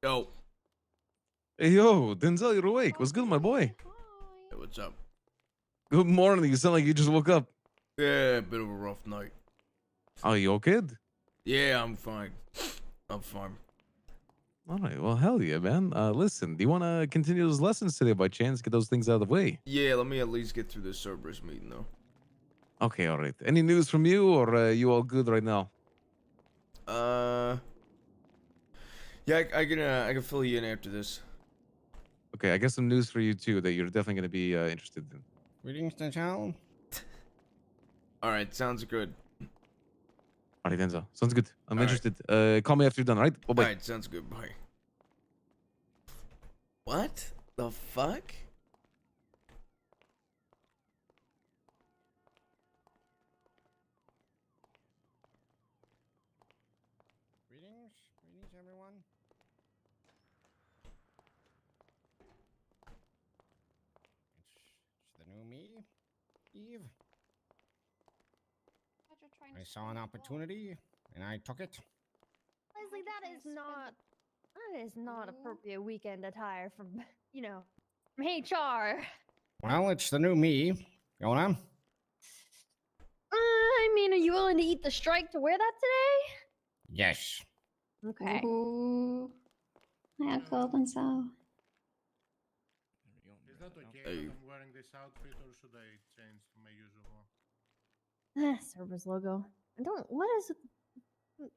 Yo. Hey, yo, Denzel, you're awake. What's good, my boy? Hey, what's up? Good morning. You sound like you just woke up. Yeah, a bit of a rough night. Oh, you okay? Yeah, I'm fine. I'm fine. All right. Well, hell yeah, man. Listen, do you want to continue those lessons today by chance? Get those things out of the way. Yeah, let me at least get through this Cerberus meeting, though. Okay, all right. Any news from you, or you all good right now? Yeah, I can fill you in after this. Okay, I got some news for you too that you're definitely going to be interested in. Greetings, Denzel. All right, sounds good. All right, Denzel. Sounds good. I'm All right. interested. Call me after you're done, all right? Bye-bye. All right, sounds good. Bye. What the fuck? Greetings, everyone. It's the new me, Eve. I saw an opportunity, and I took it. Leslie, that is not appropriate weekend attire from, you know, from HR. Well, it's the new me. Going on? I mean, are you willing to eat the strike to wear that Yes. today? Okay. Ooh. Yeah, golden cell. Is that okay Hey. if I'm wearing this outfit or should I change to my usual one? Cerberus logo. What is it?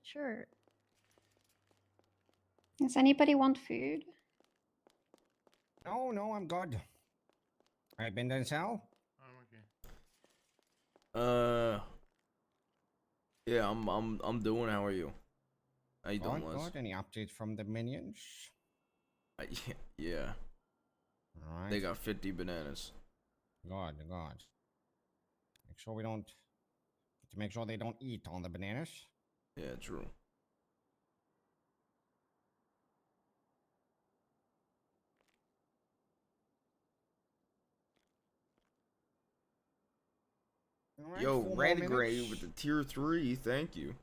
Sure. Does anybody want food? No, I'm good. I've been Denzel. Okay. Yeah, I'm doing. How are you? How you doing, Les? Good. Any updates from the minions? Yeah, All right. they got 50 bananas. Good. Make sure we don't. To make sure they don't eat all the bananas. Yeah, true. All right, Yo, 4 more Randigray minutes. with the tier 3. Thank you. Is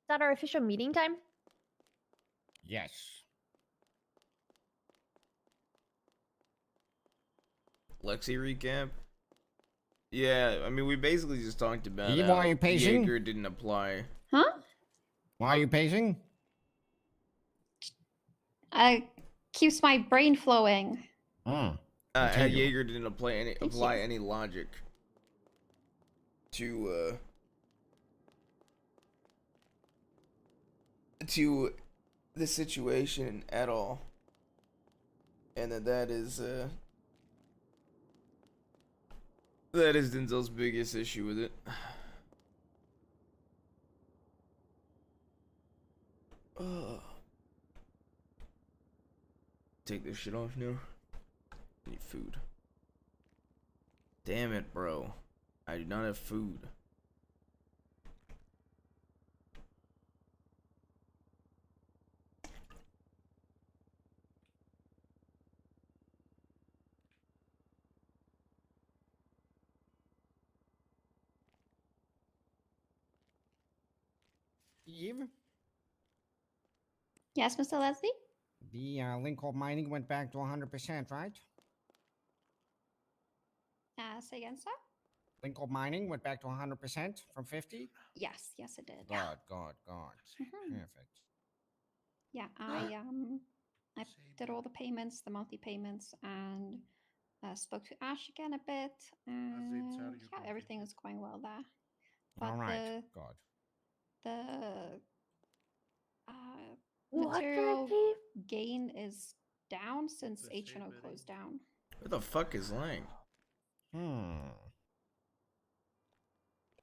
that our official meeting time? Yes. Lexi recap. Yeah, I mean, we basically just talked about Eve, how why are you pacing? Jaeger didn't apply. Huh? Why are you pacing? Keeps my brain flowing. Hmm. How Continue. Jaeger didn't apply you. any logic to the situation at all, and that is Denzel's biggest issue with it. Take this shit off now. I need food. Damn it, bro. I do not have food. Eve, Yes, Mr. Leslie? the link called mining went back to 100%, right? Say again, sir? Link called mining went back to 100% from 50. Yes, it did. God. Mhm. Perfect. Yeah, I did all the payments, the monthly payments, and spoke to Ash again a bit. And you yeah, everything is going well there. But All right. God. the What, material Lexi? gain is down since The H&O shape closed down. Where the fuck is Lang? So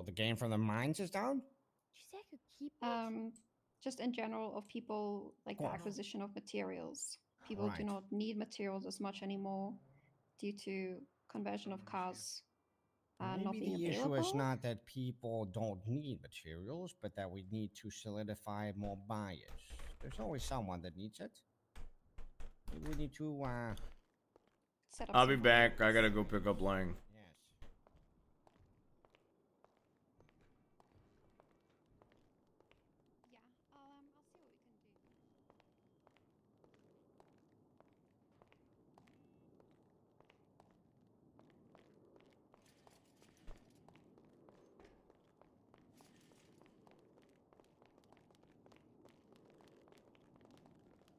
the gain from the mines is down? She said I could keep it. Just in general of people, like the Cool. acquisition of materials. People do Right. not need materials as much anymore due to conversion of cars not Maybe being the available. issue is not that people don't need materials, but that we need to solidify more buyers. There's always someone that needs it. Maybe we need to Set up I'll be some back. I plans. gotta go pick up Lang. yes. Yeah, I'll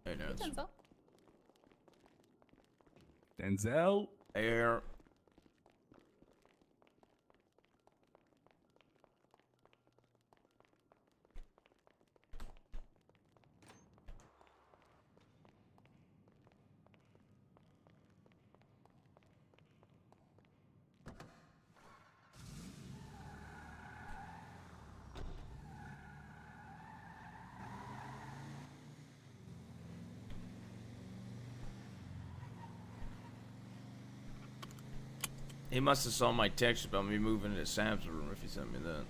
Hey, Hey, Nance. Denzel. Denzel. Air. He must have saw my text about me moving into Sam's room if he sent me that.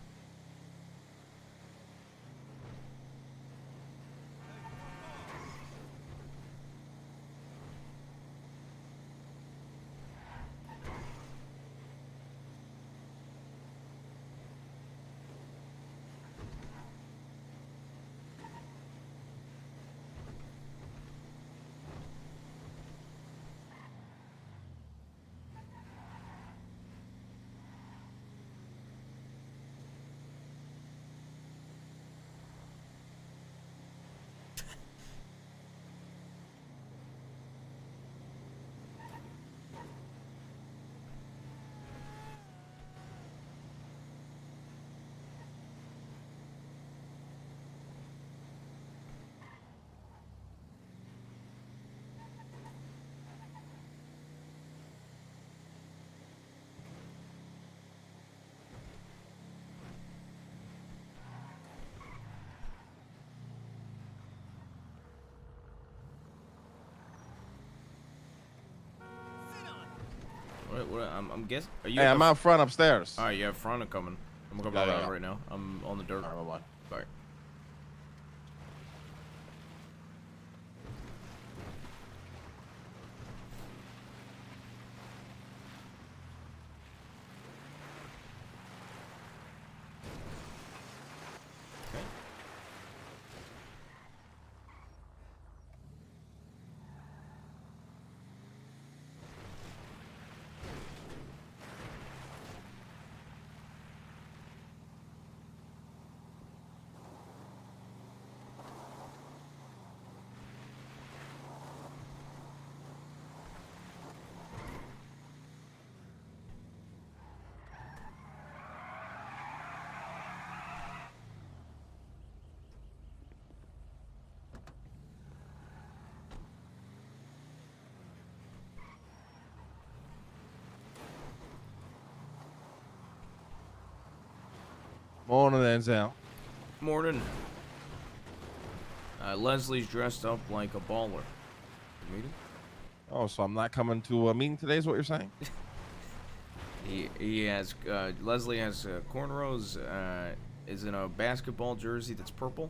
I'm guessing. Are you? Hey, I'm out front upstairs. All right, yeah, front of coming. I'm gonna come around right now. I'm on the dirt. All right, bye-bye. Bye. Okay. Morning, Denzel. Morning. Leslie's dressed up like a baller. Meeting? Oh, so I'm not coming to a meeting today is what you're saying? He has Leslie has cornrows. Is in a basketball jersey that's purple.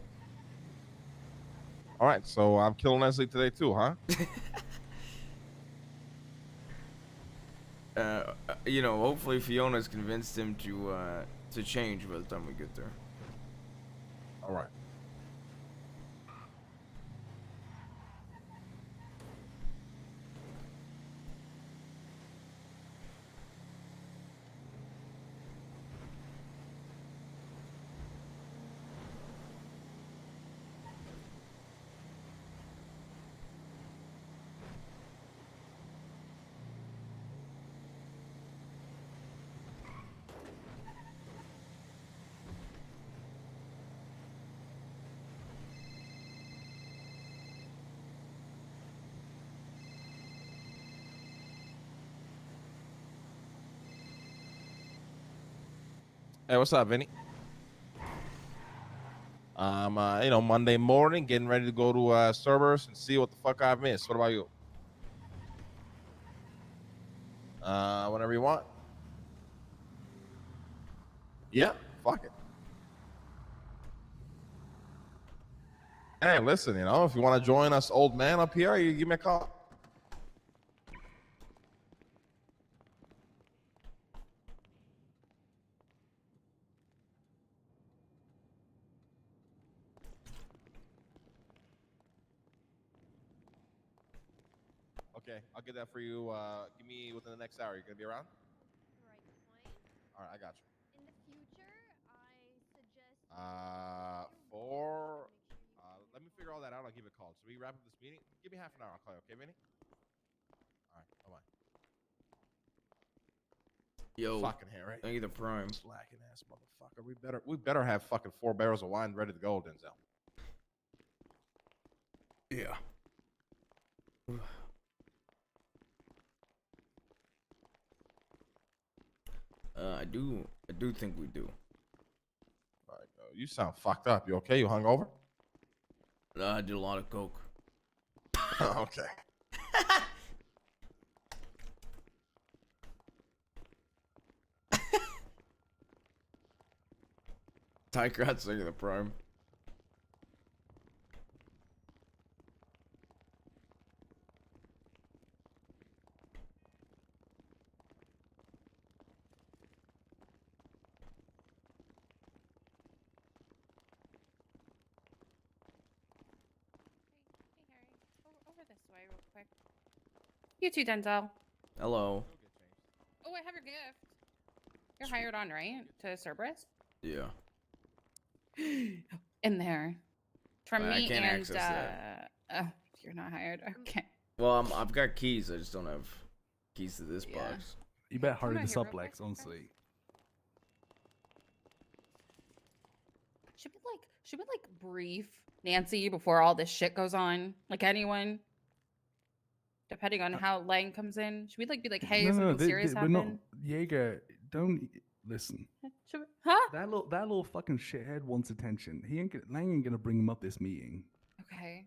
All right, so I'm killing Leslie today too, huh? You know, hopefully Fiona's convinced him to change by the time we get there. All right. Hey, what's up, Vinny? Monday morning, getting ready to go to Cerberus and see what the fuck I've missed. What about you? Whenever you want. Yeah, fuck it. Hey, listen, if you want to join us old man up here, you give me a call. Okay, I'll get that for you. Give me within the next hour. You're gonna be around? Right point. All right, I got you. In the future, I suggest. Let me figure all that out. hour. I'll give you a call. So we wrap up this meeting. Give me half an hour. I'll call you. Okay, Vinny? All right. Bye bye. Yo, Fucking Harry. thank you the prime. Slacking ass motherfucker. We better have fucking 4 barrels of wine ready to go, Denzel. Yeah. I do think we do. All right, you sound fucked up. You okay? You hungover? I did a lot of coke. Okay. Tycrat's thank you the prime. Hey, Harry. Over this way real quick. You too, Denzel. Hello. Oh, I have your gift. You're hired on, right? To Cerberus? Yeah. In there. From I me can't and, access that. Oh, you're not hired. Okay. Well, I've got keys. I just don't have keys to this Yeah. box. You better Come hurry out this here up, real Lex, quick, honestly. Should we like brief Nancy before all this shit goes on? Like anyone? Depending on how Lang comes in. Should we like be like, hey, something serious we're happened? not. Jaeger, don't listen. Should we, huh? That little fucking shithead wants attention. Lang ain't gonna bring him up this meeting. Okay.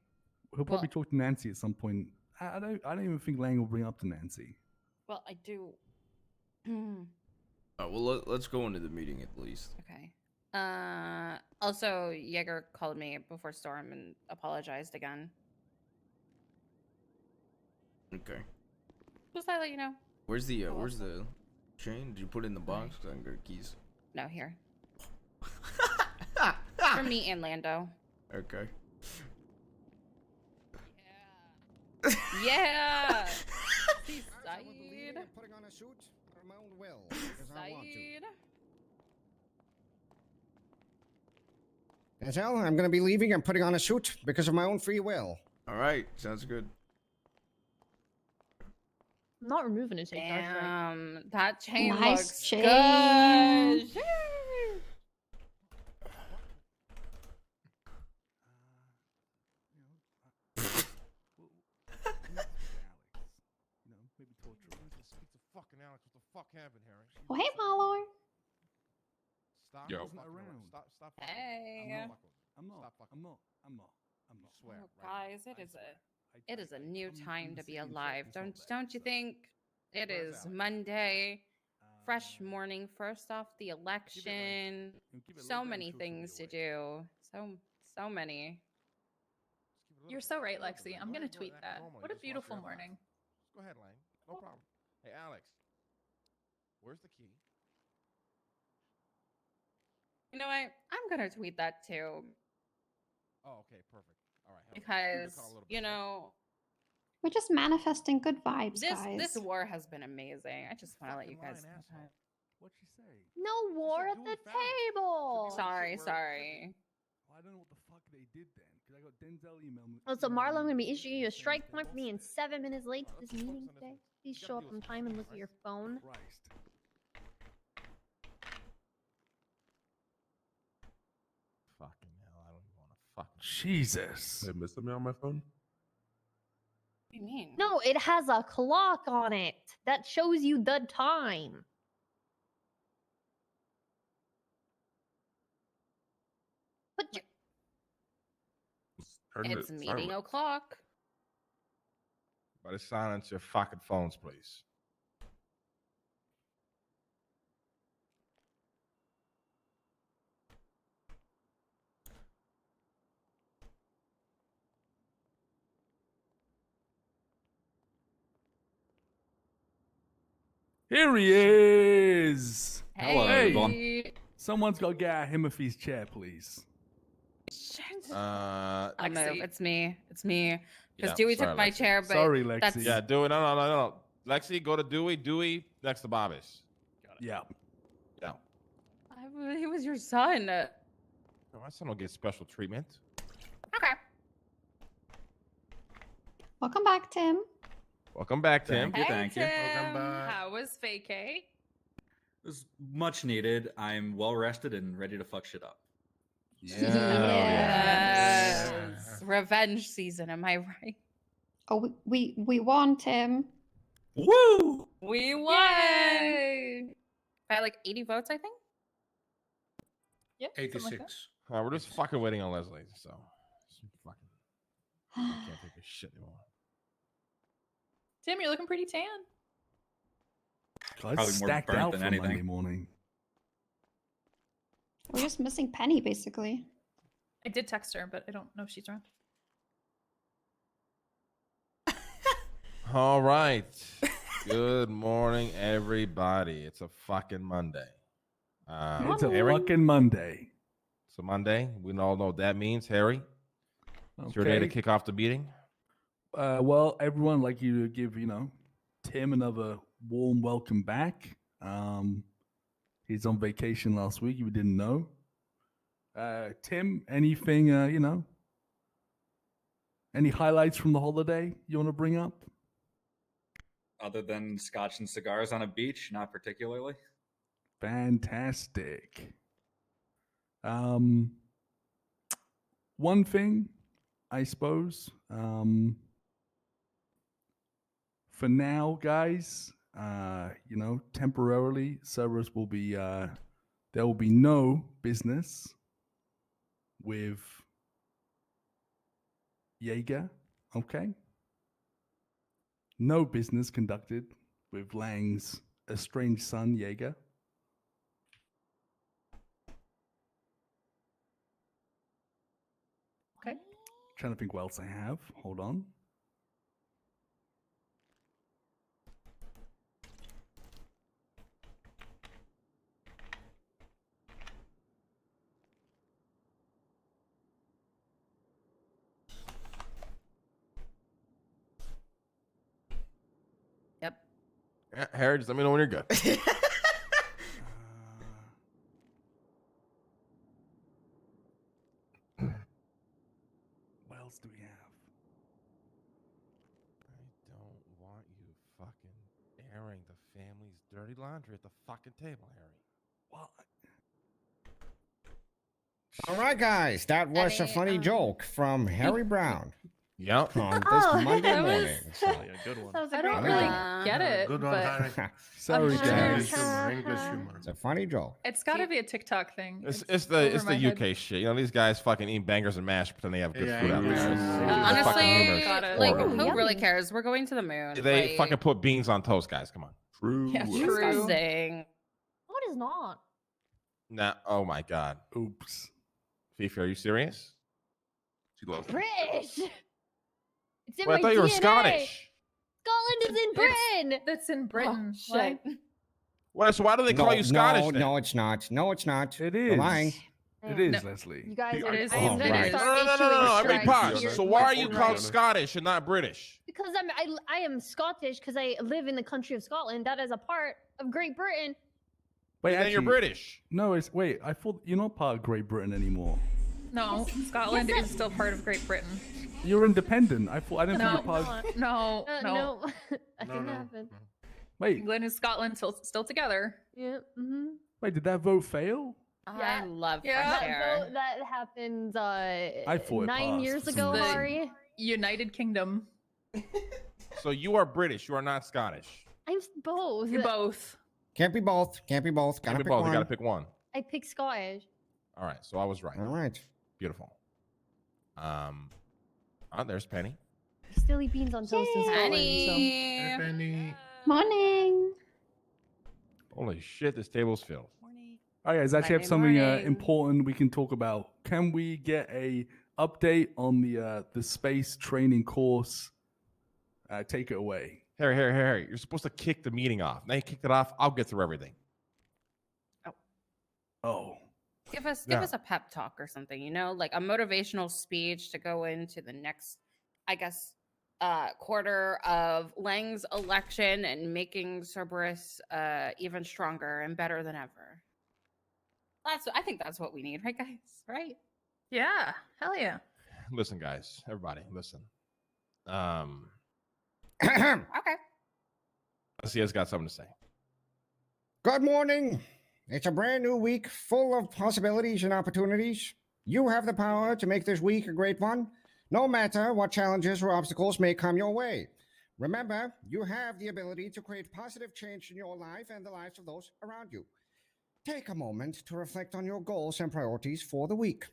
He'll probably Well- talk to Nancy at some point. I don't even think Lang will bring up to Nancy. Well, I do. Well, let's go into the meeting at least. Okay. Also, Jaeger called me before Storm and apologized again. Okay. Just thought I'd let you know. Where's the Oh, where's the chain? Did you put it in the box? 'Cause I haven't got keys. No, here. For me and Lando. Okay. Yeah. See, I will be leaving Saeed. and putting on a suit of my own will because I want to. Saeed. Denzel, I'm going to be leaving and putting on a suit because of my own free will. All right. Sounds good. I'm not removing his safeguards, right? Damn, that chain Nice looks chain. good. Sheesh. Maybe torture him. Speak to fucking Alex. What the fuck happened, Harry? Oh, hey, Malor. Stop. Yo. fucking around. Stop. fucking Hey. around. I'm not. Stop fucking. I'm not. You swear. Oh, right now. guys, it I is swear. it is a new I'm time to be seeing alive. something's not Don't you right, so- think? It Where's is Alex? Monday, fresh Uh, morning, first off the election. give it a So little bit many until she'll be things to awake. do. So many. Just give it a little You're bit, so just right, a little bit. Lexi. I'm Go gonna ahead, tweet act that. normal. What You a just lost beautiful your mind. morning. Go ahead, Lane. No problem. Hey, Alex. Where's the key? You know what? I'm gonna tweet that too Oh, okay, perfect. All right. hell yeah. Give me a because call a little you bit later. know We're just manifesting good vibes, this guys. war has been amazing. I just want to let you Fucking guys lying know asshole. that. What'd she say? No war at do the it fast. table. Should Sorry, we're sorry. Well, I don't know what the fuck they did then, because I got Denzel email me. Oh, so emailing Marlon me gonna be today issuing you a saying strike they point for lost being it. 7 minutes late to Alright, this let's focus meeting on this today. one. Please You gotta show up deal on with time and something, look at right? your phone. Christ. Fucking hell, I don't even want to fucking. Jesus. They missing me on my phone? What do you mean? No, it has a clock on it that shows you the time. But you, Turn It's it meeting silent. o'clock. But silence your fucking phones, please. Here he is. Hello, Hey. Someone's got to get out of Himothy's chair, please. I'll move. Lexi. It's me. It's me. Because Yeah, Dewey sorry, took my Lexi. chair, but Sorry, Lexi. that's Yeah, Dewey. No. Lexi, go to Dewey. Dewey next to Bobby's. Yeah. Yeah. he was your son. No, my son will get special treatment. Okay. Welcome back, Tim. Welcome back, Tim. Thank you, thank you. Welcome back. How was vacay? It was much needed. I'm well rested and ready to fuck shit up. Yes. Revenge season, am I right? Oh, we won, Tim. Woo! We won by like 80 votes, I think. Yeah, 86. We're just fucking waiting on Leslie, so fucking I can't take this shit anymore. Tim, you're looking pretty tan. Guys, Probably more stacked burnt out than for anything. Monday morning. We're just missing Penny, basically. I did text her, but I don't know if she's around. All right. Good morning, everybody. It's a fucking Monday. It's a Harry, fucking Monday. it's a Monday. We all know what that means. Harry, it's your day to Okay. kick off the meeting. Well, everyone, I'd like you to give, Tim another warm welcome back. He's on vacation last week, if you didn't know. Tim, anything, any highlights from the holiday you want to bring up? Other than scotch and cigars on a beach, not particularly. Fantastic. One thing, I suppose, for now, guys, temporarily, Cerberus will be, there will be no business with Jaeger, okay? No business conducted with Lang's estranged son, Jaeger. Okay. Trying to think what else I have. Hold on. Yep. Yeah, Harry, just let me know when you're good. What else do we have? I don't want you fucking airing the family's dirty laundry at the fucking table, Harry. Well, All right, guys, that was a Any, funny joke from Harry Brown Yep. on this Oh, Monday that was- morning. So, good one. That was a I great don't one. really Uh, get it, Good one, but Harry. Sorry, sure. guys. English humor. English humor. it's a funny joke. it's got to be a TikTok thing. It's over the my head. UK shit. You know, these guys fucking eat bangers and mash, pretend they have good Yeah, food out English there. is- It's English the is fucking Honestly, humor is Got it. like horrible. who really Yummy. cares? We're going to the moon. They like, fucking put beans on toast, guys. Come on. True. Yeah, true. disgusting. What is not? Nah. Oh my god. Oops. Fifi, are you serious? She loves me. British. It's in Well, I my thought you were DNA. Scottish. Scotland is in Britain. That's in Britain. Oh, What? shit. Well, so why do they call you Scottish? No, then? no, it's not. No, it's not. It You're is. lying. It Man, is, No. Leslie. You guys It are. is. I am Oh, gonna right. No, start no, no, no, issuing no, no. Everybody strikes pause. here So why are left you and called right. Scottish and not British? Because I am Scottish because I live in the country of Scotland. That is a part of Great Britain. Wait, And then you're British. No, I thought you're not part of Great Britain anymore. No, Scotland Yes, is still part of Great Britain. You're independent. I didn't No, think you're part of... no, no. No, that No, didn't no, happen. no. Wait, England and Scotland still together. Yeah. Mm-hmm. wait, did that vote fail? I love Yeah. fresh air. That happened I thought it 9 passed years for ago, some reason. Ari. United Kingdom. So you are British. You are not Scottish. I'm both. You're both. Can't be both. Can't be both. Gotta Can't be pick both. one. You got to pick one. I picked Scottish. All right. So I was right. All right. Beautiful. Oh, there's Penny. Still eat beans on toast in Scotland. Hey, Penny. Morning. Holy shit! This table's filled. All right, guys, I actually have Monday something morning. important we can talk about. Can we get a update on the space training course? Take it away. Harry, you're supposed to kick the meeting off. Now you kicked it off. I'll get through everything. Oh, Give us a pep talk or something, you know, like a motivational speech to go into the next, I guess, quarter of Lang's election and making Cerberus even stronger and better than ever. I think that's what we need, right, guys? Right? Yeah. Hell yeah. Listen, guys, everybody, listen. Okay. He has got something to say. Good morning. It's a brand new week full of possibilities and opportunities. You have the power to make this week a great one, no matter what challenges or obstacles may come your way. Remember, you have the ability to create positive change in your life and the lives of those around you. Take a moment to reflect on your goals and priorities for the week.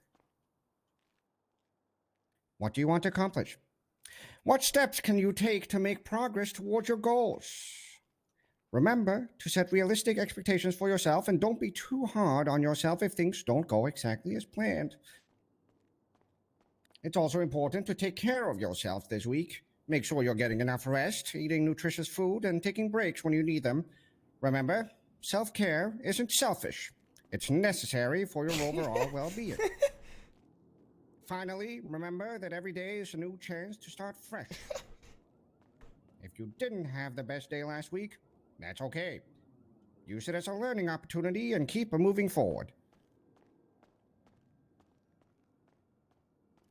What do you want to accomplish? What steps can you take to make progress towards your goals? Remember to set realistic expectations for yourself and don't be too hard on yourself if things don't go exactly as planned. It's also important to take care of yourself this week. Make sure you're getting enough rest, eating nutritious food, and taking breaks when you need them. Remember, self-care isn't selfish. It's necessary for your overall well-being. Finally, remember that every day is a new chance to start fresh. If you didn't have the best day last week, that's okay. Use it as a learning opportunity and keep moving forward.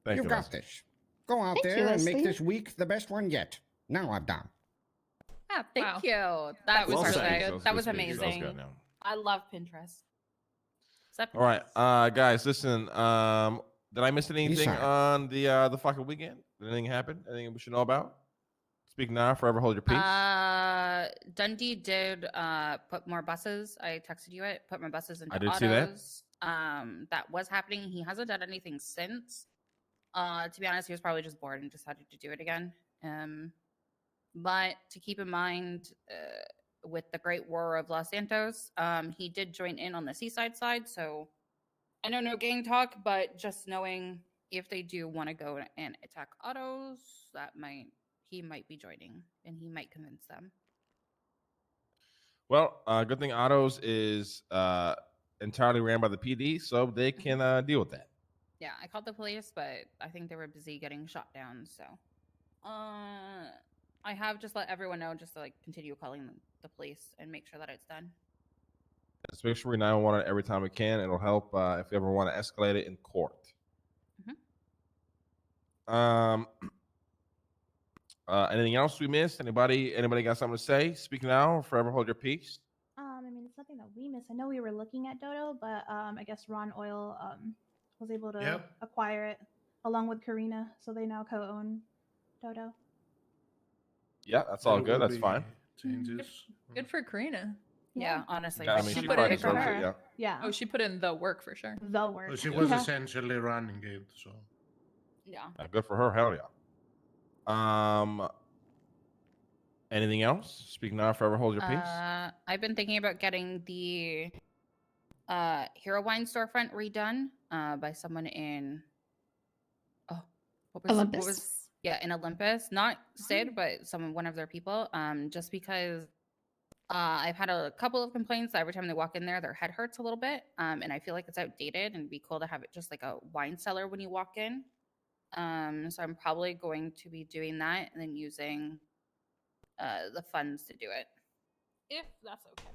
Thank You've you, got Leslie. this. Go out Thank there you, and make Leslie. this week the best one yet. Now I'm done. Yeah, thank Wow. you. That was Well really said. good. That was good speech. That was amazing. good, now. I love Pinterest. Except All right, guys, listen. Did I miss anything sorry. on the fucking weekend? Did anything happen? Anything we should know about? Speak now, forever hold your peace. Dundee did put more buses. I texted you it. Put more buses into I did autos. see that. That was happening. He hasn't done anything since. To be honest, he was probably just bored and decided to do it again. But to keep in mind, with the Great War of Los Santos, he did join in on the seaside side. So I know no gang talk, but just knowing if they do want to go and attack autos, he might be joining and he might convince them. Well, good thing Autos is entirely ran by the PD, so they can deal with that. Yeah, I called the police, but I think they were busy getting shot down. So, I have just let everyone know just to like continue calling the police and make sure that it's done. Just make sure we 911 it every time we can. It'll help if we ever want to escalate it in court. Anything else we missed? Anybody got something to say? Speak now or forever hold your peace. I mean, it's nothing that we missed. I know we were looking at Dodo, but I guess Ron Oil was able to acquire it along with Karina, so they now co-own Dodo. Yeah, that's all good. That's fine. Changes. Good for Karina. Yeah, honestly. Yeah, I mean, she she put probably in deserves her. it, yeah. Yeah. Oh, she put in the work for sure. The work. Well, she was essentially running it, so. Yeah. Good for her. Hell yeah. Anything else? Speak now, forever hold your peace. I've been thinking about getting the Hero Wine storefront redone by someone in Olympus? In Olympus. Not Sid, but one of their people. Just because I've had a couple of complaints that every time they walk in there, their head hurts a little bit. And I feel like it's outdated and it'd be cool to have it just like a wine cellar when you walk in. So I'm probably going to be doing that and then using the funds to do it. If that's okay.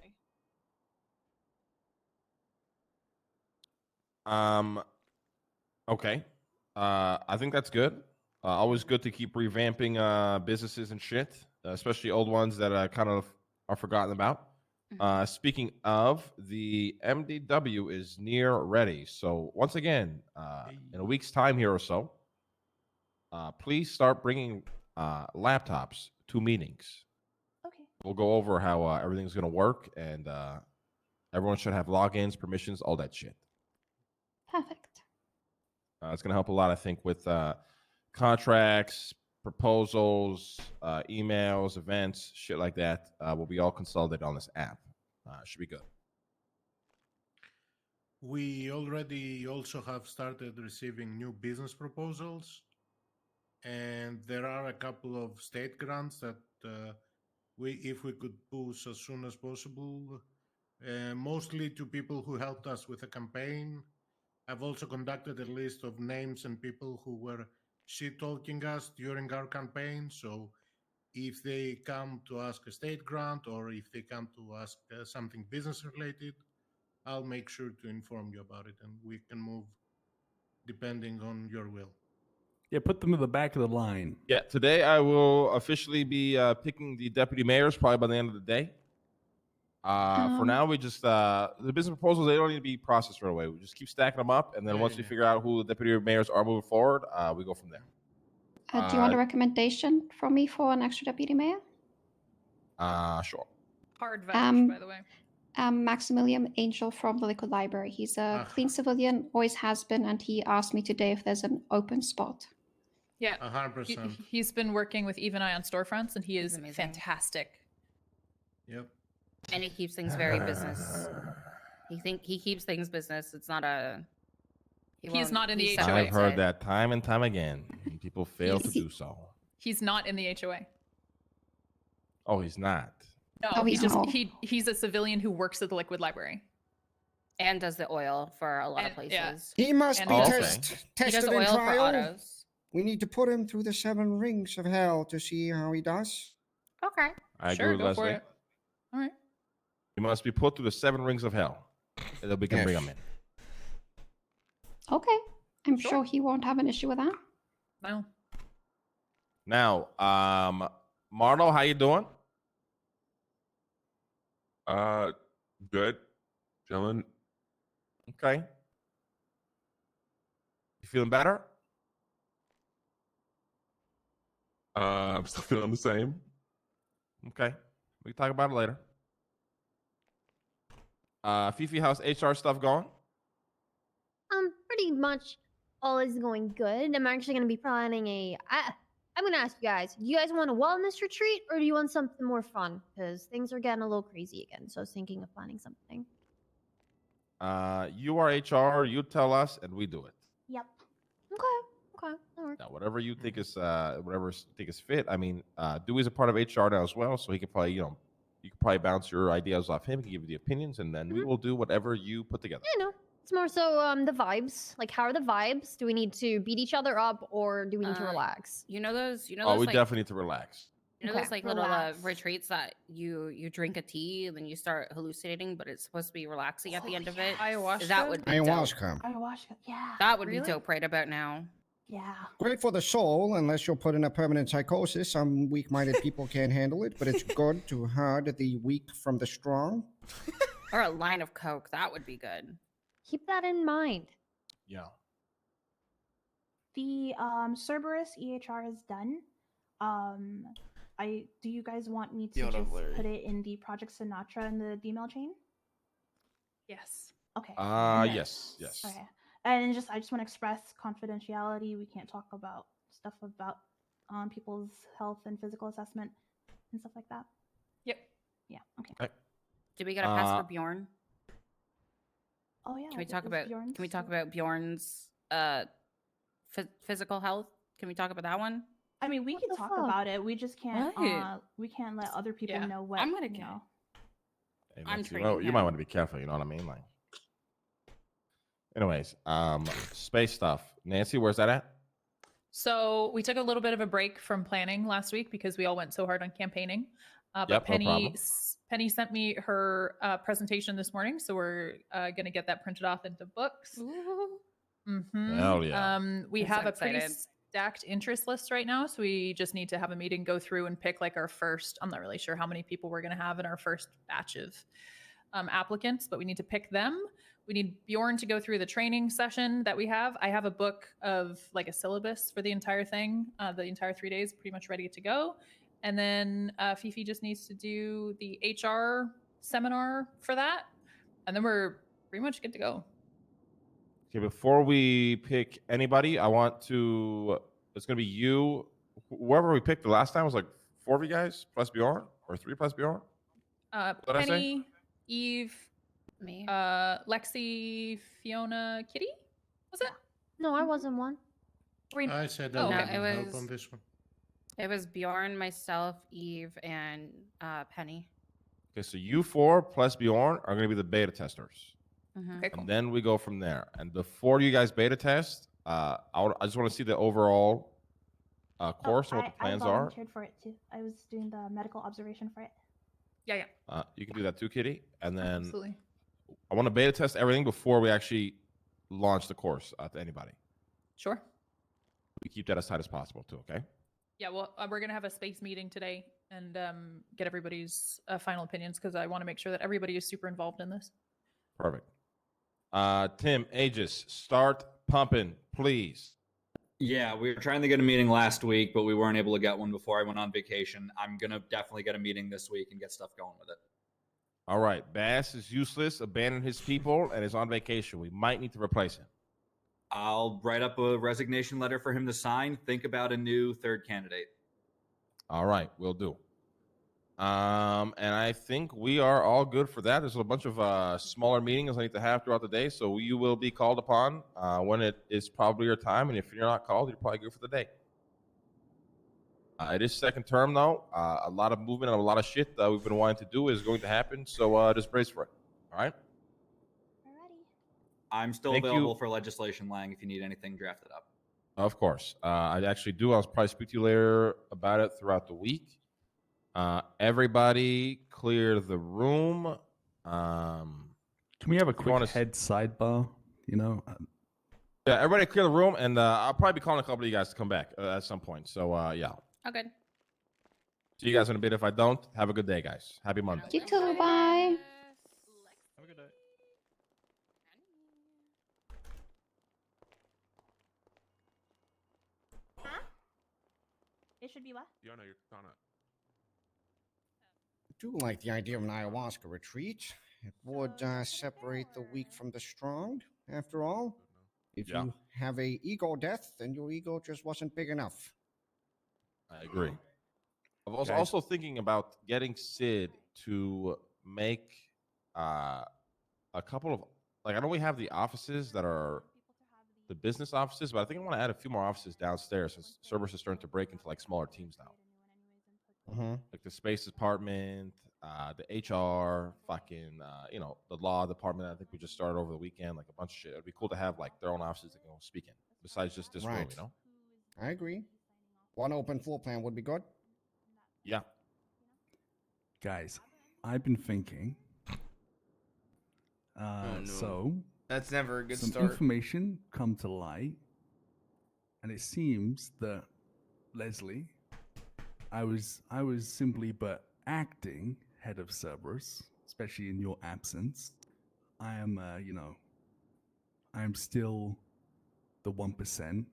Okay. I think that's good. Always good to keep revamping businesses and shit, especially old ones that kind of are forgotten about. Speaking of, the MDW is near ready. So once again, in a week's time here or so, please start bringing laptops to meetings. Okay. We'll go over how everything's going to work, and everyone should have logins, permissions, all that shit. Perfect. It's going to help a lot, I think, with contracts, proposals, emails, events, shit like that. Will be all consolidated on this app. Should be good. We already also have started receiving new business proposals, and there are a couple of state grants that if we could push as soon as possible, mostly to people who helped us with the campaign. I've also conducted a list of names and people who were shit-talking us during our campaign. So if they come to ask a state grant or if they come to ask something business-related, I'll make sure to inform you about it and we can move depending on your will. Yeah, put them in the back of the line. Yeah, today I will officially be picking the deputy mayors probably by the end of the day. For now, we just the business proposals, they don't need to be processed right away. We just keep stacking them up, and then once we figure out who the deputy mayors are moving forward, we go from there. Do you want a recommendation from me for an extra deputy mayor? Sure. Hard vouch, by the way. Maximilian Angel from the Liquid Library. He's a clean civilian, always has been, and he asked me today if there's an open spot. Yeah, 100%. He's been working with Eve and I on storefronts, and he is fantastic. Yep. And he keeps things very business. He keeps things business. It's not a. He's not in the HOA. I've heard that time and time again. People fail to do so. He's not in the HOA. Oh, he's not. No, he's a civilian who works at the Liquid Library. And does the oil for a lot of places. He must be he tested does in oil for trial. autos. We need to put him through the 7 rings of hell to see how he does. Okay. I Sure, agree with go for Leslie. it. All right. He must be put through the 7 rings of hell. And then we can bring him in. Okay. I'm sure he won't have an issue with that. No. Now, Marlo, how you doing? Good. Chilling. Okay. You feeling better? I'm still feeling the same. Okay. We can talk about it later. Fifi, how's HR stuff going? Pretty much all is going good. I'm actually going to be planning I'm going to ask you guys, do you guys want a wellness retreat or do you want something more fun? Because things are getting a little crazy again. So I was thinking of planning something. You are HR, you tell us, and we do it. Yep. Okay. That works. Now, whatever you think is fit. I mean, Dewey's a part of HR now as well, so he could probably, you could probably bounce your ideas off him. He can give you the opinions, and then we will do whatever you put together. Yeah, no. It's more so the vibes. Like, how are the vibes? Do we need to beat each other up or do we need to relax? You know those. Oh, we definitely need to relax. You know Okay, those like little relax. retreats that you drink a tea and then you start hallucinating, but it's supposed to be relaxing at the end of it. Ayahuasca. That would be Ayahuasca. Ayahuasca. Yeah. That would be Really? dope right about now. Yeah. Great for the soul, unless you're put in a permanent psychosis. Some weak-minded people can't handle it, but it's good to herd the weak from the strong. Or a line of coke. That would be good. Keep that in mind. Yeah. The Cerberus EHR is done. Do you guys want me to Yo, just Larry. put it in the Project Sinatra in the email chain? Yes. Okay. Yes. Okay. And I just want to express confidentiality. We can't talk about stuff about people's health and physical assessment and stuff like that. Yep. Yeah. Okay. Do we get a pass for Bjorn? Oh yeah. Can we talk is about Bjorn Can we talk still- about Bjorn's physical health? Can we talk about that one? I mean, we can the talk fuck? about it. We just can't. What? We can't let other people Yeah. know what. I'm gonna you get- know. Hey, I'm Nancy, training you him. might want to be careful. You know what I mean? Like, anyways, space stuff. Nancy, where's that at? So we took a little bit of a break from planning last week because we all went so hard on campaigning. But Yep, no problem. Penny sent me her presentation this morning, so we're going to get that printed off into books. Mhm. Hell yeah. We I'm have so a pretty excited. stacked interest list right now, so we just need to have a meeting, go through and pick like our first. I'm not really sure how many people we're going to have in our first batch of applicants, but we need to pick them. We need Bjorn to go through the training session that we have. I have a book of like a syllabus for the entire thing, the entire 3 days, pretty much ready to go. And then Fifi just needs to do the HR seminar for that. And then we're pretty much good to go. Okay, before we pick anybody, I want to. It's gonna be you. Whoever we picked the last time was like 4 of you guys plus Bjorn, or 3 plus Bjorn. What did I say? Penny, Eve, Me. Lexi, Fiona, Kitty? Was it? No, I wasn't one. I said Oh, I okay. would No, it help was- on this one. It was Bjorn, myself, Eve, and Penny. Okay, so you 4 plus Bjorn are gonna be the beta testers, Mhm. Okay, cool. and then we go from there. And before you guys beta test, I just want to see the overall course and what the plans I are. volunteered for it too. I was doing the medical observation for it. Yeah. You can do that too, Kitty. And then Absolutely. I want to beta test everything before we actually launch the course to anybody. Sure. we keep that as tight as possible too. Okay. Yeah, well, we're gonna have a space meeting today and get everybody's final opinions because I want to make sure that everybody is super involved in this. Perfect. Tim, Aegis, start pumping, please. Yeah, we were trying to get a meeting last week, but we weren't able to get one before I went on vacation. I'm gonna definitely get a meeting this week and get stuff going with it. All right. Bass is useless, abandoned his people, and is on vacation. We might need to replace him. I'll write up a resignation letter for him to sign. Think about a new third candidate. All right, we'll do. And I think we are all good for that. There's a bunch of smaller meetings I need to have throughout the day, so you will be called upon when it is probably your time. And if you're not called, you're probably good for the day. It is second term, though. A lot of movement and a lot of shit that we've been wanting to do is going to happen, so just brace for it. All right? I'm still available for legislation, Lang, if you need anything drafted up. Of course. I actually do. I'll probably speak to you later about it throughout the week. Everybody clear the room. Can we have a quick head sidebar? You know? Yeah, everybody clear the room, and I'll probably be calling a couple of you guys to come back at some point. So, yeah. Okay. See you guys in a bit. If I don't, have a good day, guys. Happy Monday. You too. Bye. Have a good day. Huh? It should be what? Yeah, no, you're on it. I do like the idea of an ayahuasca retreat. It would separate the weak from the strong, after all. If you have a ego death, then your ego just wasn't big enough. I agree. I was also thinking about getting Sid to make a couple of, like, I know we have the offices that are the business offices, but I think I want to add a few more offices downstairs since Cerberus is starting to break into like smaller teams now. Like the space department, the HR, fucking, you know, the law department. I think we just started over the weekend, like a bunch of shit. It'd be cool to have like their own offices that can go speak in, besides just this room, you know? I agree. One open floor plan would be good. Yeah. Guys, I've been thinking. So that's never a good some start. Information come to light, and it seems that Leslie, I was simply but acting head of Cerberus, especially in your absence. I am, you know, I am still the 1%,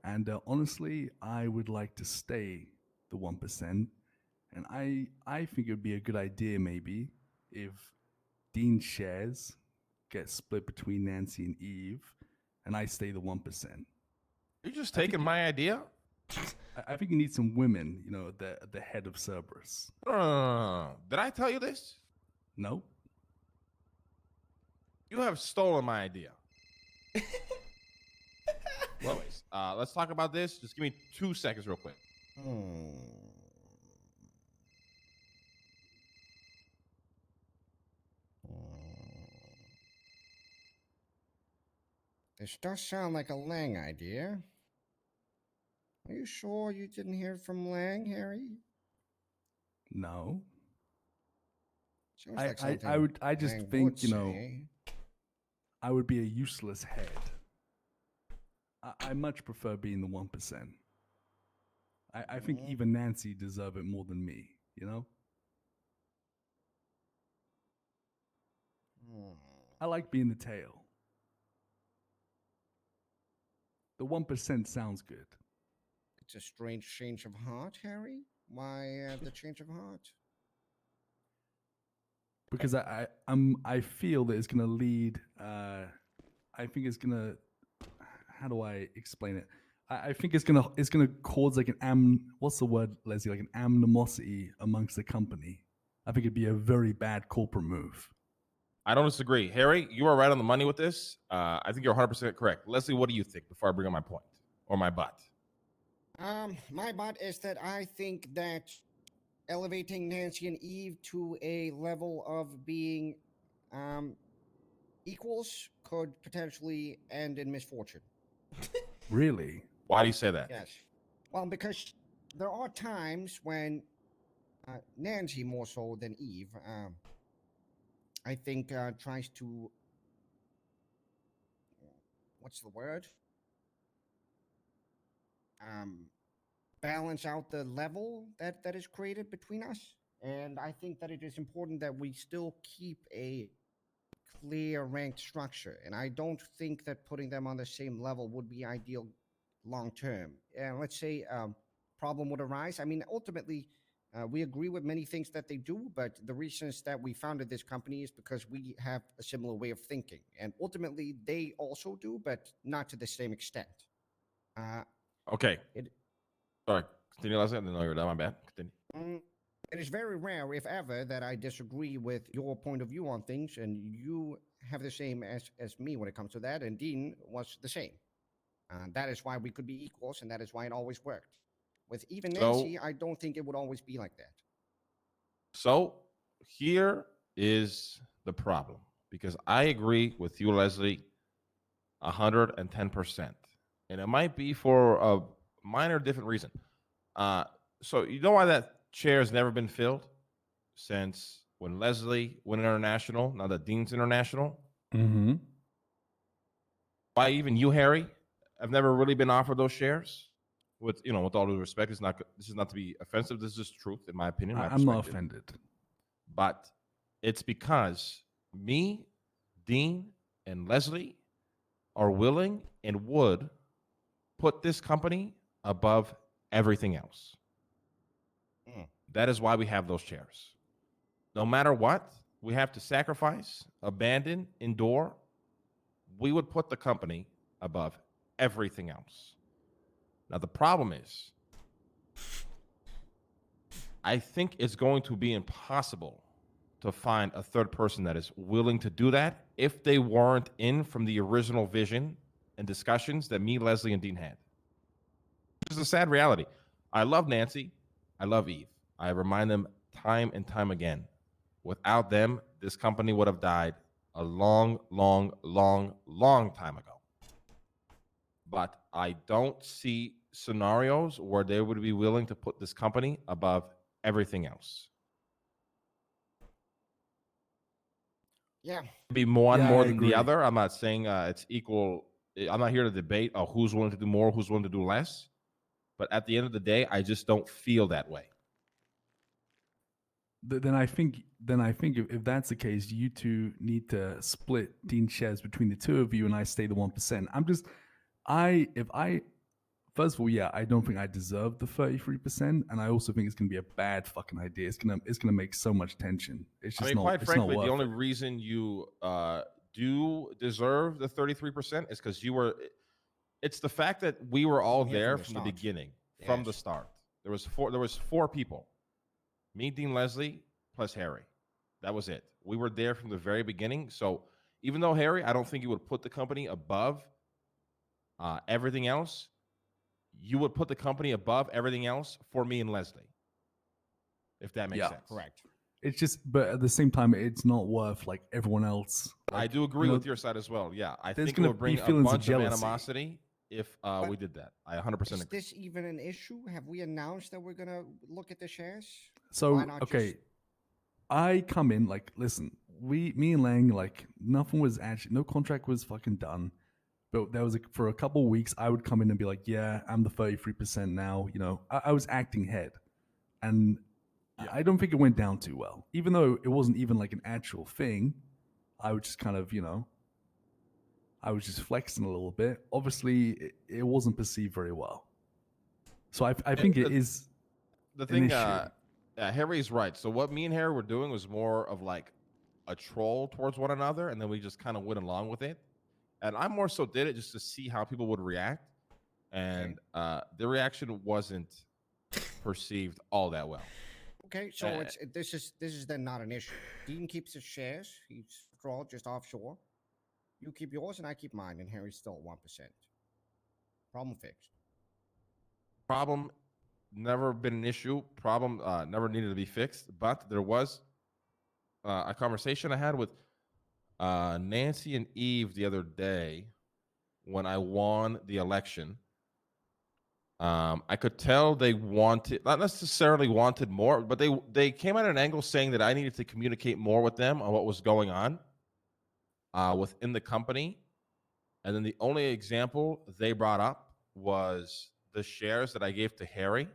and honestly, I would like to stay the 1%. And I think it would be a good idea maybe if Dean's shares get split between Nancy and Eve, and I stay the 1%. You're just taking my idea? I think you need some women, you know, at the head of Cerberus. Did I tell you this? No. You have stolen my idea. Well, anyways, let's talk about this. Just give me 2 seconds real quick. This does sound like a Lang idea. Are you sure you didn't hear from Lang, Harry? No. Sounds like something I just Lang think, would you know, say. I would be a useless head. I much prefer being the 1%. I think even Nancy deserve it more than me, you know? I like being the tail. The 1% sounds good. It's a strange change of heart, Harry. Why the change of heart? Because I feel that it's gonna lead. I think it's gonna. How do I explain it? I think it's gonna cause like what's the word, Leslie? Like an animosity amongst the company. I think it'd be a very bad corporate move. I don't disagree. Harry, you are right on the money with this. I think you're 100% correct. Leslie, what do you think before I bring up my point or my butt? My butt is that I think that elevating Nancy and Eve to a level of being equals could potentially end in misfortune. Really? Why do you say that? Yes. Well, because there are times when Nancy, more so than Eve, I think tries to, what's the word? balance out the level that is created between us. And I think that it is important that we still keep a clear ranked structure. And I don't think that putting them on the same level would be ideal long term. And let's say problem would arise. I mean, ultimately, we agree with many things that they do, but the reasons that we founded this company is because we have a similar way of thinking. And ultimately, they also do, but not to the same extent. Okay. Sorry. Continue, Leslie. I didn't know you were done. My bad. Continue. It is very rare, if ever, that I disagree with your point of view on things, and you have the same as me when it comes to that, and Dean was the same. That is why we could be equals, and that is why it always worked. With even Nancy, I don't think it would always be like that. So here is the problem, because I agree with you, Leslie, 110%. And it might be for a minor different reason. So you know why that chair has never been filled since when Leslie went international, now that Dean's international? Mm-hmm. Why even you, Harry, have never really been offered those shares? With all due respect, this is not to be offensive. This is just truth, in my opinion. I'm not offended. But it's because me, Dean, and Leslie are willing and would put this company above everything else. That is why we have those chairs. No matter what, we have to sacrifice, abandon, endure. We would put the company above everything else. Now, the problem is, I think it's going to be impossible to find a third person that is willing to do that if they weren't in from the original vision and discussions that me, Leslie, and Dean had. Which is a sad reality. I love Nancy. I love Eve. I remind them time and time again. Without them, this company would have died a long, long, long, long time ago. But I don't see scenarios where they would be willing to put this company above everything else. Yeah. Be one more than the other. I'm not saying it's equal. I'm not here to debate who's willing to do more, who's willing to do less. But at the end of the day, I just don't feel that way. Then I think if that's the case, you two need to split Dean shares between the two of you, and I stay the 1%. First of all, yeah, I don't think I deserve the 33%, and I also think it's gonna be a bad fucking idea. It's gonna make so much tension. It's just quite frankly, the only reason you do deserve the 33% is because you were. It's the fact that we were all there from the beginning, from the start. There was four people. Me, Dean, Leslie, plus Harry. That was it. We were there from the very beginning. So even though Harry, I don't think you would put the company above everything else, you would put the company above everything else for me and Leslie. If that makes sense. Correct. It's just, but at the same time, it's not worth like everyone else. I do agree with your side as well. Yeah, I think it would bring a bunch of animosity if we did that. I 100% agree. Is this even an issue? Have we announced that we're gonna look at the shares? So okay, I come in like, listen, me and Lang, like nothing was actually, no contract was fucking done. But there was for a couple of weeks, I would come in and be like, yeah, I'm the 33% now. I was acting head, and I don't think it went down too well. Even though it wasn't even like an actual thing, I would just kind of, I was just flexing a little bit. Obviously, it wasn't perceived very well. So I think it is the thing. Harry's right. So what me and Harry were doing was more of like a troll towards one another, and then we just kind of went along with it. And I more so did it just to see how people would react, and the reaction wasn't perceived all that well. Okay, so this is then not an issue. Dean keeps his shares. He's all just offshore. You keep yours, and I keep mine, and Harry's still at 1%. Problem fixed. Problem never been an issue. Problem never needed to be fixed. But there was a conversation I had with Nancy and Eve the other day when I won the election. I could tell they wanted, not necessarily wanted more, but they came at an angle saying that I needed to communicate more with them on what was going on within the company. And then the only example they brought up was the shares that I gave to Harry.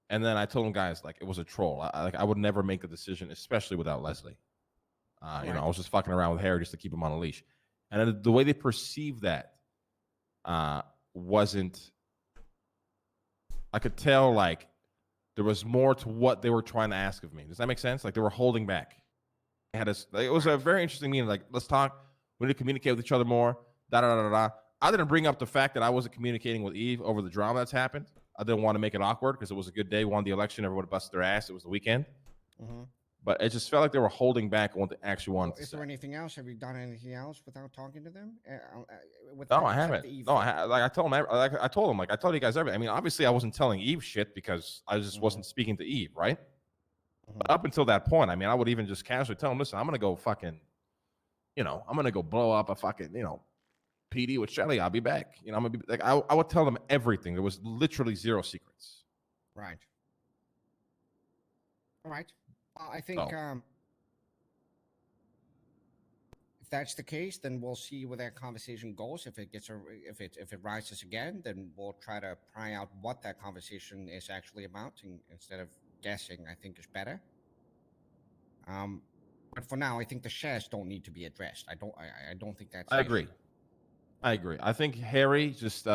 And then I told him, guys, like, it was a troll. I would never make a decision, especially without Leslie. You know, I was just fucking around with Harry just to keep him on a leash. And then the way they perceived that wasn't, I could tell, like, there was more to what they were trying to ask of me. Does that make sense? Like, they were holding back. It was a very interesting meeting. Like, let's talk. We need to communicate with each other more. I didn't bring up the fact that I wasn't communicating with Eve over the drama that's happened. I didn't want to make it awkward because it was a good day. We won the election. Everyone busted their ass. It was the weekend. But it just felt like they were holding back on what they actually wanted to say. Is there anything else? Have you done anything else without talking to them? No, I haven't. No, I told them. I told them, like, I told you guys everything. I mean, obviously, I wasn't telling Eve shit because I just wasn't speaking to Eve, right? But up until that point, I mean, I would even just casually tell them, listen, I'm gonna go fucking, you know, I'm gonna go blow up a fucking, you know, PD with Shelly. I'll be back. You know, I'm gonna be like, I would tell them everything. There was literally zero secrets. Right. All right. I think if that's the case, then we'll see where that conversation goes. If it gets if it rises again, then we'll try to pry out what that conversation is actually about, instead of guessing. I think is better. But for now, I think the shares don't need to be addressed. I don't think that's. I agree. I think Harry just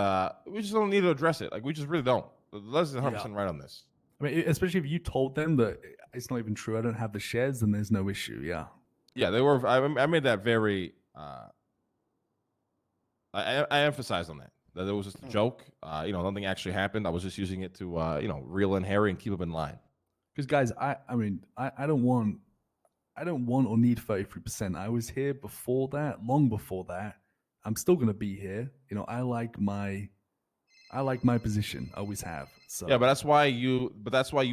we just don't need to address it. Like, we just really don't. Leslie's 100% right on this. I mean, especially if you told them that it's not even true, I don't have the shares, then there's no issue. Yeah. Yeah, they were. I made that very. I emphasized on that it was just a joke. You know, nothing actually happened. I was just using it to you know, reel in Harry and keep him in line. Because guys, I mean, I don't want or need 33%. I was here before that, long before that. I'm still gonna be here. You know, I like my position. I always have. So yeah, but that's why you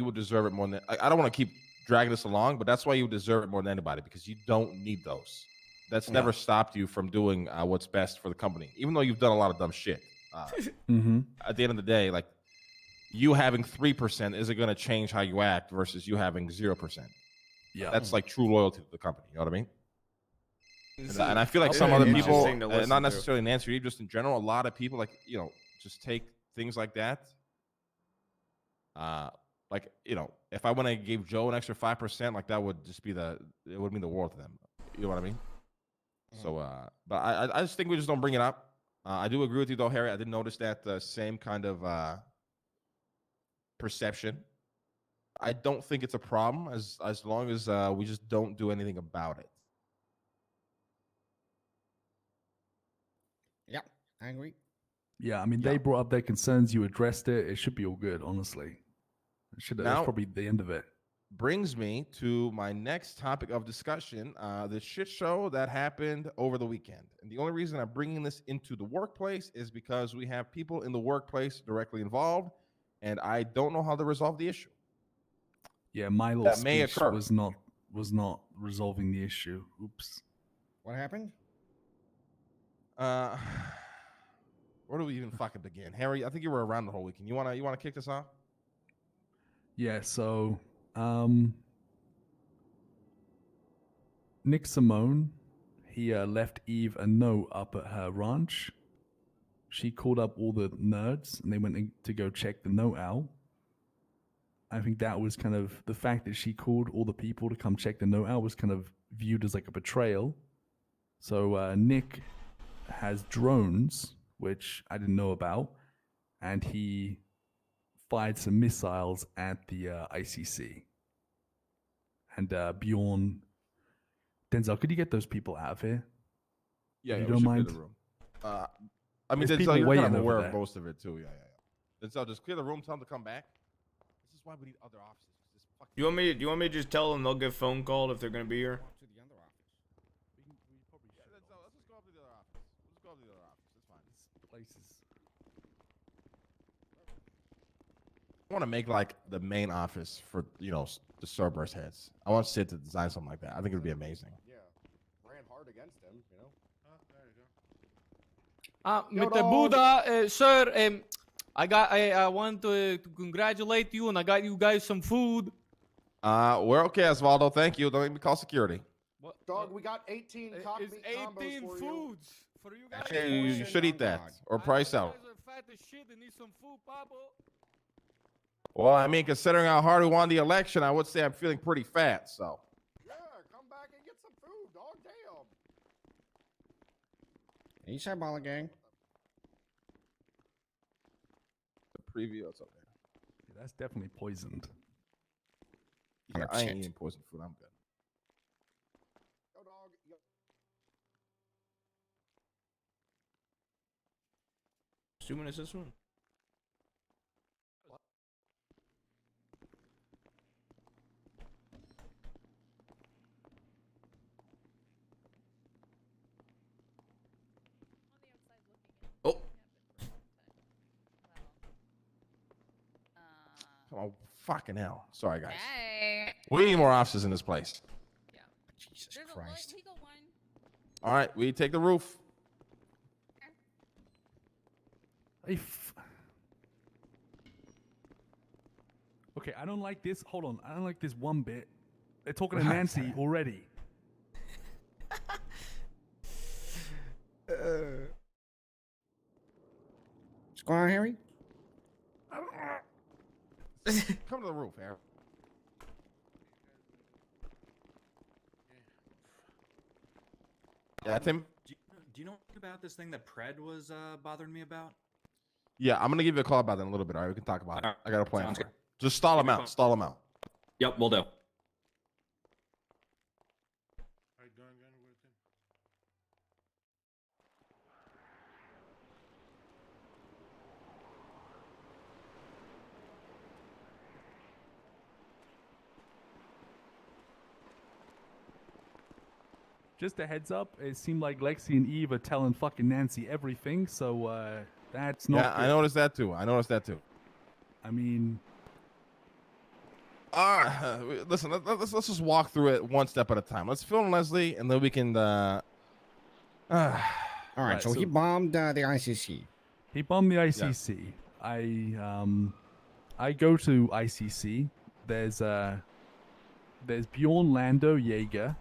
would deserve it more than I don't want to keep dragging this along, but that's why you would deserve it more than anybody, because you don't need those. That's never stopped you from doing what's best for the company, even though you've done a lot of dumb shit. At the end of the day, like, you having 3% isn't going to change how you act versus you having 0%. Yeah, that's like true loyalty to the company. You know what I mean? And I feel like some other people, not necessarily Nancy Reed, just in general, a lot of people, like, you know, just take things like that. Like, you know, if I went and gave Joe an extra 5%, like, that would just be it would mean the world to them. You know what I mean? So, but I just think we just don't bring it up. I do agree with you though, Harry. I did notice that same kind of perception. I don't think it's a problem as long as we just don't do anything about it. Yeah, I agree. Yeah, I mean, they brought up their concerns. You addressed it. It should be all good, honestly. That's probably the end of it. Brings me to my next topic of discussion, the shit show that happened over the weekend. And the only reason I'm bringing this into the workplace is because we have people in the workplace directly involved, and I don't know how to resolve the issue. Yeah, my little speech was not resolving the issue. Oops. What happened? Where do we even fucking begin? Harry, I think you were around the whole weekend. You wanna kick this off? Yeah, so Nick Simone, he left Eve a note up at her ranch. She called up all the nerds and they went to go check the note out. I think that was kind of the fact that she called all the people to come check the note out was kind of viewed as like a betrayal. So Nick has drones, which I didn't know about, and he fired some missiles at the ICC. And Bjorn, Denzel, could you get those people out of here? Yeah, you don't mind. The room. I mean, Denzel, you're kind of aware of most of it too. Yeah. Denzel, just clear the room. Tell them to come back. This is why we need other offices. You want me to just tell them they'll get phone called if they're gonna be here? Let's just go up to the other office. Let's go up to the other office. It's fine. Places. I want to make like the main office for, you know, the Cerberus heads. I want Sid to design something like that. I think it would be amazing. Yeah, ran hard against him, you know. Mr. Buddha, sir, I want to congratulate you, and I got you guys some food. We're okay, Osvaldo. Thank you. Don't make me call security. Dog, we got 18 cock meat combos for foods for you guys. Hey, you should eat that or price out. You guys are fat as shit and need some food, Pablo. Well, I mean, considering how hard we won the election, I would say I'm feeling pretty fat. So. Yeah, come back and get some food, dog. Damn. He said ball gang. The preview, it's okay. Yeah, that's definitely poisoned. Yeah, I 100%. ain't eating poison food. I'm good. Yo, dog. Yo. 2 minutes this one. Oh. Come on, fucking hell. Sorry, guys. Hey. We need more officers in this place. Jesus There's Christ. a legal one. All right, we take the roof. Okay, I don't like this. Hold on. I don't like this one bit. They're talking to Nancy already. What's going on, Harry? Come to the roof, Harry. Yeah, Tim? Do you know about this thing that Pred was bothering me about? Yeah, I'm going to give you a call about that in a little bit. All right, we can talk about it. I got a plan Sounds for it. good. Just stall him Give me a out. call. Stall him out. Yep, we'll do. How you doing again with him? Just a heads up, it seemed like Lexi and Eve are telling fucking Nancy everything, so that's not Yeah, I good. noticed that too. I mean, listen, let's just walk through it one step at a time. Let's film Leslie, and then we can. All right, Right, so he so- bombed the ICC. he bombed the ICC. I go to ICC. There's Bjorn Lando Jaeger,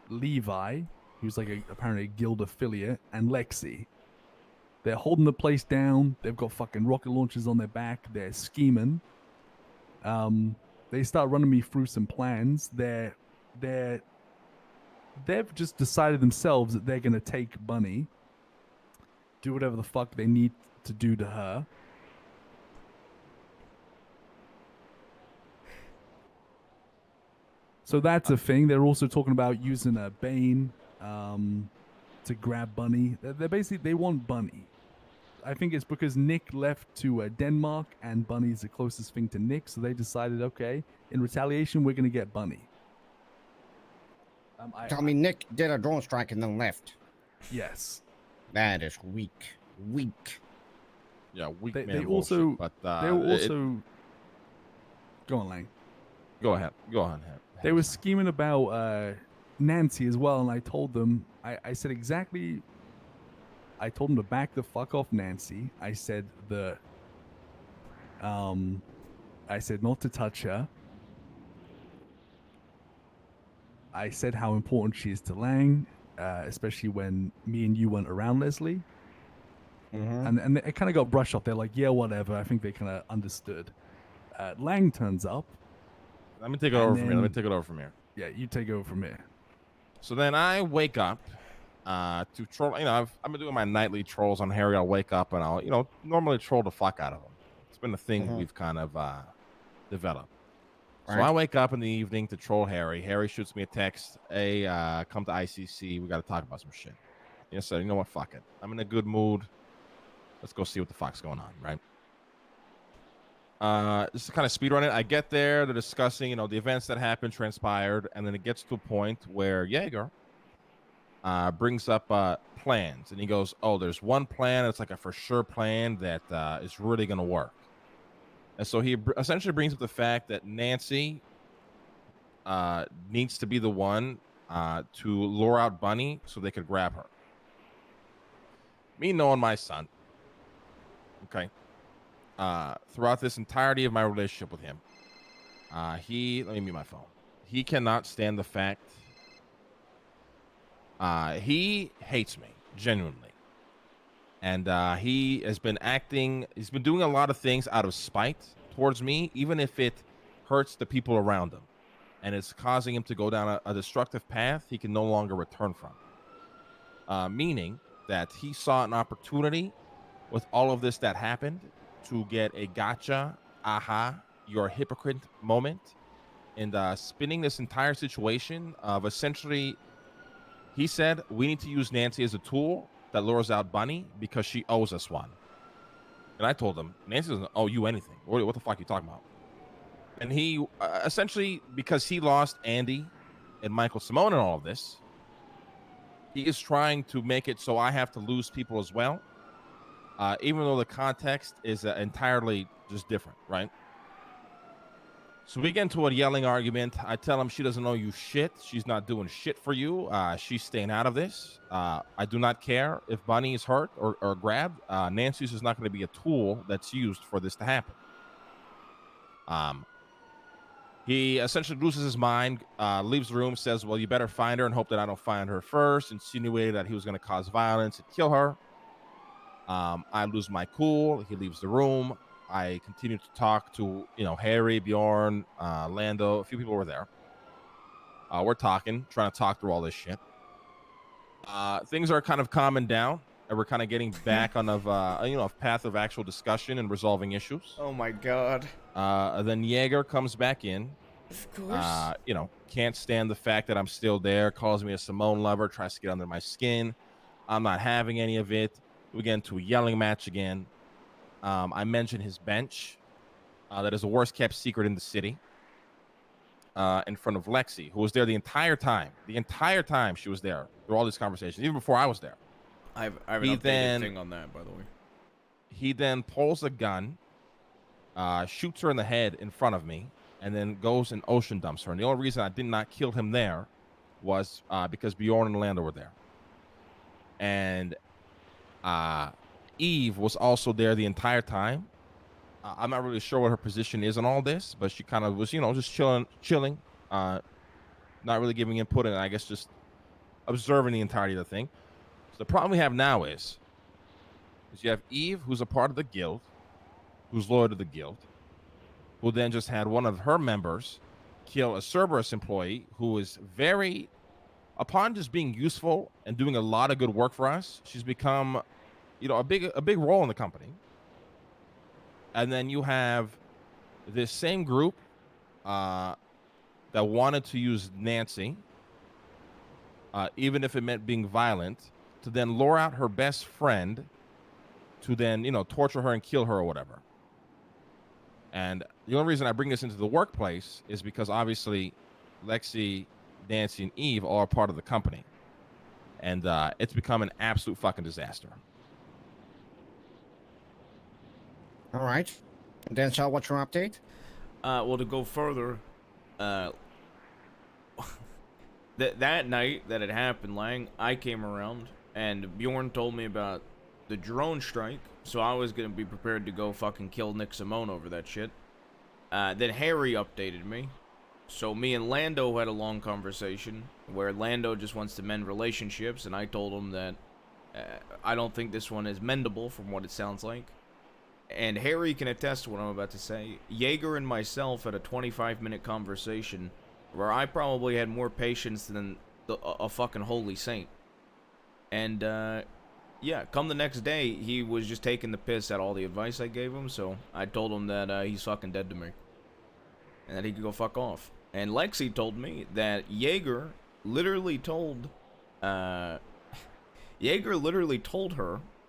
Levi, who's like apparently a guild affiliate, and Lexi. They're holding the place down. They've got fucking rocket launchers on their back. They're scheming. They start running me through some plans. They've just decided themselves that they're gonna take Bunny, do whatever the fuck they need to do to her. So that's a thing. They're also talking about using a Bane to grab Bunny. They're basically, they want Bunny. I think it's because Nick left to Denmark, and Bunny's the closest thing to Nick, so they decided, okay, in retaliation, we're going to get Bunny. Tell me Nick did a drone strike and then left. Yes. That is weak. Weak. Yeah, weak They, man they bullshit, also, but they were also, go on, Lang. Go ahead. Go on. They were scheming about Nancy as well, and I told them, I said exactly, I told them to back the fuck off Nancy. I said I said not to touch her. I said how important she is to Lang, especially when me and you went around Leslie. And it kind of got brushed off. They're like, yeah, whatever. I think they kind of understood. Lang turns up. Let me take it over from here. Yeah, you take over from here. So then I wake up to troll. You know, I've been doing my nightly trolls on Harry. I'll wake up and I'll, normally troll the fuck out of him. It's been a thing we've kind of developed. So I wake up in the evening to troll Harry. Harry shoots me a text. Hey, come to ICC. We got to talk about some shit. Yes, sir. You know what? Fuck it. I'm in a good mood. Let's go see what the fuck's going on, right? Just to kind of speedrun it. I get there. They're discussing, the events that happened, transpired, and then it gets to a point where Jaeger brings up plans, and he goes, "Oh, there's one plan. It's like a for sure plan that is really going to work." And so he essentially brings up the fact that Nancy needs to be the one to lure out Bunny so they could grab her. Me knowing my son, okay, throughout this entirety of my relationship with him, let me mute my phone. He cannot stand the fact, he hates me, genuinely. And he has been he's been doing a lot of things out of spite towards me, even if it hurts the people around him. And it's causing him to go down a destructive path he can no longer return from. Meaning that he saw an opportunity with all of this that happened to get a gotcha, aha, you're a hypocrite moment, and spinning this entire situation of essentially, he said, we need to use Nancy as a tool that lures out Bunny because she owes us one. And I told him, Nancy doesn't owe you anything. What the fuck are you talking about? And he essentially, because he lost Andy and Michael Simone in all of this, he is trying to make it so I have to lose people as well, even though the context is entirely just different, right? So we get into a yelling argument. I tell him she doesn't owe you shit. She's not doing shit for you. She's staying out of this. I do not care if Bunny is hurt or grabbed. Nancy's is not going to be a tool that's used for this to happen. He essentially loses his mind, leaves the room, says, well, you better find her and hope that I don't find her first, insinuated that he was going to cause violence and kill her. I lose my cool. He leaves the room. I continue to talk to, Harry, Bjorn, Lando. A few people were there. We're talking, trying to talk through all this shit. Things are kind of calming down, and we're kind of getting back on a path of actual discussion and resolving issues. Oh my god. Then Jaeger comes back in. Of course. Can't stand the fact that I'm still there, calls me a Simone lover, tries to get under my skin. I'm not having any of it. We get into a yelling match again. I mentioned his bench. That is the worst kept secret in the city. In front of Lexi, who was there the entire time. The entire time she was there through all these conversations, even before I was there. I have an updated thing on that, by the way. He then pulls a gun, shoots her in the head in front of me, and then goes and ocean dumps her. And the only reason I did not kill him there was because Bjorn and Lando were there. And Eve was also there the entire time. I'm not really sure what her position is on all this, but she kind of was, just chilling, not really giving input, and I guess just observing the entirety of the thing. So the problem we have now is you have Eve, who's a part of the guild, who's loyal to the guild, who then just had one of her members kill a Cerberus employee who is very, upon just being useful and doing a lot of good work for us, she's become, a big role in the company. And then you have this same group that wanted to use Nancy, even if it meant being violent, to then lure out her best friend to then, torture her and kill her or whatever. And the only reason I bring this into the workplace is because obviously Lexi, Nancy, and Eve are part of the company. And it's become an absolute fucking disaster. All right. Denzel, what's your update? Well, to go further, that night that it happened, Lang, I came around, and Bjorn told me about the drone strike, so I was going to be prepared to go fucking kill Nick Simone over that shit. Then Harry updated me, so me and Lando had a long conversation, where Lando just wants to mend relationships, and I told him that I don't think this one is mendable from what it sounds like. And Harry can attest to what I'm about to say. Jaeger and myself had a 25-minute conversation where I probably had more patience than a fucking holy saint. And, yeah, come the next day, he was just taking the piss at all the advice I gave him, so I told him that he's fucking dead to me. And that he could go fuck off. And Lexi told me that Jaeger literally told her,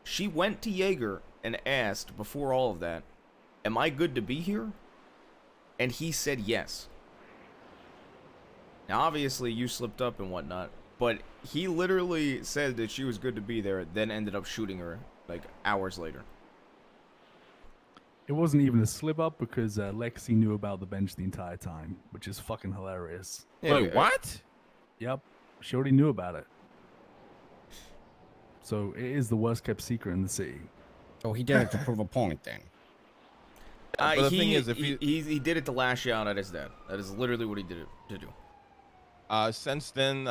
she went to Jaeger and asked, before all of that, am I good to be here? And he said yes. Now, obviously, you slipped up and whatnot, but he literally said that she was good to be there, then ended up shooting her, like, hours later. It wasn't even a slip up because Lexi knew about the bench the entire time, which is fucking hilarious. Yeah, wait, what? Yep. She already knew about it. So it is the worst kept secret in the city. Oh, he did it to prove a point then. But the thing is, if he did it to lash out at his dad. That is literally what he did it to do. Since then,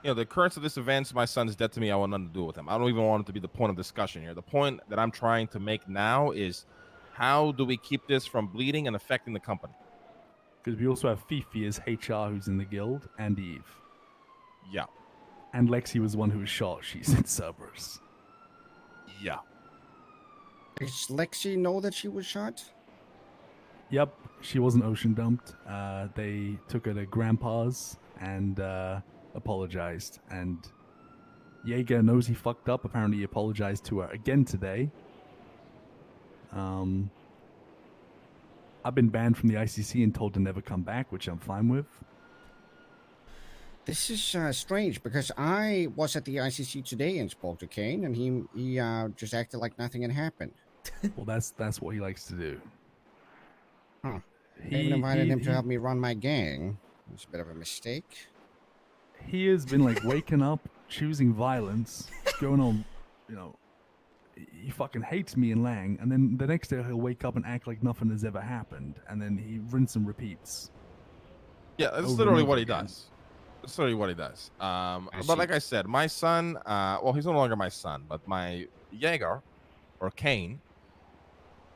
the occurrence of this event, my son is dead to me. I want nothing to do with him. I don't even want it to be the point of discussion here. The point that I'm trying to make now is how do we keep this from bleeding and affecting the company? Because we also have Fifi as HR, who's in the guild, and Eve. Yeah. And Lexi was the one who was shot. She's in Cerberus. Yeah. Does Lexi know that she was shot? Yep, she wasn't ocean dumped. They took her to Grandpa's and apologized. And Jaeger knows he fucked up. Apparently, he apologized to her again today. I've been banned from the ICC and told to never come back, which I'm fine with. This is strange because I was at the ICC today and spoke to Kane, and he just acted like nothing had happened. Well, that's what he likes to do. Huh. I even invited him to help me run my gang. It's a bit of a mistake. He has been like waking up, choosing violence, going on, he fucking hates me and Lang, and then the next day he'll wake up and act like nothing has ever happened, and then he rinse and repeats. Yeah, that's literally what he does. That's literally what he does. But like I said, my son, well, he's no longer my son, but my Jaeger, or Kane,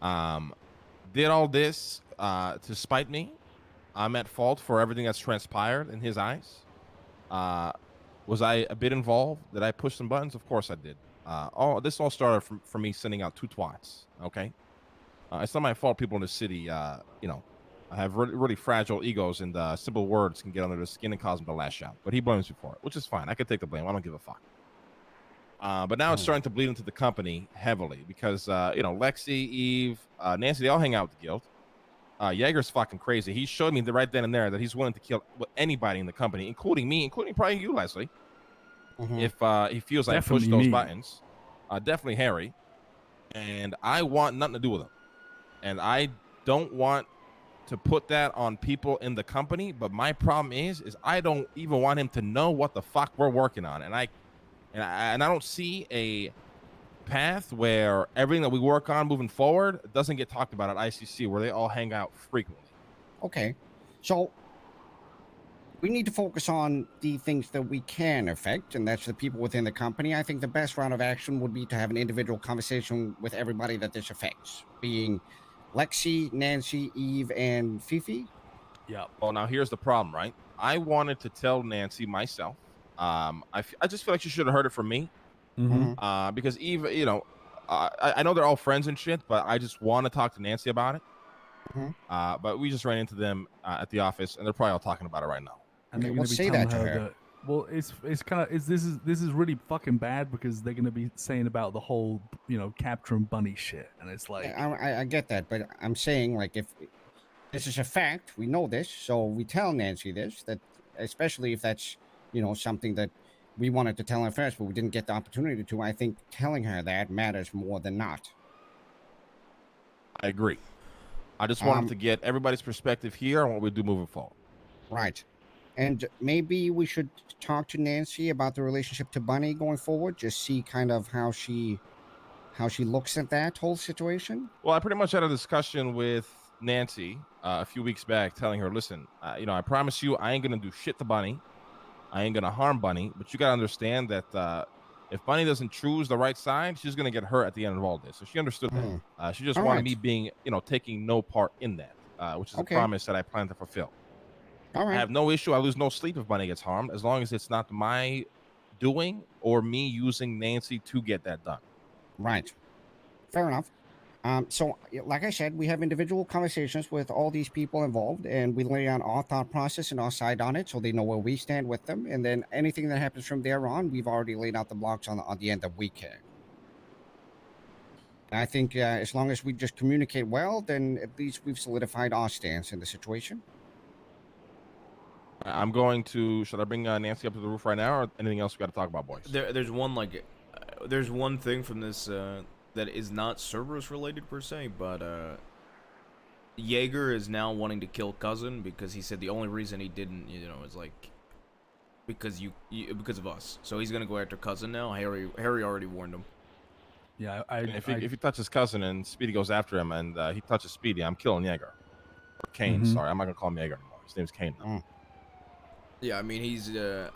did all this to spite me. I'm at fault for everything that's transpired in his eyes. Was I a bit involved? Did I push some buttons? Of course I did. This all started from me sending out 2 twats. Okay, it's not my fault. People in the city, I have really fragile egos, and simple words can get under their skin and cause them to lash out. But he blames me for it, which is fine. I can take the blame. I don't give a fuck. But now it's starting to bleed into the company heavily because Lexi, Eve, Nancy, they all hang out with the guild. Jaeger's fucking crazy. He showed me right then and there that he's willing to kill anybody in the company, including me, including probably you, Leslie. If he feels like push those buttons. Definitely Harry. And I want nothing to do with him. And I don't want to put that on people in the company, but my problem is I don't even want him to know what the fuck we're working on. And I don't see a path where everything that we work on moving forward doesn't get talked about at ICC, where they all hang out frequently. Okay, so we need to focus on the things that we can affect, and that's the people within the company. I think the best round of action would be to have an individual conversation with everybody that this affects, being Lexi, Nancy, Eve, and Fifi. Yeah. Well, now here's the problem, right? I wanted to tell Nancy myself. I just feel like she should have heard it from me. Because Eve, I know they're all friends and shit, but I just want to talk to Nancy about it. But we just ran into them at the office, and they're probably all talking about it right now. And they're going to be telling her that. Well, it's kind of this is really fucking bad because they're going to be saying about the whole capturing bunny shit, and it's like I get that, but I'm saying like if this is a fact, we know this, so we tell Nancy this, that especially if that's something that we wanted to tell her first, but we didn't get the opportunity to. I think telling her that matters more than not. I agree. I just wanted to get everybody's perspective here on what we do moving forward. Right. And maybe we should talk to Nancy about the relationship to Bunny going forward. Just see kind of how she looks at that whole situation. Well, I pretty much had a discussion with Nancy a few weeks back, telling her, listen, I promise you, I ain't gonna do shit to Bunny. I ain't gonna harm Bunny, but you gotta understand that if Bunny doesn't choose the right side, she's gonna get hurt at the end of all this. So she understood that. She just wanted me being, taking no part in that, which is a promise that I plan to fulfill. All right. I have no issue. I lose no sleep if Bunny gets harmed, as long as it's not my doing or me using Nancy to get that done. Right. Fair enough. So, like I said, we have individual conversations with all these people involved, and we lay out our thought process and our side on it, so they know where we stand with them. And then anything that happens from there on, we've already laid out the blocks on the end that we can. I think as long as we just communicate well, then at least we've solidified our stance in the situation. I'm going to. Should I bring Nancy up to the roof right now, or anything else we got to talk about, boys? There's one thing from this that is not Cerberus related per se, but Jaeger is now wanting to kill Cousin because he said the only reason he didn't, is like because of us. So he's gonna go after Cousin now. Harry already warned him. Yeah, if he touches Cousin and Speedy goes after him and he touches Speedy, I'm killing Jaeger. Or Kane, sorry, I'm not gonna call him Jaeger anymore. His name's Kane now. Yeah, I mean, he's,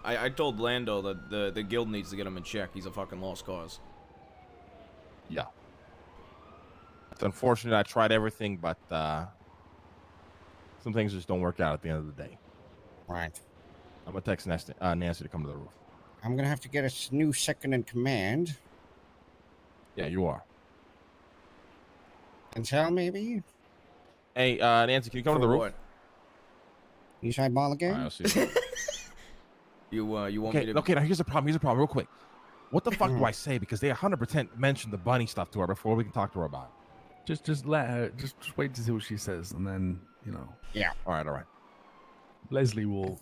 I told Lando that the guild needs to get him in check. He's a fucking lost cause. Yeah. It's unfortunate. I tried everything, but some things just don't work out at the end of the day. Right. I'm gonna text Nancy to come to the roof. I'm gonna have to get a new second in command. Yeah, you are. Denzel, maybe? Hey, Nancy, can you come to the roof? What? You side ball again? All right, I'll see you. You want Okay, me to... okay, now here's the problem. Real quick. What the fuck do I say? Because they 100% mentioned the bunny stuff to her before we can talk to her about it. Just let her. Just wait to see what she says, and then Yeah. All right. Leslie will.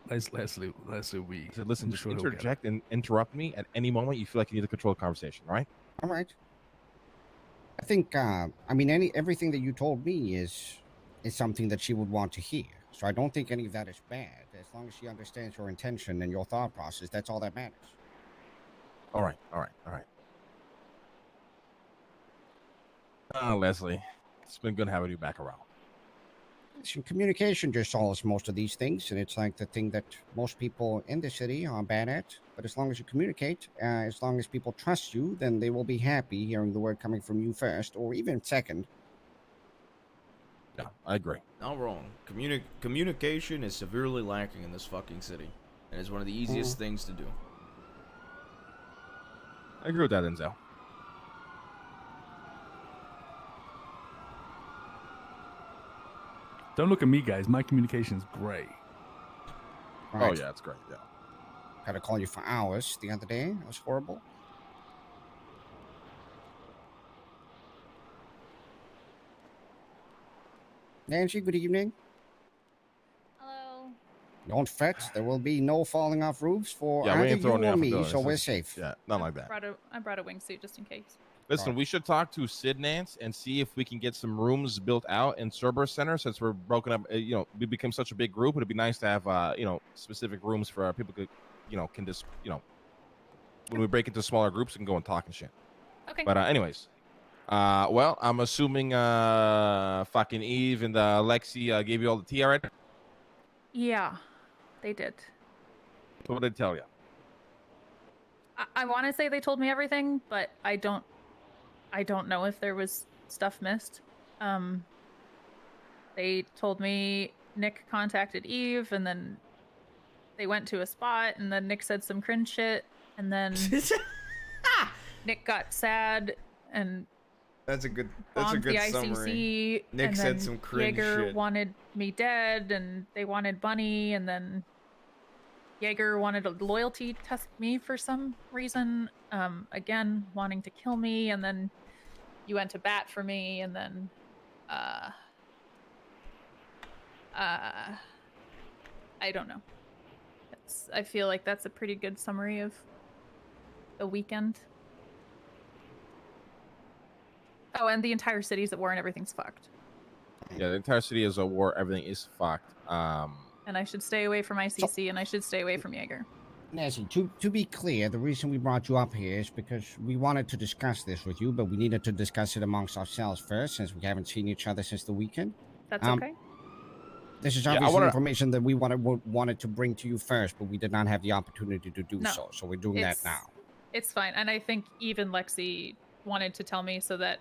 Leslie we. So listen, I'm just sure he'll get it. interject and interrupt me at any moment you feel like you need to control the conversation, all right? All right. I think, I mean, everything that you told me is something that she would want to hear. So I don't think any of that is bad. As long as she understands your intention and your thought process, that's all that matters. All right. Leslie, it's been good having you back around. So communication just solves most of these things, and it's like the thing that most people in the city are bad at. But as long as you communicate, as long as people trust you, then they will be happy hearing the word coming from you first, or even second. Yeah, I agree. Not wrong. Communication is severely lacking in this fucking city. And it's one of the easiest things to do. I agree with that, Denzel. Don't look at me, guys. My communication is great. Right. Oh, yeah, it's great, yeah. Had to call you for hours the other day. It was horrible. Nancy, good evening. Hello. Don't fret. There will be no falling off roofs for Yeah, we either ain't you throwing you or off a me, building. so It's we're just- safe. Yeah, not like that. I brought a wingsuit just in case. Listen, we should talk to Sid Nance and see if we can get some rooms built out in Cerberus Center since we're broken up. We become such a big group. It'd be nice to have, specific rooms for people could, can just, when we break into smaller groups, we can go and talk and shit. Okay. But anyways, well, I'm assuming fucking Eve and Lexi gave you all the tea already. Yeah, they did. What did they tell you? I want to say they told me everything, but I don't know if there was stuff missed. They told me Nick contacted Eve, and then they went to a spot, and then Nick said some cringe shit, and then Nick got sad and That's a good bombed the summary. ICC. Nick and said then some cringe Jaeger shit. wanted me dead, and they wanted Bunny, and then Jaeger wanted a loyalty test me for some reason. Again, wanting to kill me, and then you went to bat for me, and then I don't know. I feel like that's a pretty good summary of the weekend. Oh, and the entire city's at war and everything's fucked. Yeah, the entire city is a war. Everything is fucked. And I should stay away from ICC, and I should stay away from Jaeger. Nancy, to be clear, the reason we brought you up here is because we wanted to discuss this with you, but we needed to discuss it amongst ourselves first, since we haven't seen each other since the weekend. That's okay. This is Yeah, obviously information that we wanted to bring to you first, but we did not have the opportunity to do No, so. So we're doing that now. It's fine. And I think even Lexi wanted to tell me so that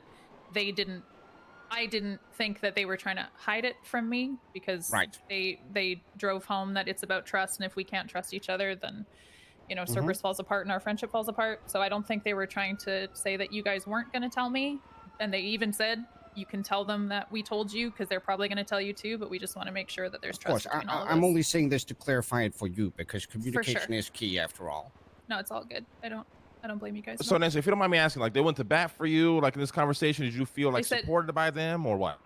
I didn't think that they were trying to hide it from me, because they drove home that it's about trust, and if we can't trust each other, then Cerberus falls apart and our friendship falls apart. So I don't think they were trying to say that you guys weren't going to tell me. And they even said you can tell them that we told you, because they're probably going to tell you too, but we just want to make sure that there's trust. Of course, between all of I'm us. only saying this to clarify it for you, because communication sure. is key after all. No, it's all good. I don't blame you guys. So Nancy, if you don't mind me asking, like, they went to bat for you, like in this conversation, did you feel like said- supported by them or what?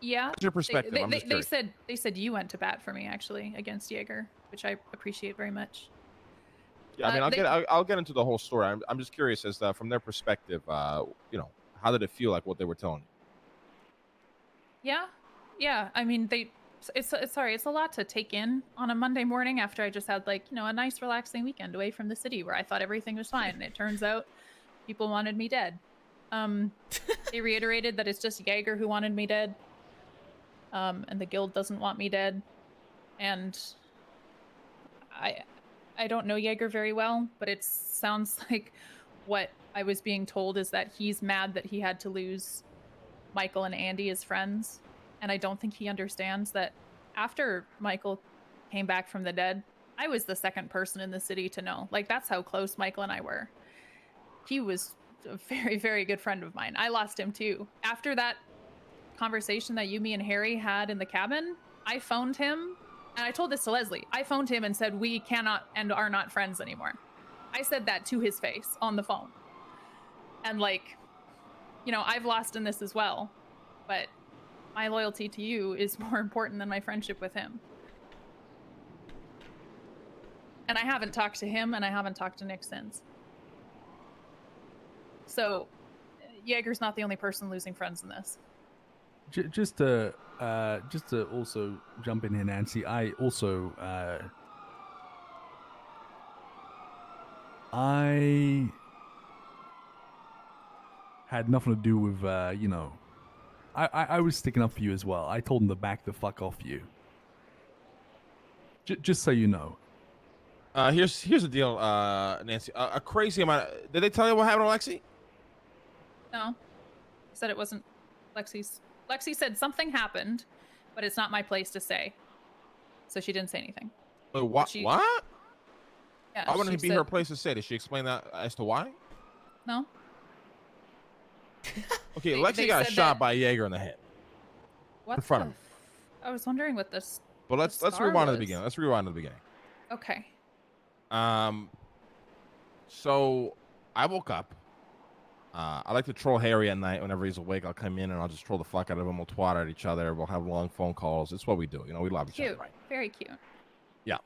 Yeah. What's your perspective? I'm just curious. They said you went to bat for me actually against Jaeger, which I appreciate very much. Yeah, I mean, I'll get into the whole story. I'm just curious as from their perspective, how did it feel like what they were telling you? Yeah. I mean, it's a lot to take in on a Monday morning after I just had a nice relaxing weekend away from the city where I thought everything was fine. And it turns out people wanted me dead. They reiterated that it's just Jaeger who wanted me dead. And the guild doesn't want me dead. And I don't know Jaeger very well, but it sounds like what I was being told is that he's mad that he had to lose Michael and Andy as friends. And I don't think he understands that after Michael came back from the dead, I was the second person in the city to know. Like, that's how close Michael and I were. He was a very, very good friend of mine. I lost him too. After that conversation that you, me, and Harry had in the cabin, I phoned him, and I told this to Leslie. I phoned him and said, we cannot and are not friends anymore. I said that to his face on the phone. And like, you know, I've lost in this as well, but my loyalty to you is more important than my friendship with him. And I haven't talked to him, and I haven't talked to Nick since. So, Jaeger's not the only person losing friends in this. Just to also jump in here, Nancy. I also I had nothing to do with you know. I was sticking up for you as well. I told him to back the fuck off you. Just so you know. Here's the deal, Nancy. A crazy amount. Did they tell you what happened to Lexi? No. He said it wasn't Lexi's. Lexi said something happened, but it's not my place to say. So she didn't say anything. Wait, what? What? Yeah, I wouldn't she be said, her place to say. Did she explain that as to why? No. Okay, They- Lexi they got said shot that- by Jaeger in the head. What In front of the him. I was wondering what this. But let's scar rewind to the was. beginning. Let's rewind to the beginning. Okay. So I woke up. I like to troll Harry at night whenever he's awake. I'll come in and I'll just troll the fuck out of him. We'll twat at each other. We'll have long phone calls. It's what we do. You know, we love each Cute. other, right? Very cute. Yeah.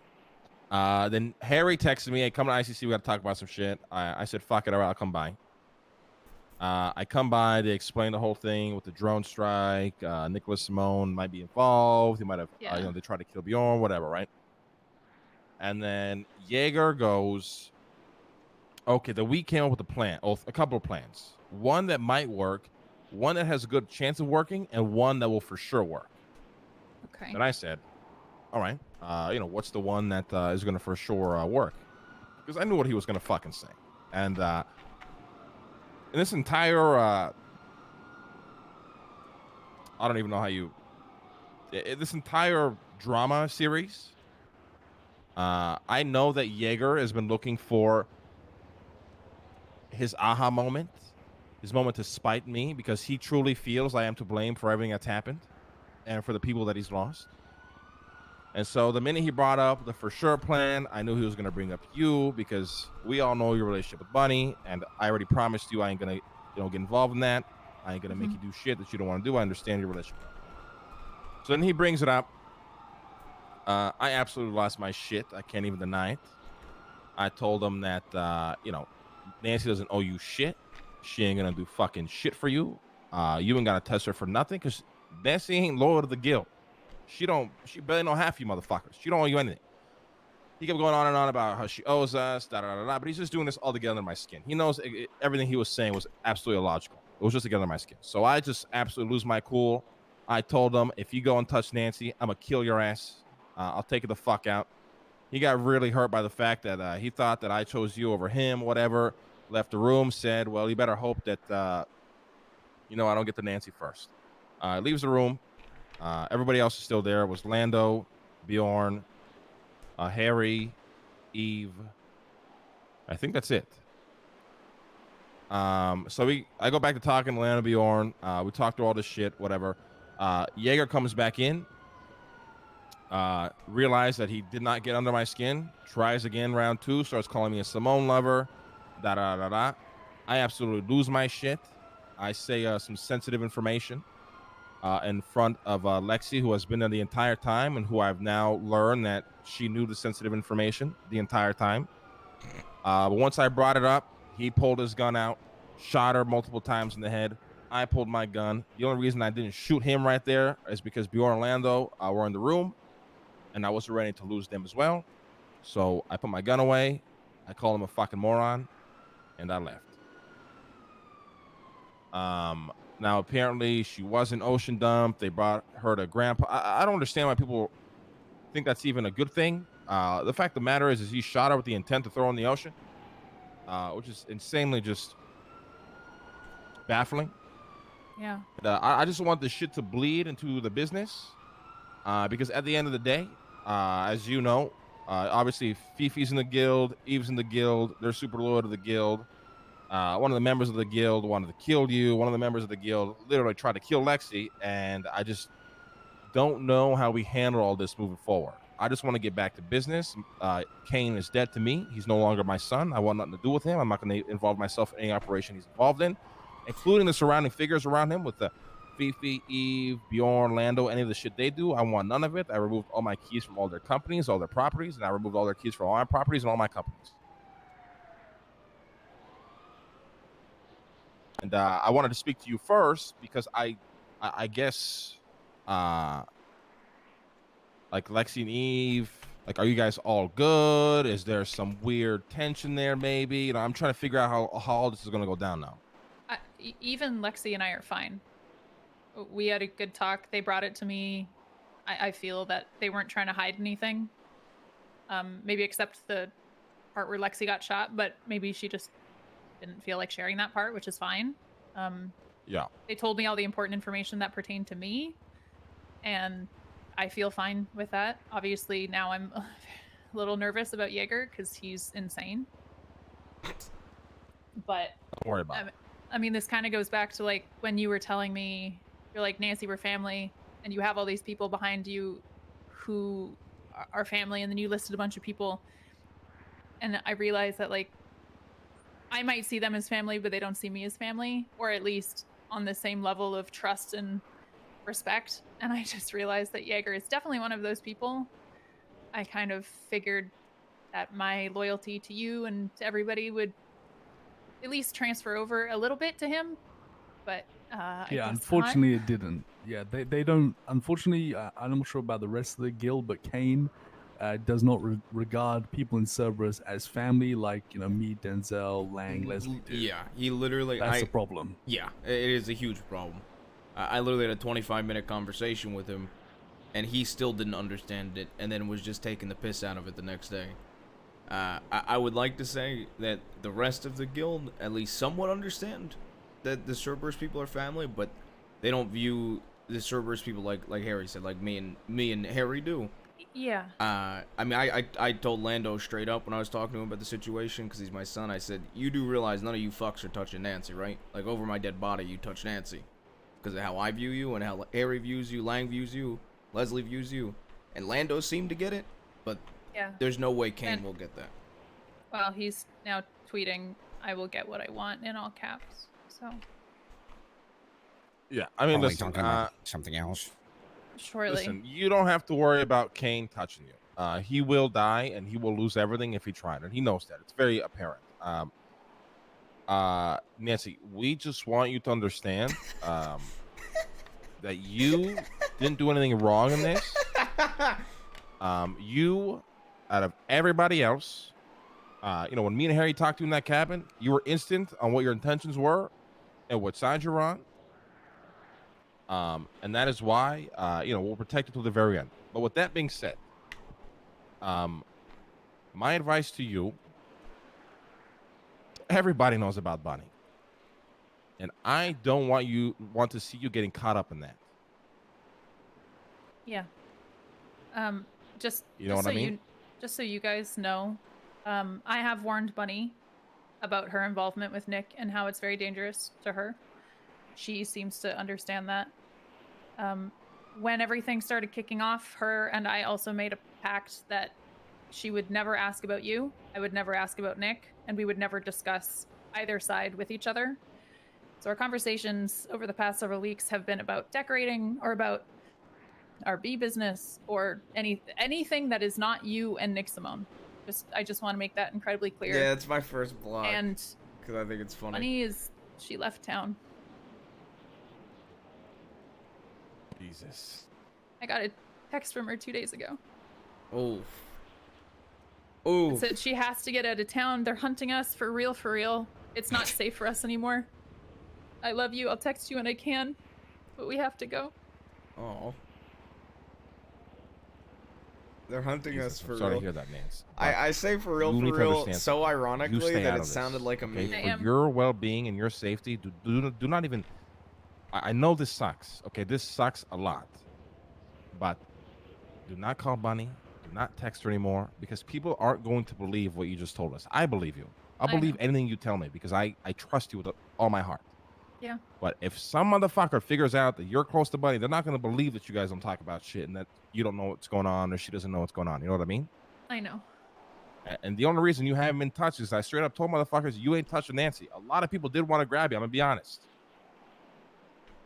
Then Harry texted me, hey, come to ICC. We got to talk about some shit. I said, fuck it. All right, I'll come by. I come by. They explain the whole thing with the drone strike. Nicholas Simone might be involved. He might have, Yeah. they tried to kill Bjorn, whatever, right? And then Jaeger goes, okay, the week came up with a plan, a couple of plans. One that might work, one that has a good chance of working, and one that will for sure work. Okay. And I said, all right, what's the one that is going to for sure work? Because I knew what he was going to fucking say. And in this entire, I don't even know how you, this entire drama series, I know that Jaeger has been looking for his aha moment, his moment to spite me, because he truly feels I am to blame for everything that's happened and for the people that he's lost. And so the minute he brought up the for sure plan, I knew he was going to bring up you, because we all know your relationship with Bunny, and I already promised you I ain't going to get involved in that. I ain't going to make you do shit that you don't want to do. I understand your relationship. So then he brings it up. I absolutely lost my shit. I can't even deny it. I told him that, Nancy doesn't owe you shit. She ain't going to do fucking shit for you. You ain't got to test her for nothing, because Nancy ain't loyal to the guild. She barely know half you motherfuckers. She don't owe you anything. He kept going on and on about how she owes us, but he's just doing this all to get under my skin. He knows everything he was saying was absolutely illogical. It was just to get under my skin. So I just absolutely lose my cool. I told him, if you go and touch Nancy, I'm going to kill your ass. I'll take it the fuck out. He got really hurt by the fact that he thought that I chose you over him, whatever. Left the room, said, well, you better hope that, I don't get to Nancy first. Leaves the room. Everybody else is still there. It was Lando, Bjorn, Harry, Eve. I think that's it. So I go back to talking to Lando, Bjorn. We talked through all this shit, whatever. Jaeger comes back in. Realized that he did not get under my skin. Tries again, round 2. Starts calling me a Simone lover. I absolutely lose my shit. I say some sensitive information in front of Lexi, who has been there the entire time, and who I've now learned that she knew the sensitive information the entire time. But once I brought it up, he pulled his gun out, shot her multiple times in the head. I pulled my gun. The only reason I didn't shoot him right there is because Bjorn and Lando were in the room, and I wasn't ready to lose them as well. So I put my gun away. I called him a fucking moron, and I left. Now, apparently, she wasn't ocean dumped. They brought her to Grandpa. I don't understand why people think that's even a good thing. The fact of the matter is he shot her with the intent to throw her in the ocean, which is insanely just baffling. Yeah. I just want this shit to bleed into the business, because at the end of the day, as you know, obviously Fifi's in the guild, Eve's in the guild, they're super loyal to the guild. One of the members of the guild wanted to kill you. One of the members of the guild literally tried to kill Lexi, and I just don't know how we handle all this moving forward. I just want to get back to business. Kane is dead to me. He's no longer my son. I want nothing to do with him. I'm not going to involve myself in any operation he's involved in, including the surrounding figures around him with the Fifi, Eve, Bjorn, Lando, any of the shit they do. I want none of it. I removed all my keys from all their companies, all their properties, and I removed all their keys from all my properties and all my companies. And I wanted to speak to you first because I guess, like Lexi and Eve, like, are you guys all good? Is there some weird tension there? Maybe, you know, I'm trying to figure out how all this is going to go down now. Even Lexi and I are fine. We had a good talk. They brought it to me. I feel that they weren't trying to hide anything. Maybe except the part where Lexi got shot, but maybe she just didn't feel like sharing that part, which is fine. Yeah. They told me all the important information that pertained to me, and I feel fine with that. Obviously, now I'm a little nervous about Jaeger because he's insane. But don't worry about it. I mean, this kind of goes back to like when you were telling me you're like, Nancy, we're family, and you have all these people behind you who are family, and then you listed a bunch of people, and I realized that like I might see them as family, but they don't see me as family, or at least on the same level of trust and respect. And I just realized that Jaeger is definitely one of those people. I kind of figured that my loyalty to you and to everybody would at least transfer over a little bit to him, but I guess unfortunately not. it didn't. Yeah, they don't. Unfortunately, I'm not sure about the rest of the guild, but Kane does not regard people in Cerberus as family, like, you know, me, Denzel, Lang, Leslie do. Yeah, he literally. That's the problem. Yeah, it is a huge problem. I literally had a 25-minute conversation with him, and he still didn't understand it, and then was just taking the piss out of it the next day. I would like to say that the rest of the guild at least somewhat understand that the Cerberus people are family, but they don't view the Cerberus people like Harry said, like me and Harry do. Yeah. I mean, I told Lando straight up when I was talking to him about the situation, because he's my son. I said, you do realize none of you fucks are touching Nancy, right? Like, over my dead body, you touch Nancy. Because of how I view you, and how Harry views you, Lang views you, Leslie views you. And Lando seemed to get it, but Yeah. there's no way Kane will get that. Well, he's now tweeting, "I will get what I want" in all caps. So Yeah, I mean, Probably listen, talking about something else. shortly. listen, you don't have to worry about Kane touching you. He will die, and he will lose everything if he tried, and he knows that. It's very apparent. Nancy, we just want you to understand that you didn't do anything wrong in this. You, out of everybody else, you know, when me and Harry talked to you in that cabin, you were instant on what your intentions were and what side you're on. And that is why, you know, we'll protect you till the very end. But with that being said, my advice to you, everybody knows about Bunny. And I don't want to see you getting caught up in that. Yeah. Just You know what I mean? Just so you guys know, I have warned Bunny about her involvement with Nick and how it's very dangerous to her. She seems to understand that. When everything started kicking off, her and I also made a pact that she would never ask about you, I would never ask about Nick, and we would never discuss either side with each other. So our conversations over the past several weeks have been about decorating, or about our bee business, or anything that is not you and Nick Simone. I just want to make that incredibly clear. Yeah, it's my first blog. And because I think it's funny. Bunny she left town. Jesus. I got a text from her 2 days ago. Oh. Oh. It said she has to get out of town. They're hunting us for real, for real. It's not safe for us anymore. I love you. I'll text you when I can, but we have to go. Oh. They're hunting Jesus, us I'm for sorry real. to hear that, Nance. I say for real, you need to so understand something. You ironically stay that out it of this, sounded like a okay? meme. For your well-being and your safety, do not even. I know this sucks. Okay, this sucks a lot. But do not call Bunny. Do not text her anymore because people aren't going to believe what you just told us. I believe you. I'll I believe know. anything you tell me because I trust you with all my heart. Yeah. But if some motherfucker figures out that you're close to Bunny, they're not going to believe that you guys don't talk about shit and that you don't know what's going on or she doesn't know what's going on. You know what I mean? I know. And the only reason you haven't been touched is I straight up told motherfuckers you ain't touching Nancy. A lot of people did want to grab you. I'm going to be honest.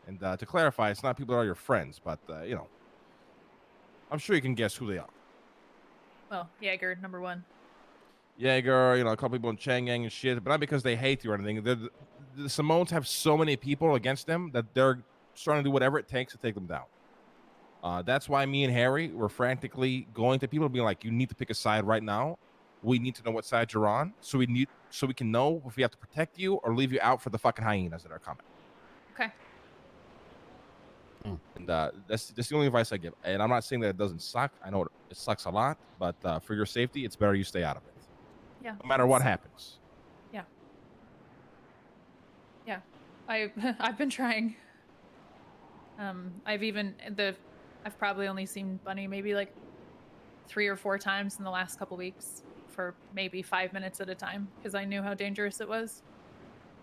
And to clarify, it's not people that are your friends, but, you know, I'm sure you can guess who they are. Well, Jaeger, number 1. Jaeger, you know, a couple people in Chang'an and shit, but not because they hate you or anything. The Simones have so many people against them that they're trying to do whatever it takes to take them down. That's why me and Harry were frantically going to people being like, you need to pick a side right now. We need to know what side you're on, so we can know if we have to protect you or leave you out for the fucking hyenas that are coming. Okay. And that's the only advice I give. And I'm not saying that it doesn't suck. I know it sucks a lot, but for your safety, it's better you stay out of it. Yeah. No matter what happens. Yeah. Yeah. I've been trying. I've probably only seen Bunny maybe like 3 or 4 times in the last couple weeks for maybe 5 minutes at a time because I knew how dangerous it was.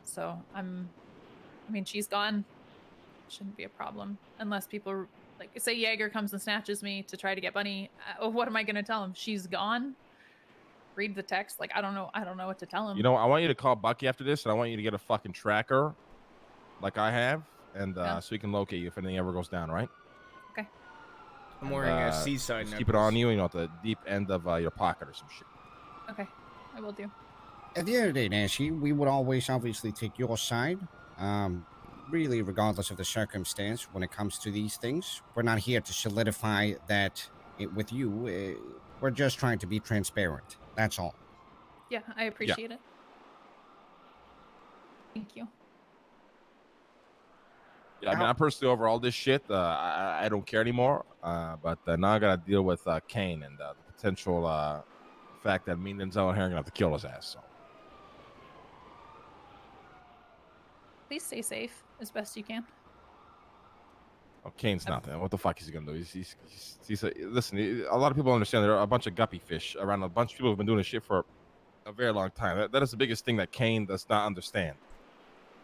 So I mean, she's gone. Shouldn't be a problem unless people like say Jaeger comes and snatches me to try to get Bunny. What am I going to tell him? She's gone. Read the text. Like, I don't know what to tell him. You know, I want you to call Bucky after this, and I want you to get a fucking tracker like I have, and so he can locate you if anything ever goes down, right? Okay. I'm wearing a seaside necklace. Keep it on you, at the deep end of your pocket or some shit. Okay, I will do. At the end of the day, Nancy, we would always obviously take your side. Really, regardless of the circumstance when it comes to these things. We're not here to solidify that with you. We're just trying to be transparent. That's all. Yeah, I appreciate it. Thank you. Yeah, I mean, I personally, over all this shit, I don't care anymore. But now I got to deal with Kane and the potential fact that me and Denzel and Harry are going to have to kill his ass. So. Please stay safe as best you can. Oh, Kane's nothing. What the fuck is he going to do? Listen, a lot of people understand there are a bunch of guppy fish around. A bunch of people have been doing this shit for a very long time. That is the biggest thing that Kane does not understand.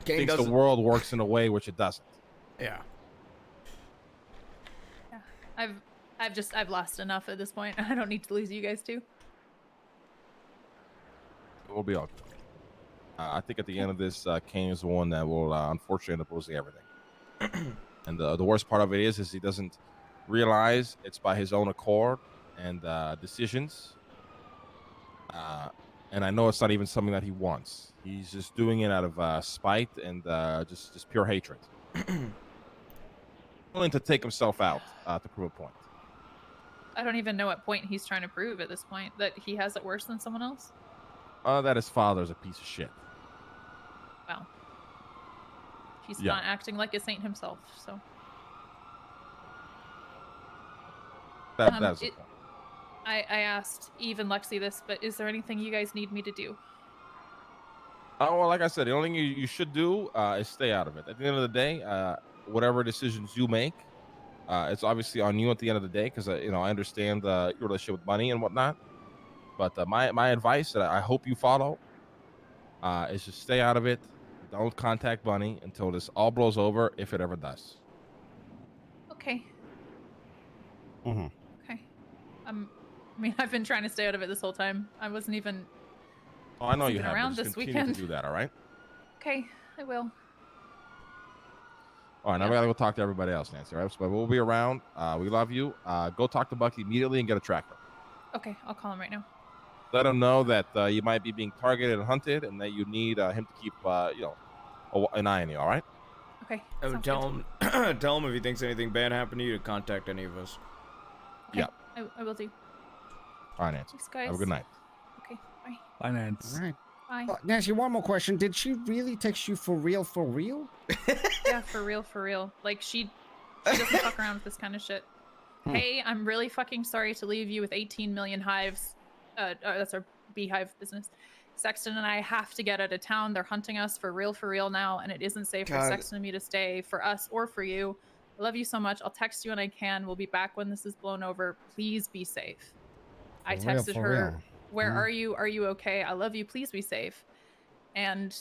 Kane thinks the world works in a way which it doesn't. Yeah. Yeah. I've lost enough at this point. I don't need to lose you guys too. We'll be all good. I think at the end of this, Kane is the one that will unfortunately end up losing everything. And the worst part of it is he doesn't realize it's by his own accord and decisions. And I know it's not even something that he wants. He's just doing it out of spite and just pure hatred. Willing to take himself out to prove a point. I don't even know what point he's trying to prove at this point. That he has it worse than someone else? That his father's a piece of shit. Well, he's not acting like a saint himself, so. That's the point. I asked Eve and Lexi this, but is there anything you guys need me to do? Oh, well, like I said, the only thing you should do is stay out of it. At the end of the day, whatever decisions you make, it's obviously on you at the end of the day because, I understand your relationship with money and whatnot. But my advice that I hope you follow is just stay out of it. Don't contact Bunny until this all blows over, if it ever does. Okay. Mm-hmm. Okay. I've been trying to stay out of it this whole time. I wasn't even. Oh, I know you have. Around Just this continue weekend. to do that, all right? Okay, I will. All right, now we gotta go talk to everybody else, Nancy. All right, but we'll be around. We love you. Go talk to Bucky immediately and get a tracker. Okay, I'll call him right now. Let him know that you might be being targeted and hunted, and that you need him to keep, an eye on you. All right? Okay. Oh, tell him if he thinks anything bad happened to you to contact any of us. Okay, Yeah. I will do. All right, Nancy. Thanks, guys. Have a good night. Okay, bye. Bye, Nance. All right. Bye. Nancy, one more question. Did she really text you for real, for real? Yeah, for real, for real. Like, she doesn't fuck around with this kind of shit. Hey, I'm really fucking sorry to leave you with 18 million hives. That's our beehive business. Sexton and I have to get out of town. They're hunting us for real now, and it isn't safe for God. Sexton and me to stay, for us or for you. I love you so much. I'll text you when I can. We'll be back when this is blown over. Please be safe. I For real, texted for her, real. where Hmm. are you? Are you okay? I love you. Please be safe. And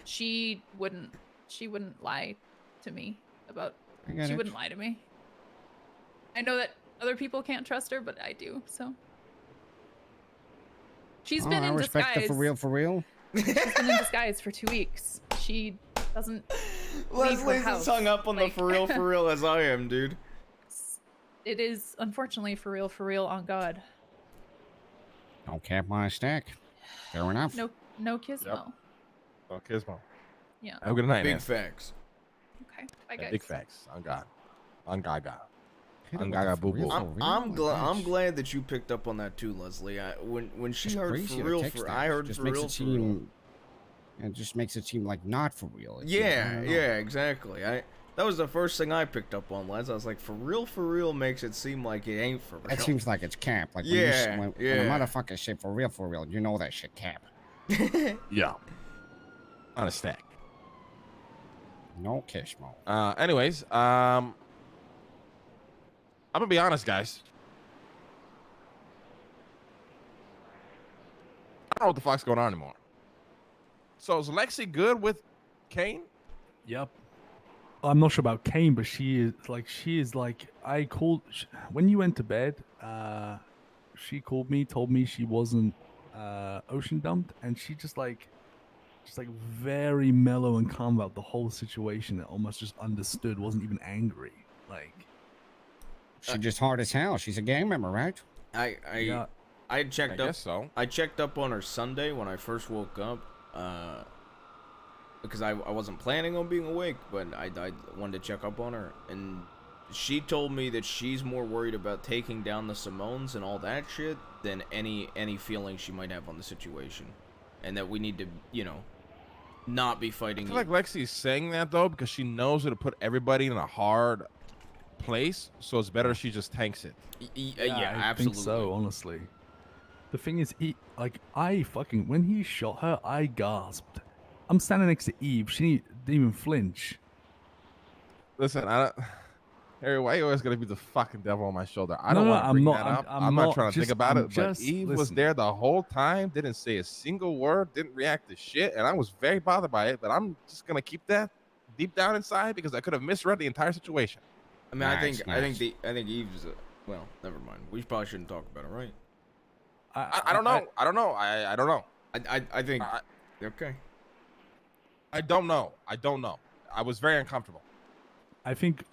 she wouldn't lie to me about, I get she it. wouldn't lie to me. I know that other people can't trust her, but I do, so. She's Oh, been I in respect the disguise. for real, for real. She's been in disguise for 2 weeks. She doesn't leave her Leslie's house. as hung up on like, the for real as I am, dude. It is unfortunately for real on God. No cap on a stack. Fair enough. No Gizmo. Oh, Gizmo. Yeah. Have a good night, Big man. facts. Okay. Bye, Yeah, guys. big facts. On God. On Gaga. Hit it On with the Gaga for boo real, boo. for real, I'm like that. glad that you picked up on that too, Leslie. When she It's heard crazy for to real, text that. I heard just for makes real, it for real. seem. It just makes it seem like not for real. It seems- I Yeah, don't know. yeah, exactly. That was the first thing I picked up on, Les. I was like, for real makes it seem like it ain't for real. That seems like it's cap. Like Yeah, when yeah. a motherfucker say for real, you know that shit cap. Yeah. On a stack. No kiss, mo. Anyways, I'm gonna be honest, guys. I don't know what the fuck's going on anymore. So is Lexi good with Kane? Yep. I'm not sure about Kane, but she is like I called when you went to bed. She called me, told me she wasn't ocean dumped, and she just like very mellow and calm about the whole situation. It almost just understood, wasn't even angry. Like She just hard as hell. She's a gang member, right? I checked I up. guess so. I checked up on her Sunday when I first woke up, because I wasn't planning on being awake, but I wanted to check up on her, and she told me that she's more worried about taking down the Simones and all that shit than any feeling she might have on the situation, and that we need to, not be I fighting. feel like Lexi's saying that though because she knows it'll put everybody in a hard place, so it's better if she just tanks it. Yeah, I absolutely. think so, honestly. The thing is, when he shot her, I gasped. I'm standing next to Eve. She didn't even flinch. Listen, Harry, why are you always gonna be the fucking devil on my shoulder? I No, don't no, want to I'm bring not- that up. I'm I'm not not. trying to think Just- about I'm it, just- but Eve was listen. there the whole time, didn't say a single word, didn't react to shit, and I was very bothered by it. But I'm just gonna keep that deep down inside because I could have misread the entire situation. I mean, I think Eve's. Well, never mind. We probably shouldn't talk about it, right? I don't know. I don't know. I don't know. I think. Okay. I don't know. I don't know. I was very uncomfortable. I think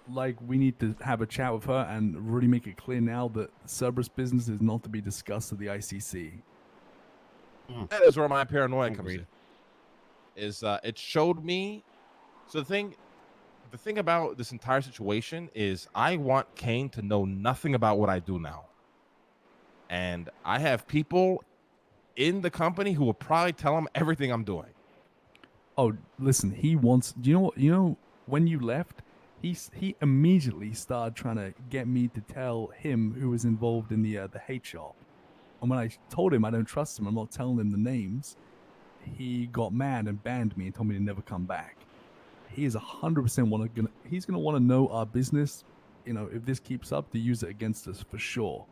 we need to have a chat with her and really make it clear now that Cerberus business is not to be discussed at the ICC. That is where my paranoia comes in. It showed me. So the thing about this entire situation is I want Kane to know nothing about what I do now. And I have people in the company who will probably tell him everything I'm doing. Oh, listen, he wants. Do you know what? You know when you left, he immediately started trying to get me to tell him who was involved in the hate shop. And when I told him I don't trust him, I'm not telling him the names. He got mad and banned me and told me to never come back. He is 100% he's gonna want to know our business. If this keeps up, to use it against us for sure.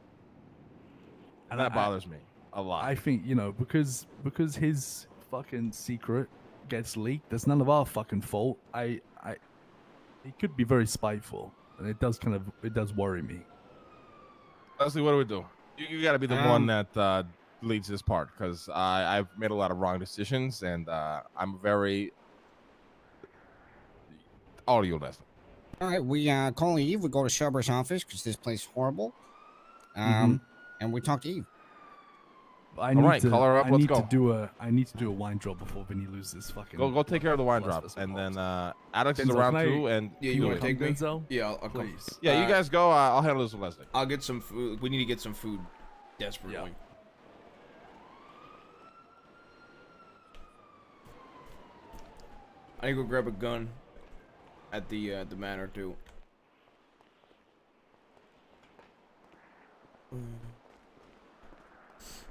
And that bothers me a lot. I think because his fucking secret gets leaked. That's none of our fucking fault. He could be very spiteful, and it does worry me. Leslie, what do we do? You got to be the one that leads this part because I've made a lot of wrong decisions, and I'm very. All you, Leslie. All right, we call Eve. We go to Cerberus' office because this place is horrible. Mhm. And we talk to Eve. I All need right, to, call her up, I let's need go. to do a wine drop before Vinny loses fucking. Go take care of the wine drop, and then Alex is Denzel, around can I- too. And Yeah, you want to come, take me? Denzel? Yeah, I'll come. Please. Yeah, you guys go. I'll handle this with Leslie. I'll get some food. We need to get some food desperately. I need to go grab a gun at the manor too.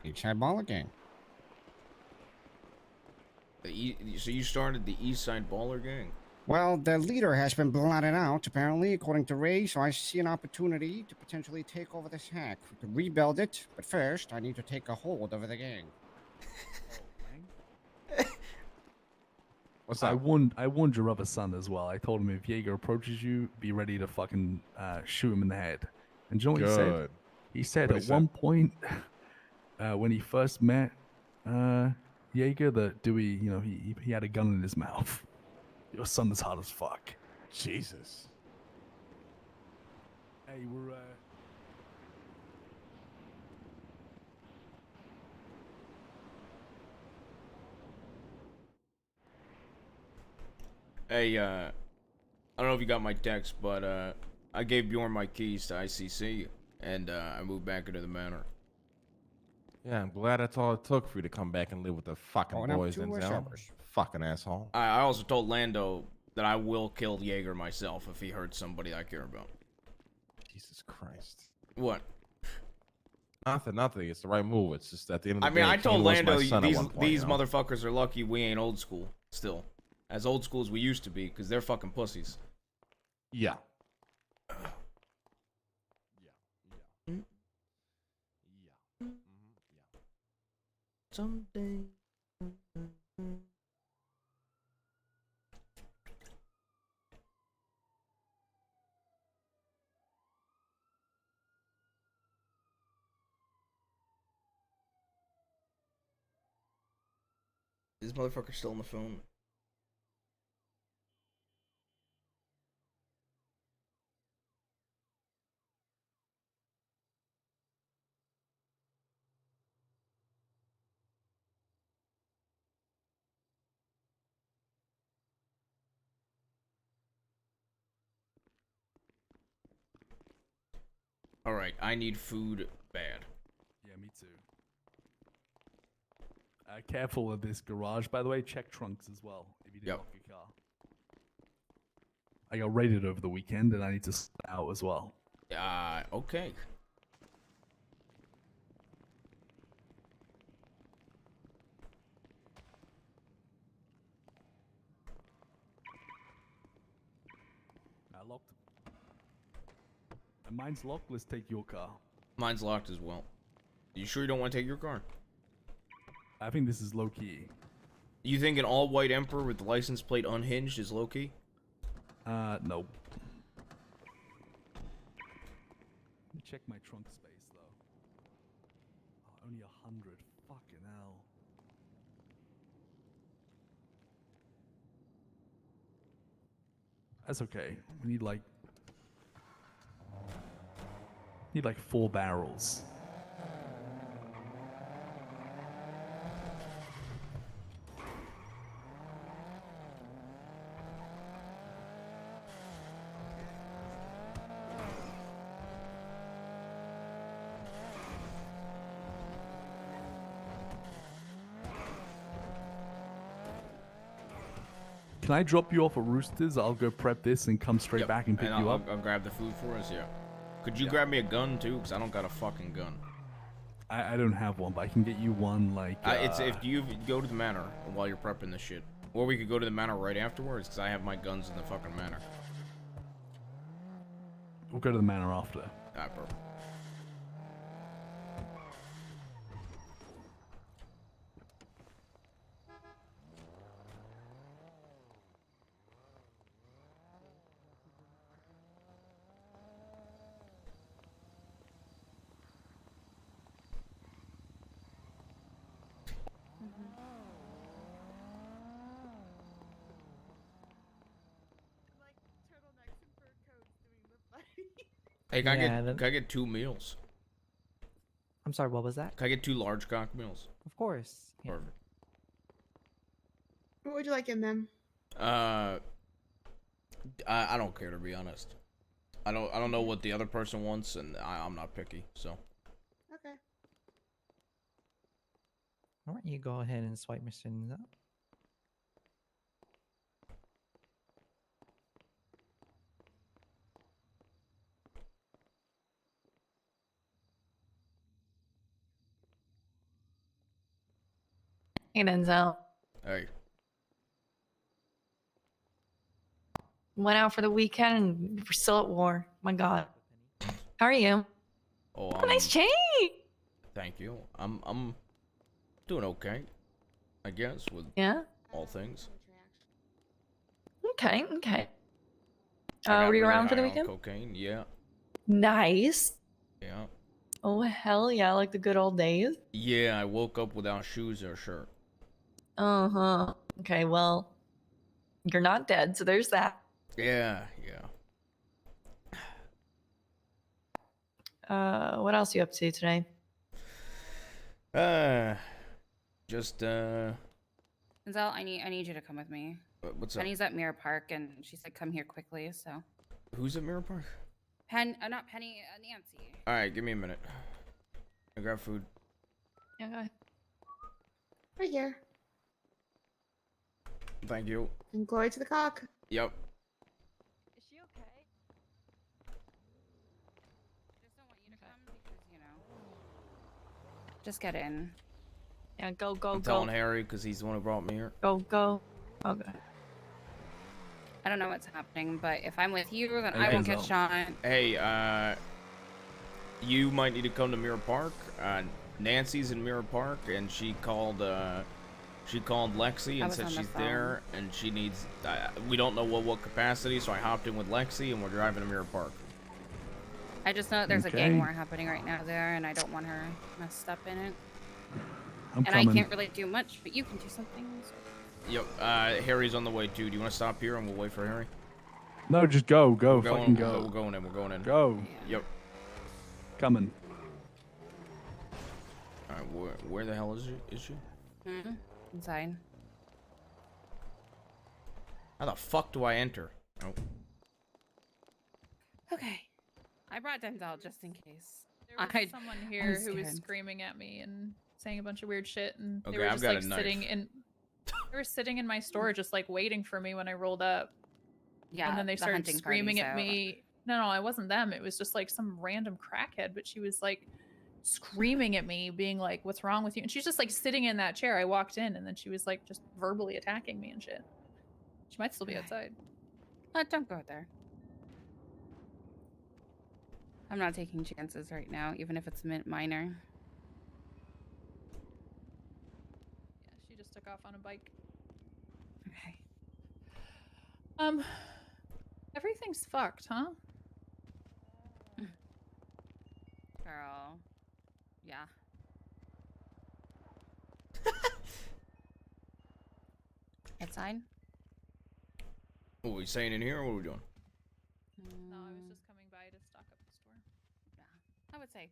Each side baller gang. So you started the East Side Baller Gang? Well, the leader has been blotted out, apparently, according to Ray, so I see an opportunity to potentially take over this hack. We could rebuild it, but first, I need to take a hold over the gang. What's I up? warned your other son as well. I told him if Jaeger approaches you, be ready to fucking shoot him in the head. And do you know what he said? Good. He said What'd at he one point, when he first met Jaeger, that Dewey, you know, he had a gun in his mouth. Your son is hot as fuck. Jesus. Hey, we're Hey, I don't know if you got my text, but I gave Bjorn my keys to ICC, and I moved back into the manor. Yeah, I'm glad that's all it took for you to come back and live with the fucking Going up boys, to Denzel. servers. Fucking asshole. I also told Lando that I will kill Jaeger myself if he hurts somebody I care about. Jesus Christ. What? Nothing. It's the right move. It's just at the end of the I day. mean, I Kane told was Lando my son at one point, these you know? motherfuckers are lucky we ain't old school still. As old school as we used to be, because they're fucking pussies. Yeah. Someday. This motherfucker's still on the phone. Alright, I need food bad. Yeah, me too. Careful of this garage, by the way. Check trunks as well if you didn't lock your car. I got raided over the weekend, and I need to sort it out as well. Okay. Locked. And mine's locked. Let's take your car. Mine's locked as well. You sure you don't want to take your car? I think this is low key. You think an all-white Emperor with the license plate unhinged is low key? No. Let me check my trunk space though. Oh, only 100. Fucking hell. That's okay. We need like 4 barrels. Can I drop you off at Roosters? I'll go prep this and come straight back and pick you up. I'll grab the food for us, yeah. Could you grab me a gun, too? Because I don't got a fucking gun. I don't have one, but I can get you one, like... It's if you go to the manor while you're prepping this shit. Or we could go to the manor right afterwards, because I have my guns in the fucking manor. We'll go to the manor after. Alright, bro. Hey, can I get 2 meals? I'm sorry, what was that? Can I get 2 large cock meals? Of course. Yeah. Perfect. What would you like in them? I don't care, to be honest. I don't know what the other person wants, and I'm not picky, so. Okay. Why don't you go ahead and swipe Mr. Denzel? Hey, Denzel. Hey. Went out for the weekend and we're still at war. My God. How are you? Oh, Nice chain. Thank you. I'm doing okay, I guess, with all things. Okay, okay. I got Were you really around for the high on weekend? cocaine, yeah. Nice. Yeah. Oh, hell yeah, like the good old days. Yeah, I woke up without shoes or shirt. Uh-huh. Okay, well, you're not dead, so there's that. Yeah. What else are you up to today? Just Denzel, I need you to come with me. What's up? Penny's at Mirror Park, and she said come here quickly. So. Who's at Mirror Park? Not Penny, Nancy. All right, give me a minute. I grab food. Yeah, go ahead. Right here. Thank you. And glory to the cock. Yep. Is she okay? Just don't want you to come because, you know. Just get in. Yeah, go, go, I'm go. telling Harry because he's the one who brought me here. Go, go. Okay. I don't know what's happening, but if I'm with you, then Hey, I won't get Denzel. shot. Hey, you might need to come to Mirror Park. Nancy's in Mirror Park, and she called Lexi I and was said on the she's phone. there, and she needs. We don't know what capacity, so I hopped in with Lexi, and we're driving to Mirror Park. I just know that there's a Okay. gang war happening right now there, and I don't want her messed up in it. I'm and coming. I can't really do much, but you can do something. So. Yep. Harry's on the way too. Do you want to stop here and we'll wait for Harry? No, just go. We're Fucking going, go. We're going in. We're going in. Go. Yep. Coming. All right. Where the hell is she? Mm-hmm. Inside. How the fuck do I enter? Oh. Okay. I brought Denzel just in case. There was someone here who was scared. screaming at me and saying a bunch of weird shit, and they Okay, were I've just got like a knife. sitting in. They were sitting in my store, just like waiting for me when I rolled up. Yeah, and then they the started hunting screaming party's at out. me. No, it wasn't them. It was just like some random crackhead, but she was like screaming at me, being like, "What's wrong with you?" And she's just like sitting in that chair. I walked in, and then she was like just verbally attacking me and shit. She might still be outside. Don't go there. I'm not taking chances right now, even if it's minor. Yeah, she just took off on a bike. Okay. Everything's fucked, huh? Girl. Yeah. Outside? What are we saying in here, or what are we doing? No, I was just coming by to stock up the store. I would say,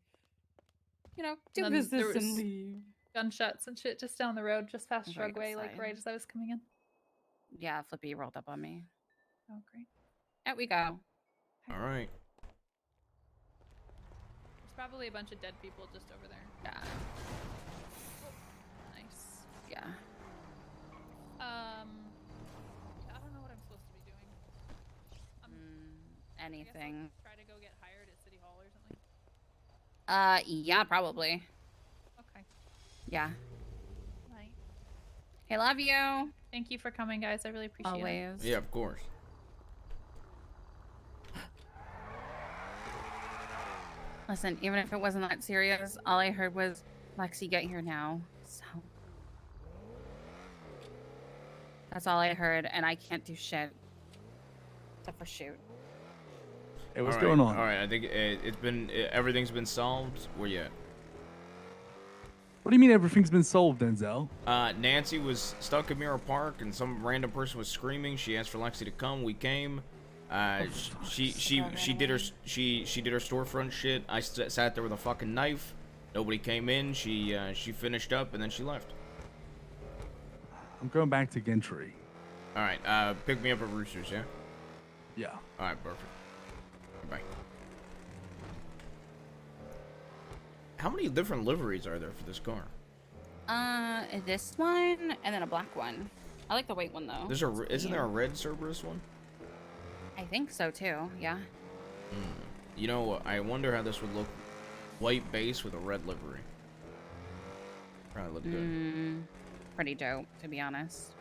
you know, do And then business there and was leave. gunshots and shit just down the road, just past Right Shrugway, like outside. right as I was coming in. Yeah, Flippy rolled up on me. Oh, great. Out we go. All right. There's probably a bunch of dead people just over there. Yeah. Nice. Yeah. I don't know what I'm supposed to be doing. Anything. Try to go get hired at City Hall or something. Yeah, probably. Okay. Yeah. Right. Hey, love you. Thank you for coming, guys. I really appreciate it. Always. Yeah, of course. Listen, even if it wasn't that serious, all I heard was, Lexi, get here now. So. That's all I heard, and I can't do shit. Except for shoot. Hey, what's All right, going on? All right, I think everything's been solved. Where you at? What do you mean everything's been solved, Denzel? Nancy was stuck in Mirror Park, and some random person was screaming. She asked for Lexi to come. We came. She did her storefront shit. I sat there with a fucking knife. Nobody came in. She finished up and then she left. I'm going back to Gentry. All right. Pick me up at Roosters. Yeah. Yeah. All right. Perfect. Bye. How many different liveries are there for this car? This one and then a black one. I like the white one though. Isn't there a red Cerberus one? I think so too. Yeah. You know, I wonder how this would look. White base with a red livery. Probably look good. pretty dope, to be honest.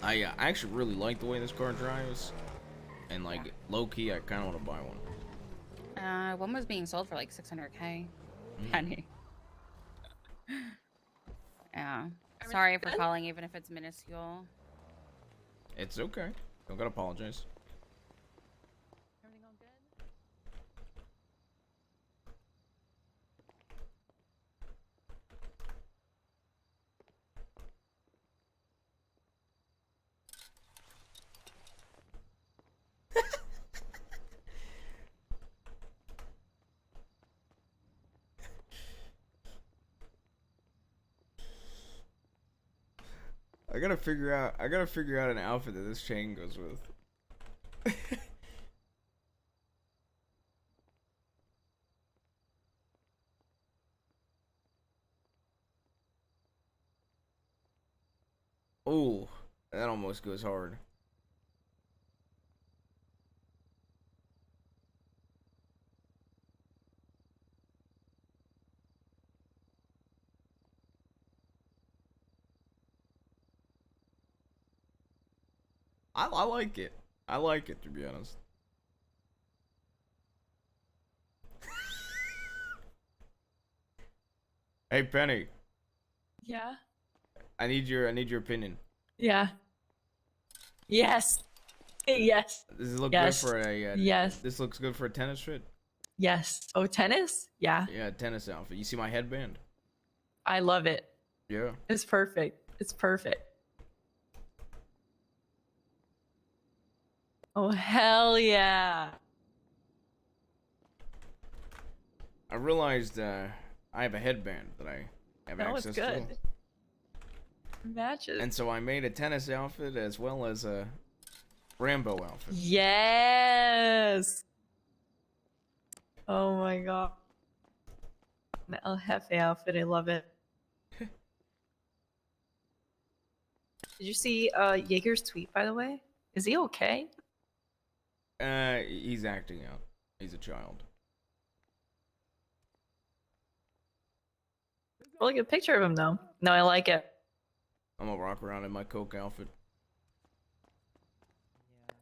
I actually really like the way this car drives, and like low key, I kind of want to buy one. One was being sold for like 600K. Mm. Penny. Yeah. Sorry for calling, even if it's minuscule. It's okay. Don't gotta apologize. Everything all good? I gotta figure out an outfit that this chain goes with. Oh, that almost goes hard. I like it. I like it, to be honest. Hey Penny, Yeah. I need your opinion. Yeah. Yes. Yes. Does it look Yes. good for a Yes. This looks good for a tennis fit? Yes. Oh, tennis? Yeah. Yeah, tennis outfit. You see my headband? I love it. Yeah. It's perfect. It's perfect. Oh, hell yeah. I realized I have a headband that I have That was access good. to. Matches. And so I made a tennis outfit as well as a Rambo outfit. Yes. Oh my god. The El Jefe outfit, I love it. Did you see Jaeger's tweet, by the way? Is he okay? He's acting out. He's a child. Really good picture of him, though. No, I like it. I'm gonna rock around in my Coke outfit.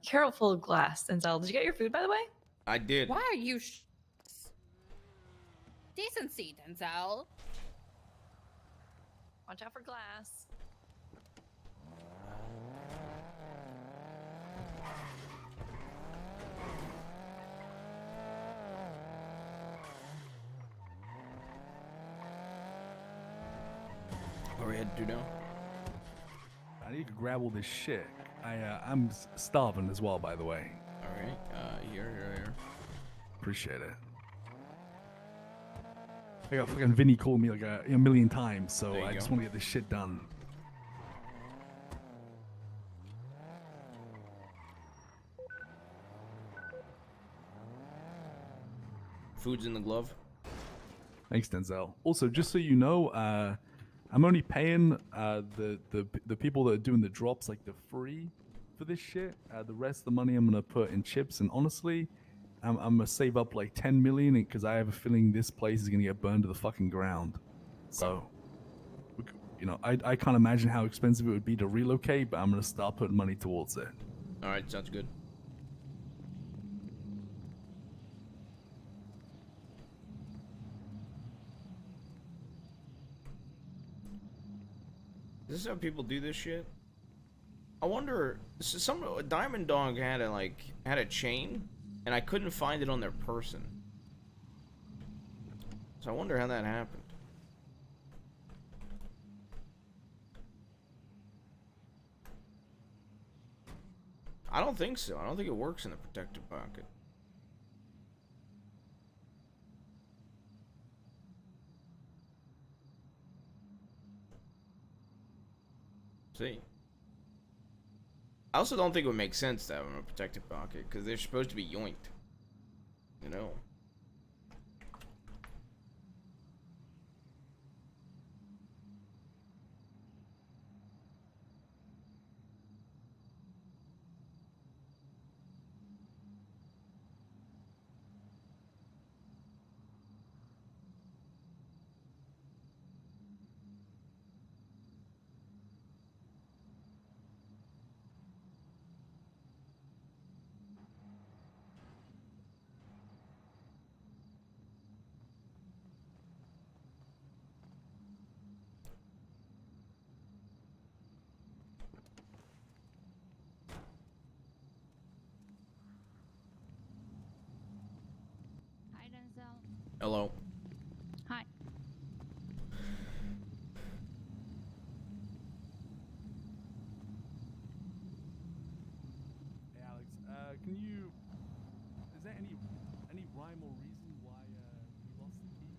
Careful of glass, Denzel. Did you get your food, by the way? I did. Why are you decency, Denzel? Watch out for glass. What are we headed to now? I need to grab all this shit. I'm starving as well, by the way. All right. Here. Appreciate it. I got fucking Vinny called me like a million times, so There you I just go. want to get this shit done. Food's in the glove. Thanks, Denzel. Also, just so you know, I'm only paying the people that are doing the drops like the free for this shit. The rest of the money I'm gonna put in chips, and honestly, I'm gonna save up like 10 million because I have a feeling this place is gonna get burned to the fucking ground. So, you know, I can't imagine how expensive it would be to relocate, but I'm gonna start putting money towards it. All right, sounds good. Is this how people do this shit? I wonder. Some Diamond Dog had a chain, and I couldn't find it on their person. So I wonder how that happened. I don't think so. I don't think it works in the protective pocket. See. I also don't think it would make sense to have them in a protective pocket because they're supposed to be yoinked. You know. Hello. Hi. Hey, Alex. Can you? Is there any rhyme or reason why we lost the key?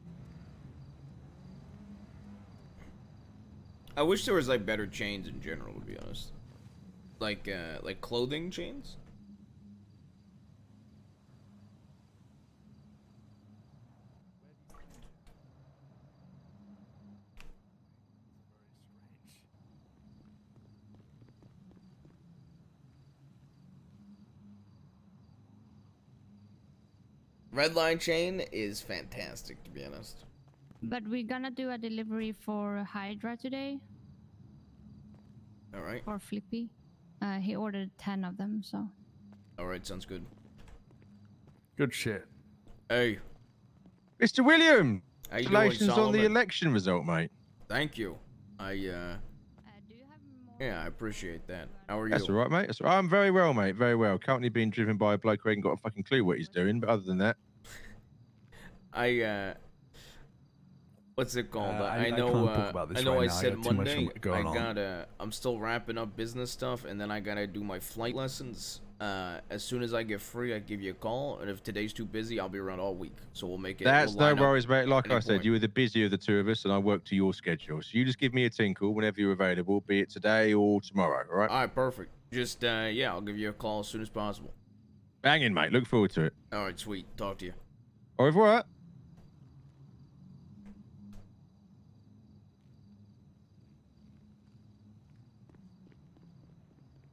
I wish there was like better chains in general, to be honest. Like clothing chains. Red line chain is fantastic, to be honest. But we're gonna do a delivery for Hydra today. All right. For Flippy. He ordered 10 of them, so. All right, sounds good. Good shit. Hey. Mr. William, How you doing, congratulations on the Solomon? election result, mate. Thank you. Yeah, I appreciate that. How are you? That's all right, mate. That's all right. I'm very well, mate. Very well. Currently being driven by a bloke who ain't got a fucking clue what he's doing, but other than that. What's it called? I know. can't talk about this I know. right I now. I said got too much Monday. going on. I'm still wrapping up business stuff, and then I gotta do my flight lessons. As soon as I get free, I give you a call, and if today's too busy, I'll be around all week. So we'll make it. That's we'll no line up worries, mate. Like any I said, point. you were the busier of the two of us, and I work to your schedule. So you just give me a tinkle whenever you're available, be it today or tomorrow, all right? All right, perfect. Just yeah, I'll give you a call as soon as possible. Banging, mate. Look forward to it. All right, sweet. Talk to you. Au revoir.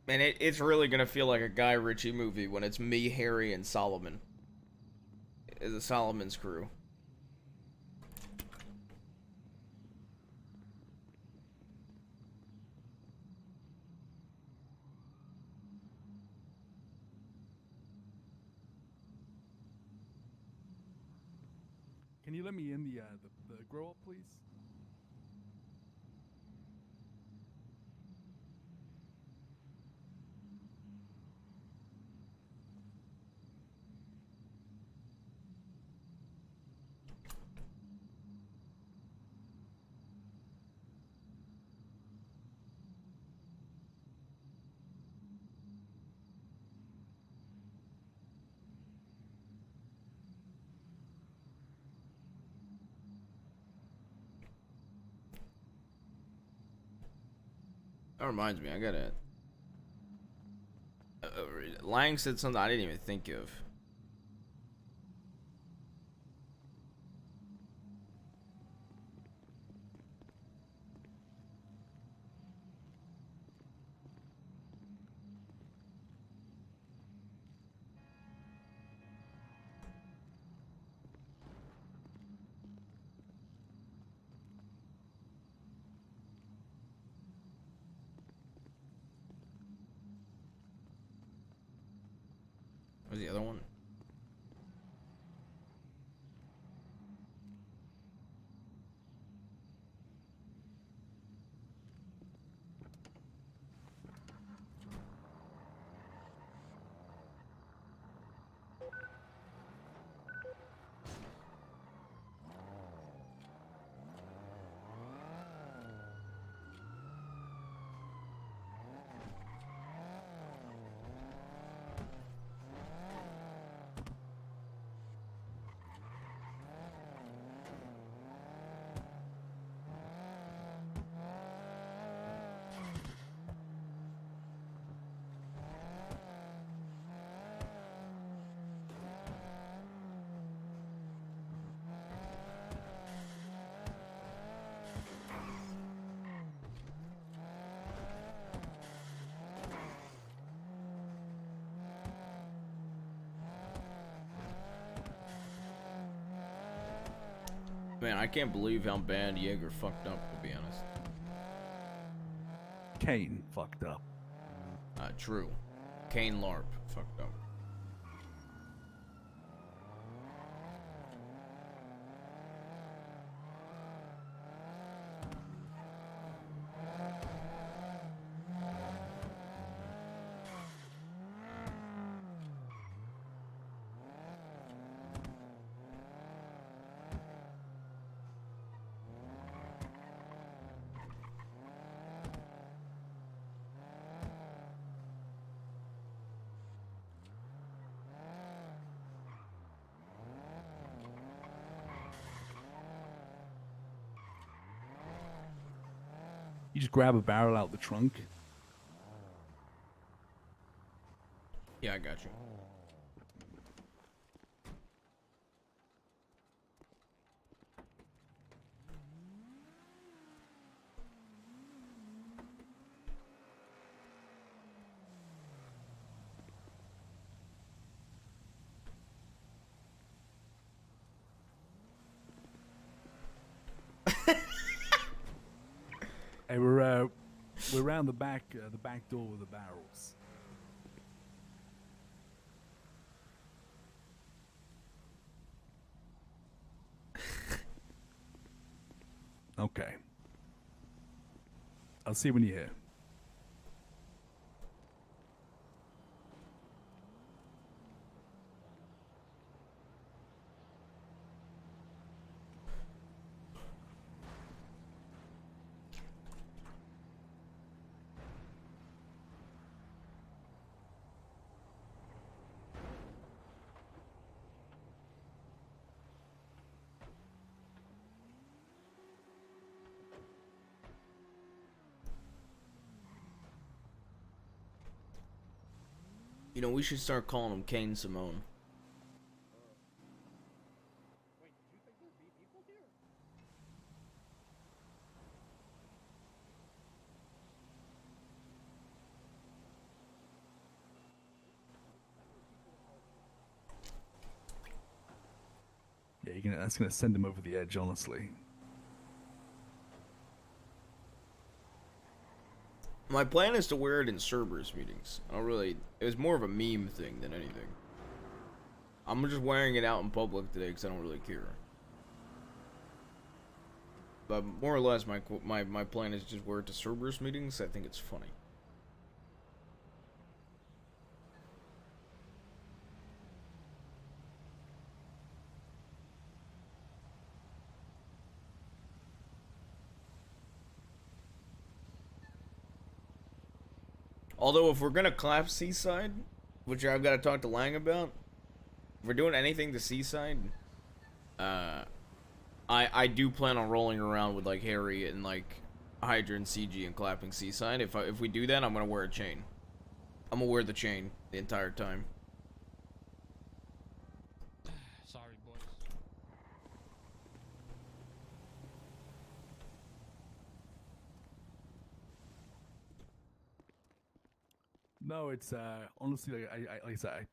Man, it's really gonna feel like a Guy Ritchie movie when it's me, Harry, and Solomon. The Solomon's crew. Can you let me in the grow up, please? That reminds me, I gotta. Lang said something I didn't even think of. Where's the other one? Man, I can't believe how bad Jaeger fucked up, to be honest. Kane fucked up. True. Kane LARP fucked up. You just grab a barrel out the trunk. Yeah, I got you. Hey, we're around the back door with the barrels. Okay. I'll see you when you're here. You know, we should start calling him Kane Simone. Yeah, that's gonna send him over the edge, honestly. My plan is to wear it in Cerberus meetings. I don't really... It was more of a meme thing than anything. I'm just wearing it out in public today because I don't really care. But more or less, my plan is just wear it to Cerberus meetings. I think it's funny. Although, if we're gonna clap Seaside, which I've got to talk to Lang about, if we're doing anything to Seaside, I do plan on rolling around with like Harry and like Hydra and CG and clapping Seaside. If we do that, I'm gonna wear a chain. I'm gonna wear the chain the entire time. Sorry, boys. No, it's honestly like I said,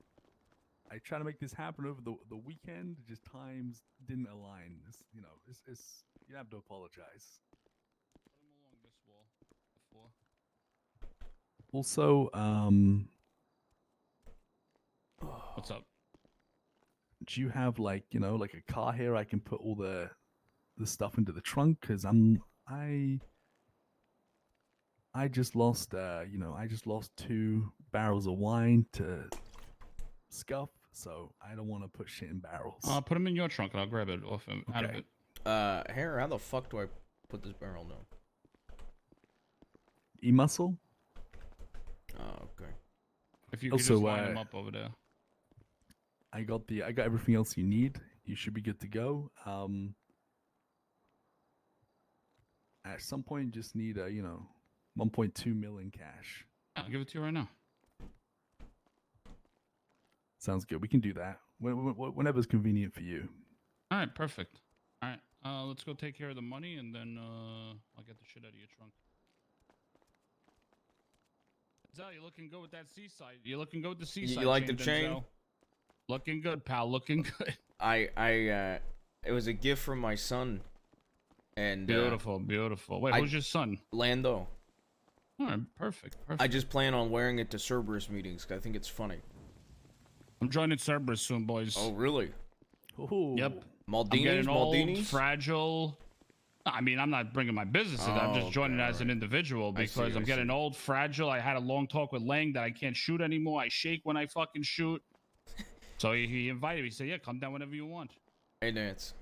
I try to make this happen over the weekend. Just times didn't align. It's you have to apologize. Put him along this wall before. Also, What's up? do you have like a car here I can put all the stuff into the trunk? Because I just lost I just lost 2 barrels of wine to scuff, so I don't want to put shit in barrels. Put them in your trunk and I'll grab it off him out of it. Harry, how the fuck do I put this barrel down? E-muscle? Oh, okay. If you could just line them up over there. I got everything else you need. You should be good to go. At some point, you just need 1.2 million cash. I'll give it to you right now. Sounds good. We can do that whenever's convenient for you. All right, perfect. All right, let's go take care of the money, and then I'll get the shit out of your trunk. Denzel, you're looking good with that Seaside. You're looking good with the Seaside. You like the Denzel. chain? Looking good, pal. Looking good. It was a gift from my son. And beautiful, beautiful. Wait, who's your son? Lando. All right, perfect, perfect. I just plan on wearing it to Cerberus meetings because I think it's funny. I'm joining Cerberus soon, boys. Oh, really? Ooh. Yep. Maldinis, I'm getting old, Maldinis? fragile. I mean, I'm not bringing my business in. I'm just joining as an individual because I'm getting old, fragile. I had a long talk with Lang that I can't shoot anymore. I shake when I fucking shoot. So he invited me. He said, yeah, come down whenever you want. Hey, Nance.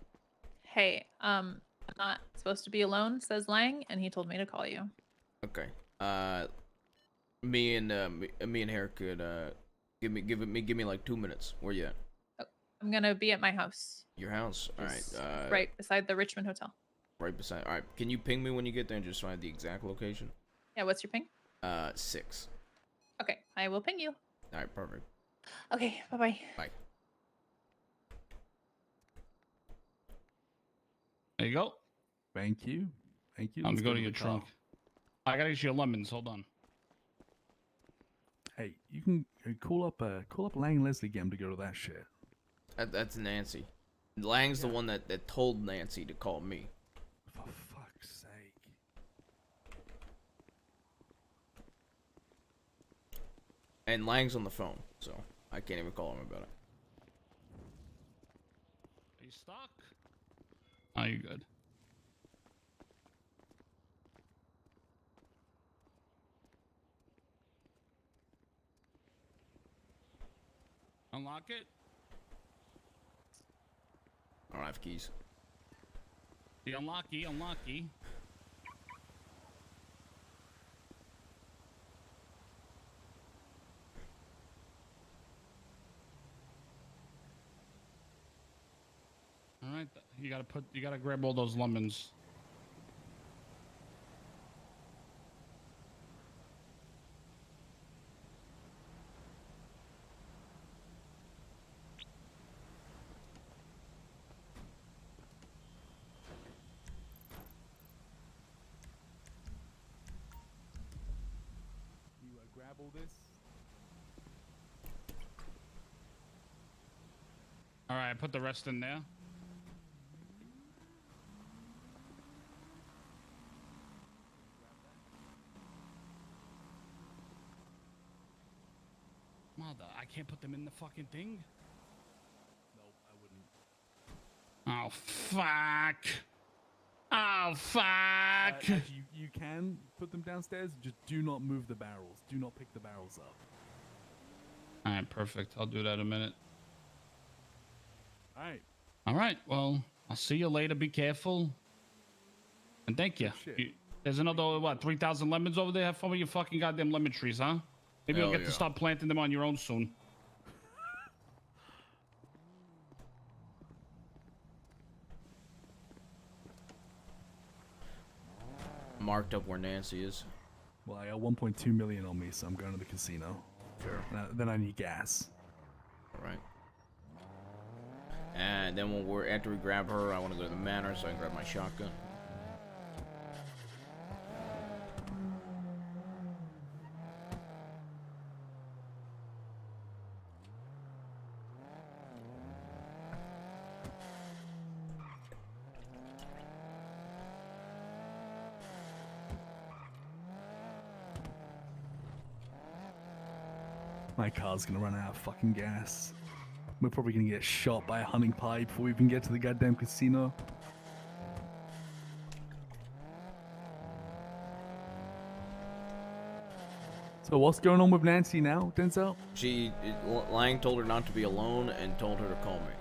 Hey, I'm not supposed to be alone, says Lang, and he told me to call you. Okay. Me and Harry could give me like 2 minutes. Where you at? I'm gonna be at my house. Your house? All right. Right beside the Richmond Hotel. Right beside. All right, can you ping me when you get there and just find the exact location? Yeah, what's your ping? 6. Okay, I will ping you. All right, perfect. Okay, bye-bye. Bye. There you go. Thank you. Thank you. I'm Let's going to the your car. trunk. I gotta get you your lemons. Hold on. Hey, you can call up Lang and Leslie again to go to that shit. That's Nancy. Lang's the one that told Nancy to call me. For fuck's sake. And Lang's on the phone, so I can't even call him about it. Are you stuck? Oh, you're good. Unlock it. I don't have keys. The unlocky. All right, you gotta grab all those lemons. You grab all this. All right, put the rest in there. Mother, I can't put them in the fucking thing? No, I wouldn't. Oh, fuck. Oh, fuck. Actually, you can put them downstairs. Just do not move the barrels. Do not pick the barrels up. All right, perfect. I'll do that in a minute. All right. All right, well, I'll see you later. Be careful. And thank you. There's another, what, 3,000 lemons over there? Have fun with your fucking goddamn lemon trees, huh? Maybe you'll Hell get to yeah. start planting them on your own soon. Marked up where Nancy is. Well, I got 1.2 million on me, so I'm going to the casino. Sure. Then I need gas. All right. And then after we grab her, I want to go to the manor so I can grab my shotgun. My car's gonna run out of fucking gas. We're probably gonna get shot by a hunting party before we even get to the goddamn casino. So what's going on with Nancy now, Denzel? Lang told her not to be alone and told her to call me.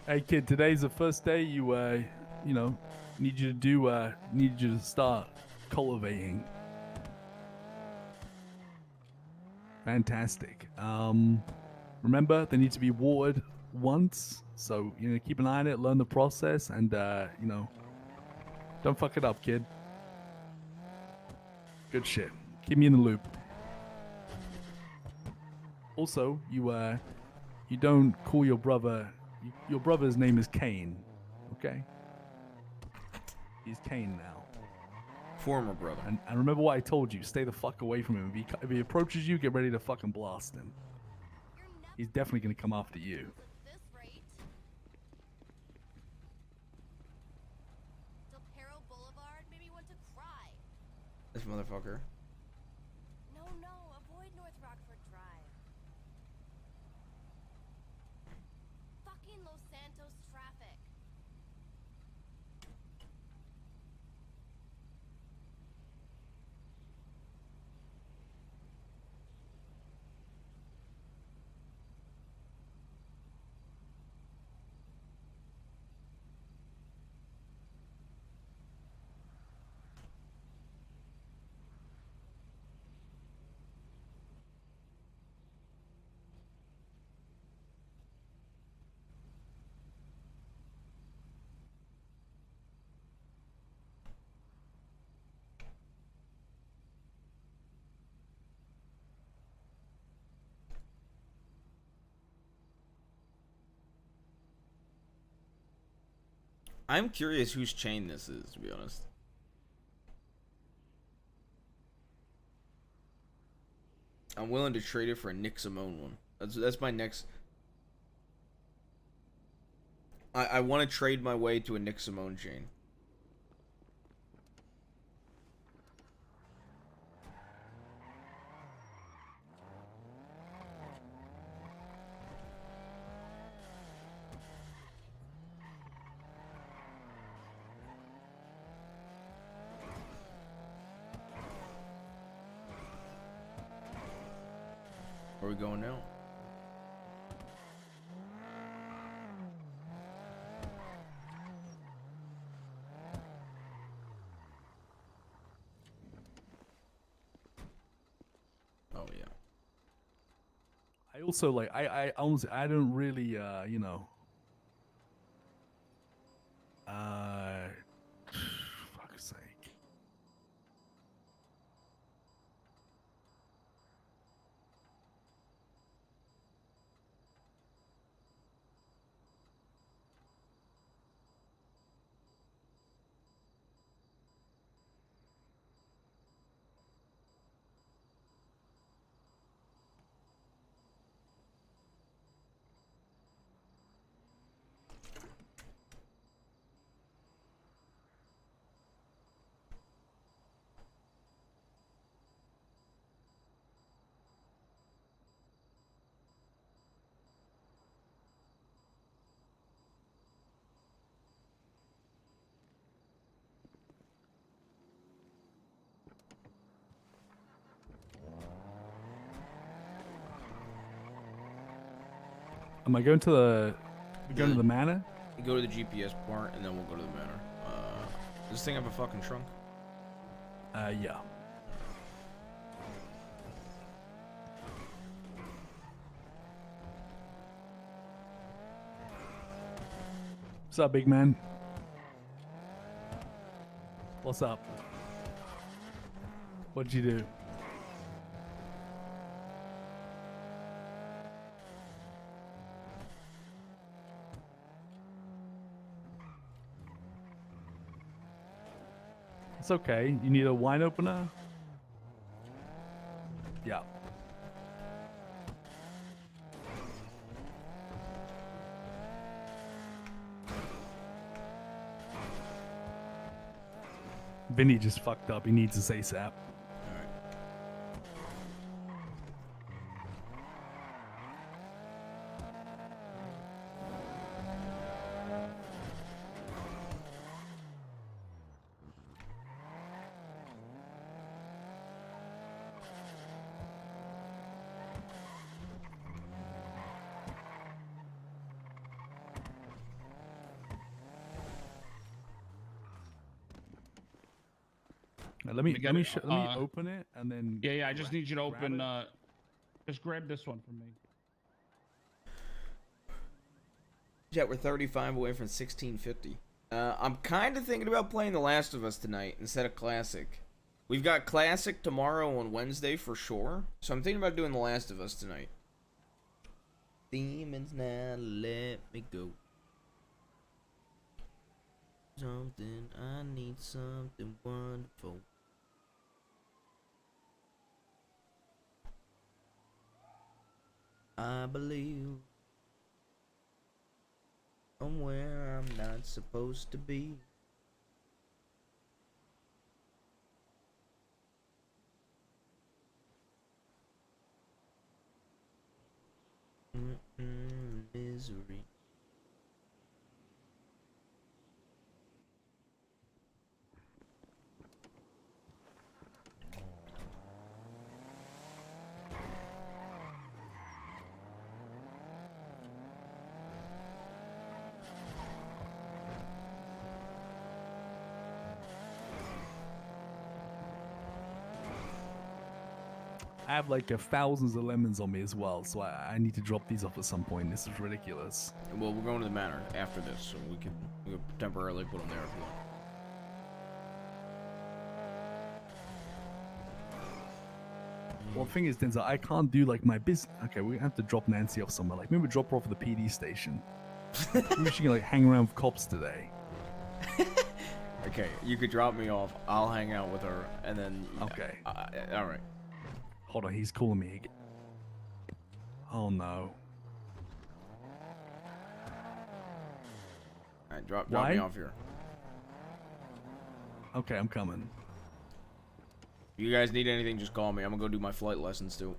Hey kid, today's the first day you need you to start cultivating. Fantastic. Remember, they need to be watered once, so keep an eye on it, learn the process, and don't fuck it up, kid. Good shit. Keep me in the loop. Also, you don't call your brother. Your brother's name is Kane, okay? He's Kane now. Former brother. And remember what I told you. Stay the fuck away from him. If he approaches you, get ready to fucking blast him. He's definitely gonna come after you. This motherfucker. No, avoid North Rockford Drive. Fucking Los Santos traffic. I'm curious whose chain this is, to be honest. I'm willing to trade it for a Nick Simone one. That's my next. I want to trade my way to a Nick Simone chain. Where are we going now? Oh yeah. I also like I honestly I don't really you know fuck's sake. Am I going to the manor? You go to the GPS part, and then we'll go to the manor. Does this thing have a fucking trunk? Yeah. What's up, big man? What's up? What'd you do? It's okay. You need a wine opener? Yeah. Vinny just fucked up. He needs his ASAP. Let me open it and then. Yeah. I just need you to open. Just grab this one from me. Yeah, we're 35 away from 1650. I'm kind of thinking about playing The Last of Us tonight instead of Classic. We've got Classic tomorrow on Wednesday for sure, so I'm thinking about doing The Last of Us tonight. Demons now let me go. Something, I need something wonderful. I believe somewhere I'm not supposed to be. Misery. I have like thousands of lemons on me as well, so I need to drop these off at some point. This is ridiculous. Well, we're going to the manor after this, so we can temporarily put them there if you want. Well, the thing is, Denzel, I can't do like my business. Okay, we have to drop Nancy off somewhere. Like maybe drop her off at the PD station. Maybe she can like hang around with cops today. Okay, you could drop me off. I'll hang out with her, and then. Okay. All right. Hold on, he's calling me again. Oh no. All right, drop me off here. Okay, I'm coming. You guys need anything, just call me. I'm gonna go do my flight lessons too.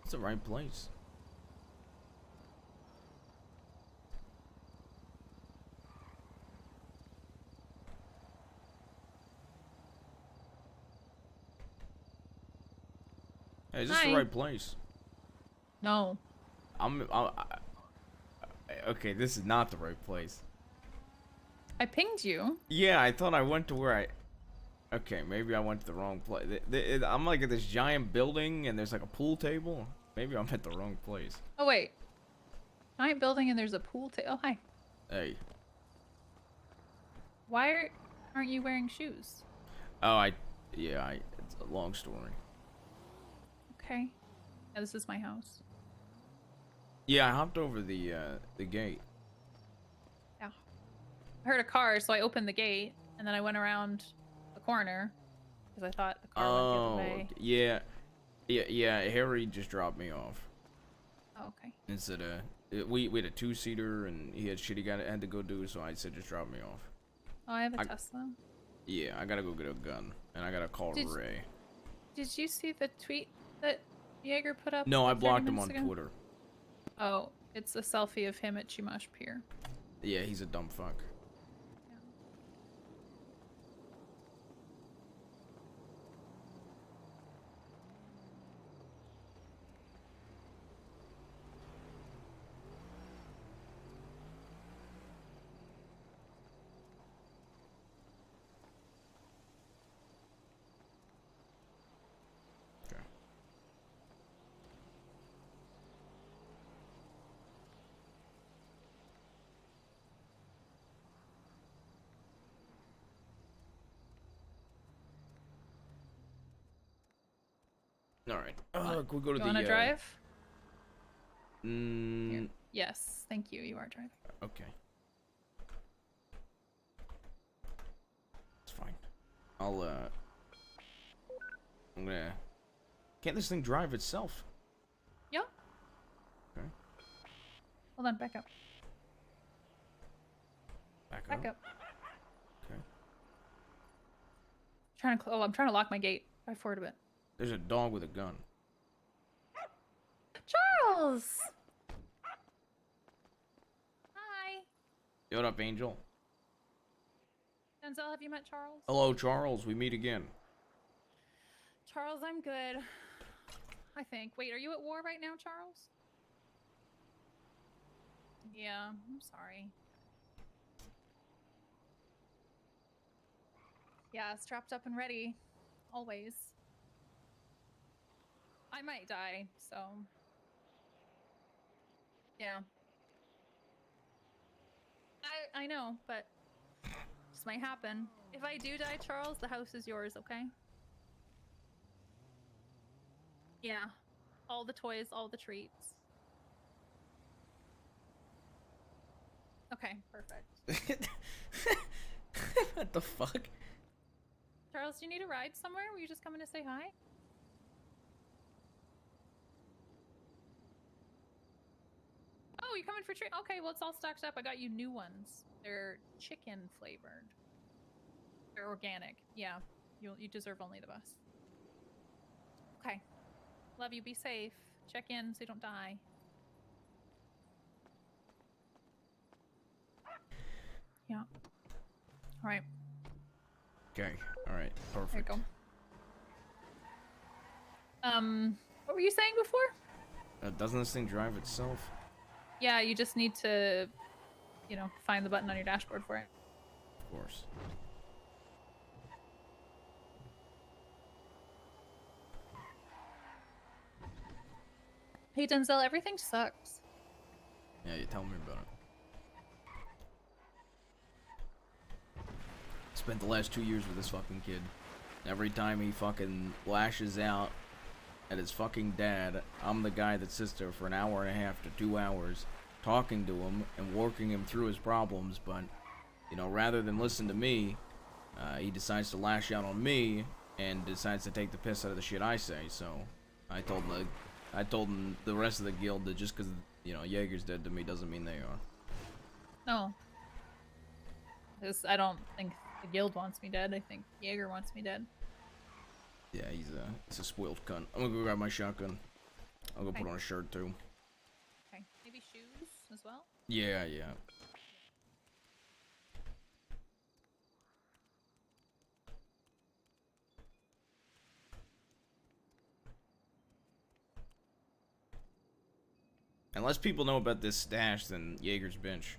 It's the right place. Hey, is this the Hi. right place? No. Okay, this is not the right place. I pinged you. Yeah, I thought I went to where I... Okay, maybe I went to the wrong place. I'm like at this giant building and there's like a pool table. Maybe I'm at the wrong place. Oh wait. Giant building and there's a pool table. Oh hi. Hey. Why aren't you wearing shoes? Oh, it's a long story. Okay. Yeah, this is my house. Yeah, I hopped over the gate. Yeah. I heard a car, so I opened the gate and then I went around the corner because I thought the car went the other way. Yeah, Harry just dropped me off. Oh, okay. Instead of we had a 2-seater and he had shit he had to go do, so I said just drop me off. Oh, I have a Tesla. Yeah, I gotta go get a gun and I gotta call Ray. Did you see the tweet that Jaeger put up? No, I 30 blocked him minutes on ago? Twitter. Oh, it's a selfie of him at Chumash Pier. Yeah, he's a dumb fuck. All right. Can we go to You the? want to drive? Mm, Yes, thank you. You are driving. okay. It's fine. I'm gonna. Can't this thing drive itself? Yeah. Okay. Hold on, back up. Back Back up. up. Okay. I'm trying to lock my gate. Drive forward a bit. There's a dog with a gun. Charles! Hi. Yo, what up, Angel? Denzel, have you met Charles? Hello, Charles. We meet again. Charles, I'm good. I think. Wait, are you at war right now, Charles? Yeah, I'm sorry. Yeah, strapped up and ready. Always. I might die, so... Yeah. I know, but... This might happen. If I do die, Charles, the house is yours, okay? Yeah. All the toys, all the treats. Okay, perfect. What the fuck? Charles, do you need a ride somewhere? Were you just coming to say hi? Oh, you're coming for treat? Okay, well, it's all stocked up. I got you new ones. They're chicken flavored. They're organic. Yeah, you deserve only the best. Okay. Love you. Be safe. Check in so you don't die. Yeah. All right. Okay. All right. Perfect. There you go. What were you saying before? Doesn't this thing drive itself? Yeah, you just need to, find the button on your dashboard for it. Of course. Hey, Denzel, everything sucks. Yeah, you tell me about it. Spent the last 2 years with this fucking kid. Every time he fucking lashes out at his fucking dad, I'm the guy that sits there for an hour and a half to 2 hours talking to him and working him through his problems, but, you know, rather than listen to me, he decides to lash out on me and decides to take the piss out of the shit I say. So I told him the rest of the guild that just because, you know, Jaeger's dead to me doesn't mean they are. No. Because I don't think the guild wants me dead. I think Jaeger wants me dead. Yeah, he's a spoiled cunt. I'm gonna go grab my shotgun. I'll go put on a shirt too. Okay. Maybe shoes as well? Yeah, yeah. Unless people know about this stash, then Jaeger's bench.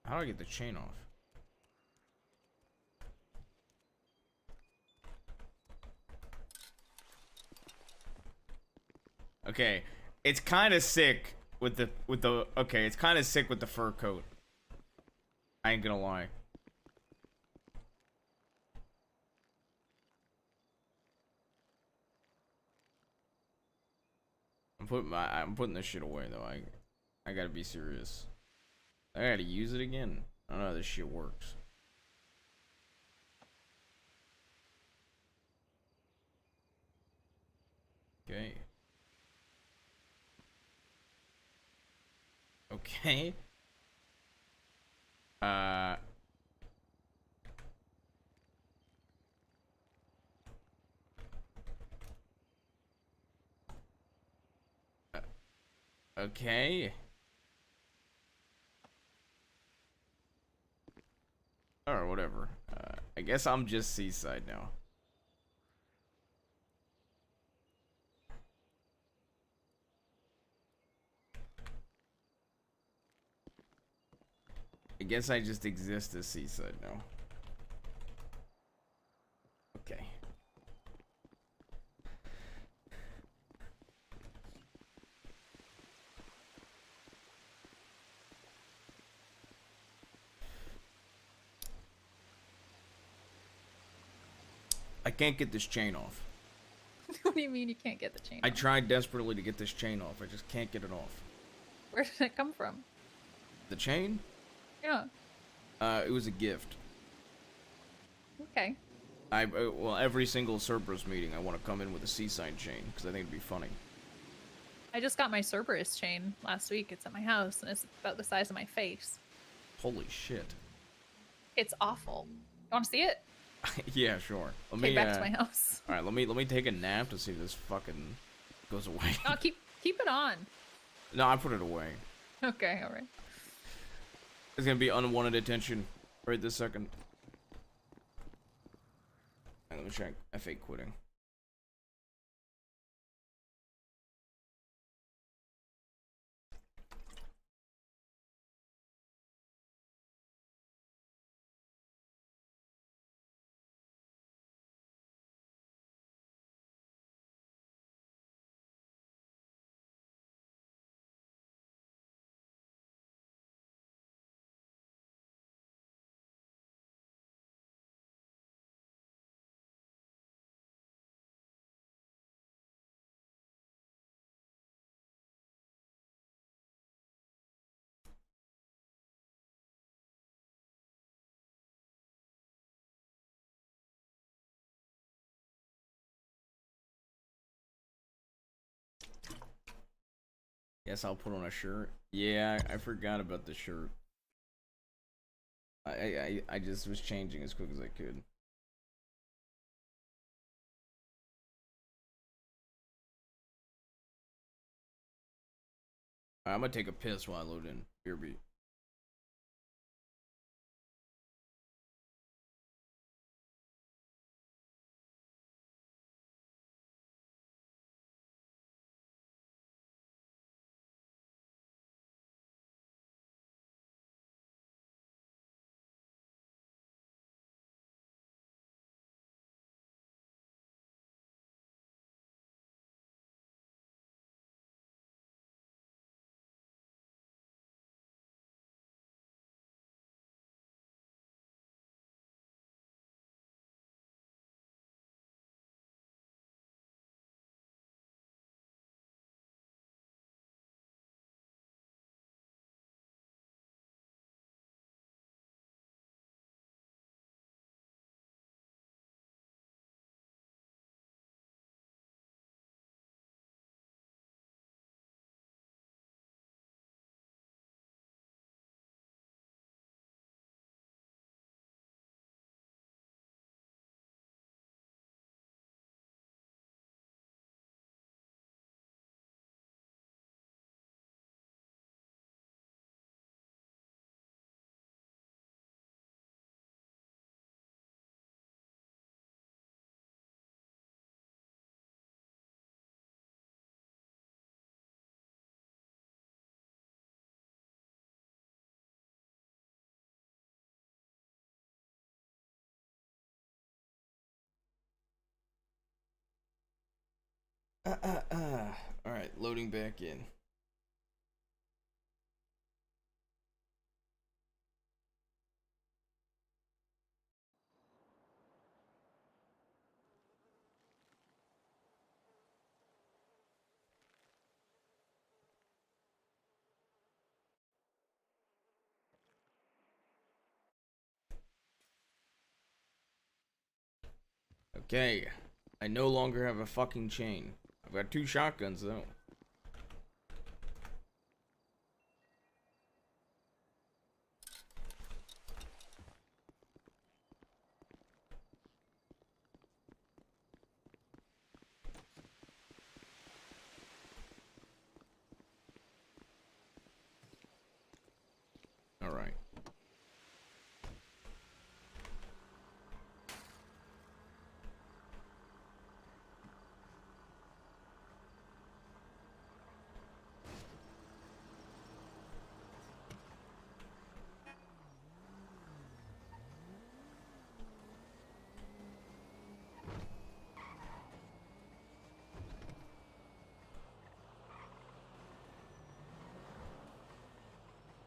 How do I get the chain off? Okay, it's kind of sick with the okay, it's kind of sick with the fur coat. I ain't gonna lie. I'm putting this shit away though. I gotta be serious. I gotta use it again. I don't know how this shit works. Okay. Okay. Okay. Or whatever. I guess I'm just seaside now. I guess I just exist as seaside now. Okay. I can't get this chain off. What do you mean you can't get the chain I off? tried desperately to get this chain off. I just can't get it off. Where did it come from? The chain? Yeah. It was a gift. Okay. Well, every single Cerberus meeting, I want to come in with a seaside chain because I think it'd be funny. I just got my Cerberus chain last week. It's at my house and it's about the size of my face. Holy shit. It's awful. You want to see it? Yeah, sure. Let Okay, me back to my house. All right, let me take a nap to see if this fucking goes away. No, keep it on. No, I put it away. Okay, all right. It's gonna be unwanted attention right this second. Let me check. I fake quitting. Yes, I'll put on a shirt. Yeah, I forgot about the shirt. I just was changing as quick as I could. I'm gonna take a piss while I load in. Beat. All right, loading back in. Okay, I no longer have a fucking chain. I've got 2 shotguns though. All right.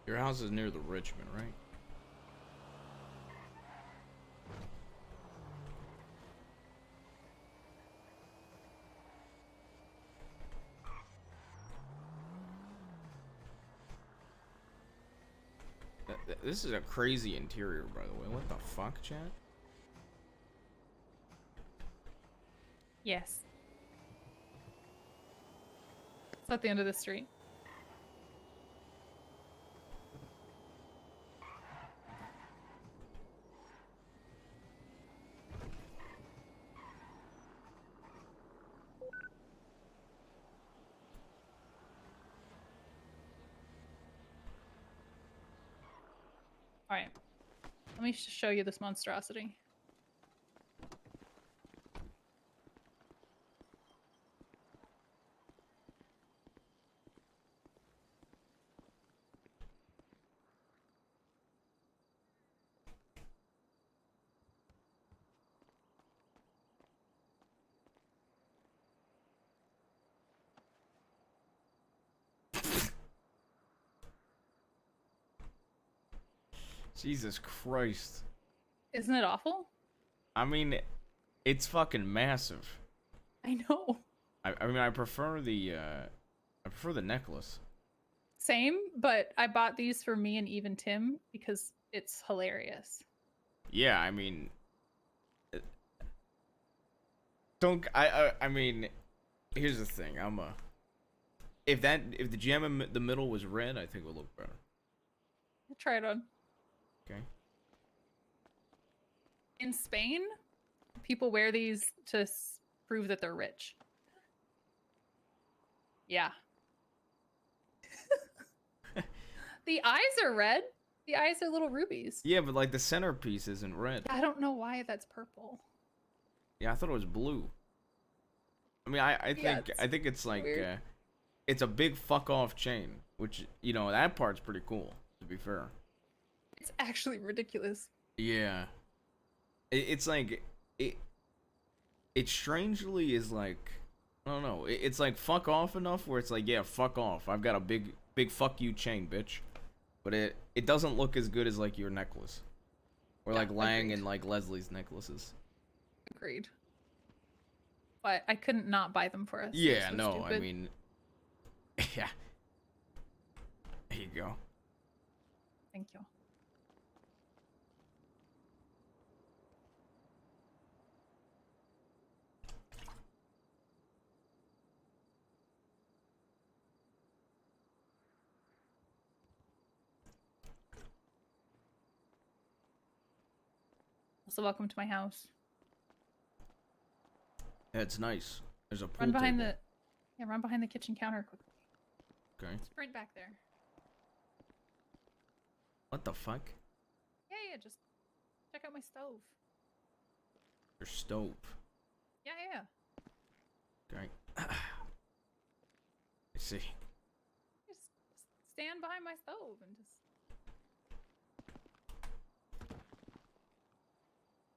Your house is near the Richmond, right? This is a crazy interior, by the way. What the fuck, chat? Yes. It's at the end of the street. All right. Let me show you this monstrosity. Jesus Christ. Isn't it awful? I mean, it's fucking massive. I know. I mean, I prefer the necklace. Same, but I bought these for me and even Tim because it's hilarious. Yeah, I mean, I mean, here's the thing. If the gem in the middle was red, I think it would look better. I'll try it on. Okay. In Spain, people wear these to prove that they're rich. Yeah. The eyes are red. The eyes are little rubies. Yeah, but like the centerpiece isn't red. I don't know why that's purple. Yeah, I thought it was blue. I mean, Yeah, I think it's like weird. it's a big fuck off chain, which you know that part's pretty cool. To be fair. It's actually ridiculous. Yeah. It's like it strangely is like I don't know. It's like fuck off enough where it's like yeah, fuck off. I've got a big fuck you chain, bitch. But it doesn't look as good as like your necklace, or like Lang agreed. and like Leslie's necklaces. Agreed. But I couldn't not buy them for us. They're Yeah, so no, I stupid. mean, yeah. There you go. Thank you. Also, welcome to my house. Yeah, it's nice. There's a pool Run behind table. run behind the kitchen counter quickly. Okay. Sprint back there. What the fuck? Yeah, just check out my stove. Your stove. Yeah. Okay. I see. Just stand behind my stove and just.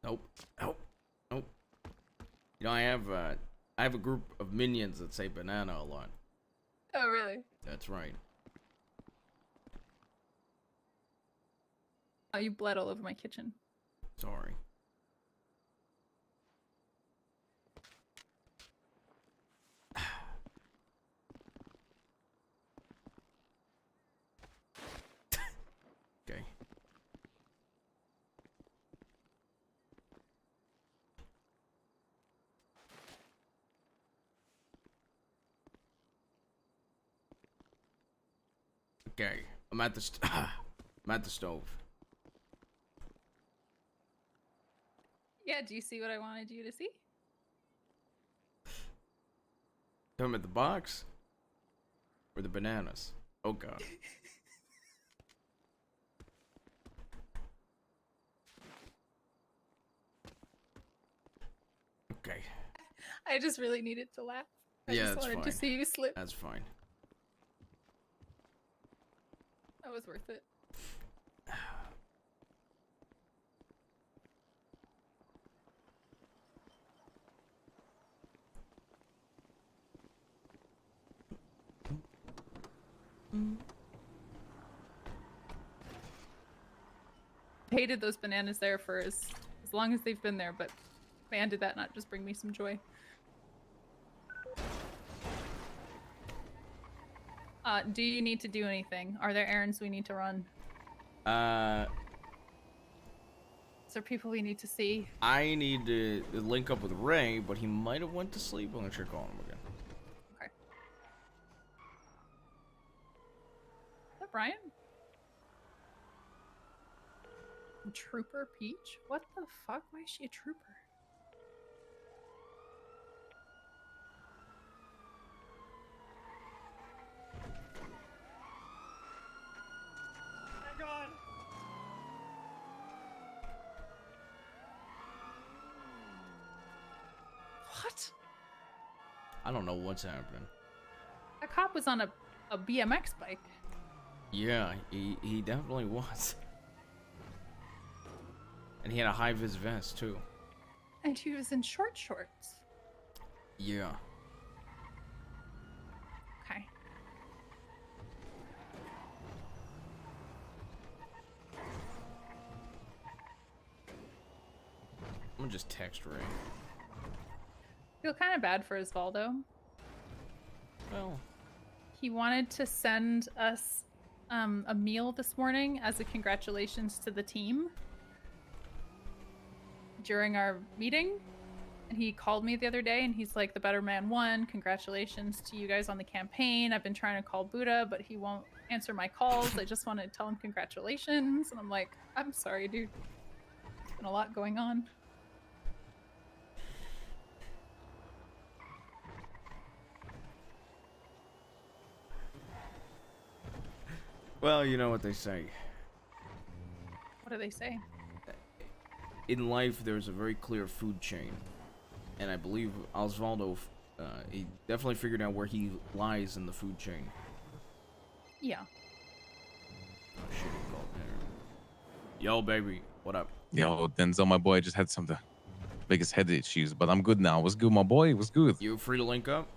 Nope. Nope. Nope. You know, I have a group of minions that say banana a lot. Oh, really? That's right. Oh, you bled all over my kitchen. Sorry. Okay. Okay. I'm at the I'm at the stove. Yeah, do you see what I wanted you to see? Come at the box? Or the bananas? Oh god. Okay. I just really needed to laugh. I Yeah, just that's wanted fine. to see you slip. That's fine. That was worth it. Hated those bananas there for as long as they've been there, but man, did that not just bring me some joy. Do you need to do anything? Are there errands we need to run? Is there people we need to see? I need to link up with Ray, but he might have went to sleep. I'm gonna try calling him again. Okay. Is that Brian? Trooper Peach? What the fuck? Why is she a trooper? My God. What? I don't know what's happening. That cop was on a BMX bike. Yeah, he definitely was. And he had a high-vis vest, too. And he was in short shorts. Yeah. Okay. I'm gonna just text Ray. Feel kind of bad for Osvaldo. Well, he wanted to send us a meal this morning as a congratulations to the team during our meeting. And he called me the other day and he's like, the better man won. Congratulations to you guys on the campaign. I've been trying to call Buddha, but he won't answer my calls. I just want to tell him congratulations. And I'm like, I'm sorry, dude. There's been a lot going on. Well, you know what they say. What do they say? In life, there's a very clear food chain. And I believe Osvaldo, he definitely figured out where he lies in the food chain. Yeah. Oh, shit, he called there. Yo, baby, what up? Yo, Denzel, my boy, I just had some of the biggest head issues, but I'm good now. What's good, my boy? What's good? You free to link up?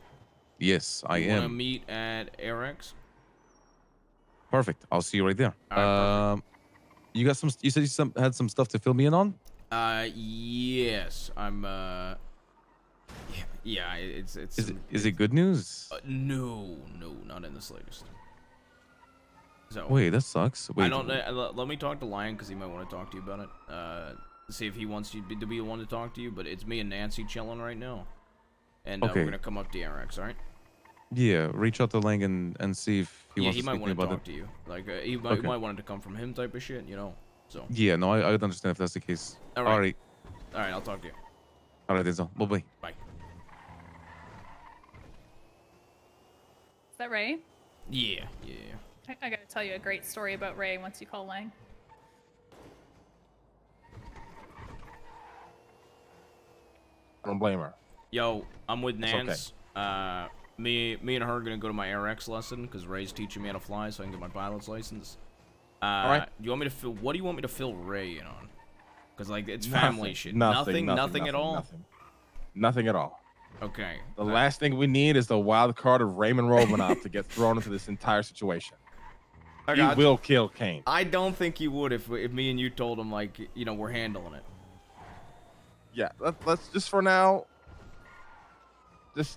Yes, I You wanna am. meet at AirX? Perfect. I'll see you right there. All right, you got some. You said you had some stuff to fill me in on. Yes, I'm. Yeah, it's. Is it good news? No, not in the slightest. So Wait, that sucks. Wait, I don't. Let me talk to Lion because he might want to talk to you about it. See if he wants you to be the one to talk to you. But it's me and Nancy chilling right now, and Okay. we're gonna come up to RX. All right? Yeah, reach out to Lang and see if he Yeah, wants he to might speak to me want to about talk it. to you. Like he might Okay. want it to come from him, type of shit. You know. So. Yeah, no, I would understand if that's the case. All right. All right, I'll talk to you. All right, Denzel. Bye. Bye. Is that Ray? Yeah. I gotta tell you a great story about Ray once you call Lang. I don't blame her. Yo, I'm with It's okay. Nance. Me and her are gonna go to my RX lesson because Ray's teaching me how to fly, so I can get my pilot's license. All right. Do you want me to fill? What do you want me to fill Ray in on? Because like it's Nothing, family shit. nothing Nothing at all. Nothing at all. Okay. The last thing we need is the wild card of Raymond Romanov to get thrown into this entire situation. I You got will kill Kane. I don't think you would if me and you told him like we're handling it. Yeah, let's just for now.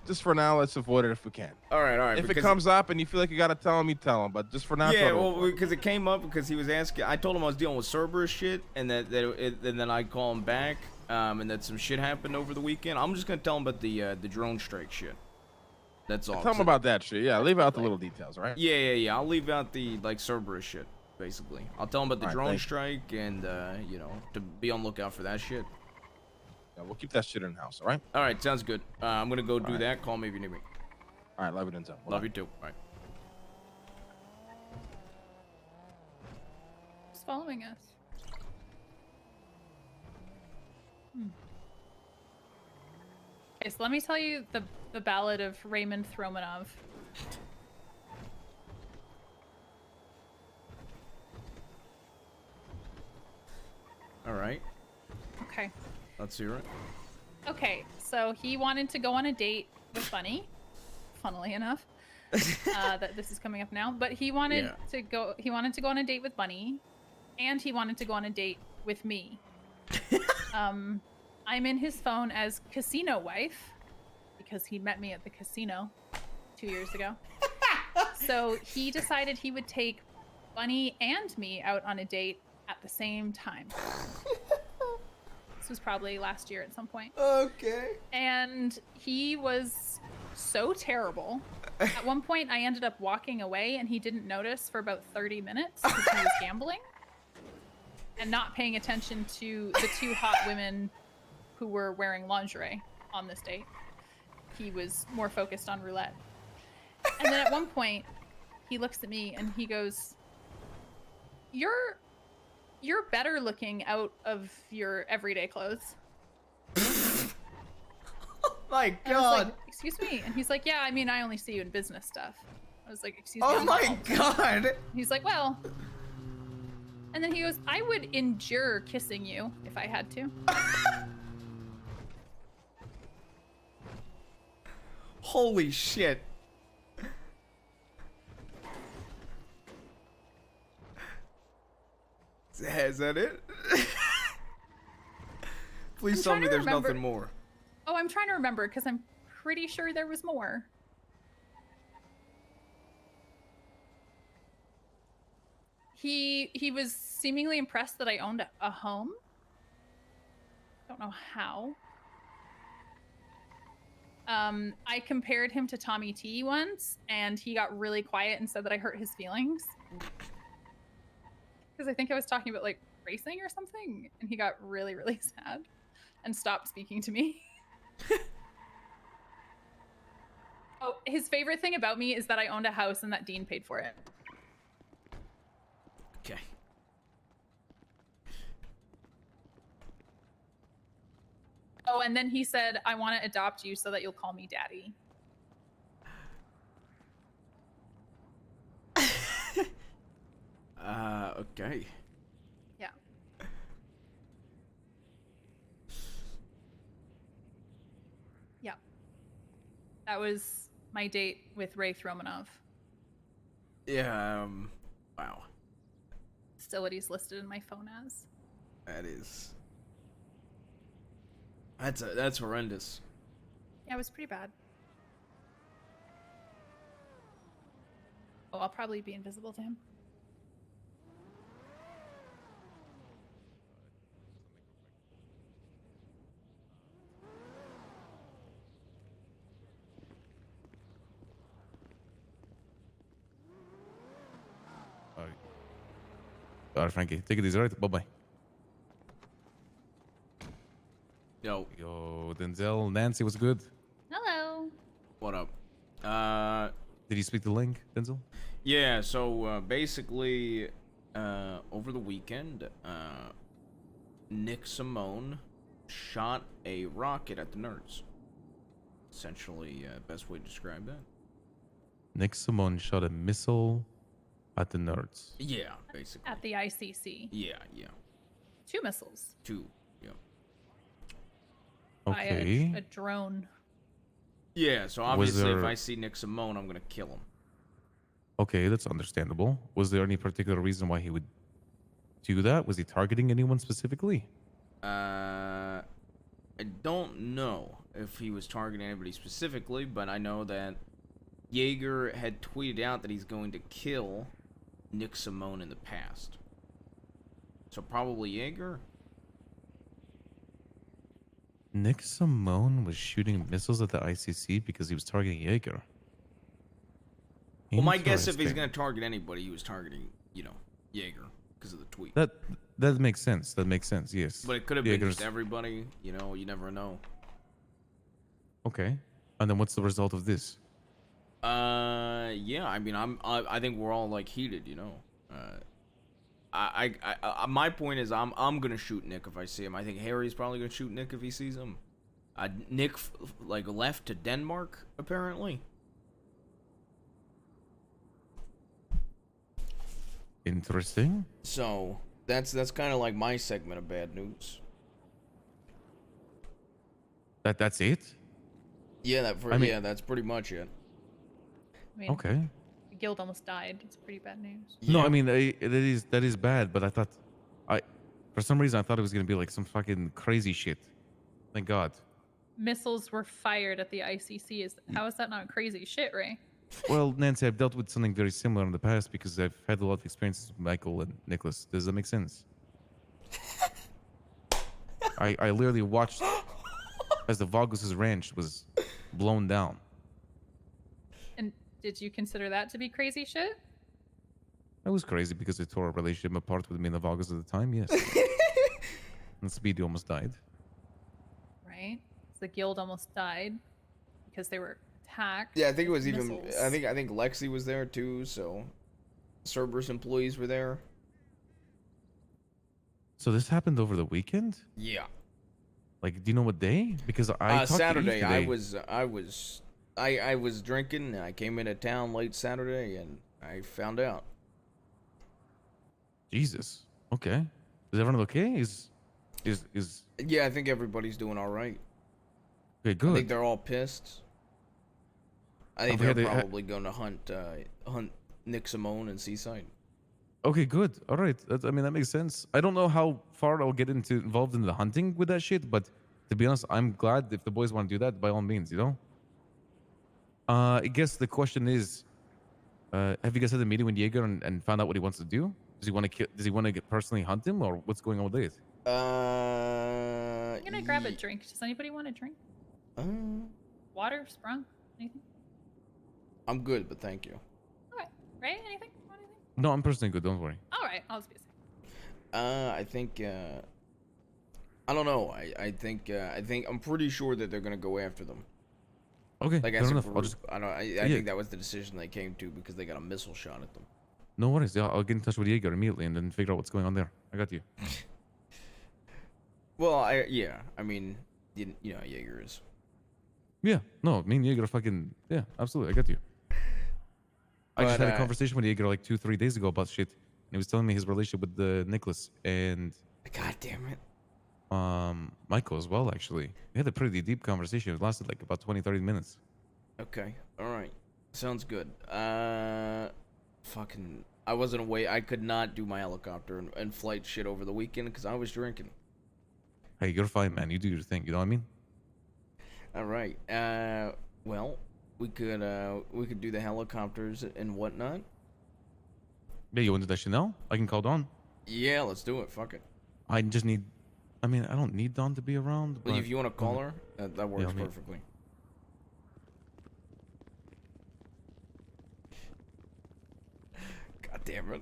Just for now, let's avoid it if we can. All right. If it because- comes up and you feel like you gotta tell him, you tell him. But just for now, try Yeah, to well, avoid it. because it came up because he was asking. I told him I was dealing with Cerberus shit, and and then I call him back, and that some shit happened over the weekend. I'm just gonna tell him about the drone strike shit. That's all. Tell him about that shit. Yeah, leave out the little details, right? Yeah. I'll leave out the Cerberus shit, basically. I'll tell him about the All right, drone thank you. strike and to be on lookout for that shit. Yeah, we'll keep that shit in house, all right? All right, sounds good. I'm gonna go do right. that. Call me if you need me. All right, love you, Denzel. Love you too. All right. Who's following us? Okay, so let me tell you the ballad of Raymond Thromanov. All right. Okay. Let's hear it. Okay, so he wanted to go on a date with Bunny, funnily enough. That this is coming up now, but he wanted to go. He wanted to go on a date with Bunny, and he wanted to go on a date with me. I'm in his phone as casino wife because he met me at the casino 2 years ago. So he decided he would take Bunny and me out on a date at the same time. This was probably last year at some point. Okay. And he was so terrible. At one point, I ended up walking away, and he didn't notice for about 30 minutes because he was gambling and not paying attention to the two hot women who were wearing lingerie on this date. He was more focused on roulette. And then at one point, he looks at me and he goes, You're better looking out of your everyday clothes. My And I was like, God. excuse me. And he's like, yeah, I mean, I only see you in business stuff. I was like, excuse me. Oh I'm my bald." God. He's like, well. And then he goes, I would endure kissing you if I had to. Holy shit. Is that it? Please I'm tell trying me to there's remember- nothing more. Oh, I'm trying to remember because I'm pretty sure there was more. He was seemingly impressed that I owned a home. Don't know how. I compared him to Tommy T once, and he got really quiet and said that I hurt his feelings. Because I think I was talking about like racing or something, and he got really, really sad and stopped speaking to me. Oh, his favorite thing about me is that I owned a house and that Dean paid for it. Okay. Oh, and then he said, I want to adopt you so that you'll call me daddy. Okay. Yeah. Yeah. That was my date with Ray Thromanov. Yeah, wow. Still what he's listed in my phone as. That is... That's horrendous. Yeah, it was pretty bad. Oh, I'll probably be invisible to him. All right, Frankie, take it easy, right? Bye-bye. Yo. Yo, Denzel, Nancy, what's good? Hello. What up? Did you speak to Link, Denzel? Yeah, so basically, over the weekend, Nick Simone shot a rocket at the nerds. Essentially, best way to describe that. Nick Simone shot a missile at the nerds. Yeah, basically. At the ICC. Yeah, yeah. 2 missiles. 2, yeah. By Okay. a drone. Yeah, so obviously if I see Nick Simone, I'm gonna kill him. Okay, that's understandable. Was there any particular reason why he would do that? Was he targeting anyone specifically? I don't know if he was targeting anybody specifically, but I know that Jaeger had tweeted out that he's going to kill Nick Simone in the past. So probably Jaeger? Nick Simone was shooting missiles at the ICC because he was targeting Jaeger. Well, my guess if he's Interesting. going to target anybody, he was targeting, you know, Jaeger because of the tweet. That makes sense. That makes sense. Yes. But it could have been Jaeger's- just everybody, you know, you never know. Okay. And then what's the result of this? Yeah, I mean, I think we're all like heated, you know. My point is, I'm gonna shoot Nick if I see him. I think Harry's probably gonna shoot Nick if he sees him. Nick like left to Denmark apparently. Interesting. So that's kind of like my segment of bad news. That's it? Yeah, yeah, that's pretty much it. I mean, Okay. the guild almost died. It's pretty bad news. No, I mean that is bad, but I thought for some reason I thought it was gonna be like some fucking crazy shit. Thank God. Missiles were fired at the ICC. How is that not crazy shit, Ray? Well, Nancy, I've dealt with something very similar in the past because I've had a lot of experiences with Michael and Nicholas. Does that make sense? I literally watched as the Vargas' ranch was blown down. And did you consider that to be crazy shit? That was crazy because it tore a relationship apart with me and the Vargas at the time, yes. And Speedy almost died. Right? The guild almost died because they were attacked. Yeah, I think it with was even. missiles. I think Lexi was there too. So, Cerberus employees were there. So this happened over the weekend? Yeah. Like, do you know what day? Because I talked to Eve Saturday. today. I was drinking and I came into town late Saturday and I found out. Jesus. Okay. Is everyone okay? Is Yeah, I think everybody's doing all right. okay? Good. I think they're all pissed. I think Okay, they're they- probably going to hunt Nick Simone and Seaside. Okay, good. All right. I mean, that makes sense. I don't know how far I'll get involved in the hunting with that shit, but to be honest, I'm glad if the boys want to do that, by all means, you know? I guess the question is, have you guys had a meeting with Jaeger and found out what he wants to do? Does he want to Does he want to personally hunt him, or what's going on with it? I'm gonna grab a drink. Does anybody want a drink? Water, sprung, anything? I'm good, but thank you. All right, Ray, anything? Want anything? No, I'm personally good. Don't worry. All right, I'll just be a second. I think. I don't know. I think I'm pretty sure that they're gonna go after them. Okay, Like fair as a enough. I'll group. just I don't. I yeah. think that was the decision they came to because they got a missile shot at them. No worries. Yeah, I'll get in touch with Jaeger immediately and then figure out what's going on there. I got you. Well, I mean, you know how Jaeger is. Yeah. No, me and Jaeger are fucking. Yeah, absolutely. I got you. I just But, had a conversation with Jaeger like 2-3 days ago about shit. And he was telling me his relationship with the Nicholas and. God damn it. Michael as well. Actually, we had a pretty deep conversation. It lasted like about 20-30 minutes. Okay. All right. Sounds good. Fucking. I wasn't away. I could not do my helicopter and flight shit over the weekend because I was drinking. Hey, you're fine, man. You do your thing. You know what I mean? All right. Well, we could do the helicopters and whatnot. Yeah, you want to do that shit now? I can call Dawn. Yeah, let's do it. Fuck it. I just need. I mean, I don't need Dawn to be around. Well, But if you want to call her, that works I'll need- perfectly. God damn it.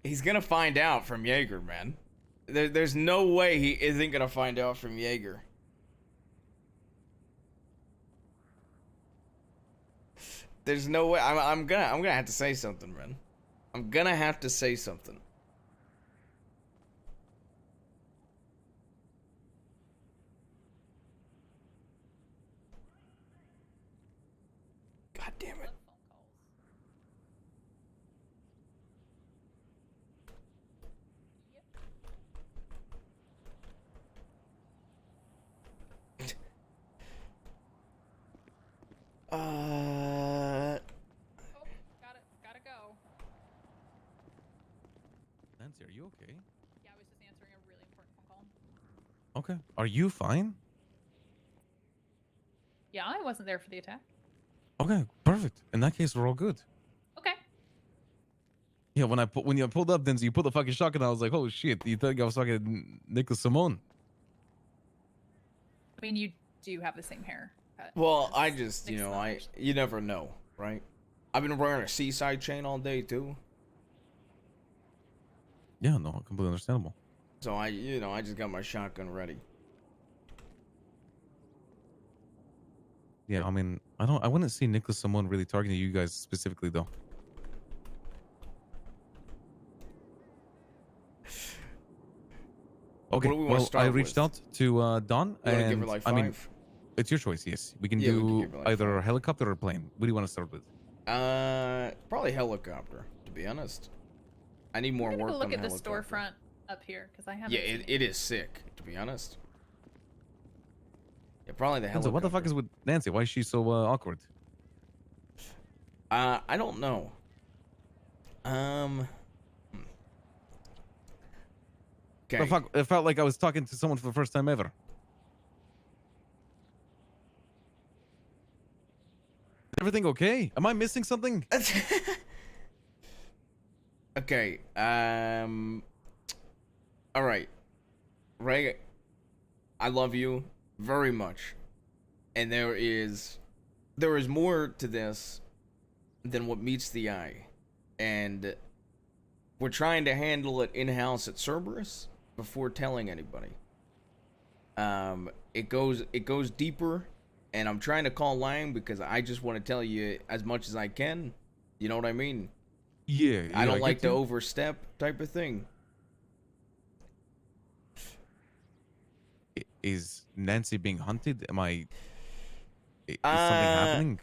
He's gonna find out from Jaeger, man. There's no way he isn't gonna find out from Jaeger. There's no way. I'm gonna have to say something, man. I'm gonna have to say something. God damn it. Gotta go. Nancy, are you okay? Yeah, I was just answering a really important phone call. Okay. Are you fine? Yeah, I wasn't there for the attack. Okay, perfect. In that case, we're all good. Okay. Yeah, when you pulled up, Denzel, you pulled the fucking shotgun. I was like, oh shit! You think I was fucking Nicholas Simone? I mean, you do have the same hair. Well, I just, you never know, right? I've been wearing a seaside chain all day too. Yeah, no, completely understandable. So I just got my shotgun ready. Yeah, I mean, I wouldn't see Nicholas Simone really targeting you guys specifically though. Okay, What do we wanna well, I start reached with? out to Dawn, You wanna give and her, like, I mean, 5? it's your choice. Yes, we can Yeah, we can do give her, like, either a helicopter or a plane. What do you want to start with? Probably helicopter, to be honest. I need more I'm work gonna on look the at the helicopter. storefront up here because I haven't. Yeah, seen it is sick, to be honest. Yeah, probably the Denzel, helicopter. what the fuck is with Nancy? Why is she so awkward? I don't know. The Okay. fuck? It felt like I was talking to someone for the first time ever. Everything okay? Am I missing something? Okay. All right. Ray, I love you very much, and there is more to this than what meets the eye, and we're trying to handle it in-house at Cerberus before telling anybody. It goes deeper, and I'm trying to call Lang because I just want to tell you as much as I can. You know what I mean? Yeah. I don't like get to you. overstep type of thing. Is Nancy being hunted? Am I? Is something Uh, happening?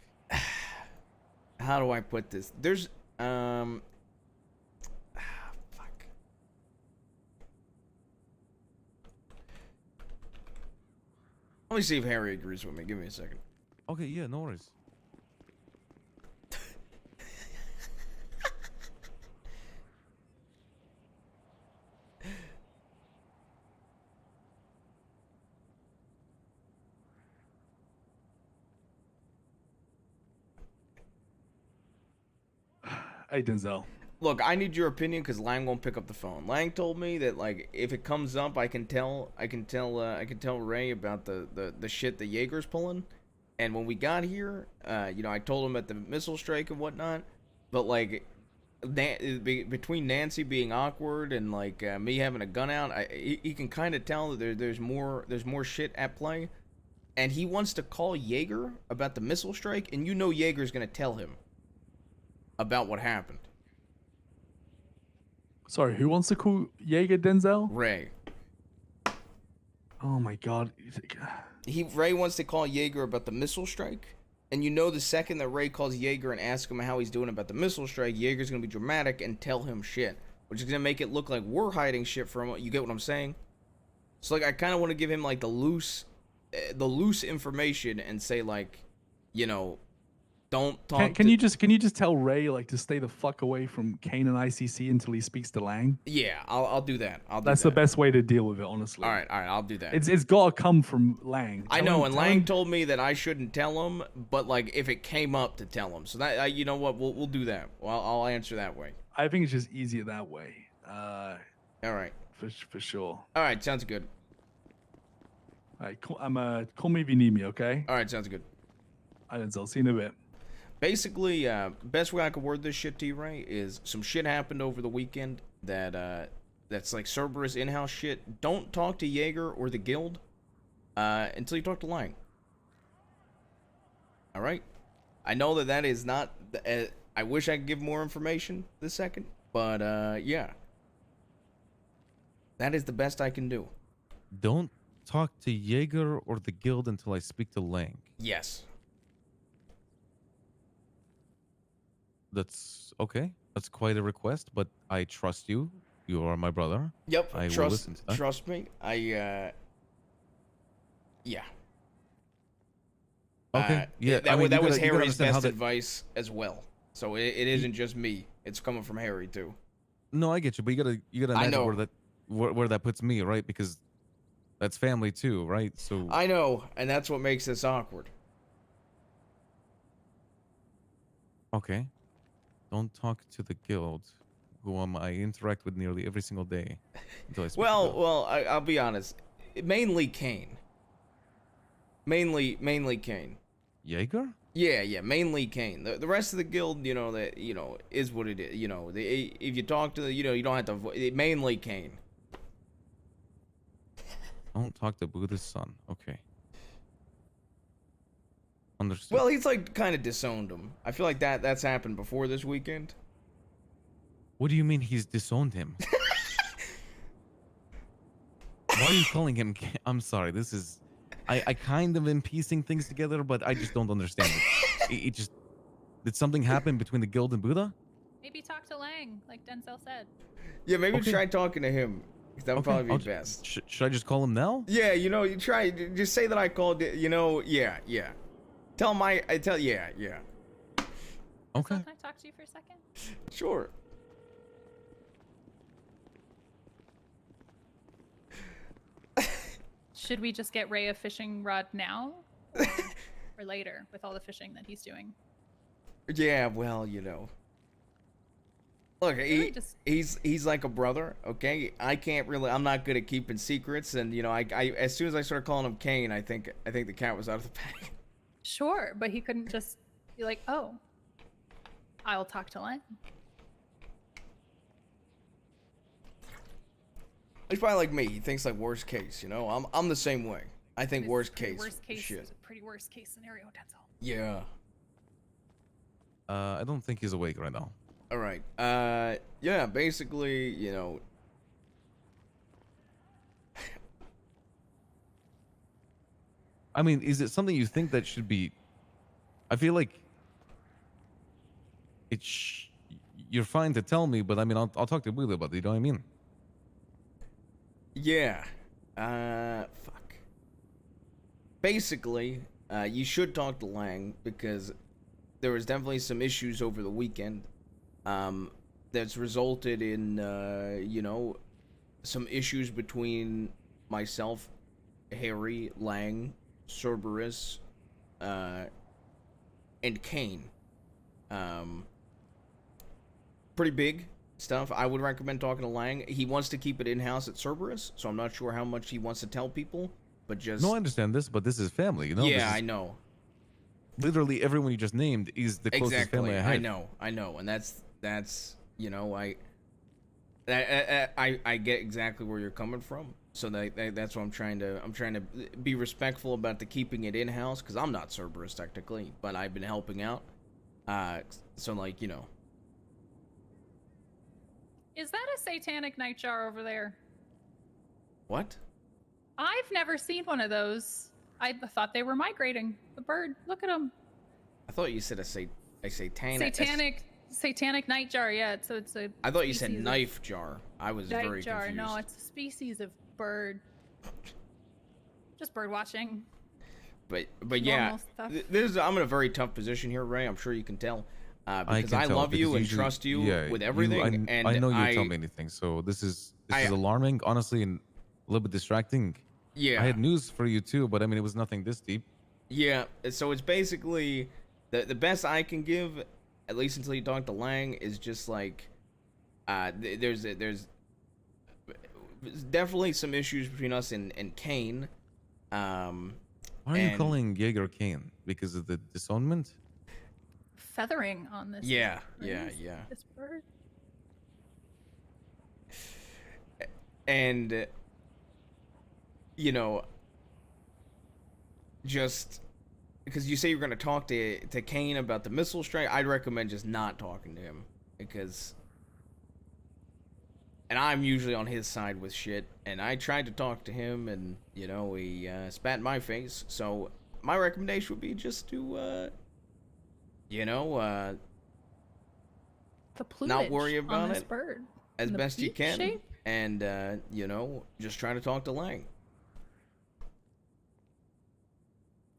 How do I put this? There's fuck. Let me see if Harry agrees with me. Give me a second. Okay, yeah, no worries. Hey, Denzel. Look, I need your opinion because Lang won't pick up the phone. Lang told me that like if it comes up, I can tell Ray about the shit that Jaeger's pulling. And when we got here, I told him at the missile strike and whatnot. But like, between Nancy being awkward and like me having a gun out, he can kind of tell that there's more shit at play. And he wants to call Jaeger about the missile strike, and Jaeger's gonna tell him about what happened. Sorry, who wants to call Jaeger Denzel? Ray. Oh my god. Ray wants to call Jaeger about the missile strike. And you know the second that Ray calls Jaeger and asks him how he's doing about the missile strike, Jaeger's going to be dramatic and tell him shit. Which is going to make it look like we're hiding shit from him. You get what I'm saying? So, like, I kind of want to give him, like, the loose information and say, like, you know, don't talk Can you just tell Ray, like, to stay the fuck away from Kane and ICC until he speaks to Lang? Yeah, I'll do that. That's the best way to deal with it, honestly. All right, I'll do that. It's got to come from Lang. I know, and Lang told me that I shouldn't tell him, but, like, if it came up to tell him. So, that you know what, we'll do that. Well, I'll answer that way. I think it's just easier that way. All right. For sure. All right, sounds good. All right, call me if you need me, okay? All right, sounds good. All right, I'll see you in a bit. Basically, best way I could word this shit to you, Ray, is some shit happened over the weekend that's like Cerberus in-house shit. Don't talk to Jaeger or the guild until you talk to Lang. All right? I know that is not... I wish I could give more information this second, but yeah. That is the best I can do. Don't talk to Jaeger or the guild until I speak to Lang. Yes. That's okay. That's quite a request, but I trust you. You are my brother. Yep. I will listen to that. Trust me. Yeah. Okay. Yeah. That was Harry's best advice as well. So it isn't just me. It's coming from Harry too. No, I get you, but you gotta imagine where that puts me, right? Because that's family too, right? So I know, and that's what makes this awkward. Okay. Don't talk to the guild, whom I interact with nearly every single day. Until I speak to them. Well, I'll be honest. Mainly Kane. Mainly Kane. Jaeger? Yeah, mainly Kane. The rest of the guild, is what it is. If you talk to you don't have to. Mainly Kane. Don't talk to Buddha's son. Okay. Understood. Well, he's like kind of disowned him. I feel like that's happened before this weekend. What do you mean he's disowned him? Why are you calling him? I'm sorry. This is. I kind of am piecing things together, but I just don't understand it. It just. Did something happen between the guild and Buddha? Maybe talk to Lang, like Denzel said. Yeah, maybe try talking to him. That would probably be best. Should I just call him now? Yeah, you try. Just say that I called it. Yeah. Tell him yeah. Okay. Can I talk to you for a second? Sure. Should we just get Ray a fishing rod now? Or later, with all the fishing that he's doing? Yeah, well, Look, Really he's like a brother, okay? I'm not good at keeping secrets, and, I as soon as I started calling him Kane, I think the cat was out of the bag. Sure, but he couldn't just be like, oh, I'll talk to Lang. He's probably like me. He thinks like worst case, I'm the same way. I think worst case. Worst case shit. is a pretty worst case scenario, Denzel. Yeah. I don't think he's awake right now. All right. Yeah, basically, I mean, is it something you think that should be? I feel like you're fine to tell me, but I mean, I'll talk to Buddha about it. You know what I mean? Yeah. Fuck. Basically, you should talk to Lang because there was definitely some issues over the weekend that's resulted in, some issues between myself, Harry, Lang, Cerberus, and Kane. Pretty big stuff. I would recommend talking to Lang. He wants to keep it in-house at Cerberus, so I'm not sure how much he wants to tell people, but just... No, I understand this, but this is family, Yeah, I know. Literally everyone you just named is the closest family I have. I know, and that's I get exactly where you're coming from. So that's what I'm trying to be respectful about the keeping it in-house, because I'm not Cerberus technically, but I've been helping out. So Is that a satanic nightjar over there? What? I've never seen one of those. I thought they were migrating. The bird. Look at them. I thought you said a satanic. Satanic nightjar. Yeah. So it's a. I thought you said species of knife jar. I was very nightjar. confused. No, it's a species of bird. Just bird watching. But yeah, Normal stuff. I'm in a very tough position here, Ray. I'm sure you can tell. Because can I tell, love you because and usually- trust you yeah, with everything. and I know you tell me anything, so this is alarming, honestly, and a little bit distracting. Yeah. I had news for you too, but I mean, it was nothing this deep. Yeah, so it's basically the best I can give, at least until you talk to Lang, is just like there's definitely some issues between us and Kane. Why are you calling Jaeger Kane? Because of the disownment? Feathering on this. Yeah, bird. yeah. This bird. And you know, just because you say you're going to talk to Kane about the missile strike, I'd recommend just not talking to him, because and I'm usually on his side with shit, and I tried to talk to him, and you know, he spat in my face. So my recommendation would be just to you know, The plumage not worry on about this it bird. as And the best you beak can, shape? and you know, just try to talk to Lang.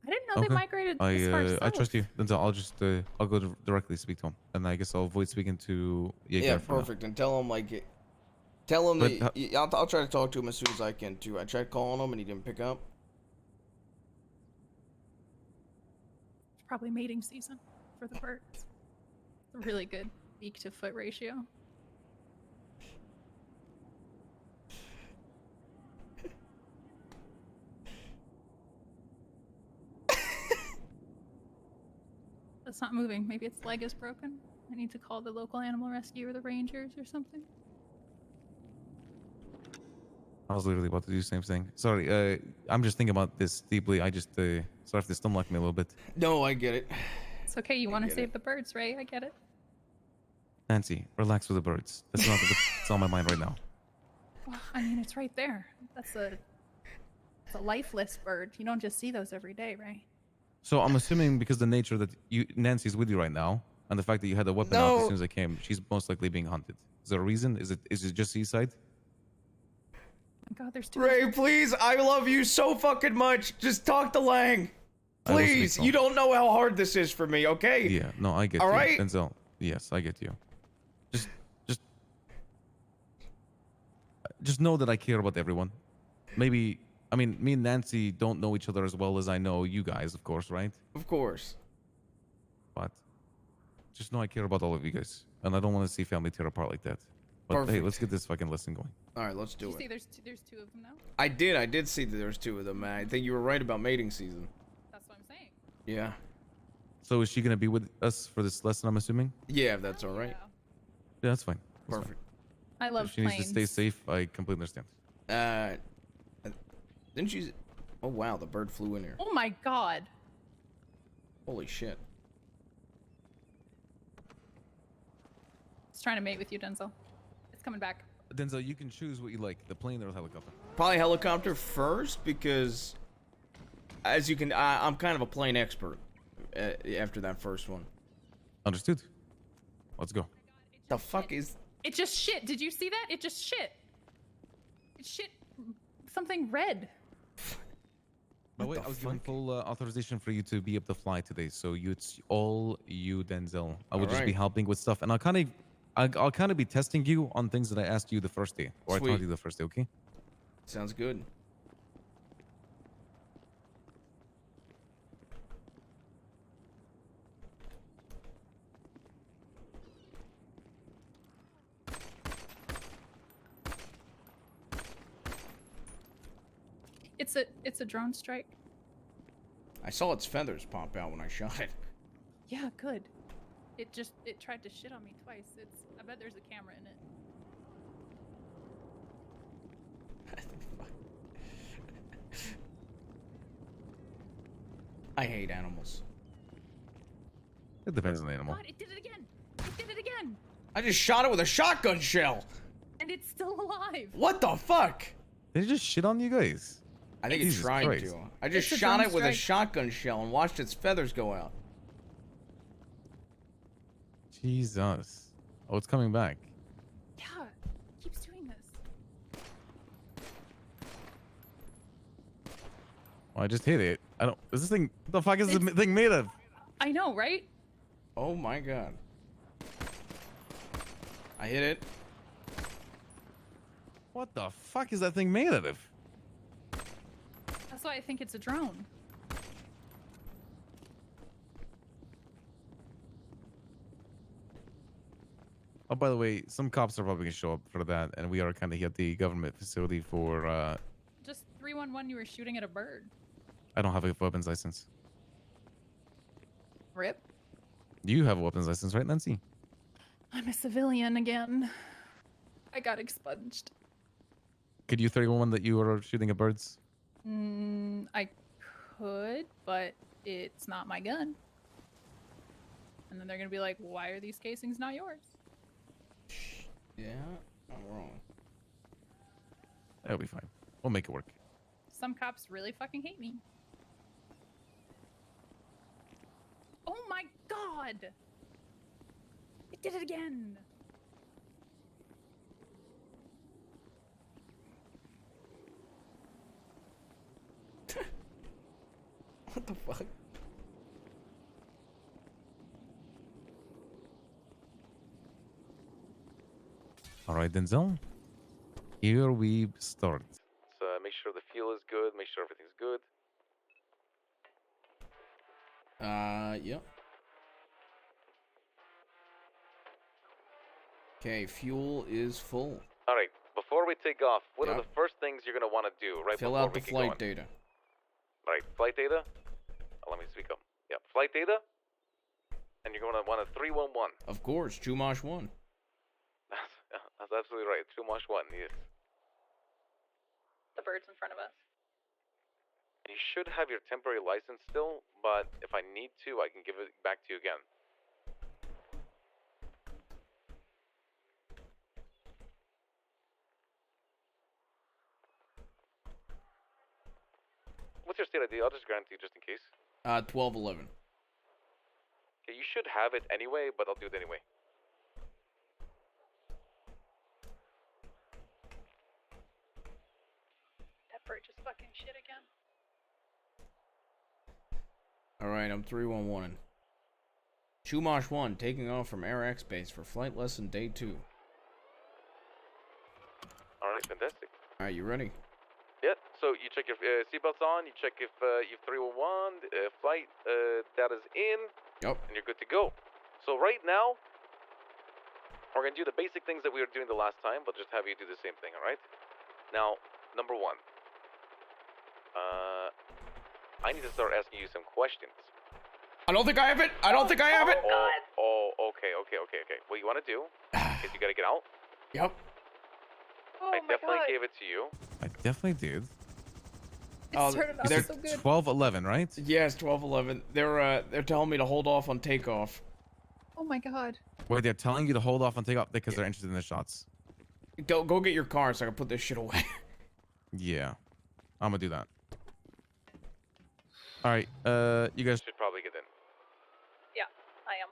I didn't know they migrated this far I south. trust you. Then I'll just I'll go directly speak to him, and I guess I'll avoid speaking to Jaeger. Yeah, for now. perfect. And tell him like, tell him But that I'll try to talk to him as soon as I can too. I tried calling him and he didn't pick up. It's probably mating season for the birds. It's a really good beak to foot ratio. It's not moving. Maybe its leg is broken. I need to call the local animal rescue or the rangers or something. I was literally about to do the same thing. Sorry, I'm just thinking about this deeply. I just sorry if this stomach me a little bit. No, I get it. It's okay. You want to get save the birds, Ray. I get it. Nancy, relax with the birds. That's not what's on my mind right now. Well, I mean, it's right there. It's a lifeless bird. You don't just see those every day, Ray. So I'm assuming because the nature that Nancy's with you right now, and the fact that you had a weapon out as soon as I came, she's most likely being hunted. Is there a reason? Is it just seaside? God, there's two. Ray, please, I love you so fucking much. Just talk to Lang. I will speak Please, to him. you don't know how hard this is for me, okay? Yeah, no, I get All you. right? Denzel, yes, I get you. Just know that I care about everyone. Maybe, I mean, me and Nancy don't know each other as well as I know you guys, of course, right? Of course. But just know I care about all of you guys, and I don't want to see family tear apart like that. But hey, Perfect. let's get this fucking lesson going. All right, let's do You see, it. there's two of them now. I did see that there's two of them. I think you were right about mating season. That's what I'm saying. Yeah. So is she gonna be with us for this lesson? I'm assuming. Yeah, if that's all right. Yeah, that's fine. That's fine. Perfect. I love If she needs to stay planes. safe, I completely understand. Didn't she? Oh wow, the bird flew in here. Oh my god. Holy shit. It's trying to mate with you, Denzel. It's coming back. Denzel, you can choose what you like, the plane or the helicopter. Probably helicopter first because, as you can, I'm kind of a plane expert. After that first one. Understood. Let's go. The fuck is? It just shit. Did you see that? It just shit. It shit something red. By the way, I was given full authorization for you to be able to fly today, so it's all you, Denzel. I would just be Alright. helping with stuff, and I'll kind of be testing you on things that I asked you the first day, or I Sweet. told you the first day. Okay? Sounds good. It's a drone strike. I saw its feathers pop out when I shot it. Yeah, good. It tried to shit on me twice. I bet there's a camera in it. I hate animals. It depends on the animal. God, it did it again. It did it again. I just shot it with a shotgun shell. and it's still alive. What the fuck? Did it just shit on you guys? I think it's Jesus trying Christ. to. I just It's a shot drone it with a strike. shotgun shell and watched its feathers go out. Jesus. Oh, it's coming back. Yeah, it keeps doing this. Well, I just hit it. I don't. Is this thing? What the fuck is this thing made of? I know, right? Oh my god. I hit it. What the fuck is that thing made out of? That's why I think it's a drone. Oh, by the way, some cops are probably gonna show up for that, and we are kind of at the government facility for. Just 311, you were shooting at a bird. I don't have a weapons license. Rip. You have a weapons license, right, Nancy? I'm a civilian again. I got expunged. Could you 311 that you were shooting at birds? I could, but it's not my gun. And then they're gonna be like, why are these casings not yours? Yeah, I'm wrong. That'll be fine. We'll make it work. Some cops really fucking hate me. Oh my god! It did it again! What the fuck? All right, Denzel. Here we start. So make sure the fuel is good. Make sure everything's good. Yep. Okay, fuel is full. All right. Before we take off, what Yep. are the first things you're gonna want to do right Fill before out we the can flight go in? data. All right, flight data. Oh, let me speak up. Yeah, flight data. And you're gonna want a 311. Of course, Chumash 1. That's absolutely right. Chumash 1. Yes. The bird's in front of us. You should have your temporary license still, but if I need to, I can give it back to you again. What's your state ID? I'll just grant it to you just in case. 1211. Okay, you should have it anyway, but I'll do it anyway. That bird just fucking shit again. Alright, I'm 311. Chumash 1, taking off from Air X Base for flight lesson day 2. Alright, fantastic. Alright, you ready? Yeah, so you check your seatbelts on, you check if you've 311, flight data's in, Yep. and you're good to go. So right now, we're going to do the basic things that we were doing the last time, but just have you do the same thing, alright? Now, number 1. I need to start asking you some questions. I don't think I have it! I don't think I have it! Okay. What you want to do is you got to get out. Yep. Oh I definitely gave it to you. I definitely did. Oh, started off they're so good. 1211, right? Yes, 1211. They're telling me to hold off on takeoff. Oh my god. Wait, they're telling you to hold off on takeoff because they're interested in the shots. Go get your car so I can put this shit away. Yeah, I'm gonna do that. All right, you guys should probably get in. Yeah, I am.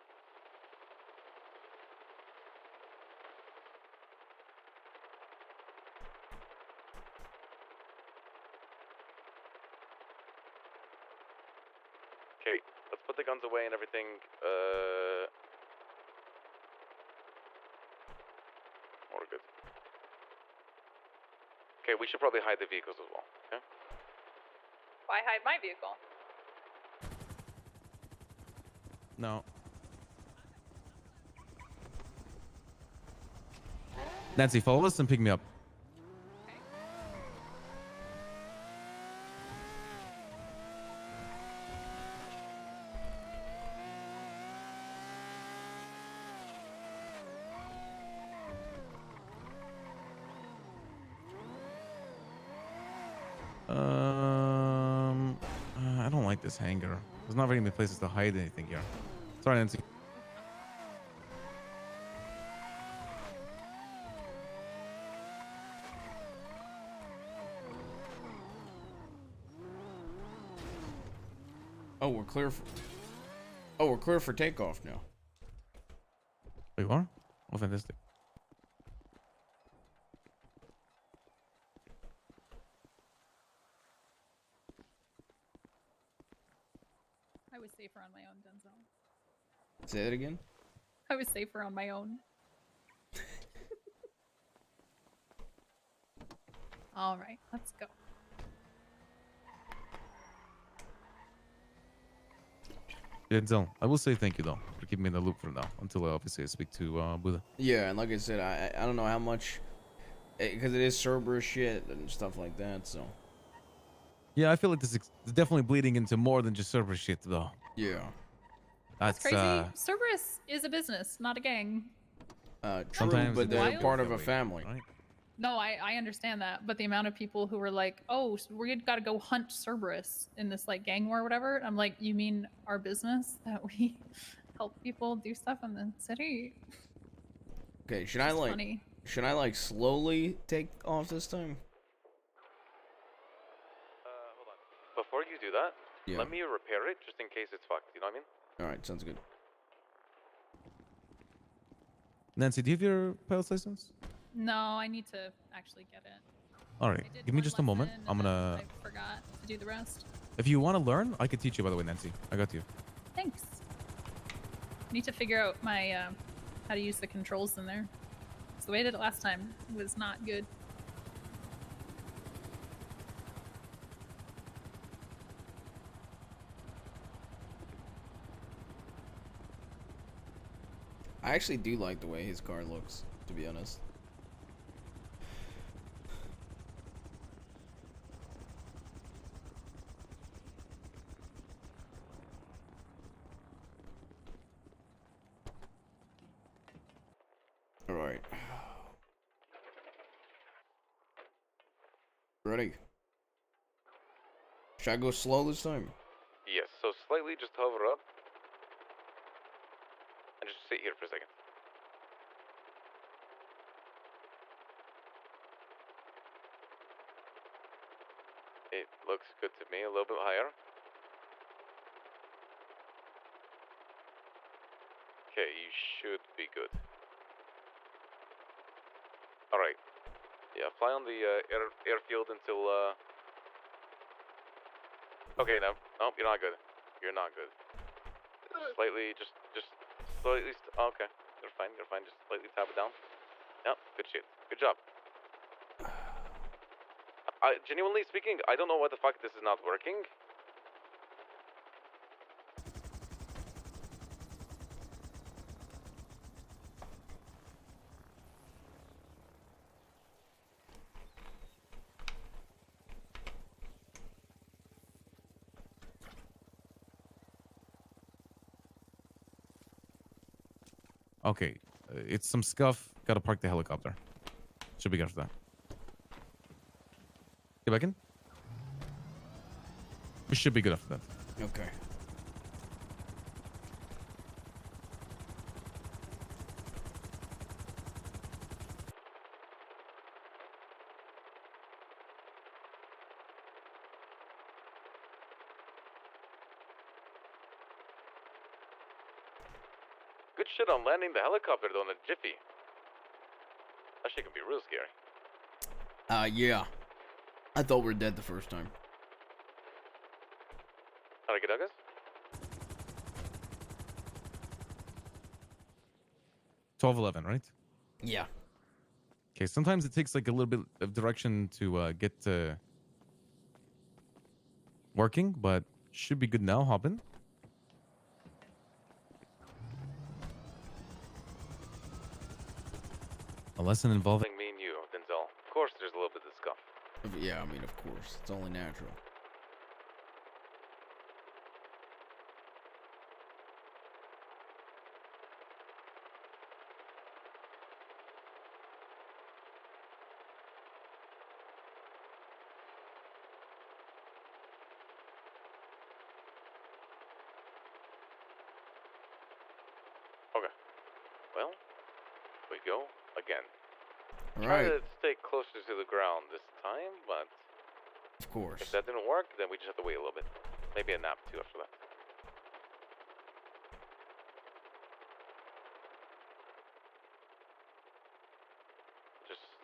Okay, let's put the guns away and everything. We're good. Okay, we should probably hide the vehicles as well. Okay. Why hide my vehicle? No. Nancy, follow us and pick me up. I don't like this hangar. There's not very many places to hide anything here. Sorry, Nancy. Oh, we're clear for... Oh, we're clear for takeoff now. Oh, you are? Oh, fantastic. I was safer on my own, Denzel. Say that again? I was safer on my own. All right, let's go. Denzel, I will say thank you though for keeping me in the loop for now until obviously I speak to Buddha. Yeah, and like I said, I don't know how much, because it is Cerberus shit and stuff like that. So Yeah, I feel like this is definitely bleeding into more than just server shit though. yeah, That's crazy. Cerberus is a business, not a gang. True, Sometimes but it they're wild. part of a family. Right? No, I understand that, but the amount of people who were like, "Oh, we got to go hunt Cerberus in this like gang war or whatever," I'm like, "You mean our business that we help people do stuff in the city?" Okay, should I like funny. should I like slowly take off this time? Hold on. Before you do that, Yeah. let me repair it just in case it's fucked. You know what I mean? All right, sounds good. Nancy, do you have your pilot's license? No, I need to actually get it. All right, give me just a moment. I'm gonna. I forgot to do the rest. If you want to learn, I could teach you. By the way, Nancy, I got you. Thanks. Need to figure out my how to use the controls in there. 'Cause the way I did it last time was not good. I actually do like the way his car looks, to be honest. All right. Ready? Should I go slow this time? Yes, so slightly just hover up. And just sit here for a second. It looks good to me, a little bit higher. Okay, you should be good. Alright. Yeah, fly on the airfield until, Okay, no, you're not good. You're not good. Slightly, just slightly, okay. You're fine, just slightly tap it down. Yep, good shit. Good job. Genuinely speaking, I don't know why the fuck this is not working. Okay, it's some scuff. Gotta park the helicopter. Should be good for that. Get back in. We should be good after that. Okay. Good shit on landing the helicopter though in a jiffy. That shit can be real scary. Yeah. I thought we were dead the first time. Alright, good, Douglas? 12-11, right? Yeah. Okay, sometimes it takes like a little bit of direction to get working, but should be good now. Hop in. A lesson involving Me and you, Denzel. Of course there's a little bit of scuff. Yeah, I mean, of course. It's only natural. Okay. Well, we go again. All Try right. to stay closer to the ground this time, but Of course. if that didn't work, then we just have to wait a little bit. Maybe a nap too after that.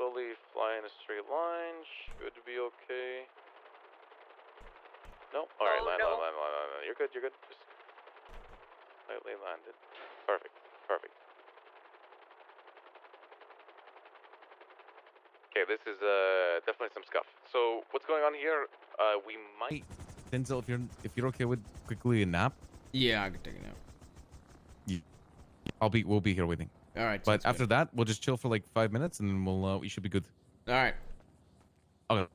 slowly fly in a straight line. Should be okay. No. All right, land. You're good. You're good. Just slightly landed. Perfect. Perfect. Okay, this is definitely some scuff. So what's going on here? We might. Denzel, if you're okay with quickly a nap. Yeah, I can take a nap. We'll be here waiting. All right. But after that, we'll just chill for like 5 minutes, and then we should be good. All right. Okay.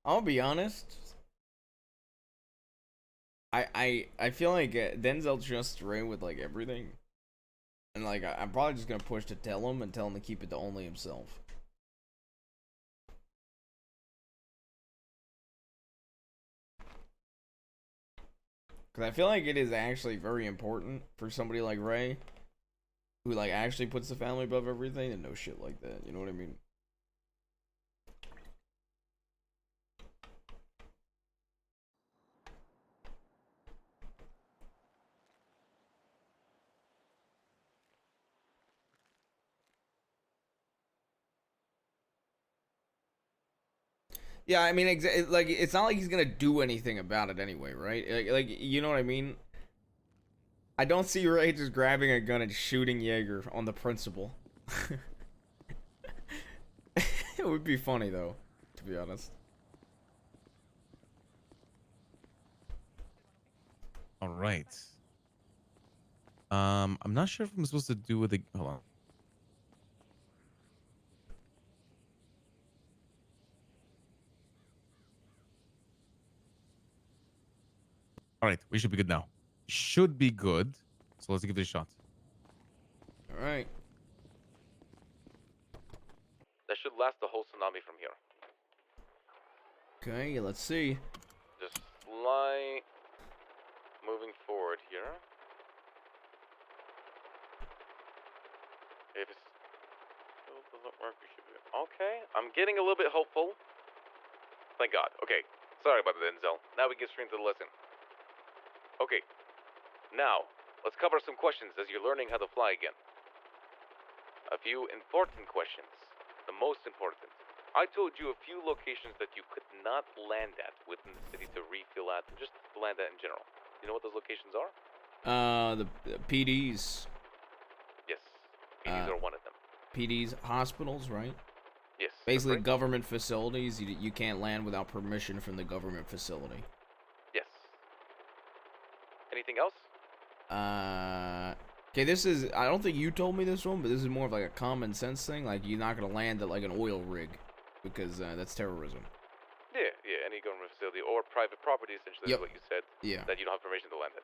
I'll be honest. I feel like Denzel trusts Ray with like everything, and like I'm probably just gonna push to tell him and tell him to keep it to only himself. Cause I feel like it is actually very important for somebody like Ray, who like actually puts the family above everything, and no shit like that. You know what I mean? Yeah, I mean, like it's not like he's gonna do anything about it anyway, right? Like you know what I mean? I don't see Ray just grabbing a gun and shooting Jaeger on the principal. It would be funny though, to be honest. All right. I'm not sure if I'm supposed to do with the. Hold on. All right, we should be good now. Should be good. So let's give it a shot. All right. That should last the whole tsunami from here. Okay, let's see. Just fly. Moving forward here. If it still doesn't work, we should be okay. I'm getting a little bit hopeful. Thank God. Okay. Sorry about that, Denzel. Now we get straight to the lesson. Okay. Now, let's cover some questions as you're learning how to fly again. A few important questions. The most important. I told you a few locations that you could not land at within the city to refill at, just to land at in general. You know what those locations are? The PDs. Yes. PDs are one of them. PDs, hospitals, right? Yes. Basically, government facilities, you can't land without permission from the government facility. Yes. Anything else? Okay, this is, I don't think you told me this one, but this is more of like a common sense thing. Like, you're not gonna land at like an oil rig, because that's terrorism. Yeah, any government facility or private property, essentially, is what you said. Yeah. That you don't have permission to land at.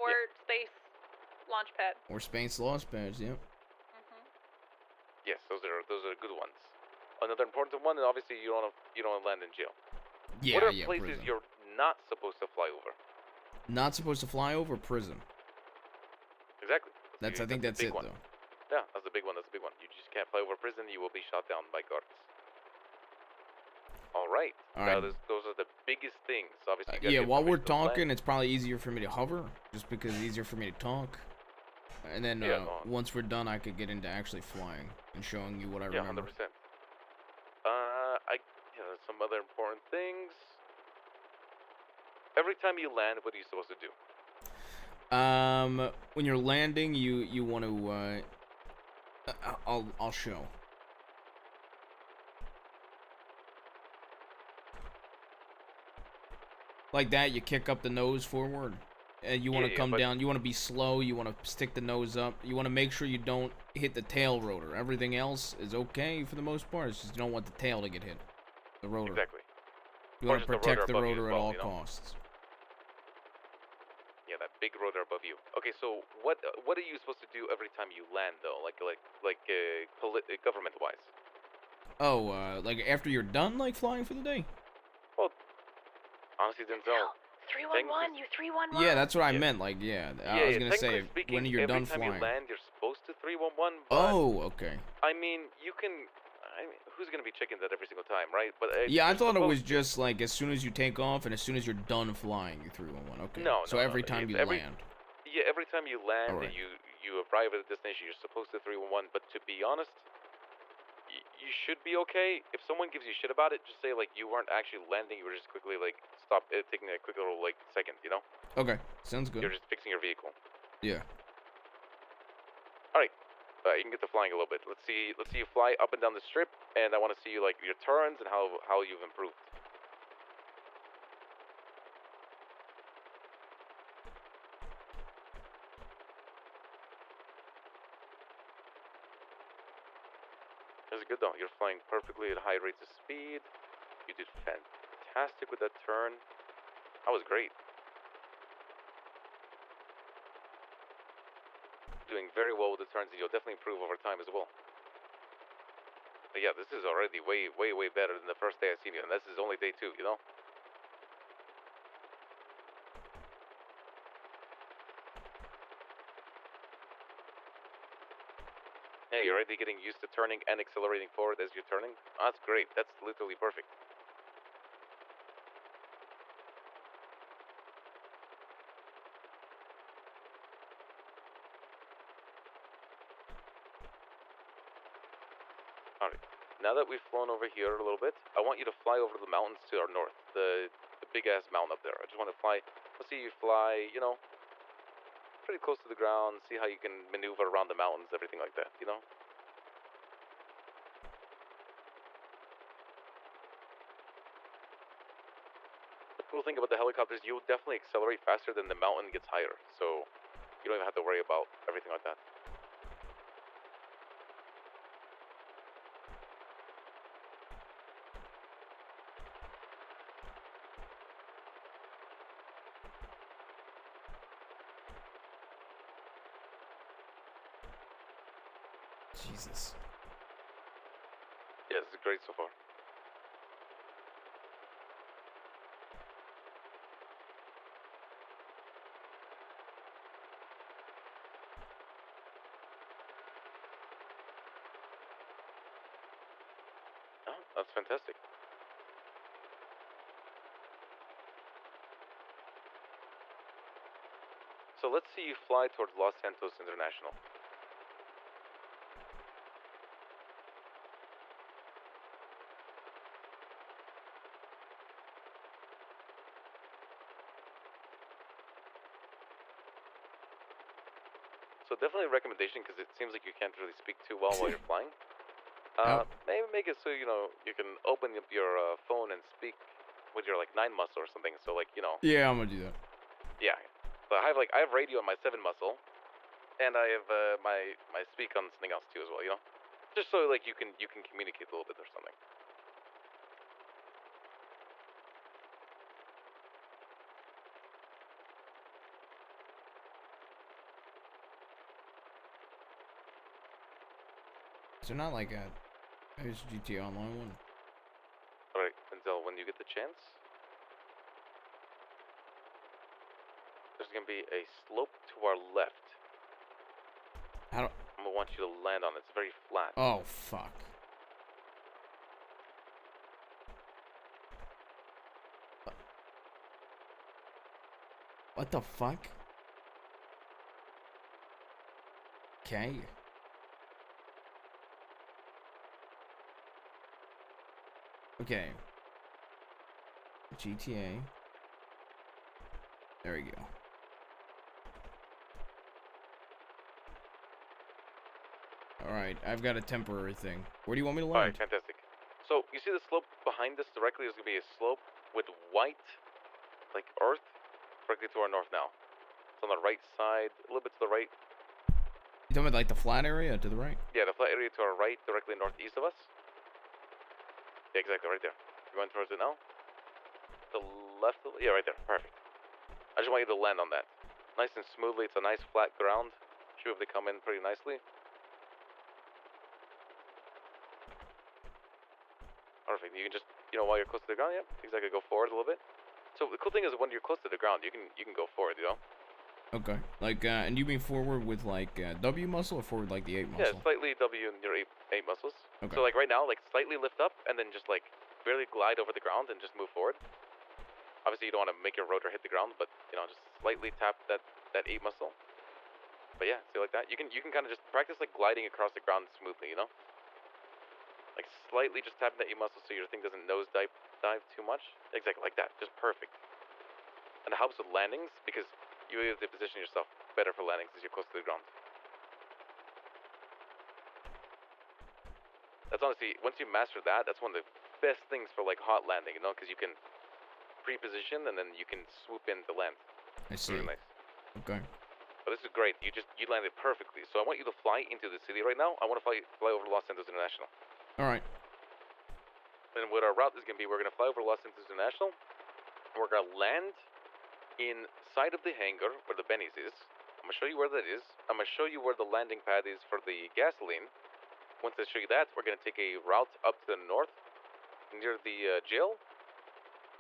Or space launch pad. Or space launch pads, yep. Yes, those are good ones. Another important one, and obviously you don't land in jail. Yeah, What are yeah, places prison. you're not supposed to fly over? Not supposed to fly over prison. Exactly. I think that's the it, big one. though. Yeah, that's the big one. That's the big one. You just can't fly over prison. You will be shot down by guards. All right. All Now, right. those are the biggest things. Obviously, you gotta Yeah, get while we're permission to land. talking, it's probably easier for me to hover, just because it's easier for me to talk. And then once we're done, I could get into actually flying and showing you what I remember. 100%. There's some other important things. Every time you land, what are you supposed to do? When you're landing, you want to. I'll show. Like that, you kick up the nose forward. And you want to come down. You want to be slow. You want to stick the nose up. You want to make sure you don't hit the tail rotor. Everything else is okay for the most part. It's just you don't want the tail to get hit. The rotor. Exactly. You Or want to just protect the above you rotor as at well, all you know? costs. Yeah, that big rotor above you. Okay, so what are you supposed to do every time you land, though? Government wise. Oh, like after you're done, like flying for the day? Well, honestly, Denzel. 311, you 311. Yeah, that's what I meant. Like, yeah, I was gonna say technically speaking, when you're every done time flying. you land, you're supposed to 311. But, Oh, okay. I mean, you can. I mean, who's gonna be checking that every single time, right? But Yeah, I you're thought it was supposed- just like as soon as you take off and as soon as you're done flying, you 311. Okay. No, So no, every no, time it's you every- land. Yeah, every time you land Alright. and you arrive at a destination, you're supposed to 311. But to be honest, you should be okay. If someone gives you shit about it, just say like you weren't actually landing. You were just quickly like taking a quick little like second. You know. Okay, sounds good. You're just fixing your vehicle. Yeah. All right. You can get to flying a little bit. Let's see you fly up and down the strip, and I want to see you like your turns and how you've improved. This is good though. You're flying perfectly at high rates of speed. You did fantastic with that turn. That was great. Doing very well with the turns, and you'll definitely improve over time as well. But yeah, this is already way better than the first day I seen you, and this is only day 2, you know? Hey, you're already getting used to turning and accelerating forward as you're turning? That's great. That's literally perfect. Alright. Now that we've flown over here a little bit, I want you to fly over the mountains to our north. The big ass mountain up there. I just want to fly. Let's see you fly, you know, pretty close to the ground, see how you can maneuver around the mountains, everything like that, you know? The cool thing about the helicopters, you'll definitely accelerate faster than the mountain gets higher, so you don't even have to worry about everything like that. Jesus. Yeah, this is great so far. Oh, that's fantastic. So let's see you fly towards Los Santos International. So definitely a recommendation because it seems like you can't really speak too well while you're flying. Maybe make it so you know you can open up your phone and speak with your like 9 muscle or something. So like you know. Yeah, I'm gonna do that. Yeah. But I have radio on my 7 muscle, and I have my speak on something else too as well. You know, just so like you can communicate a little bit or something. Is there not like a GTA Online one? Alright, Denzel, when you get the chance, there's gonna be a slope to our left. How do... I'm gonna want you to land on it. It's very flat. Oh, fuck. What the fuck? Okay. Okay. GTA. There we go. Alright, I've got a temporary thing. Where do you want me to land? Alright, fantastic. So, you see the slope behind us directly? There's gonna be a slope with white, like earth, directly to our north now. It's on the right side, a little bit to the right. You talking about like the flat area to the right? Yeah, the flat area to our right, directly northeast of us. Yeah, exactly, right there. You going towards it now? The left of, yeah, right there, perfect. I just want you to land on that. Nice and smoothly, it's a nice flat ground. Should be able to come in pretty nicely. Perfect, you can just, you know, while you're close to the ground, yeah, exactly, go forward a little bit. So the cool thing is when you're close to the ground, you can go forward, you know? Okay. Like, and you mean forward with like W muscle or forward like the 8 muscle? Yeah, slightly W in your eight muscles. Okay. So like right now, like slightly lift up and then just like barely glide over the ground and just move forward. Obviously, you don't want to make your rotor hit the ground, but you know, just slightly tap that 8 muscle. But yeah, see like that. You can kind of just practice like gliding across the ground smoothly, you know. Like slightly just tapping that 8 muscle so your thing doesn't nose dive too much. Exactly like that, just perfect. And it helps with landings because you have to position yourself better for landings as you're close to the ground. That's honestly, once you master that, that's one of the best things for like hot landing, you know, because you can pre-position and then you can swoop in to land. I see. Really nice. Okay. But this is great. You landed perfectly. So I want you to fly into the city right now. I want to fly over Los Santos International. All right. And what our route is going to be, we're going to fly over Los Santos International. And we're going to land inside of the hangar where the Benny's is. I'm going to show you where that is. I'm going to show you where the landing pad is for the gasoline. Once I show you that, we're going to take a route up to the north near the jail.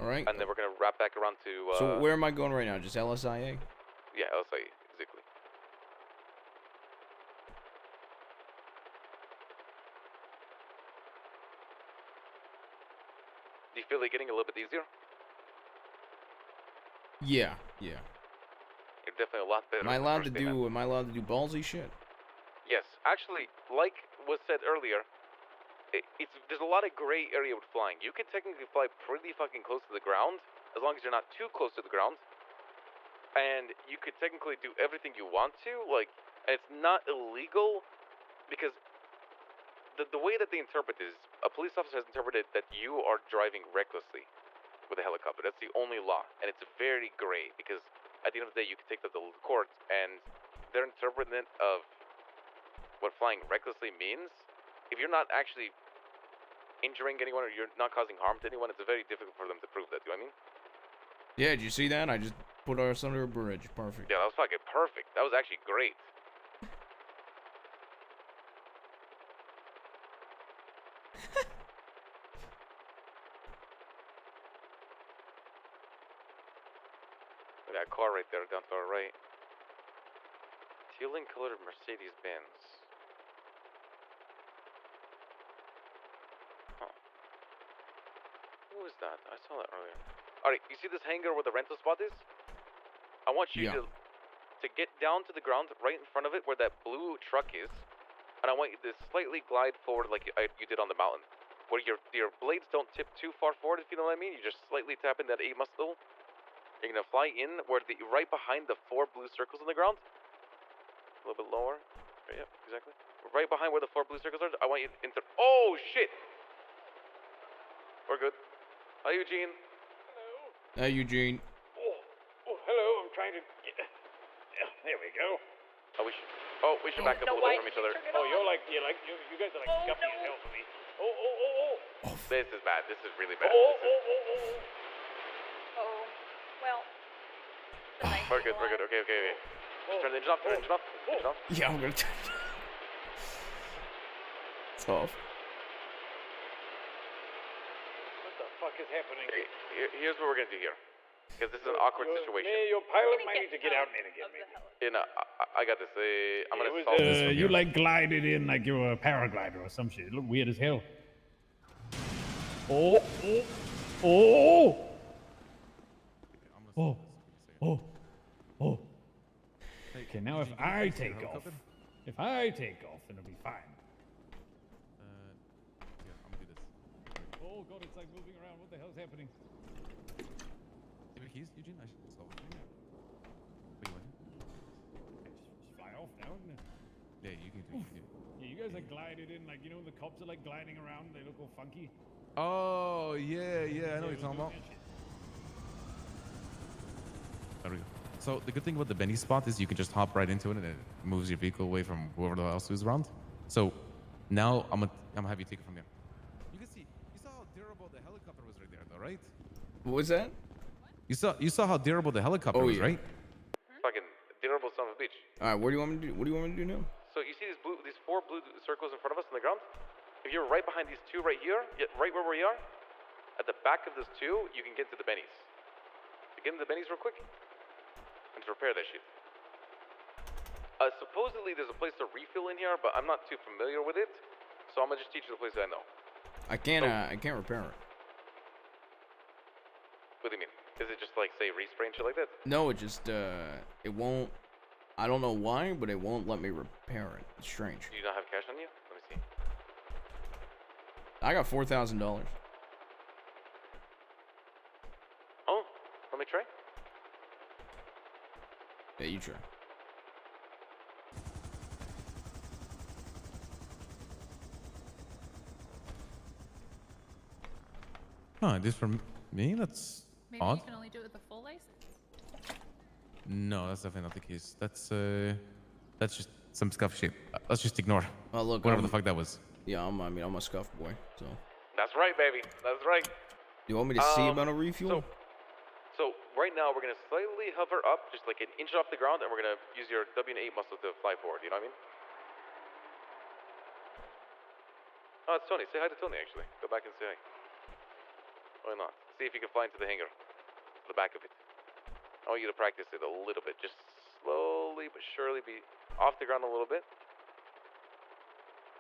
All right. And then we're going to wrap back around to... so where am I going right now? Just LSIA? Yeah, LSIA, exactly. Do you feel it getting a little bit easier? Yeah. You're definitely a lot better. Am I allowed to do ballsy shit? Yes, actually, like was said earlier, there's a lot of gray area with flying. You can technically fly pretty fucking close to the ground, as long as you're not too close to the ground. And you could technically do everything you want to, like, and it's not illegal, because the way that they interpret is, a police officer has interpreted that you are driving recklessly with a helicopter. That's the only law, and it's very gray, because at the end of the day, you can take that to the court, and their interpretation of what flying recklessly means, if you're not actually injuring anyone or you're not causing harm to anyone, it's very difficult for them to prove that. Do you know what I mean? Yeah, did you see that? I just put us under a bridge. Perfect. Yeah, that was fucking perfect. That was actually great. That car right there down to our right. Teal and colored Mercedes-Benz. Huh. Who is that? I saw that earlier. Alright, you see this hangar where the rental spot is? I want you to get down to the ground right in front of it where that blue truck is. And I want you to slightly glide forward like you did on the mountain. Where your blades don't tip too far forward, if you know what I mean. You just slightly tap in that 8 muscle. You're gonna fly in where right behind the 4 blue circles on the ground. A little bit lower. Yep, exactly. right behind where the 4 blue circles are. I want you into. Oh shit! We're good. Hi, Eugene. Hey, Eugene. Oh, hello. I'm trying to get. There we go. Oh, we should back up a little bit from each other. Oh, you guys are like guppy as hell for me. Oh. This is bad. This is really bad. Oh, well. We're good. Okay. Just turn the engine off. Engine off. Yeah, I'm gonna turn. It's off. What the fuck is happening? Okay, here's what we're gonna do here, because this is an awkward situation. Your pilot might need to get out and get me. I got this. I'm gonna solve this. From You here. like glided in like you were a paraglider or some shit. It looked weird as hell. Oh. Okay, now if I take off, then it'll be fine. Yeah, I'm gonna do this. Oh god, it's like moving around. What the hell's happening? Give me keys, Eugene. I should solve it. Wait, what? Just fly off now, isn't it? Yeah, you can do it. Yeah, you guys like glided in, like, you know, the cops are like gliding around, they look all funky. Oh, yeah, I know what you're talking about. There we go. So the good thing about the Benny spot is you can just hop right into it and it moves your vehicle away from whoever else is around. So now I'm gonna have you take it from there. You can see, you saw how durable the helicopter was right there, though, right? What was that? You saw how durable the helicopter was, right? Fucking durable son of a bitch. All right, what do you want me to do? What do you want me to do now? So you see these 4 blue circles in front of us on the ground? If you're right behind these 2 right here, right where we are, at the back of those 2, you can get to the bennies. So get into the bennies real quick and to repair that shit. Supposedly there's a place to refill in here, but I'm not too familiar with it, so I'm gonna just teach you the place that I know. I can't repair it. What do you mean? Is it just like say respray and shit like that? No, it just it won't. I don't know why, but it won't let me repair it. It's strange. Do you not have cash on you? Let me see. I got $4,000. Oh, let me try. Yeah, you try. Huh, this for me? That's Maybe odd. you can only do it with a full license. No, that's definitely not the case. That's just some scuff shit. Let's just ignore. Oh, look, whatever the fuck that was. Yeah, I'm a scuff boy. So. That's right, baby. That's right. You want me to see about a refuel? So right now we're gonna slightly hover up, just like an inch off the ground, and we're gonna use your W and 8 muscle to fly forward. You know what I mean? Oh, it's Tony. Say hi to Tony. Actually, go back and say hi. Why not? See if you can fly into the hangar, to the back of it. I want you to practice it a little bit, just slowly but surely be off the ground a little bit.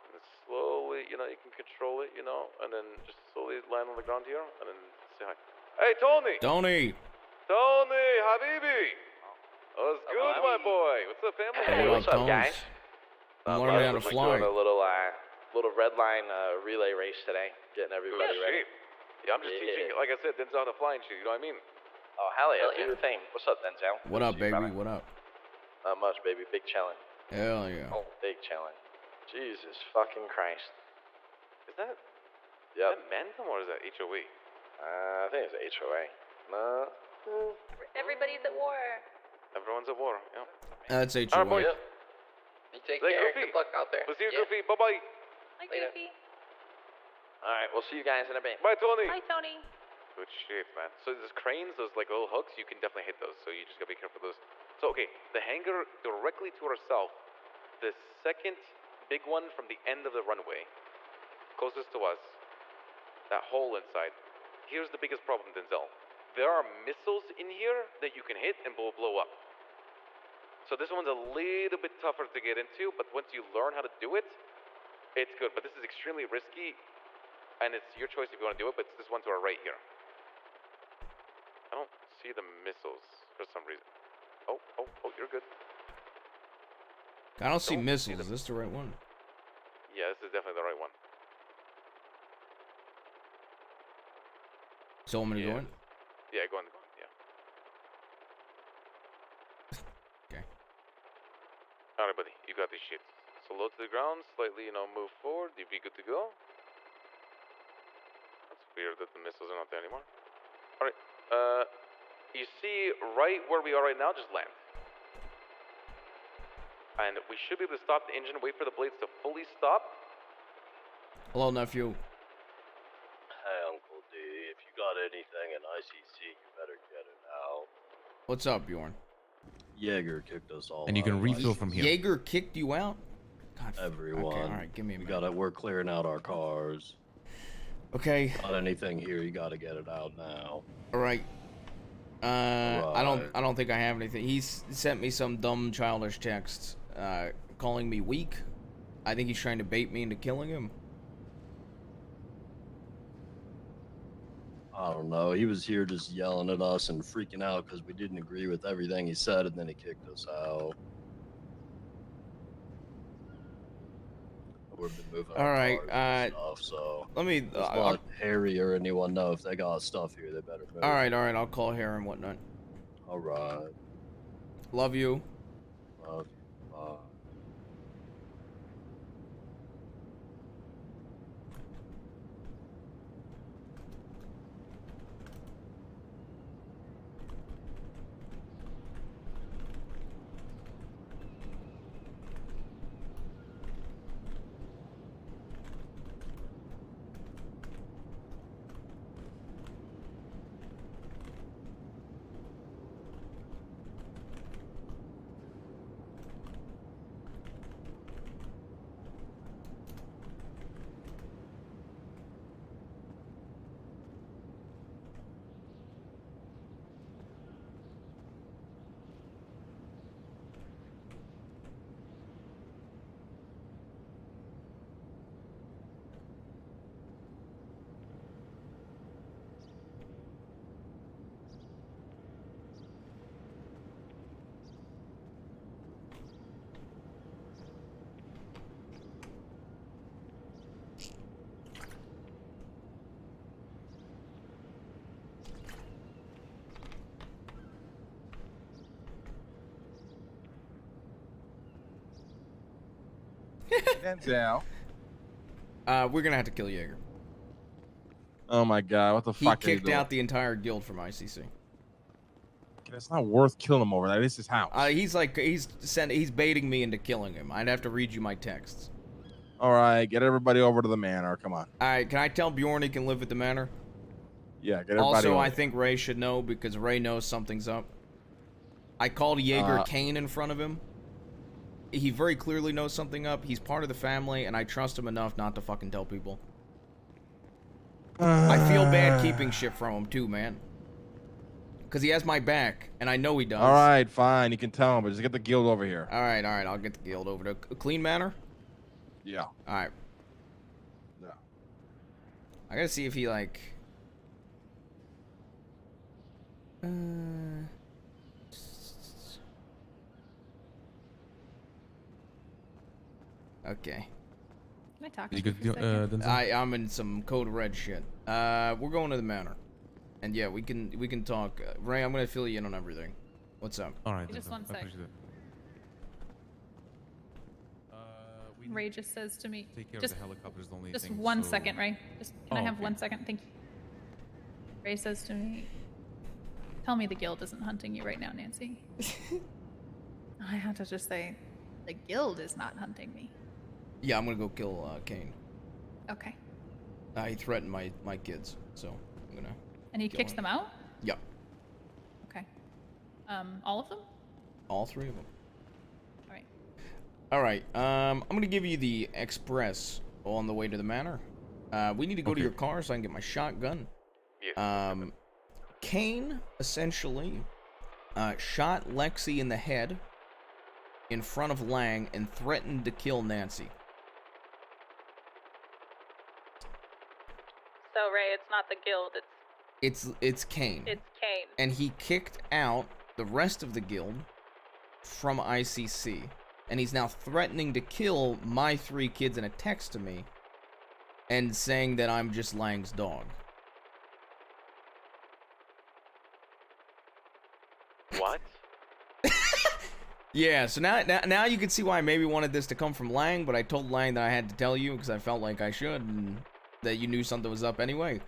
And then slowly, you know, you can control it, you know, and then just slowly land on the ground here, and then say hi. Hey, Tony! Tony! Tony, Habibi! What's good, my boy? What's up, family? Hey, what's up, guys? I'm learning how to fly. Doing a little red line relay race today, getting everybody ready. Yeah, I'm just teaching, like I said, Denzel how to fly and shit, you know what I mean? Oh, hell yeah, do your thing. What's up, Denzel? What up, baby? What up? Not much, baby. Big challenge. Hell yeah. Oh, big challenge. Jesus fucking Christ. Is that Yep. Bantam or is that HOE? I think it's HOA. No. Everybody's at war. Everyone's at war, yeah. That's HOA. Alright, boys. You take Say care. Goofy. Good luck out there. We'll see you, Yeah. Goofy. Bye-bye. Hi, Goofy. All right, we'll see you guys in a bit. Bye, Tony. Hi, Tony. Good shit, man. So those cranes, those like little hooks, you can definitely hit those. So you just gotta be careful of those. So okay, the hangar directly to our south, the second big one from the end of the runway, closest to us, that hole inside. Here's the biggest problem, Denzel. There are missiles in here that you can hit and will blow up. So this one's a little bit tougher to get into, but once you learn how to do it, it's good. But this is extremely risky, and it's your choice if you want to do it, but it's this one to our right here. I don't see the missiles for some reason. Oh, you're good. I don't see missiles. Is this the right one? Yeah, this is definitely the right one. So I'm gonna go in? Yeah, go on, yeah. Okay. Alright, buddy, you got this shit. So low to the ground, slightly, move forward. You'd be good to go. That's weird that the missiles are not there anymore. Alright, you see right where we are right now, just land. And we should be able to stop the engine, wait for the blades to fully stop. Hello, nephew. Hey, Uncle D, if you got anything in ICC, you better get it out. What's up, Bjorn? Jaeger kicked us all And you out can of refill ICC. from here. Jaeger kicked you out? God, Everyone. Okay, all right, give me a minute. We're clearing out our cars. Okay. Got anything here, you gotta get it out now. All right. I don't think I have anything. He's sent me some dumb childish texts, calling me weak. I think he's trying to bait me into killing him. I don't know. He was here just yelling at us and freaking out because we didn't agree with everything he said, and then he kicked us out. We've been moving All our right. cars and stuff, so Let me. let's let Harry or anyone know if they got stuff here. They better move. All right. I'll call here and whatnot. All right. Love you. Love you. Bye. Denzel. We're gonna have to kill Jaeger. Oh my god, what the He fuck? kicked out the entire guild from ICC. It's not worth killing him over that. It's his house. He's baiting me into killing him. I'd have to read you my texts. All right, get everybody over to the manor. Come on. All right, can I tell Bjorn he can live at the manor? Yeah, get everybody Also, over. I think Ray should know because Ray knows something's up. I called Jaeger Kane in front of him. He very clearly knows something up. He's part of the family, and I trust him enough not to fucking tell people. I feel bad keeping shit from him too, man. Because he has my back, and I know he does. All right, fine. You can tell him, but just get the guild over here. All right. I'll get the guild over to a clean manor. Yeah. All right. No. I gotta see if he like. Okay. Can I talk You to good, you for a second? I'm in some code red shit. We're going to the manor, and yeah, we can talk. Ray, I'm gonna fill you in on everything. What's up? All right. Just Denzel, one I sec. appreciate it. Ray just says to me, Take care just, of the helicopters. The only just thing, 1 so- second, Ray. Just can I have okay. 1 second? Thank you. Ray says to me, "Tell me the guild isn't hunting you right now, Nancy." I have to just say, the guild is not hunting me. Yeah, I'm gonna go kill Kane. Okay. He threatened my kids, so I'm gonna. And he kill kicks him. them out? Yep. Okay. All of them? All three of them. All right. All right. I'm gonna give you the express on the way to the manor. We need to go to your car so I can get my shotgun. Yes. Kane essentially shot Lexi in the head in front of Lang and threatened to kill Nancy. So Ray, it's not the guild. It's Kane. It's Kane. And he kicked out the rest of the guild from ICC. And he's now threatening to kill my 3 kids in a text to me and saying that I'm just Lang's dog. What? Yeah, so now you can see why I maybe wanted this to come from Lang, but I told Lang that I had to tell you because I felt like I should, and that you knew something was up anyway.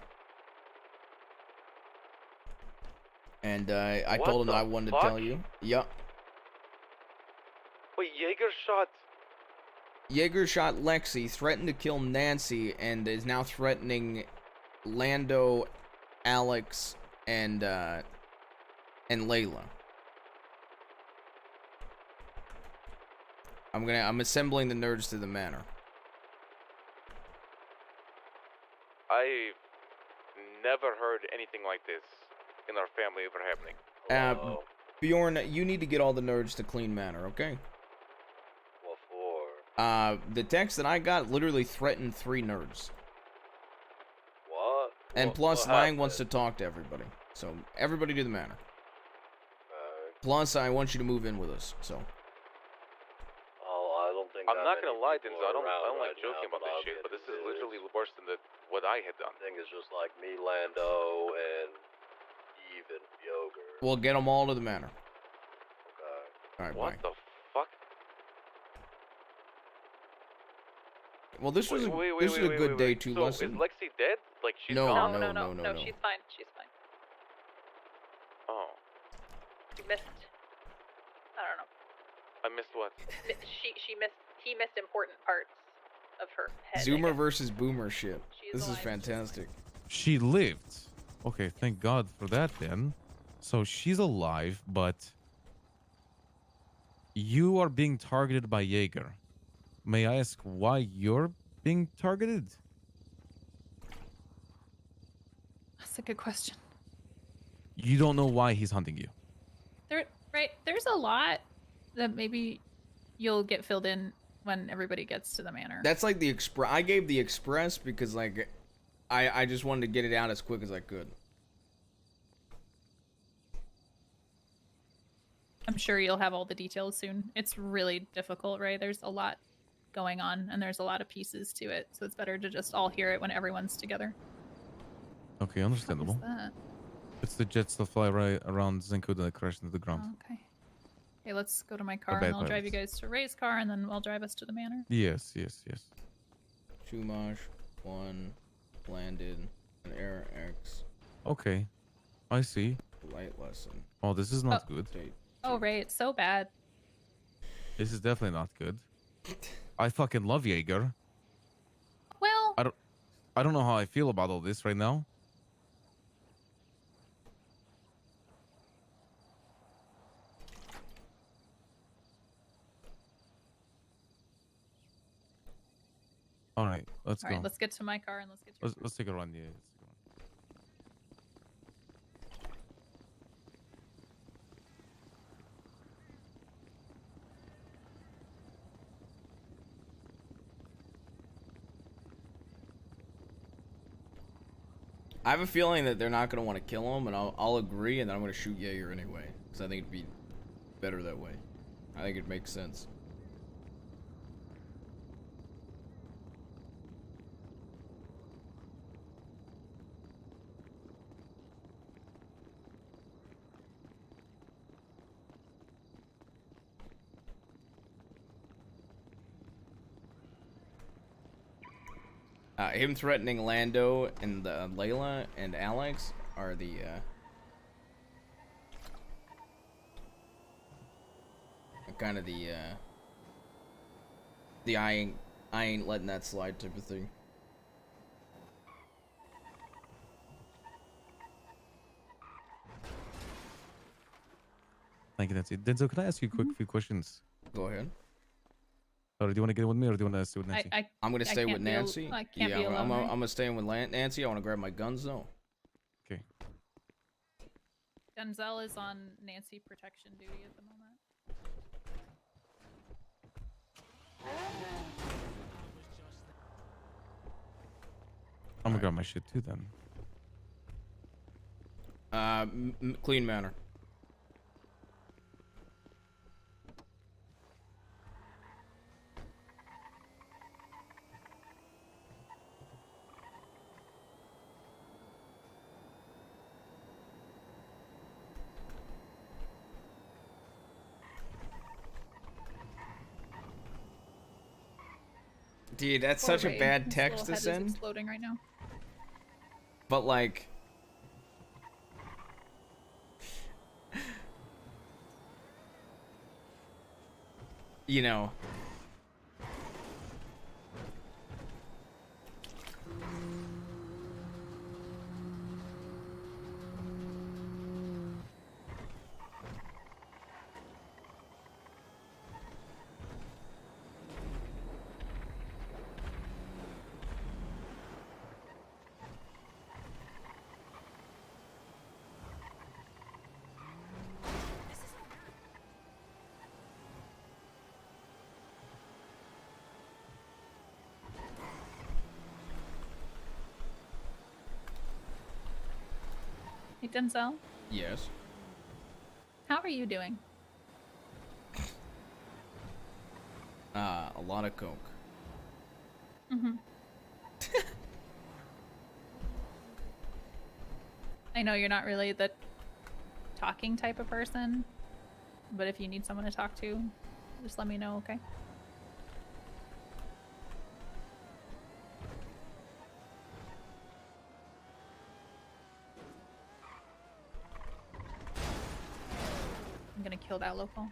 And I What told him the I wanted fuck? to tell you. Yup. Wait, Jaeger shot. Jaeger shot Lexi, threatened to kill Nancy, and is now threatening Lando, Alex, and Layla. I'm assembling the nerds to the manor. I've never heard anything like this in our family ever happening. Bjorn, you need to get all the nerds to clean manor, okay? What for? The text that I got literally threatened 3 nerds. What? And What- plus, what Lang wants to talk to everybody. So, everybody to the manor. Plus, I want you to move in with us, so. Oh, I don't think I'm that not many gonna lie, people Denzel. I are don't around like right joking now, about but this I'll shit, get but this it is fixed. literally worse than what I had done. I think it's just like me, Lando, and Eve and Yogurt. We'll get them all to the manor. Okay. Alright, What bye. the fuck? Well, this was Wait, a good day to so lesson. is Lexi dead? Like she's No, gone? no. She's fine. She's fine. Oh, She missed. I don't know. I missed what? He missed important parts of her head. I Zoomer guess. versus Boomer shit. She is This is alive, fantastic. She lived. Okay, thank God for that then. So she's alive, but you are being targeted by Jaeger. May I ask why you're being targeted? That's a good question. You don't know why he's hunting you. There's a lot that maybe you'll get filled in when everybody gets to the manor. That's like the express. I gave the express because like I just wanted to get it out as quick as I could. I'm sure you'll have all the details soon. It's really difficult, right? There's a lot going on and there's a lot of pieces to it, so it's better to just all hear it when everyone's together. Okay, understandable. What's that? It's the jets that fly right around Zenkuda that crashed into the ground. Oh, okay. Okay, let's go to my car bad and I'll drive you pilots. guys to Ray's car and then I'll drive us to the manor. Yes. Chumash, 1, landed, an Air X, Okay, I see. light lesson. Oh, this is not good. Oh, Ray, it's so bad. This is definitely not good. I fucking love Jaeger. Well, I don't know how I feel about all this right now. All right, let's all go. right, let's get to my car and let's get to Let's take a run. Yeah. Let's take a run. I have a feeling that they're not gonna want to kill him, and I'll agree, and then I'm gonna shoot Jaeger anyway, because I think it'd be better that way. I think it makes sense. Him threatening Lando and Layla and Alex are the kind of the I ain't letting that slide type of thing. Thank you, Nancy. Denzel, can I ask you a quick few questions? Go ahead. Or do you want to get in with me, or do you want to stay with Nancy? I'm gonna I stay with can't be Nancy. I can't Yeah, be alone, right? I'm gonna stay in with Nancy. I want to grab my guns though. Okay. Denzel is on Nancy protection duty at the moment. I'm gonna grab my shit too then. Clean manner. Dude, that's Poor such a Ray. bad His text little to head is send. exploding right now. But like, you know. Hey, Denzel, Yes. how are you doing? A lot of coke. Mm-hmm. I know you're not really the talking type of person, but if you need someone to talk to, just let me know, okay? I'm gonna kill that local.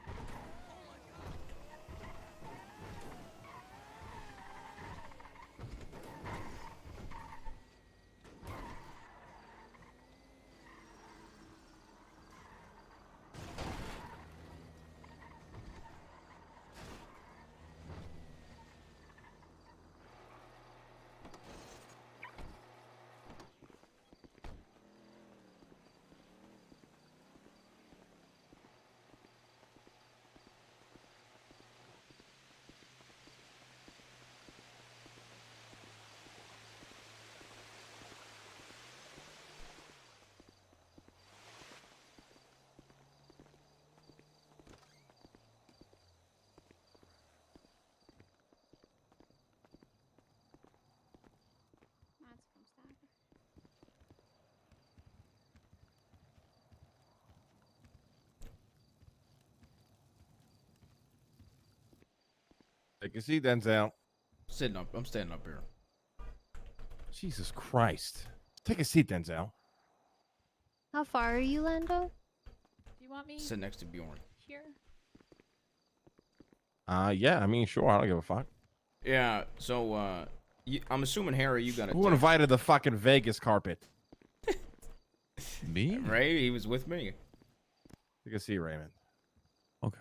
Take a seat, Denzel. Sitting up. I'm standing up here. Jesus Christ. Take a seat, Denzel. How far are you, Lando? Do you want me Sit next to Bjorn. here? Yeah, I mean, sure, I don't give a fuck. Yeah. So, I'm assuming Harry, you got a. Who invited the fucking Vegas carpet? Me? Ray, he was with me. Take a seat, Raymond. Okay.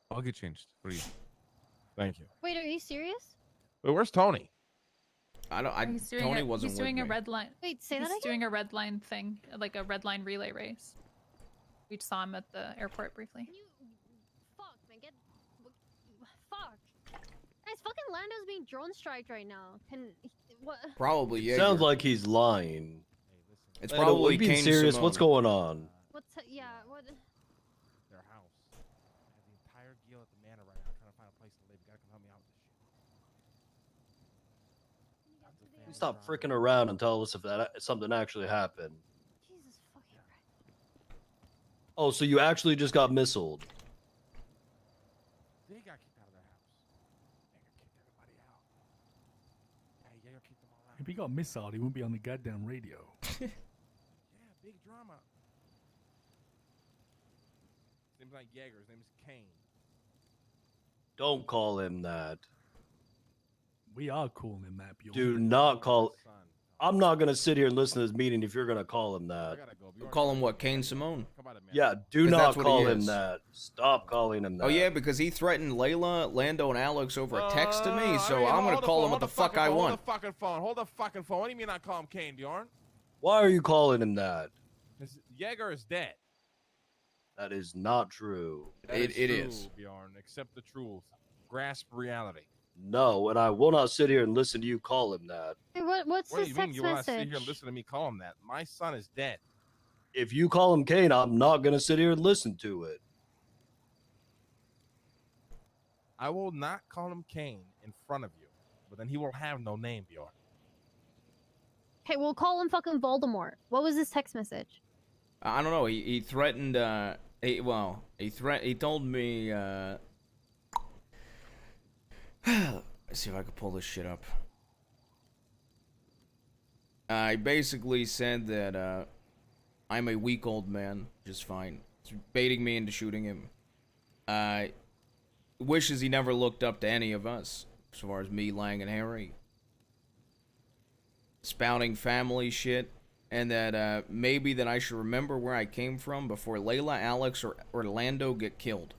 I'll get changed for you. Thank you. Wait, are you serious? Wait, where's Tony? I don't. He's doing Tony a, wasn't he's doing with a me. red line. Wait, say he's that again? doing a red line thing, like a red line relay race. We just saw him at the airport briefly. Fuck, man, fuck. Guys, fucking Lando's being drone striked right now. What? Probably, yeah. Sounds like he's lying. It's Lando, probably are you being Kane serious? Simone. What's going on? Yeah, what? Their house. I have the entire deal at the manor right now. I'm trying to find a place to live. You gotta come help me out with this shit. You stop freaking around and tell us if something actually happened. Jesus fucking Christ. Oh, so you actually just got missiled? They got kicked out of their house. They got kicked everybody out. Hey, yeah, kicked them all out. If he got missile, he wouldn't be on the goddamn radio. Yeah, big drama. His name's not Jaeger. His name is Kane. Don't call him that. We are calling him that, Bjorn. Do not call. I'm not gonna sit here and listen to this meeting if you're gonna call him that. Call him what? Kane Simone. Yeah, do 'Cause not that's what he call him is. that. Stop calling him that. Oh yeah, because he threatened Layla, Lando, and Alex over a text to me, so I mean, I'm gonna hold call phone, him what hold the fuck I phone, want. Hold the fucking phone. Hold the fucking phone. What do you mean I call him Kane, Bjorn? Why are you calling him that? Jaeger is dead. That is not true. It is. Bjorn. Accept the truth. Grasp reality. No, and I will not sit here and listen to you call him that. Hey, what's What do this you mean text you want to sit here and message? listen to me call him that? My son is dead. If you call him Kane, I'm not gonna sit here and listen to it. I will not call him Kane in front of you, but then he will have no name, Bjorn. Okay, we'll call him fucking Voldemort. What was this text message? I don't know. He threatened. He told me. Let's see if I can pull this shit up. I basically said that I'm a weak old man, just fine. He's baiting me into shooting him. Wishes he never looked up to any of us, as far as me, Lang, and Harry. Spouting family shit, and that maybe that I should remember where I came from before Layla, Alex, or Orlando get killed.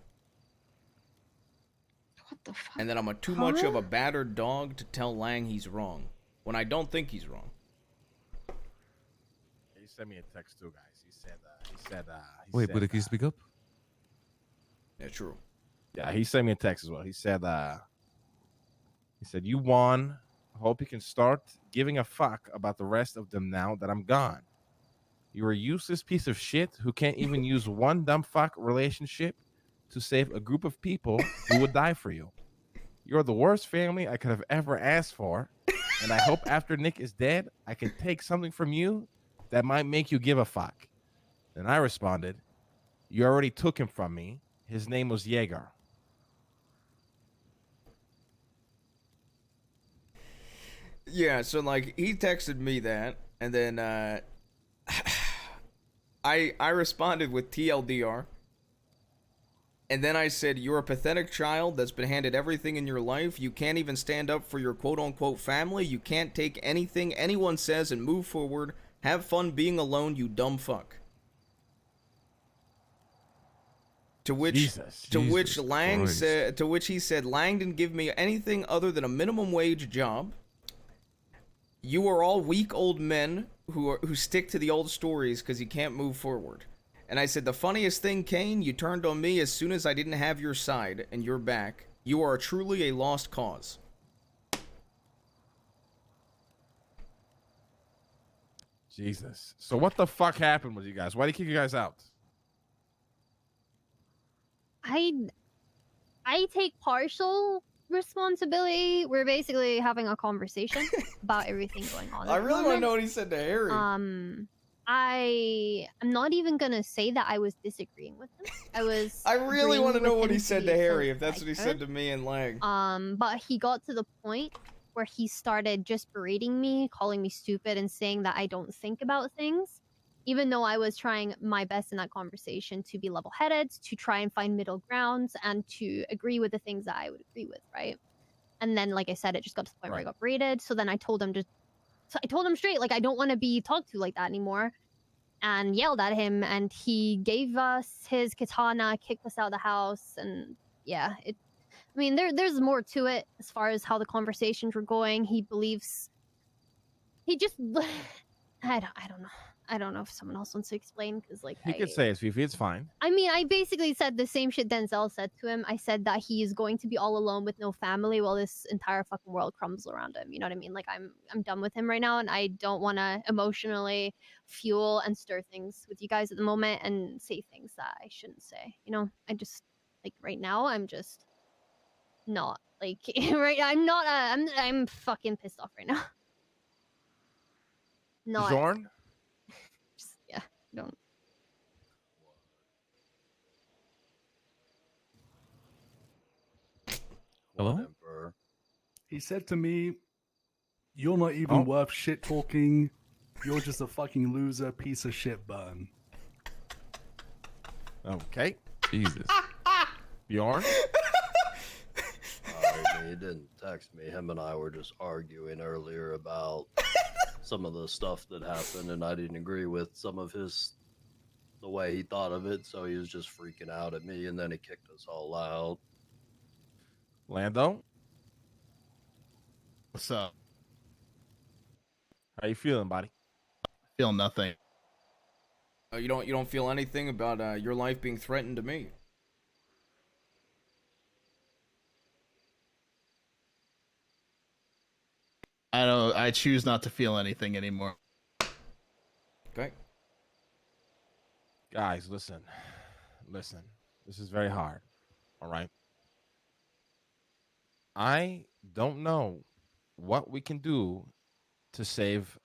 What the fuck? And that I'm too much of a battered dog to tell Lang he's wrong, when I don't think he's wrong. He sent me a text too, guys. He said. Wait, but can you speak up? Yeah, true. Yeah, he sent me a text as well. He said, you won. Hope you can start giving a fuck about the rest of them now that I'm gone. You're a useless piece of shit who can't even use one dumb fuck relationship to save a group of people who would die for you. You're the worst family I could have ever asked for, and I hope after Nick is dead, I can take something from you that might make you give a fuck. And I responded, you already took him from me. His name was Jaeger. Yeah, so like he texted me that, and then I responded with TLDR, and then I said, you're a pathetic child that's been handed everything in your life. You can't even stand up for your quote-unquote family. You can't take anything anyone says and move forward. Have fun being alone, you dumb fuck. To which he said, Lang didn't give me anything other than a minimum wage job. You are all weak old men who stick to the old stories because you can't move forward. And I said, the funniest thing, Kane, you turned on me as soon as I didn't have your side and your back. You are truly a lost cause. Jesus. So what the fuck happened with you guys? Why did he kick you guys out? I take partial responsibility. We're basically having a conversation about everything going on. I really want to know what he said to Harry. I'm not even gonna say that I was disagreeing with him. I really want to know what he said to Harry, if if that's what he said to me and Lang. But he got to the point where he started just berating me, calling me stupid, and saying that I don't think about things. Even though I was trying my best in that conversation to be level-headed, to try and find middle grounds, and to agree with the things that I would agree with, right? And then, like I said, it just got to the point where I got berated. So then I told him straight, like, I don't want to be talked to like that anymore, and yelled at him. And he gave us his katana, kicked us out of the house, and yeah, I mean, there's more to it as far as how the conversations were going. He just, I don't know. I don't know if someone else wants to explain, because like He could say it, Fifi. It's fine. I mean, I basically said the same shit Denzel said to him. I said that he is going to be all alone with no family while this entire fucking world crumbles around him. You know what I mean? Like, I'm done with him right now, and I don't want to emotionally fuel and stir things with you guys at the moment and say things that I shouldn't say. You know, I just, like, right now, I'm just not, like, right. I'm fucking pissed off right now. No, Zorn? Yeah, don't. Hello? He said to me, you're not even worth shit talking. You're just a fucking loser, piece of shit burn. Okay. Jesus. Bjorn? He didn't text me. Him and I were just arguing earlier about some of the stuff that happened, and I didn't agree with some of the way he thought of it, so he was just freaking out at me, and then he kicked us all out. Lando? What's up? How you feeling, buddy? Feel nothing. You don't feel anything about your life being threatened to me? I choose not to feel anything anymore. Okay. Guys, listen. This is very hard. All right. I don't know what we can do to save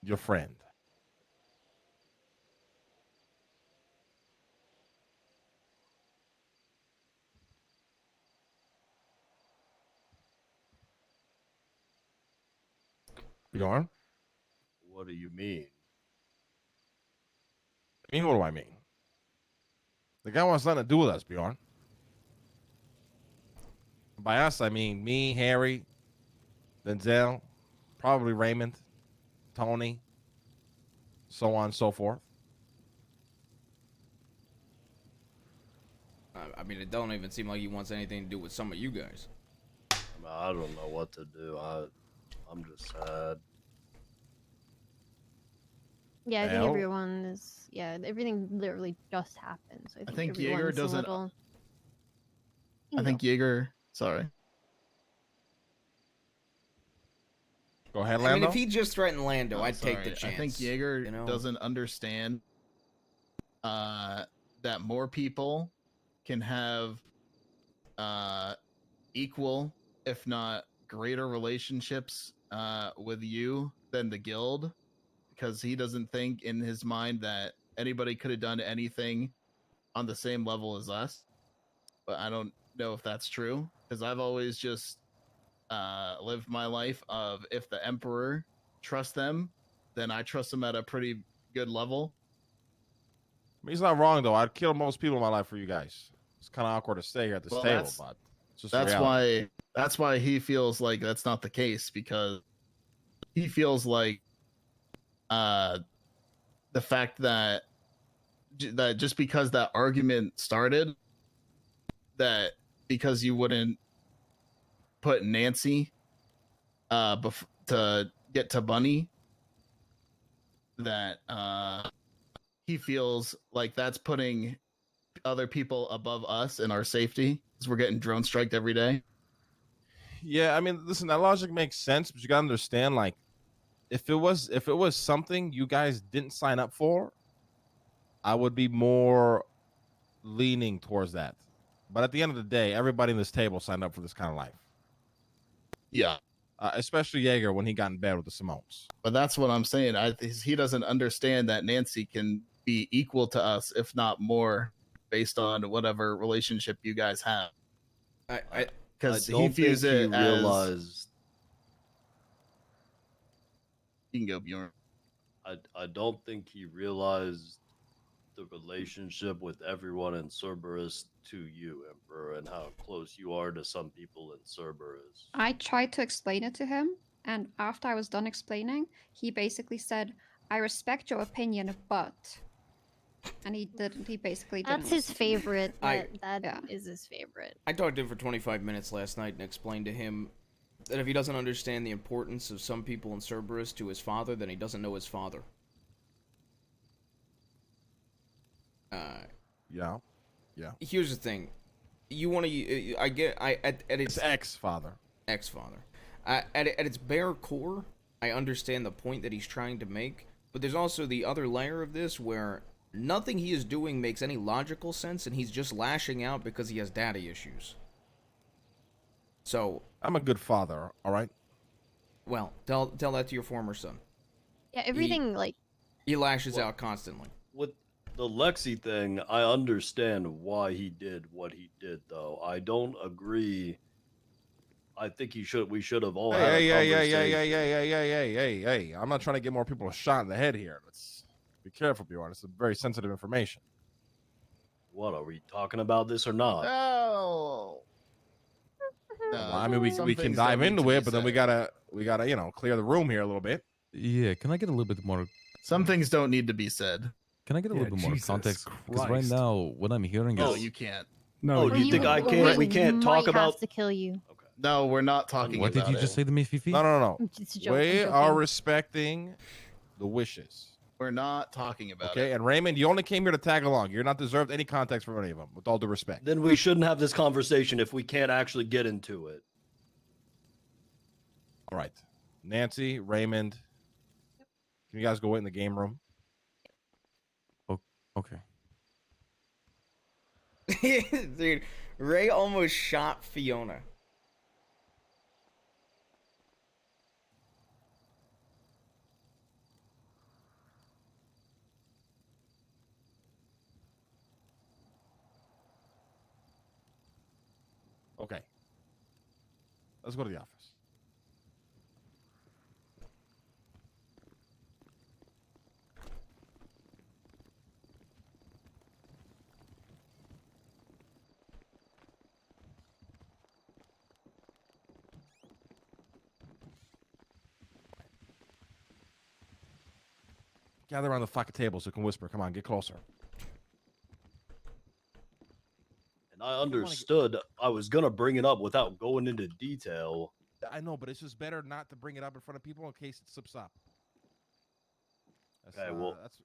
your friend. Bjorn? What do you mean? I mean, what do I mean? The guy wants nothing to do with us, Bjorn. By us, I mean me, Harry, Denzel, probably Raymond, Tony, so on and so forth. I mean, it don't even seem like he wants anything to do with some of you guys. I don't know what to do. I'm just sad. Yeah, I think Well- everyone is. Yeah, everything literally just happened. So I think, think Jaeger everyone's a doesn't- little- I think Jaeger. Sorry. Go ahead, I Lando. mean, if he just threatened Lando, Oh, I'd take the sorry. chance. I think Jaeger you know? doesn't understand that more people can have equal, if not greater, relationships with you than the guild, because he doesn't think in his mind that anybody could have done anything on the same level as us. But I don't know if that's true, because I've always just lived my life of, if the Emperor trusts them, then I trust them at a pretty good level. I mean, he's not wrong, though. I'd kill most people in my life for you guys. It's kind of awkward to stay here at this Well, table, that's- but it's just That's reality. why he feels like that's not the case, because he feels like the fact that just because that argument started, that because you wouldn't put Nancy to get to Bunny, that he feels like that's putting other people above us and our safety, because we're getting drone striked every day. Yeah, I mean, listen, that logic makes sense, but you gotta understand, like, if it was something you guys didn't sign up for, I would be more leaning towards that. But at the end of the day, everybody in this table signed up for this kind of life. Yeah. Especially Jaeger when he got in bed with the Simones. But that's what I'm saying. He doesn't understand that Nancy can be equal to us, if not more, based on whatever relationship you guys have. Because I he don't views think it he as. realized. You can go, Bjorn. I don't think he realized the relationship with everyone in Cerberus to you, Emperor, and how close you are to some people in Cerberus. I tried to explain it to him, and after I was done explaining, he basically said, "I respect your opinion, but," and he didn't. He basically didn't. That's his listen to me. favorite. I- That is his favorite. I talked to him for 25 minutes last night and explained to him that if he doesn't understand the importance of some people in Cerberus to his father, then he doesn't know his father. Yeah. Here's the thing. You want to... at its... ex-father. Ex-father. At its bare core, I understand the point that he's trying to make, but there's also the other layer of this where nothing he is doing makes any logical sense, and he's just lashing out because he has daddy issues. So... I'm a good father, all right? Well, tell that to your former son. Yeah, everything, He lashes out constantly. With the Lexi thing, I understand why he did what he did, though. I don't agree. I think we should have all had a conversation. Hey. I'm not trying to get more people shot in the head here. Let's be careful, Bjorn. It's very sensitive information. What, are we talking about this or not? No. I mean, we can dive into it, but then we gotta clear the room here a little bit. Yeah, can I get a little bit more? Some things don't need to be said. Can I get a little bit more Jesus context? Because right Christ. now, what I'm hearing No, is you can't. No, do you think I can't? We can't talk about. To kill you. No, we're not talking What about did you just say to me, Fifi? No. It's a joke, I'm We joking. are respecting the wishes. We're not talking about Okay, it. and Raymond, you only came here to tag along. You're not deserved any context from any of them, with all due respect. Then we shouldn't have this conversation if we can't actually get into it. All right. Nancy, Raymond, can you guys go in the game room? Okay. Dude, Ray almost shot Fiona. Okay. Let's go to the office. Gather around the fucking table so we can whisper. Come on, get closer. And I understood I was gonna bring it up without going into detail. I know, but it's just better not to bring it up in front of people in case it slips up. That's, Okay, well, that's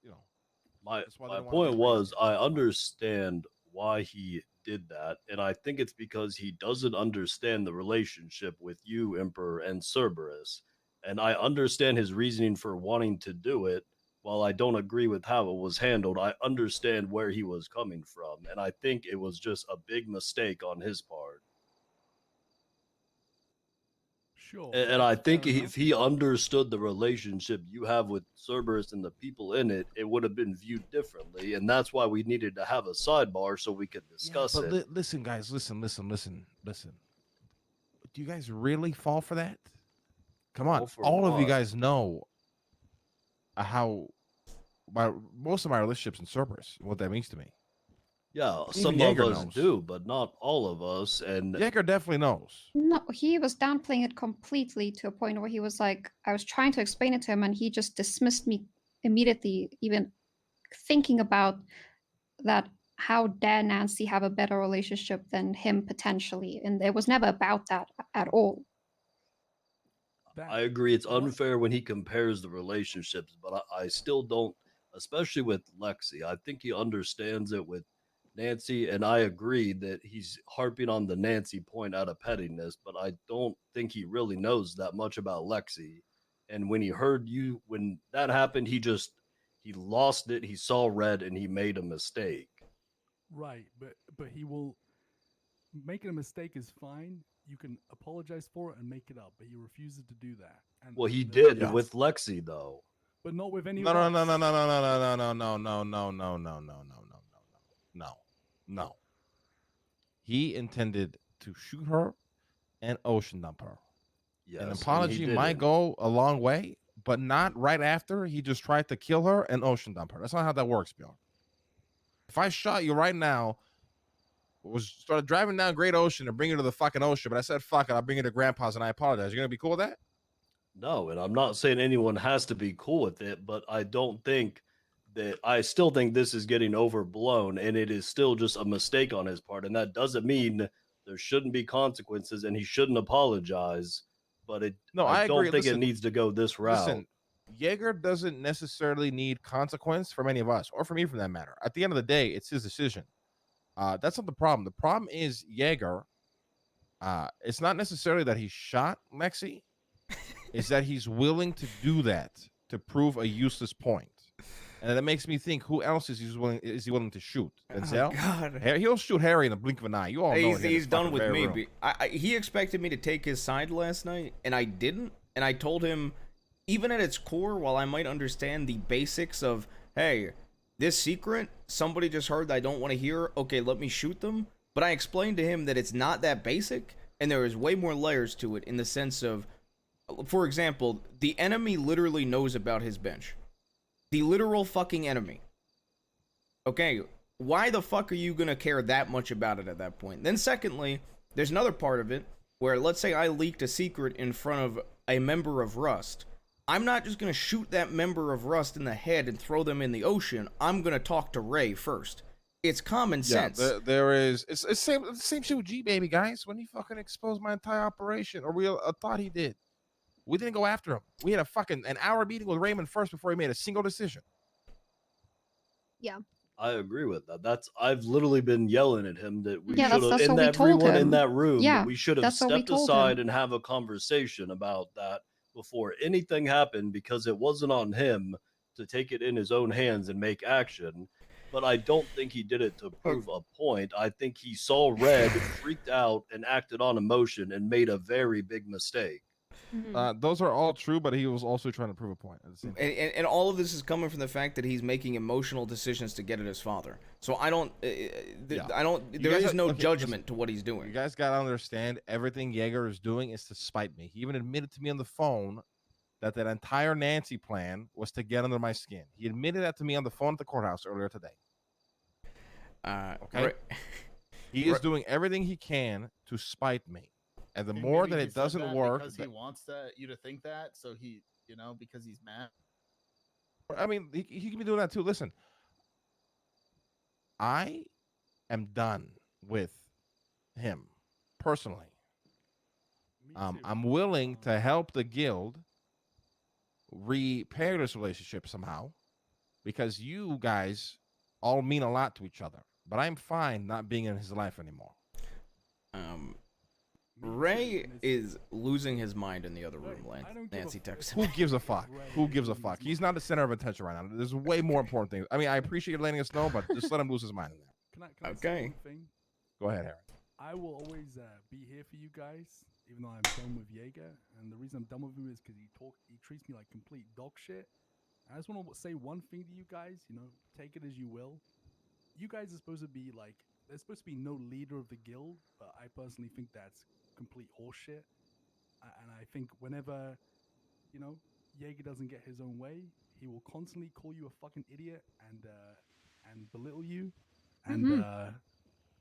my that's why they don't wanna point get was I understand why he did that, and I think it's because he doesn't understand the relationship with you, Emperor, and Cerberus. And I understand his reasoning for wanting to do it. While I don't agree with how it was handled, I understand where he was coming from, and I think it was just a big mistake on his part. Sure. And I think if he understood the relationship you have with Cerberus and the people in it, it would have been viewed differently, and that's why we needed to have a sidebar so we could discuss but it. listen, guys, listen. Do you guys really fall for that? Come on, Fall for all of you what? guys know how most of my relationships in Cerberus, what that means to me. Yeah, Even some Jaeger of us knows. do, but not all of us. And Jaeger definitely knows. No, he was downplaying it completely to a point where he was like, I was trying to explain it to him, and he just dismissed me immediately, even thinking about that. How dare Nancy have a better relationship than him potentially? And it was never about that at all. I agree it's unfair when he compares the relationships, but I still don't, especially with Lexi. I think he understands it with Nancy, and I agree that he's harping on the Nancy point out of pettiness, but I don't think he really knows that much about Lexi. And when he heard you, when that happened, he lost it, he saw red, and he made a mistake. Right, but he will. Making a mistake is fine. You can apologize for it and make it up, but he refuses to do that. And Well, he the- did with Lexi, though. but not with any. No. He intended to shoot her and ocean dump her. Yes, An and he apology might didn't. go a long way, but not right after he just tried to kill her and ocean dump her. That's not how that works, Bjorn. If I shot you right now, started driving down Great Ocean and bring her to the fucking ocean, but I said, fuck it, I'll bring her to Grandpa's and I apologize. You're going to be cool with that? No, and I'm not saying anyone has to be cool with it, but I still think this is getting overblown, and it is still just a mistake on his part. And that doesn't mean there shouldn't be consequences and he shouldn't apologize, but I don't agree. think Listen, it needs to go this route. Listen, Jaeger doesn't necessarily need consequence from any of us, or from me for that matter. At the end of the day, it's his decision. That's not the problem. The problem is Jaeger. It's not necessarily that he shot Lexi. It's that he's willing to do that to prove a useless point. And that makes me think, who else is he willing to shoot? Denzel? God. He'll shoot Harry in the blink of an eye. You all know He's done with me. He expected me to take his side last night, and I didn't. And I told him, even at its core, while I might understand the basics of, hey, this secret, somebody just heard that I don't want to hear, okay, let me shoot them. But I explained to him that it's not that basic, and there is way more layers to it in the sense of, for example, the enemy literally knows about his bench. The literal fucking enemy. Okay, why the fuck are you gonna care that much about it at that point? Then secondly, there's another part of it where, let's say I leaked a secret in front of a member of Rust. I'm not just gonna shoot that member of Rust in the head and throw them in the ocean. I'm gonna talk to Ray first. It's common sense. There is. It's the same shit with G Baby, guys. When he fucking exposed my entire operation, or we thought he did. We didn't go after him. We had an hour meeting with Raymond first before he made a single decision. Yeah. I agree with that. I've literally been yelling at him that we Yeah, should have, that's in what we that told everyone in him. that room, Yeah, we should have that's what we stepped told aside him. and have a conversation about that before anything happened, because it wasn't on him to take it in his own hands and make action. But I don't think he did it to prove a point. I think he saw red, freaked out, and acted on emotion and made a very big mistake. Those are all true, but he was also trying to prove a point at the same time. And all of this is coming from the fact that he's making emotional decisions to get at his father. So I don't, there is no judgment to what he's doing. You guys gotta understand, everything Jaeger is doing is to spite me. He even admitted to me on the phone that entire Nancy plan was to get under my skin. He admitted that to me on the phone at the courthouse earlier today. Okay, right. He is doing everything he can to spite me, and the more that it doesn't work, because he wants you to think that, so he, because he's mad. I mean, he can be doing that too. Listen, I am done with him personally. I'm willing to help the guild repair this relationship somehow because you guys all mean a lot to each other. But I'm fine not being in his life anymore. Ray is losing his mind in the other room, Nancy texted me. Who gives a fuck? Who gives a fuck? He's not the center of attention right now. There's way more important things. I mean, I appreciate you letting us know, but just let him lose his mind in there. Can I say Okay. one thing? Go ahead, Harry. I will always be here for you guys, even though I'm done with Jaeger. And the reason I'm done with him is because he treats me like complete dog shit. I just want to say one thing to you guys. You know, take it as you will. You guys are supposed to be like, there's supposed to be no leader of the guild, but I personally think that's complete horseshit. And I think whenever, you know, Jaeger doesn't get his own way, he will constantly call you a fucking idiot and belittle you. And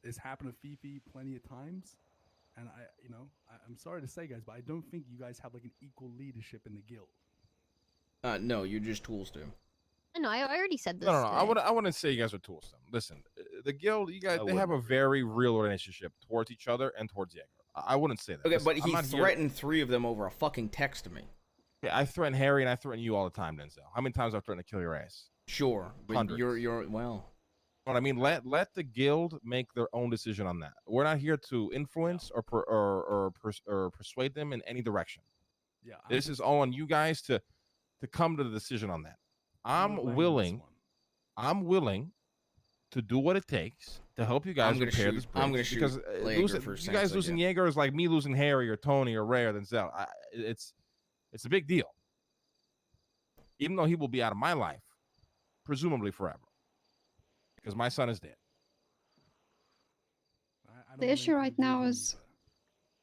it's happened to Fifi plenty of times. And I'm sorry to say, guys, but I don't think you guys have like an equal leadership in the guild. No, you're just tools to him. No, I already said this. No. I wouldn't say you guys are tools to them. Listen, the guild, you guys, they have a very real relationship towards each other and towards Jaeger. I wouldn't say that. Okay, Listen, but I'm he not here- threatened 3 of them over a fucking text to me. Yeah, I threaten Harry and I threaten you all the time, Denzel. How many times I've threatened to kill your ass? Sure, but Hundreds. you're well. But I mean, let the guild make their own decision on that. We're not here to influence or persuade them in any direction. Yeah, this is all on you guys to come to the decision on that. I'm willing to do what it takes to help you guys repair this bridge. I'm gonna shoot because Jaeger for you guys losing Jaeger is like me losing Harry or Tony or Ray or Denzel. It's a big deal. Even though he will be out of my life, presumably forever, because my son is dead. The issue right now is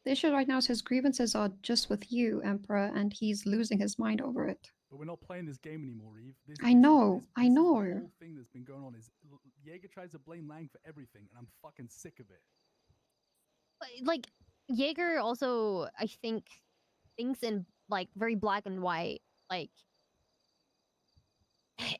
his grievances are just with you, Emperor, and he's losing his mind over it. But we're not playing this game anymore, Eve. I know. The whole thing that's been going on is Jaeger tries to blame Lang for everything, and I'm fucking sick of it. Like, Jaeger also, I think, thinks in like very black and white. Like,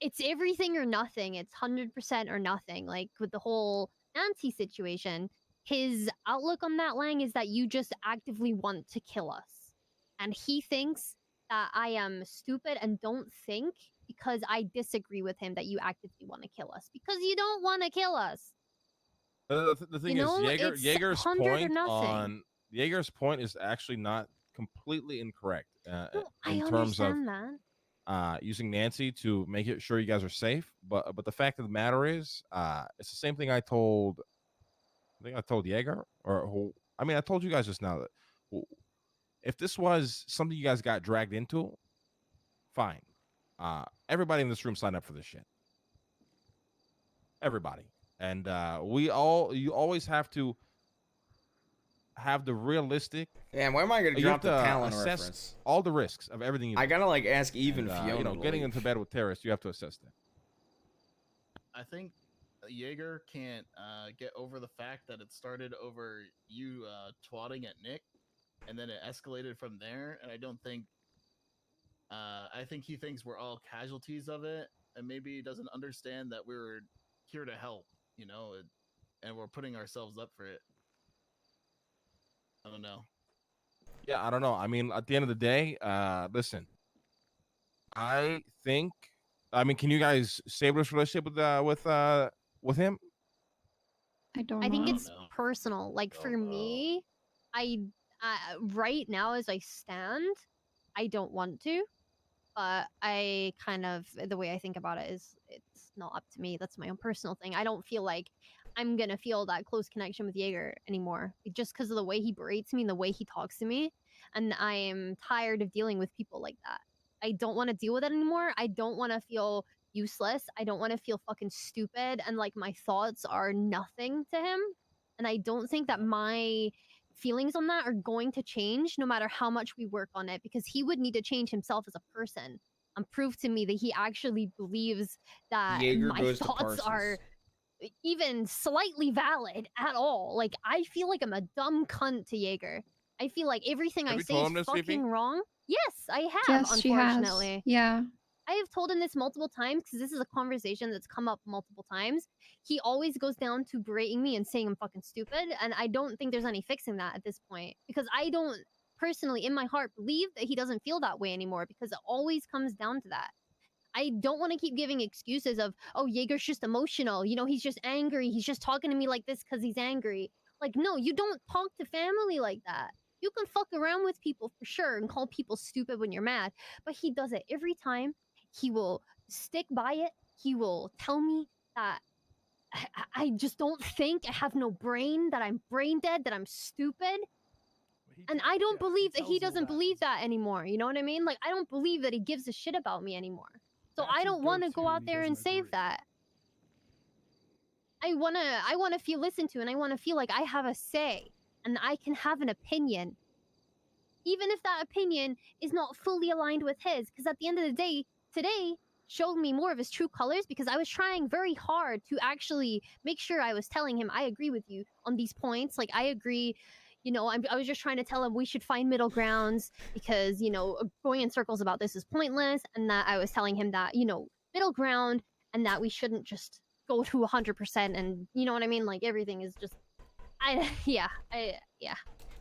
it's everything or nothing. It's 100% or nothing. Like with the whole Nancy situation, his outlook on that, Lang, is that you just actively want to kill us, and he thinks that I am stupid and don't think because I disagree with him that you actively want to kill us because you don't want to kill us. The thing is, it's Jaeger's 100 or point nothing. Jaeger's point is actually not completely incorrect I in terms of understand that. using Nancy to make it sure you guys are safe. But the fact of the matter is, it's the same thing I told Jaeger, I told you guys just now that if this was something you guys got dragged into, fine. Everybody in this room signed up for this shit. Everybody. And you always have to have the realistic. Damn, where am I gonna drop the Talon assess reference? all the risks of everything you do. I gotta like ask even Fiona. Getting into bed with terrorists, you have to assess that. I think Jaeger can't get over the fact that it started over you twatting at Nick, and then it escalated from there. And I don't think, I think he thinks we're all casualties of it, and maybe he doesn't understand that we're here to help, and we're putting ourselves up for it. I don't know. Yeah, I don't know. I mean, at the end of the day, listen. I think. I mean, can you guys save this relationship with him? I don't know. I think it's personal. Like for me, I right now as I stand, I don't want to. But I kind of, the way I think about it is it's not up to me. That's my own personal thing. I don't feel like I'm going to feel that close connection with Jaeger anymore. Just because of the way he berates me and the way he talks to me. And I am tired of dealing with people like that. I don't want to deal with it anymore. I don't want to feel useless. I don't want to feel fucking stupid. And like my thoughts are nothing to him. And I don't think that my feelings on that are going to change no matter how much we work on it, because he would need to change himself as a person and prove to me that he actually believes that Jaeger my goes to thoughts are Parsons. even slightly valid at all. Like I feel like I'm a dumb cunt to Jaeger. I feel like everything Have I you say told is him this, fucking Fifi? wrong. Yes, I have, Yes, she has. unfortunately. Yeah. I have told him this multiple times because this is a conversation that's come up multiple times. He always goes down to berating me and saying I'm fucking stupid, and I don't think there's any fixing that at this point because I don't personally, in my heart, believe that he doesn't feel that way anymore because it always comes down to that. I don't want to keep giving excuses of, oh, Jaeger's just emotional. You know, he's just angry. He's just talking to me like this because he's angry. Like, no, you don't talk to family like that. You can fuck around with people for sure and call people stupid when you're mad, but he does it every time. He will stick by it. He will tell me that I just don't think, I have no brain, that I'm brain dead, that I'm stupid. And I don't believe that he doesn't believe that anymore. You know what I mean? Like, I don't believe that he gives a shit about me anymore. So I don't want to go out there and save that. I wanna feel listened to, and I want to feel like I have a say and I can have an opinion, even if that opinion is not fully aligned with his. Because at the end of the day, today showed me more of his true colors because I was trying very hard to actually make sure I was telling him I agree with you on these points. Like, I agree. You know, I was just trying to tell him we should find middle grounds because, you know, going in circles about this is pointless. And that I was telling him that, you know, middle ground and that we shouldn't just go to 100%. And you know what I mean? Like, everything is just, yeah.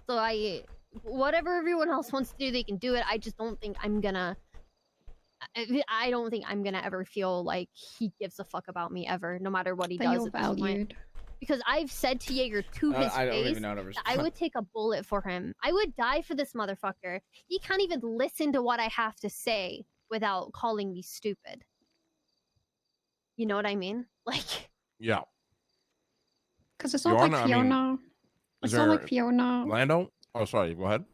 So whatever everyone else wants to do, they can do it. I just don't think I'm gonna, I don't think I'm gonna ever feel like he gives a fuck about me ever, no matter what he does Feel at this point. valued. Because I've said to Jaeger to his I don't face even know how to that I respond. would take a bullet for him. I would die for this motherfucker. He can't even listen to what I have to say without calling me stupid. You know what I mean? Like, Yeah. Because it's not like Fiona, I mean, Fiona. It's not like Fiona. Lando? Oh, sorry. Go ahead.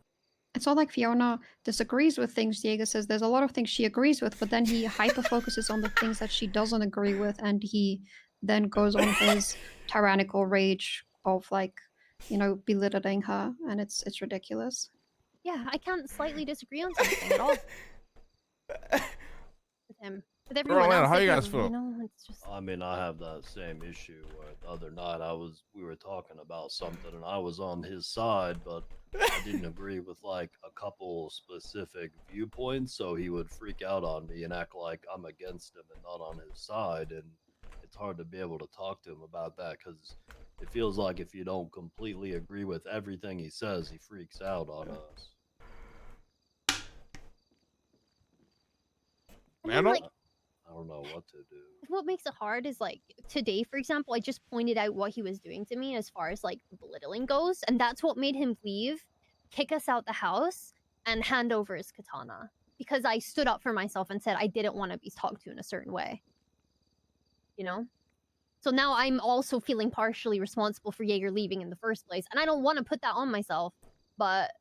It's not like Fiona disagrees with things Diego says. There's a lot of things she agrees with, but then he hyper focuses on the things that she doesn't agree with, and he then goes on his tyrannical rage of, like, you know, belittling her, and it's ridiculous. yeah, I can't slightly disagree on something at all with him. With everyone Orlando, else, how they you can, guys feel? You know, it's just... I mean, I have that same issue where the other night we were talking about something and I was on his side, but I didn't agree with like a couple specific viewpoints, so he would freak out on me and act like I'm against him and not on his side, and it's hard to be able to talk to him about that because it feels like if you don't completely agree with everything he says, he freaks out on us. And then, like, I don't know what to do. what makes it hard is, like, today, for example, I just pointed out what he was doing to me as far as, like, belittling goes, and that's what made him leave, kick us out the house, and hand over his katana. Because I stood up for myself and said I didn't want to be talked to in a certain way. You know? So now I'm also feeling partially responsible for Jaeger leaving in the first place, and I don't want to put that on myself, but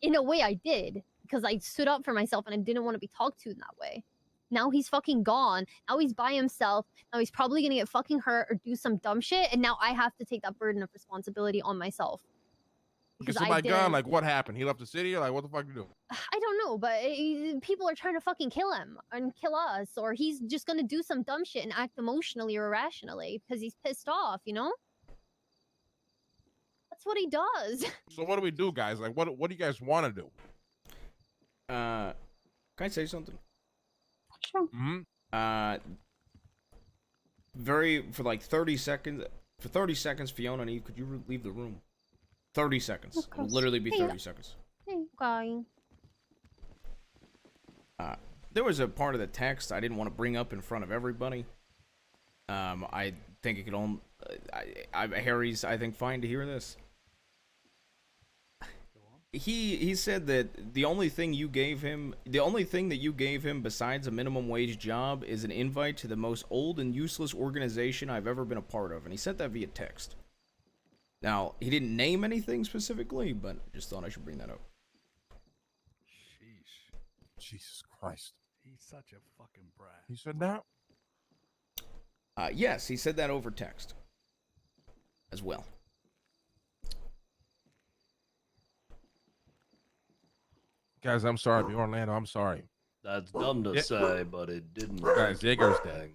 in a way I did, because I stood up for myself and I didn't want to be talked to in that way. Now he's fucking gone. Now he's by himself. Now he's probably gonna get fucking hurt or do some dumb shit, and now I have to take that burden of responsibility on myself. Because somebody gone, like, what happened? He left the city? Or, like, what the fuck you do? I don't know, but people are trying to fucking kill him and kill us, or he's just gonna do some dumb shit and act emotionally or irrationally because he's pissed off, you know? That's what he does. So what do we do, guys? Like, what do you guys want to do? Can I say something? Sure. For like 30 seconds. For 30 seconds, Fiona and Eve, could you leave the room? 30 seconds. Of It'll course. literally be Hey, 30 seconds. Okay. There was a part of the text I didn't want to bring up in front of everybody. I think it could only... Harry's, I think, fine to hear this. He said that the only thing that you gave him besides a minimum wage job is an invite to the most old and useless organization I've ever been a part of, and he sent that via text. Now, he didn't name anything specifically, but I just thought I should bring that up. Sheesh. Jesus Christ. He's such a fucking brat. He said that? Yes, he said that over text as well. Guys, I'm sorry. Orlando, I'm sorry. That's dumb to Yeah. say, but it didn't. Guys, Jaeger's dead.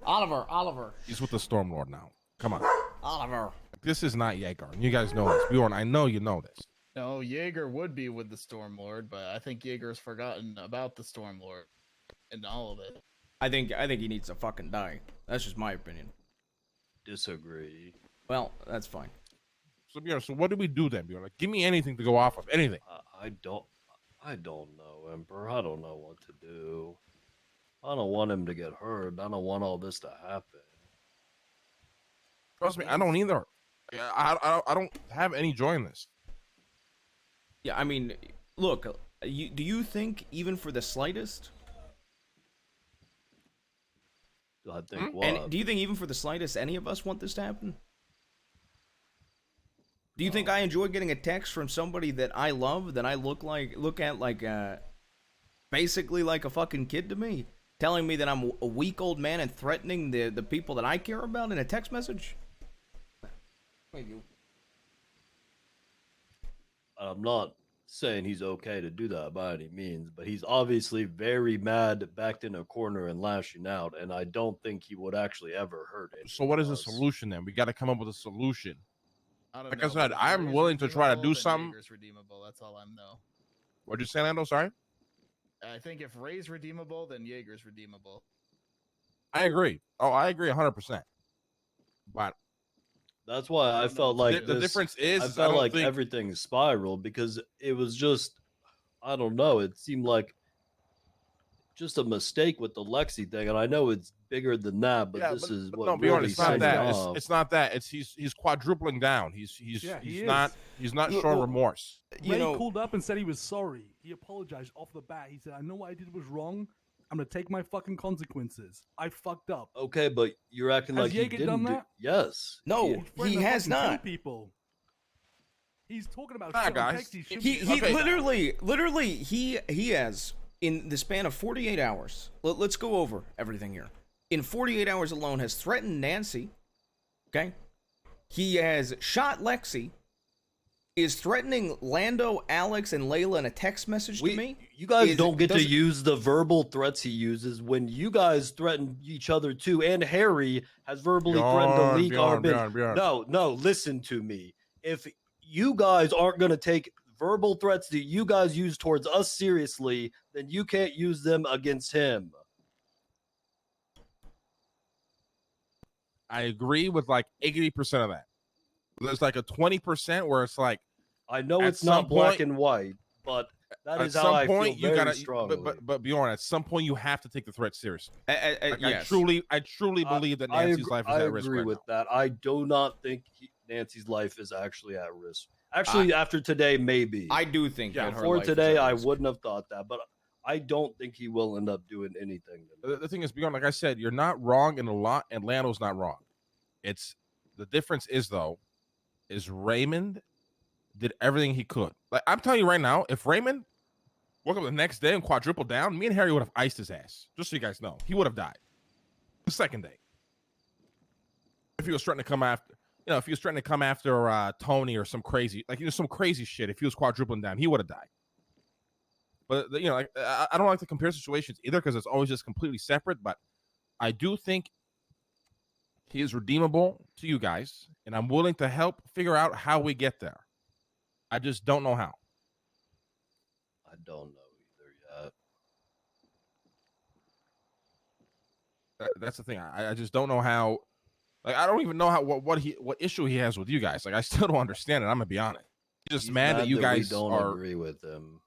Oliver. He's with the Stormlord now. Come on. Oliver. This is not Jaeger. You guys know this. Bjorn, I know you know this. No, Jaeger would be with the Stormlord, but I think Jaeger's forgotten about the Stormlord. in all of it. I think he needs to fucking die. That's just my opinion. Disagree. Well, that's fine. So, Bjorn, so what do we do then, Bjorn? Like, give me anything to go off of. Anything. I don't know, Emperor. I don't know what to do. I don't want him to get hurt. I don't want all this to happen. Trust me, I don't either. I don't have any joy in this. Yeah, I mean, look, do you think even for the slightest? I think what? And do you think even for the slightest, any of us want this to happen? Do you think I enjoy getting a text from somebody that I love, that I look at like basically like a fucking kid to me, telling me that I'm a weak old man and threatening the people that I care about in a text message? Thank you. I'm not saying he's okay to do that by any means, but he's obviously very mad, backed in a corner and lashing out, and I don't think he would actually ever hurt it. So what is the solution then? We got to come up with a solution. I don't Like know, I said, but if I'm Ray's willing to try to redeemable, do then something. Jaeger's redeemable. That's all I'm know. What'd you say, Lando? Sorry? I think if Ray's redeemable, then Jaeger's redeemable. I agree. Oh, I agree 100%. But that's why I felt like the difference is I I felt don't like think- everything spiraled because it was just, I don't know. It seemed like just a mistake with the Lexi thing, and I know it's bigger than that, but this is what no, really Bjorn, it's not sent that. it It's, off. it's not that. It's he's quadrupling down. He's not showing remorse. Ray called up and said he was sorry. He apologized off the bat. He said, "I know what I did was wrong. I'm gonna take my fucking consequences. I fucked up." Okay, but you're acting Has like he Jaeger didn't done do. that? Yes. No, He's threatened he to has fucking kill not. people. He's talking about Nah, shit on guys. text. He should He be- literally he has, in the span of 48 hours. Let's go over everything here. In 48 hours alone, has threatened Nancy. Okay, he has shot Lexi. Is threatening Lando, Alex, and Layla in a text message to me. You guys don't get to use the verbal threats he uses when you guys threaten each other too, and Harry has verbally threatened to leak our bid. No, listen to me. If you guys aren't going to take verbal threats that you guys use towards us seriously, then you can't use them against him. I agree with like 80% of that. There's like a 20% where it's like, I know at it's not some black point- and white, but that at is how some I point feel you very gotta. strongly. But Bjorn, at some point you have to take the threat seriously. Like, yes. I truly believe that I Nancy's agree- life is I at risk agree right with now. that. I do not think Nancy's life is actually at risk. Actually, after today, maybe. I do think that her before life is today, at I risk. wouldn't have thought that, but I don't think he will end up doing anything. The thing is, Bjorn, like I said, you're not wrong in a lot, and Lando's not wrong. It's the difference is though, is Raymond did everything he could. Like I'm telling you right now, if Raymond woke up the next day and quadrupled down, me and Harry would have iced his ass. Just so you guys know, he would have died the second day. If he was threatening to come after, if he was threatening to come after Tony or some crazy, some crazy shit. If he was quadrupling down, he would have died. But I don't like to compare situations either because it's always just completely separate. But I do think he is redeemable to you guys, and I'm willing to help figure out how we get there. I just don't know how. I don't know either yet. That's the thing. I just don't know how. Like I don't even know how what issue he has with you guys. Like I still don't understand it. I'm gonna be honest. He's just mad that you guys we don't are. agree with him.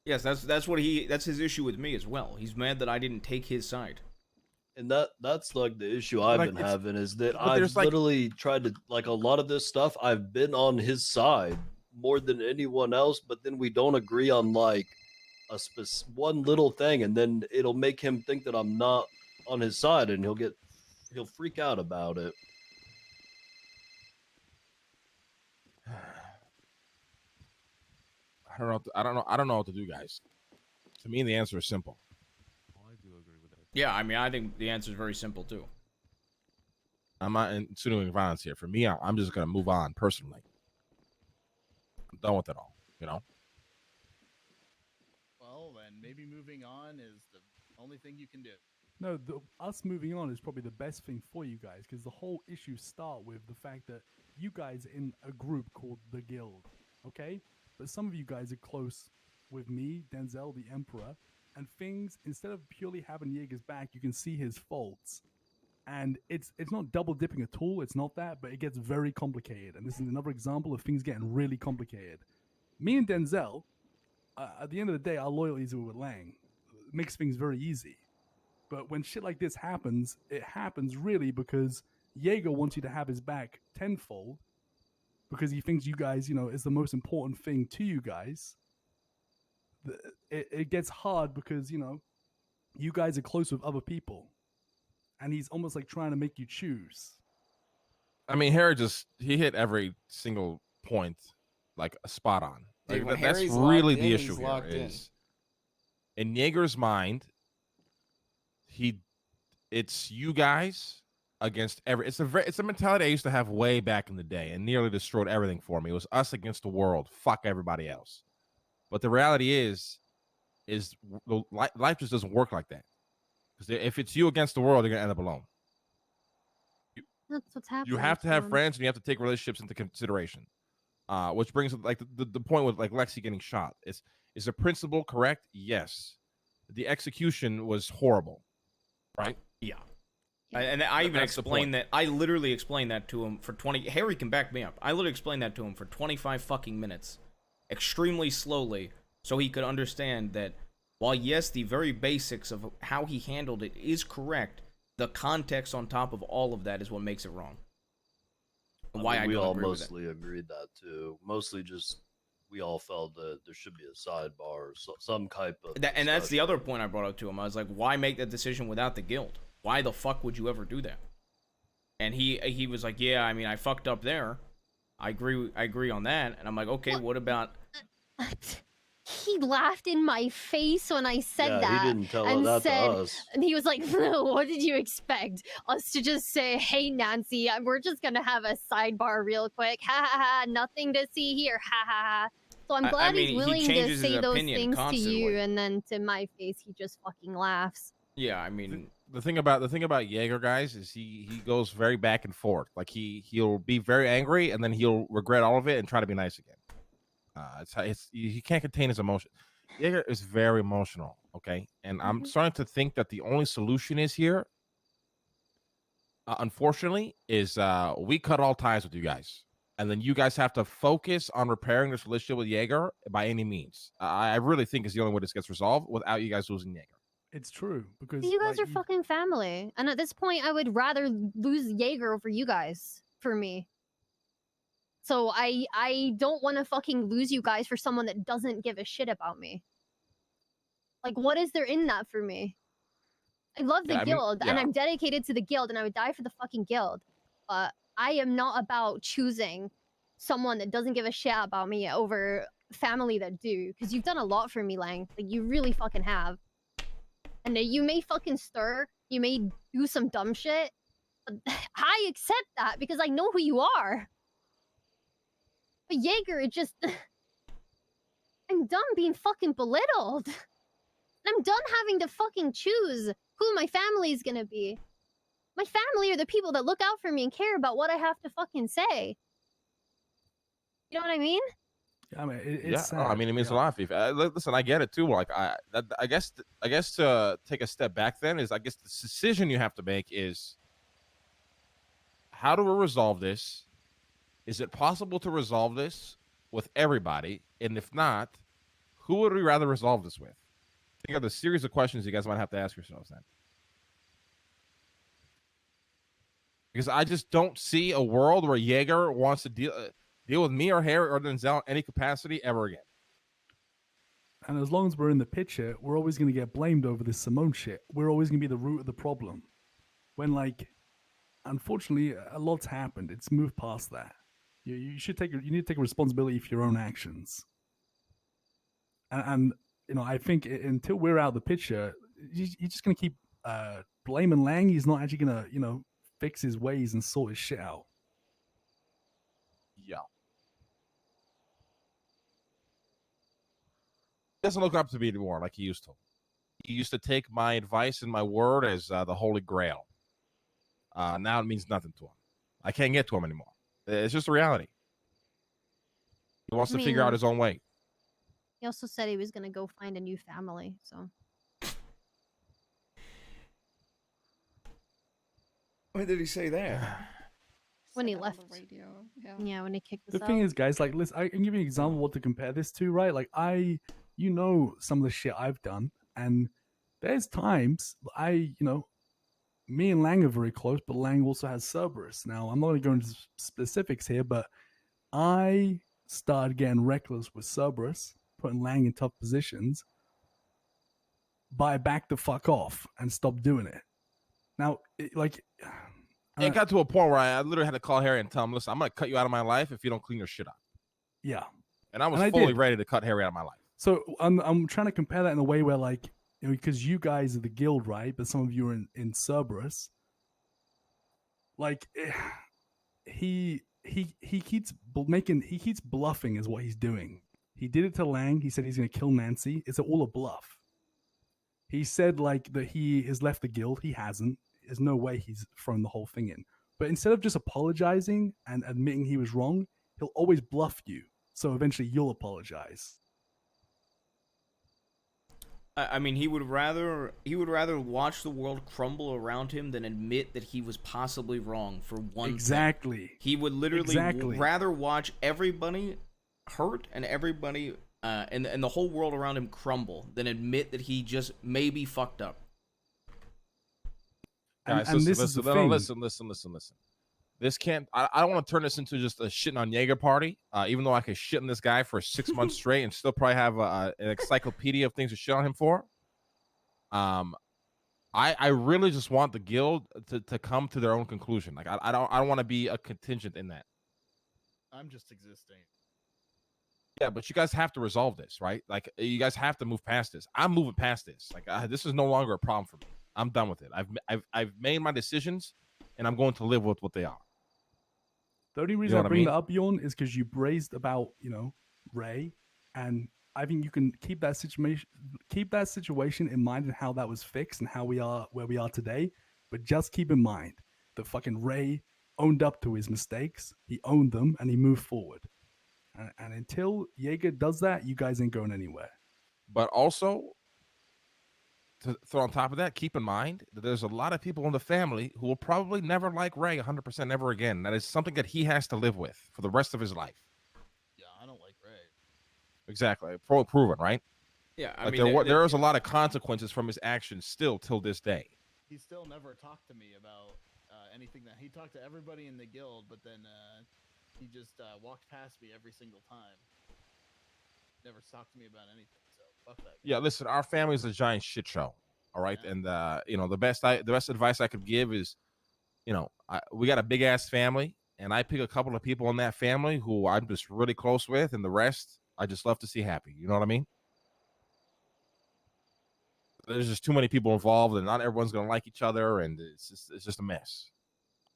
Yes, that's his issue with me as well. He's mad that I didn't take his side. And that's like the issue I've been having is that but I've there's, like- literally tried to like a lot of this stuff. I've been on his side more than anyone else, but then we don't agree on like one little thing, and then it'll make him think that I'm not on his side, and he'll freak out about it. I don't know what to do, guys. To me, the answer is simple. Yeah, I mean, I think the answer is very simple too. I'm not insinuating violence here. For me, I'm just gonna move on personally. I'm done with it all. Well, then maybe moving on is the only thing you can do. No, us moving on is probably the best thing for you guys because the whole issue start with the fact that you guys are in a group called the Guild, okay? But some of you guys are close with me, Denzel, the Emperor, and things, instead of purely having Jaeger's back, you can see his faults. And it's not double dipping at all. It's not that, but it gets very complicated. And this is another example of things getting really complicated. Me and Denzel, at the end of the day, our loyalties are with Lang. It makes things very easy. But when shit like this happens, it happens really because Jaeger wants you to have his back tenfold because he thinks you guys, is the most important thing to you guys. It gets hard because, you guys are close with other people. And he's almost like trying to make you choose. I mean, Harry he hit every single point like a spot on. Dude, Like, when that's Harry's really locked the in, issue he's here locked in. is in Jaeger's mind, it's you guys against it's a mentality I used to have way back in the day and nearly destroyed everything for me. It was us against the world. Fuck everybody else. But the reality is life just doesn't work like that. Because if it's you against the world, you're gonna end up alone. That's what's happening. You have to have him. friends, and you have to take relationships into consideration. Which brings like the point with like Lexi getting shot. Is the principle correct? Yes. The execution was horrible, right? Yeah. And I even That's the explained point. that. I literally explained that to him for 20. Harry can back me up. I literally explained that to him for 25 fucking minutes, extremely slowly, so he could understand that. While yes, the very basics of how he handled it is correct, the context on top of all of that is what makes it wrong. Why I we don't all agree with it. mostly agreed that too. Mostly just we all felt that there should be a sidebar, or some type of. And that's the other point I brought up to him. I was like, why make that decision without the guild? Why the fuck would you ever do that? And he was like, yeah, I mean, I fucked up there. I agree on that. And I'm like, okay, what about? He laughed in my face when I said that. He didn't tell and that said, to us. And he was like, what did you expect? Us to just say, hey, Nancy, we're just going to have a sidebar real quick. Ha ha ha, nothing to see here. Ha ha ha. So I'm glad mean, he's he willing to changes his say those opinion things to constantly. you, and then to my face, he just fucking laughs. Yeah, I mean, The thing about Jaeger, guys, is he goes very back and forth. Like he'll be very angry and then he'll regret all of it and try to be nice again. He can't contain his emotion. Jaeger is very emotional, okay? And I'm starting to think that the only solution is here, unfortunately, is we cut all ties with you guys. And then you guys have to focus on repairing this relationship with Jaeger by any means. I really think it's the only way this gets resolved without you guys losing Jaeger. It's true because You guys are fucking family. And at this point, I would rather lose Jaeger over you guys, for me. So I don't want to fucking lose you guys for someone that doesn't give a shit about me. Like, what is there in that for me? I love the guild, and I'm dedicated to the guild, and I would die for the fucking guild. But I am not about choosing someone that doesn't give a shit about me over family that do. Because you've done a lot for me, Lang. Like, you really fucking have. And you may fucking stir, you may do some dumb shit, but I accept that because I know who you are. But Jaeger, it just... I'm done being fucking belittled. I'm done having to fucking choose who my family is gonna be. My family are the people that look out for me and care about what I have to fucking say. You know what I mean? I mean, it's Yeah, sad. I mean, it means a lot. Listen, I get it too. Like, I guess to take a step back, then is I guess the decision you have to make is how do we resolve this? Is it possible to resolve this with everybody? And if not, who would we rather resolve this with? Think of the series of questions you guys might have to ask yourselves then. Because I just don't see a world where Jaeger wants to deal with me or Harry or Denzel in any capacity ever again. And as long as we're in the picture, we're always going to get blamed over this Simone shit. We're always going to be the root of the problem. When, like, unfortunately, a lot's happened. It's moved past that. You need to take responsibility for your own actions. And you know, I think until we're out of the picture, you're just going to keep blaming Lang. He's not actually going to, fix his ways and sort his shit out. Yeah. He doesn't look up to me anymore like he used to. He used to take my advice and my word as the holy grail. Now it means nothing to him. I can't get to him anymore. It's just a reality. He wants to figure out his own way. He also said he was gonna go find a new family, so When did he say that? When he Said that on left. the radio. Yeah. Yeah, when he kicked us The out. thing is, guys, like, listen, I can give you an example of what to compare this to, right? Like, you know, some of the shit I've done, and there's times me and Lang are very close, but Lang also has Cerberus. Now, I'm not going to go into specifics here, but I started getting reckless with Cerberus, putting Lang in tough positions, but I backed the fuck off and stopped doing it. Now, It got to a point where I literally had to call Harry and tell him, listen, I'm going to cut you out of my life if you don't clean your shit up. yeah. And I was And I fully did. ready to cut Harry out of my life. So I'm trying to compare that in a way where, like, you know, because you guys are the guild, right? But some of you are in Cerberus. Like, he keeps bluffing is what he's doing. He did it to Lang. He said he's going to kill Nancy. It's all a bluff. He said, like, that he has left the guild. He hasn't. There's no way he's thrown the whole thing in. But instead of just apologizing and admitting he was wrong, he'll always bluff you. So eventually you'll apologize. I mean, he would rather watch the world crumble around him than admit that he was possibly wrong for one thing. Exactly. He would literally rather watch everybody hurt and everybody and the whole world around him crumble than admit that he just maybe fucked up. Guys, And this is the thing. listen. This can't. I don't want to turn this into just a shitting on Jaeger party. Even though I could shit on this guy for 6 months straight and still probably have an encyclopedia of things to shit on him for. I really just want the guild to come to their own conclusion. Like I don't want to be a contingent in that. I'm just existing. Yeah, but you guys have to resolve this, right? Like you guys have to move past this. I'm moving past this. Like this is no longer a problem for me. I'm done with it. I've made my decisions, and I'm going to live with what they are. The only reason I bring that up, Bjorn, is because you braised about, Ray, and I think you can keep that situation in mind and how that was fixed and how we are where we are today. But just keep in mind that fucking Ray owned up to his mistakes. He owned them and he moved forward. And until Jaeger does that, you guys ain't going anywhere. But also, to throw on top of that, keep in mind that there's a lot of people in the family who will probably never like Ray 100% ever again. That is something that he has to live with for the rest of his life. Yeah, I don't like Ray. Exactly. Proven, right? Yeah, I like mean, there is a lot of consequences from his actions still till this day. He still never talked to me about anything that he talked to everybody in the guild, but then he just walked past me every single time. Never talked to me about anything. So fuck that guy. Yeah, listen, our family is a giant shit show. All right, and the best advice I could give is, we got a big ass family, and I pick a couple of people in that family who I'm just really close with, and the rest I just love to see happy. You know what I mean? There's just too many people involved, and not everyone's gonna like each other, and it's just a mess.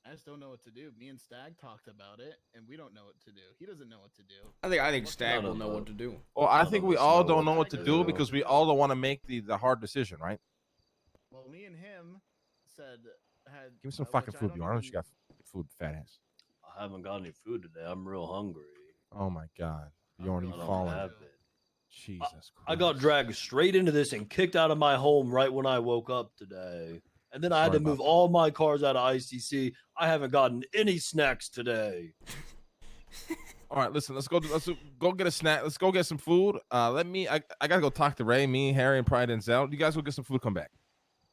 I just don't know what to do. Me and Stag talked about it, and we don't know what to do. He doesn't know what to do. I think Stag will know what to do. Well, I think we all don't know what to do because we all don't want to make the hard decision, right? Well, me and him had. Give me some fucking food, you. I don't know if you got food, fat ass. I haven't got any food today. I'm real hungry. Oh my god, you already falling. Jesus Christ. I got dragged straight into this and kicked out of my home right when I woke up today. And then I had to move all my cars out of ICC. I haven't gotten any snacks today. All right, listen. Let's go get a snack. Let's go get some food. I gotta go talk to Ray, me, Harry, and probably Denzel. You guys go get some food. Come back.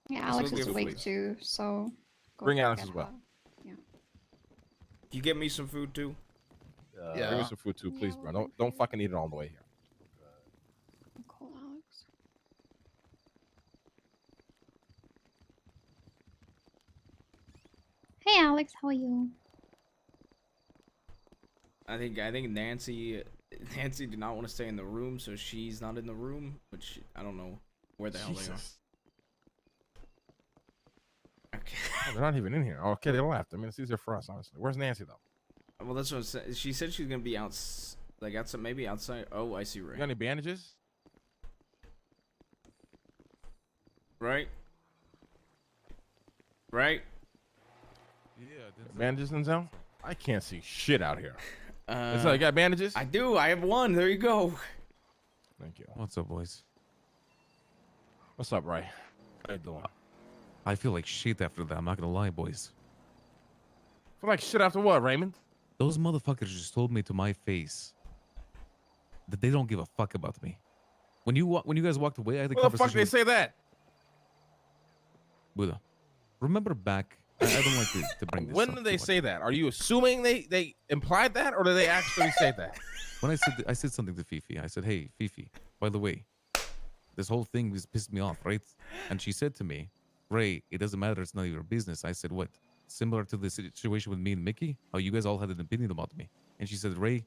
Yeah, Alex is awake too, so bring Alex as well. Yeah. You get me some food too. Yeah, bring me some food too, please, bro. Don't fucking eat it all the way here. Call Alex. Hey Alex, how are you? I think Nancy did not want to stay in the room, so she's not in the room. Which I don't know where the hell they are. Okay. Oh, they're not even in here. Okay, they left. I mean, it's easier for us, honestly. Where's Nancy though? Well, that's what she said. She's gonna be outside. Maybe outside. Oh, I see. Ray. You got any bandages? Right. Right. Yeah. Bandages, Denzel? I can't see shit out here. Denzel, you got bandages? I do. I have one. There you go. Thank you. What's up, boys? What's up, Ray? How you doing? I feel like shit after that. I'm not gonna lie, boys. For like shit after what, Raymond? Those motherfuckers just told me to my face that they don't give a fuck about me. When you guys walked away, I had a Where the fuck conversation. they say that? Buddha, remember back? I don't like to bring this When up did too they much. say that? Are you assuming they implied that, or did they actually say that? When I said something to Fifi. I said, "Hey, Fifi, by the way, this whole thing has pissed me off, right?" And she said to me, "Ray, it doesn't matter. It's none of your business." I said, "What? Similar to the situation with me and Mickey? How you guys all had an opinion about me?" And she said, "Ray,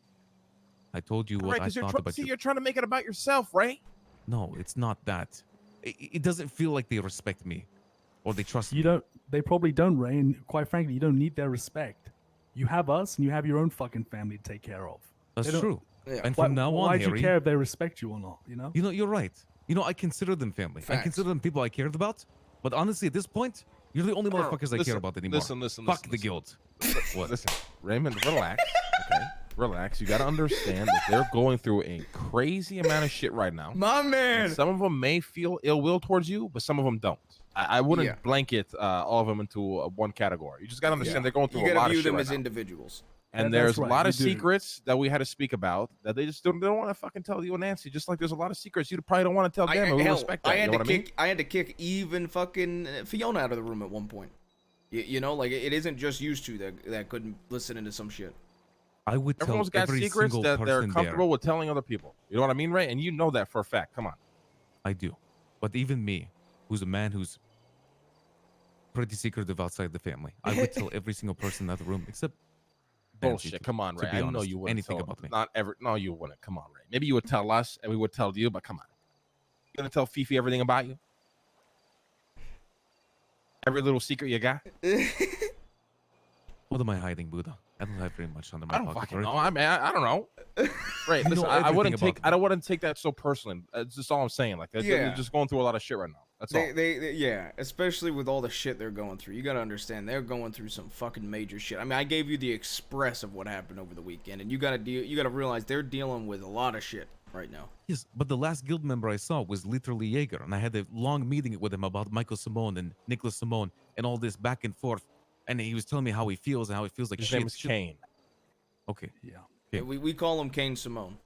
I told you what Right, I because thought about you." you're trying to make it about yourself, right? No, it's not that. It doesn't feel like they respect me or they trust me. You don't. They probably don't, Ray. And quite frankly, you don't need their respect. You have us, and you have your own fucking family to take care of. That's They don't- true. Yeah. And Why- from now on, why do you Harry, care if they respect you or not? You know. you're right. I consider them family. I Facts. consider them people I cared about. But honestly, at this point, you're the only motherfuckers I care about anymore. Listen. Fuck the guild. What? Listen, Raymond, relax. Okay, relax. You got to understand that they're going through a crazy amount of shit right now. My man. And some of them may feel ill will towards you, but some of them don't. I wouldn't Yeah. blanket all of them into one category. You just got to understand they're going through You a gotta lot of view shit them right as now. individuals. And That's there's right, a lot you of do. secrets that we had to speak about that they don't want to fucking tell you and Nancy. Just like there's a lot of secrets you probably don't want to tell them, and we hell, respect that. I You had know to what I mean? kick. I had to kick even fucking Fiona out of the room at one point. You know, like it isn't just used to that couldn't listen into some shit. I would tell Everyone's got every secrets single that they're person comfortable there. with telling other people. You know what I mean, Ray? And you know that for a fact. Come on. I do. But even me, who's a man who's pretty secretive outside the family, I would tell every single person in that room except Nancy, Bullshit. Come on, to Ray. be I know honest, you wouldn't anything tell about me. Not ever. No, you wouldn't. Come on, Ray. Maybe you would tell us, and we would tell you. But come on, you gonna tell Fifi everything about you? Every little secret you got? What am I hiding, Buddha? I don't have very much under my I don't pocket, fucking right? know. I don't know. Right. You Listen, know I wouldn't everything take. about I wouldn't take that so personally. That's just all I'm saying. Like, they're Yeah. just going through a lot of shit right now. That's all. Yeah, especially with all the shit they're going through. You gotta understand, they're going through some fucking major shit. I mean, I gave you the express of what happened over the weekend, and you gotta realize they're dealing with a lot of shit right now. Yes, but the last guild member I saw was literally Jaeger, and I had a long meeting with him about Michael Simone and Nicholas Simone and all this back and forth. And he was telling me how he feels and how he feels like His shit. name is Kane. Okay. Yeah. We call him Kane Simone.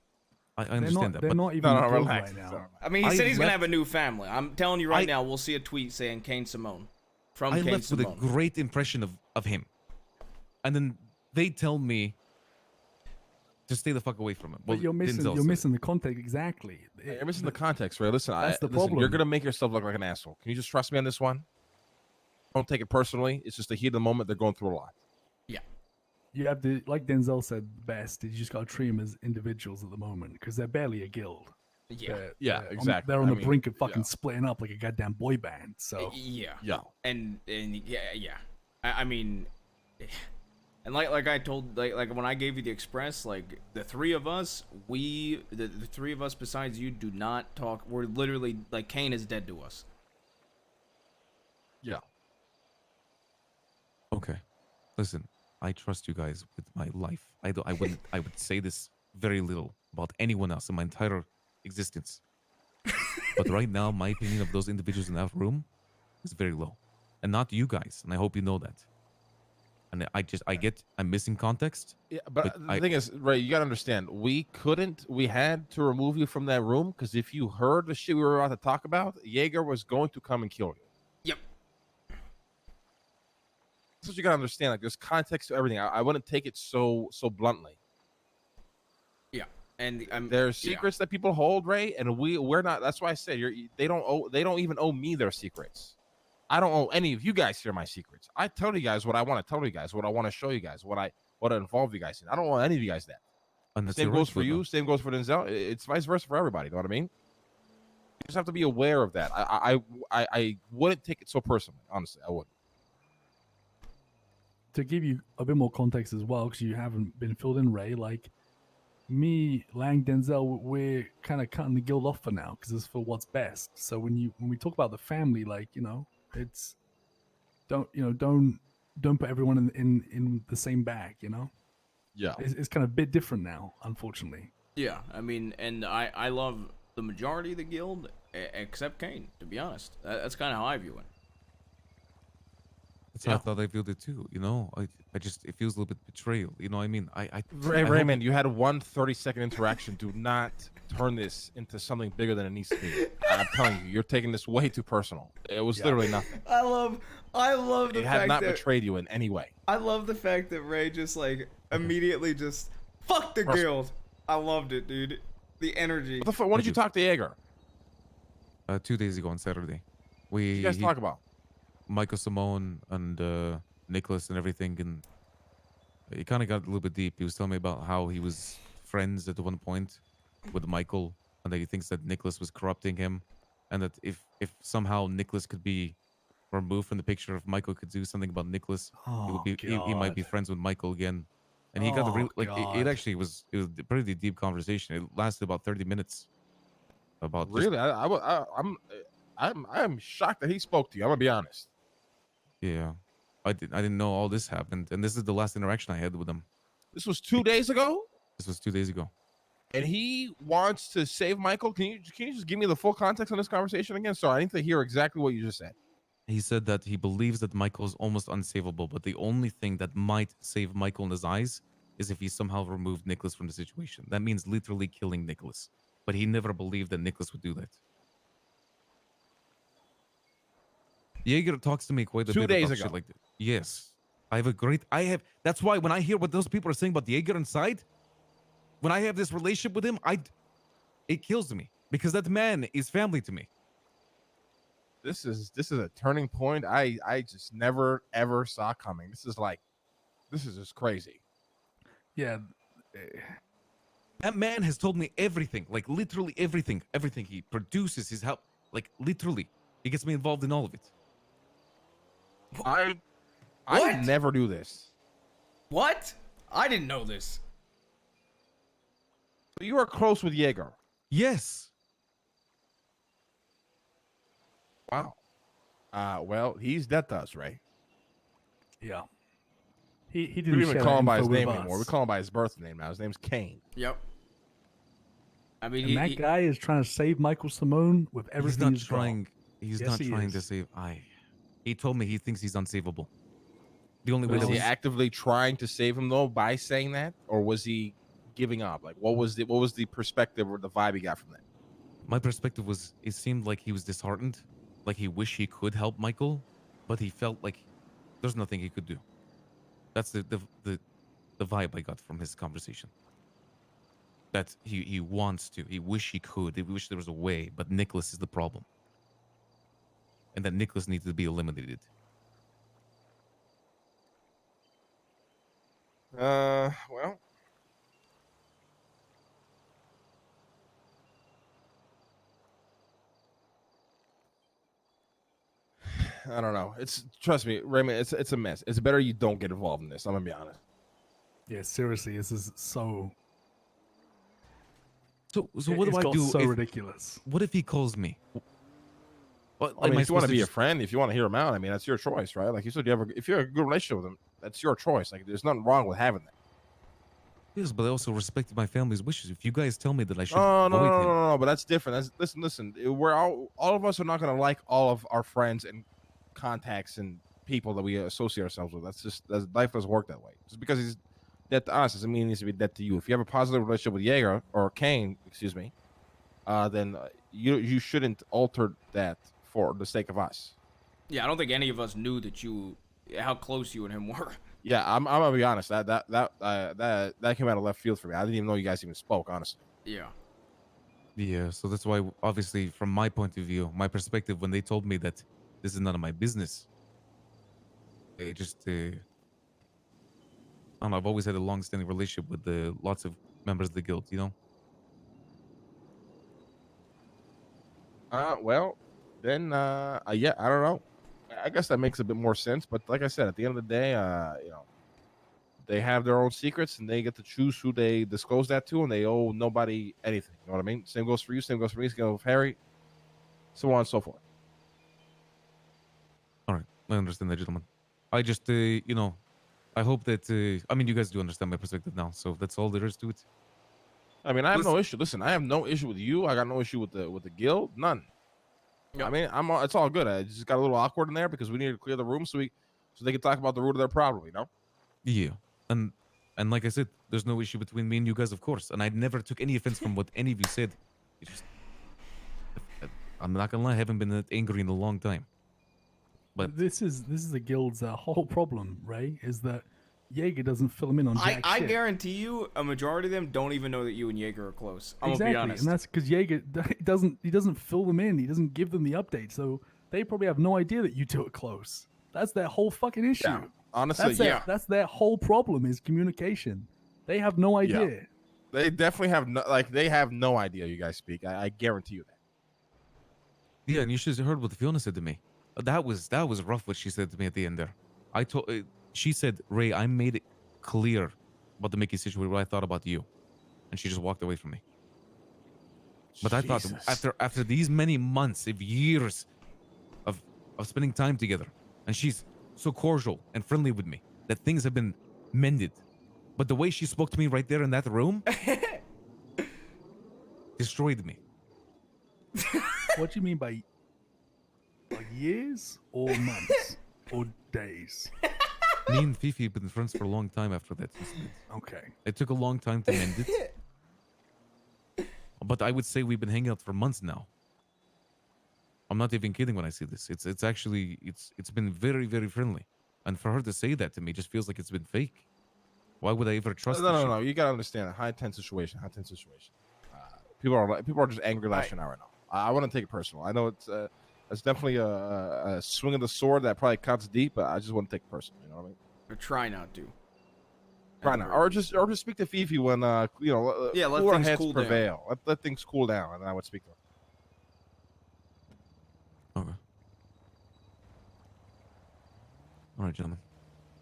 I understand that. They're but not even guild relax. right now. I mean, he I said he's gonna left- have a new family. I'm telling you right now, we'll see a tweet saying Kane Simone from I Kane left with a Simone. great impression of him. And then they tell me to stay the fuck away from him. But you're Denzel missing the context exactly. You're missing the context, Ray. Listen, That's the listen, problem. you're gonna make yourself look like an asshole. Can you just trust me on this one? Don't take it personally. It's just the heat of the moment. They're going through a lot. Yeah. You have to, like Denzel said best, you just got to treat them as individuals at the moment because they're barely a guild. Yeah. They're on the brink of fucking splitting up like a goddamn boy band. So Yeah. And yeah. I mean, and like I told, like when I gave you the express, like the three of us, the three of us besides you do not talk. We're literally like Kane is dead to us. Yeah. Okay. Listen, I trust you guys with my life. I would say this very little about anyone else in my entire existence. But right now, my opinion of those individuals in that room is very low. And not you guys. And I hope you know that. And I'm missing context. Yeah, but the thing is, Ray, you gotta understand. We had to remove you from that room because if you heard the shit we were about to talk about, Jaeger was going to come and kill you. Yep. That's what you gotta understand. Like, there's context to everything. I wouldn't take it so bluntly. Yeah, and there's secrets that people hold, Ray, and we're not. That's why I said they don't even owe me their secrets. I don't owe any of you guys here my secrets. I tell you guys what I want to tell you guys, what I want to show you guys, what I involve you guys in. I don't want any of you guys that. And that's Same your goes right, for you. Buddha. Same goes for Denzel. It's vice versa for everybody. You know what I mean? You just have to be aware of that. I wouldn't take it so personally. Honestly, I wouldn't. to give you a bit more context as well, because you haven't been filled in, Ray, like me, Lang, Denzel, we're kind of cutting the guild off for now because it's for what's best. So when we talk about the family, like, it's don't put everyone in the same bag, Yeah, it's kind of a bit different now, unfortunately. Yeah, I mean, and I love the majority of the guild except Kane. To be honest, that's kind of how I view it. That's how I thought I viewed it too. You know, I just it feels a little bit betrayal. You know what I mean? I hope- Raymond, you had one 30-second interaction. Do not turn this into something bigger than it needs to be. I'm telling you, you're taking this way too personal. It was literally nothing. I love the It fact had not that betrayed you in any way. I love the fact that Ray just like immediately just fuck the Personal. guild. I loved it, dude. The energy. What the fuck? When did you talk to Jaeger? 2 days ago on Saturday. What did you guys talk about? Michael Simone and Nicholas and everything, and he kind of got a little bit deep. He was telling me about how he was friends at one point with Michael, and that he thinks that Nicholas was corrupting him, and that if somehow Nicholas could be removed from the picture, if Michael could do something about Nicholas, he would be he might be friends with Michael again. And he got the real it actually was a pretty deep conversation. It lasted about 30 minutes. About Really? I'm shocked that he spoke to you. I'm gonna be honest. Yeah, I didn't know all this happened, and this is the last interaction I had with him. This was 2 days ago, This was 2 days ago. and he wants to save Michael. Can you just give me the full context on this conversation again? Sorry, I need to hear exactly what you just said. He said that he believes that Michael is almost unsavable, but the only thing that might save Michael in his eyes is if he somehow removed Nicholas from the situation. That means literally killing Nicholas. But he never believed that Nicholas would do that. Jaeger talks to me quite a 2 bit days about ago. shit like that. Yes. That's why when I hear what those people are saying about Jaeger inside, when I have this relationship with him, it kills me. Because that man is family to me. This is a turning point I just never ever saw coming. This is just crazy. Yeah. That man has told me everything, like literally everything. Everything he produces, his help, like literally, he gets me involved in all of it. I never do this. What? I didn't know this. But you are close with Jaeger. Yes. Wow. Well, he's dead to us, Ray. Yeah. He We didn't don't even share call him by info his with name us. anymore. We call him by his birth name now. His name's Kane. Yep. I mean, And that guy is trying to save Michael Simone with everything He's not trying. He's Yes, not he trying is. to save. He told me he thinks he's unsavable. The only way Was that he was actively trying to save him though by saying that, or was he giving up? Like, what was the perspective or the vibe he got from that? my perspective was. It seemed like he was disheartened, like he wished he could help Michael, but he felt like there's nothing he could do. That's the vibe I got from his conversation. That he wants to. He wish he could. He wish there was a way, but Nicholas is the problem. And that Nicholas needs to be eliminated. Well. I don't know. Trust me, Raymond. It's a mess. It's better you don't get involved in this. I'm gonna be honest. Yeah, seriously, this is so. So what do I do? So if- ridiculous. What if he calls me? What, I mean, if you want to be a just... friend, if you want to hear him out, I mean, that's your choice, right? Like you said, if you have a good relationship with him, that's your choice. Like, there's nothing wrong with having that. Yes, but I also respect my family's wishes. If you guys tell me that I should Oh no, avoid him, no, but that's different. Listen. We're all of us are not gonna like all of our friends and contacts and people that we associate ourselves with. Life doesn't work that way. Just because he's dead to us doesn't mean he needs to be dead to you. If you have a positive relationship with Jaeger or Kane, excuse me, then you shouldn't alter that for the sake of us. Yeah, I don't think any of us knew how close you and him were. Yeah, I'm gonna be honest. That came out of left field for me. I didn't even know you guys even spoke, honestly. Yeah. yeah. So that's why, obviously, from my point of view, my perspective, when they told me that this is none of my business, it just, I don't know. I've always had a long-standing relationship with lots of members of the guild. You know. Well, then, yeah, I don't know. I guess that makes a bit more sense. But like I said, at the end of the day, they have their own secrets and they get to choose who they disclose that to, and they owe nobody anything. You know what I mean? Same goes for you. Same goes for me. Same goes for Harry. So on and so forth. All right, I understand that, gentlemen. I just, I hope that, I mean, you guys do understand my perspective now, so that's all there is to it. I mean, I have no issue. Listen, I have no issue with you. I got no issue with the guild. None. I mean, it's all good. I just got a little awkward in there because we needed to clear the room so so they can talk about the root of their problem. You know? Yeah, and like I said, there's no issue between me and you guys, of course. And I never took any offense from what any of you said. It's just, I'm not gonna lie, I haven't been that angry in a long time. But this is the guild's whole problem, Ray, is that Jaeger doesn't fill him in on jack I shit. guarantee you, a majority of them don't even know that you and Jaeger are close. I'm Exactly, gonna be honest. and that's because Jaeger doesn't fill them in. He doesn't give them the update, so they probably have no idea that you two are close. That's their whole fucking issue. Yeah, honestly, that's their whole problem is communication. They have no idea. Yeah. They definitely have they have no idea you guys speak. I guarantee you that. yeah, and you should have heard what Fiona said to me. That was rough what she said to me at the end there. She said, Ray, I made it clear about the Mickey situation what I thought about you, and she just walked away from me. But I thought after these many months of years of spending time together, and she's so cordial and friendly with me, that things have been mended. But the way she spoke to me right there in that room destroyed me. What do you mean by years or months or days? Me and Fifi have been friends for a long time after that incident. Okay. It took a long time to mend it. But I would say we've been hanging out for months now. I'm not even kidding when I say this. It's actually it's been very, very friendly. And for her to say that to me just feels like it's been fake. Why would I ever trust her? No. You gotta understand a high tense situation. People are just angry lashing out right now. I want to take it personal. I know it's definitely a swing of the sword that probably cuts deep, but I just want to take it personal. You know what I mean? Or try not to. Try not, or just speak to Fifi when let cooler things heads cool prevail. Let things cool down, and then I would speak to her. Okay. All right, gentlemen.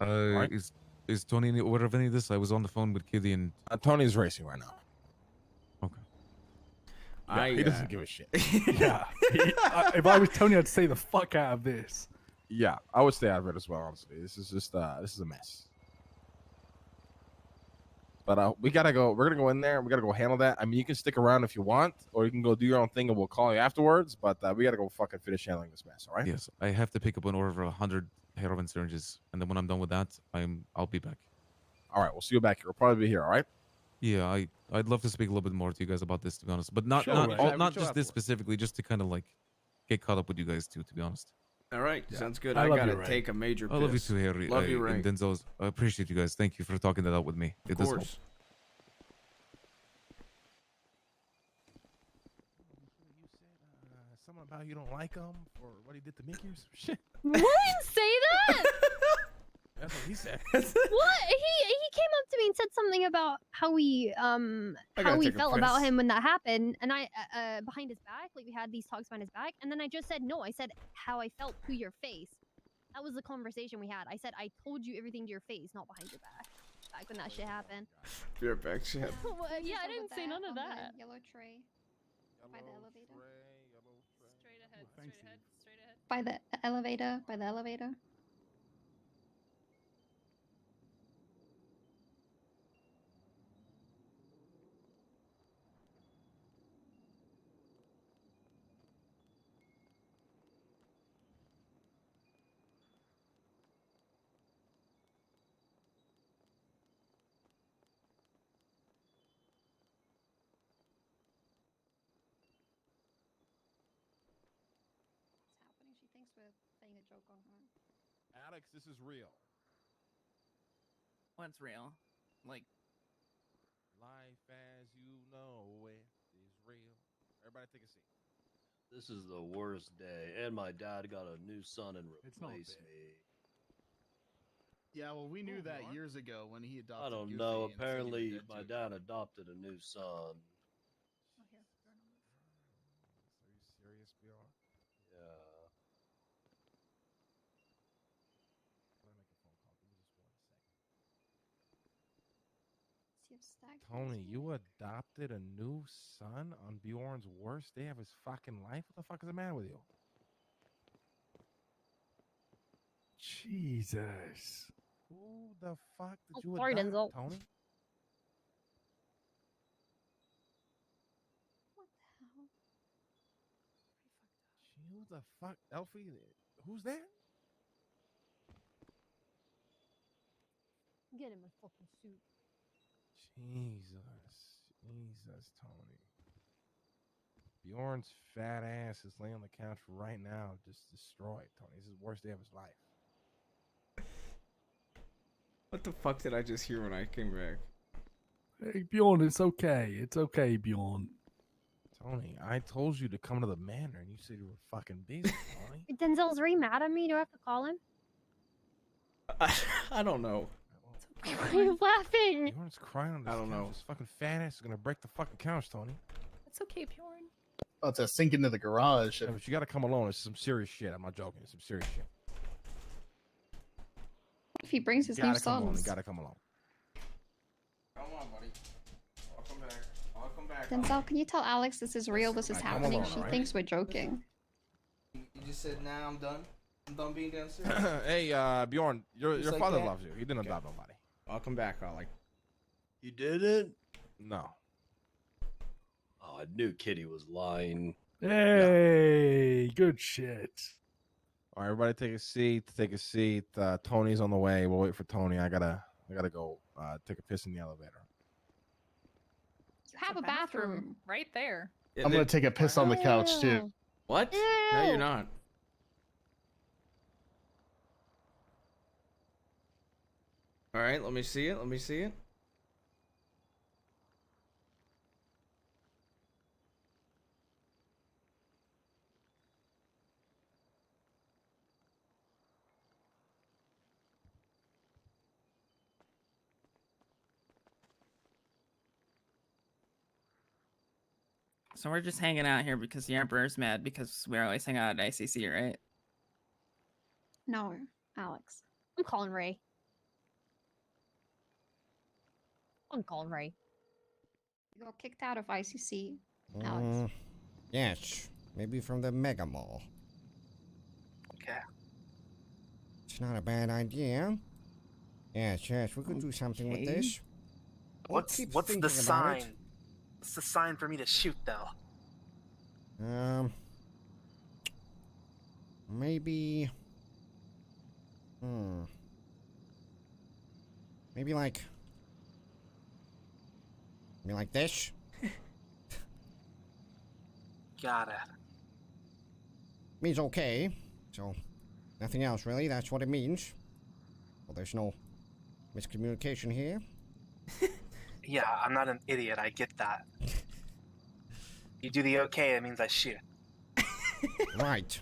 right. Is Tony aware of any of this? I was on the phone with Kitty and Tony's racing right now. Okay. Yeah, he doesn't give a shit. Yeah. If I was Tony, I'd stay the fuck out of this. Yeah, I would stay out of it as well. Honestly, this is just this is a mess. But we gotta go. We're gonna go in there. We gotta go handle that. I mean, you can stick around if you want, or you can go do your own thing, and we'll call you afterwards. But we gotta go fucking finish handling this mess. All right? Yes, I have to pick up an order for 100 heroin syringes, and then when I'm done with that, I'll be back. All right, we'll see you back here. We'll probably be here. All right? Yeah, I'd love to speak a little bit more to you guys about this, to be honest, but not Sure, not right. all, Yeah, not chill just this specifically, just to kind of like get caught up with you guys too, to be honest. All right, sounds good. I I love gotta you, Ray. take a major piss. I love you too, Harry. Love you, And Ray. Denzel. I appreciate you guys. Thank you for talking that out with me. It Of does help. course. Something about you don't like him for what he did to Mickey or some shit. What? I didn't say that. That's what he said. What? He came up to me and said something about how we gotta take a felt about piss. him when that happened, and I behind his back, like we had these talks behind his back, and then I just said no. I said how I felt to your face. That was the conversation we had. I said I told you everything to your face, not behind your back. Back when that shit happened. Your back shit. Well, yeah, I didn't say none of that. Yellow tray by the elevator. Straight ahead, thank straight you. ahead, straight ahead. By the elevator. By the elevator. What's happening? She thinks we're playing a joke on her. Alex, this is real. What's real? Like, Life as you know it is real. Everybody take a seat. This is the worst day, and my dad got a new son and It's not replaced bad. me. Yeah, well, we knew that years ago when he adopted. I don't Goofy know. and said he was Apparently, dead my to dad adopted a new son. Oh, here. Are you serious, Bjorn? Yeah. Let me make a phone call. Give me just 1 second. See if Stag Tony, you adopted a new son on Bjorn's worst day of his fucking life? What the fuck is the matter with you? Jesus. Who the fuck did Oh, you sorry, adopt, Denzel. Tony? What the hell? Who the fuck? Elfie? Who's that? get in my fucking suit. Jesus, Tony. Bjorn's fat ass is laying on the couch right now, just destroyed. Tony, this is the worst day of his life. What the fuck did I just hear when I came back? Hey, Bjorn, it's okay. It's okay, Bjorn. Tony, I told you to come to the manor, and you said you were fucking busy, Tony. Denzel's really mad at me. Do I have to call him? I don't know. Why are you laughing? Bjorn's crying on this I don't couch. know. This fucking fat ass is gonna break the fucking couch, Tony. It's okay, Bjorn. Oh, it's a sink into the garage. Yeah, but you gotta come alone. It's some serious shit. I'm not joking. It's some serious shit. What if he brings his new Gotta come alone. sons? You gotta come alone. Come on, buddy. I'll come back. I'll come back. Denzel, can you tell Alex this is real? This is Alright, come happening. along, She alright? thinks we're joking. You just said, nah, I'm done. I'm done being downstairs. Hey, Bjorn, your Just like father that? loves you. He didn't adopt nobody. I'll come back, Ollie. You didn't? No. Oh, I knew Kitty was lying. Hey, good shit. All right, everybody, take a seat. Take a seat. Tony's on the way. We'll wait for Tony. I gotta go take a piss in the elevator. You have a bathroom. right there. I'm gonna take a piss on the couch too. What? No, you're not. All right, let me see it. Let me see it. So we're just hanging out here because the Emperor's mad because we always hang out at ICC, right? No, Alex. I'm calling Ray. I'm calling Ray. You got kicked out of ICC, Alex. Yes, maybe from the Mega Mall. Okay. It's not a bad idea. Yes, we could do something with Okay. this. We'll What's keep the thinking about sign? it. What's the sign for me to shoot though? Maybe. Maybe like. Maybe like this. Got it. Means okay. So, nothing else really. That's what it means. Well, there's no miscommunication here. Yeah, I'm not an idiot. I get that. You do the okay, it means I shoot. Right.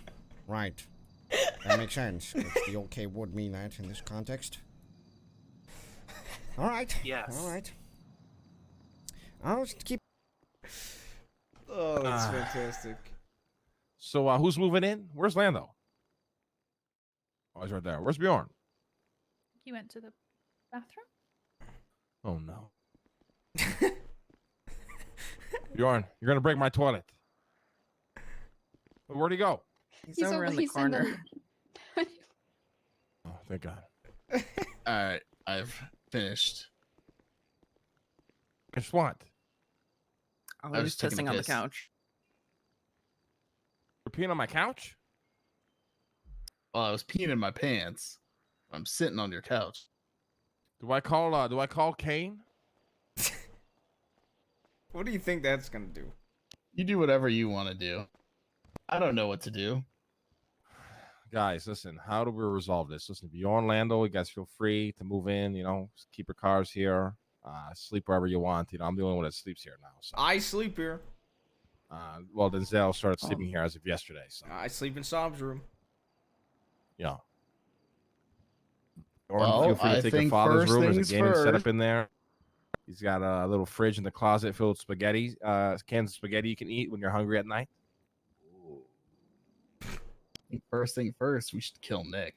That makes sense. 'Cause the okay would mean that in this context. All right. Yes. All right. I'll just keep. Oh, that's fantastic. So, who's moving in? Where's Lando? Oh, he's right there. Where's Bjorn? He went to the bathroom. Oh no. Bjorn, you're gonna break my toilet. Where'd he go? He's over in the corner. Oh, thank God. All right, I've finished. Guess what? I I was was taking a pissing on the piss. couch. You're peeing on my couch? Well, I was peeing in my pants. I'm sitting on your couch. Do I call Kane? What do you think that's gonna do? You do whatever you want to do. I don't know what to do. Guys, listen, how do we resolve this? Listen, if you're on Lando, you guys feel free to move in, just keep your cars here. Sleep wherever you want. I'm the only one that sleeps here now. So. I sleep here. Well, Denzel started sleeping here as of yesterday. So, I sleep in Sob's room. yeah. Or Well, feel free to I take your think father's first room. There's things a gaming setup first. in there. He's got a little fridge in the closet filled with spaghetti, cans of spaghetti you can eat when you're hungry at night. First thing first, we should kill Nick.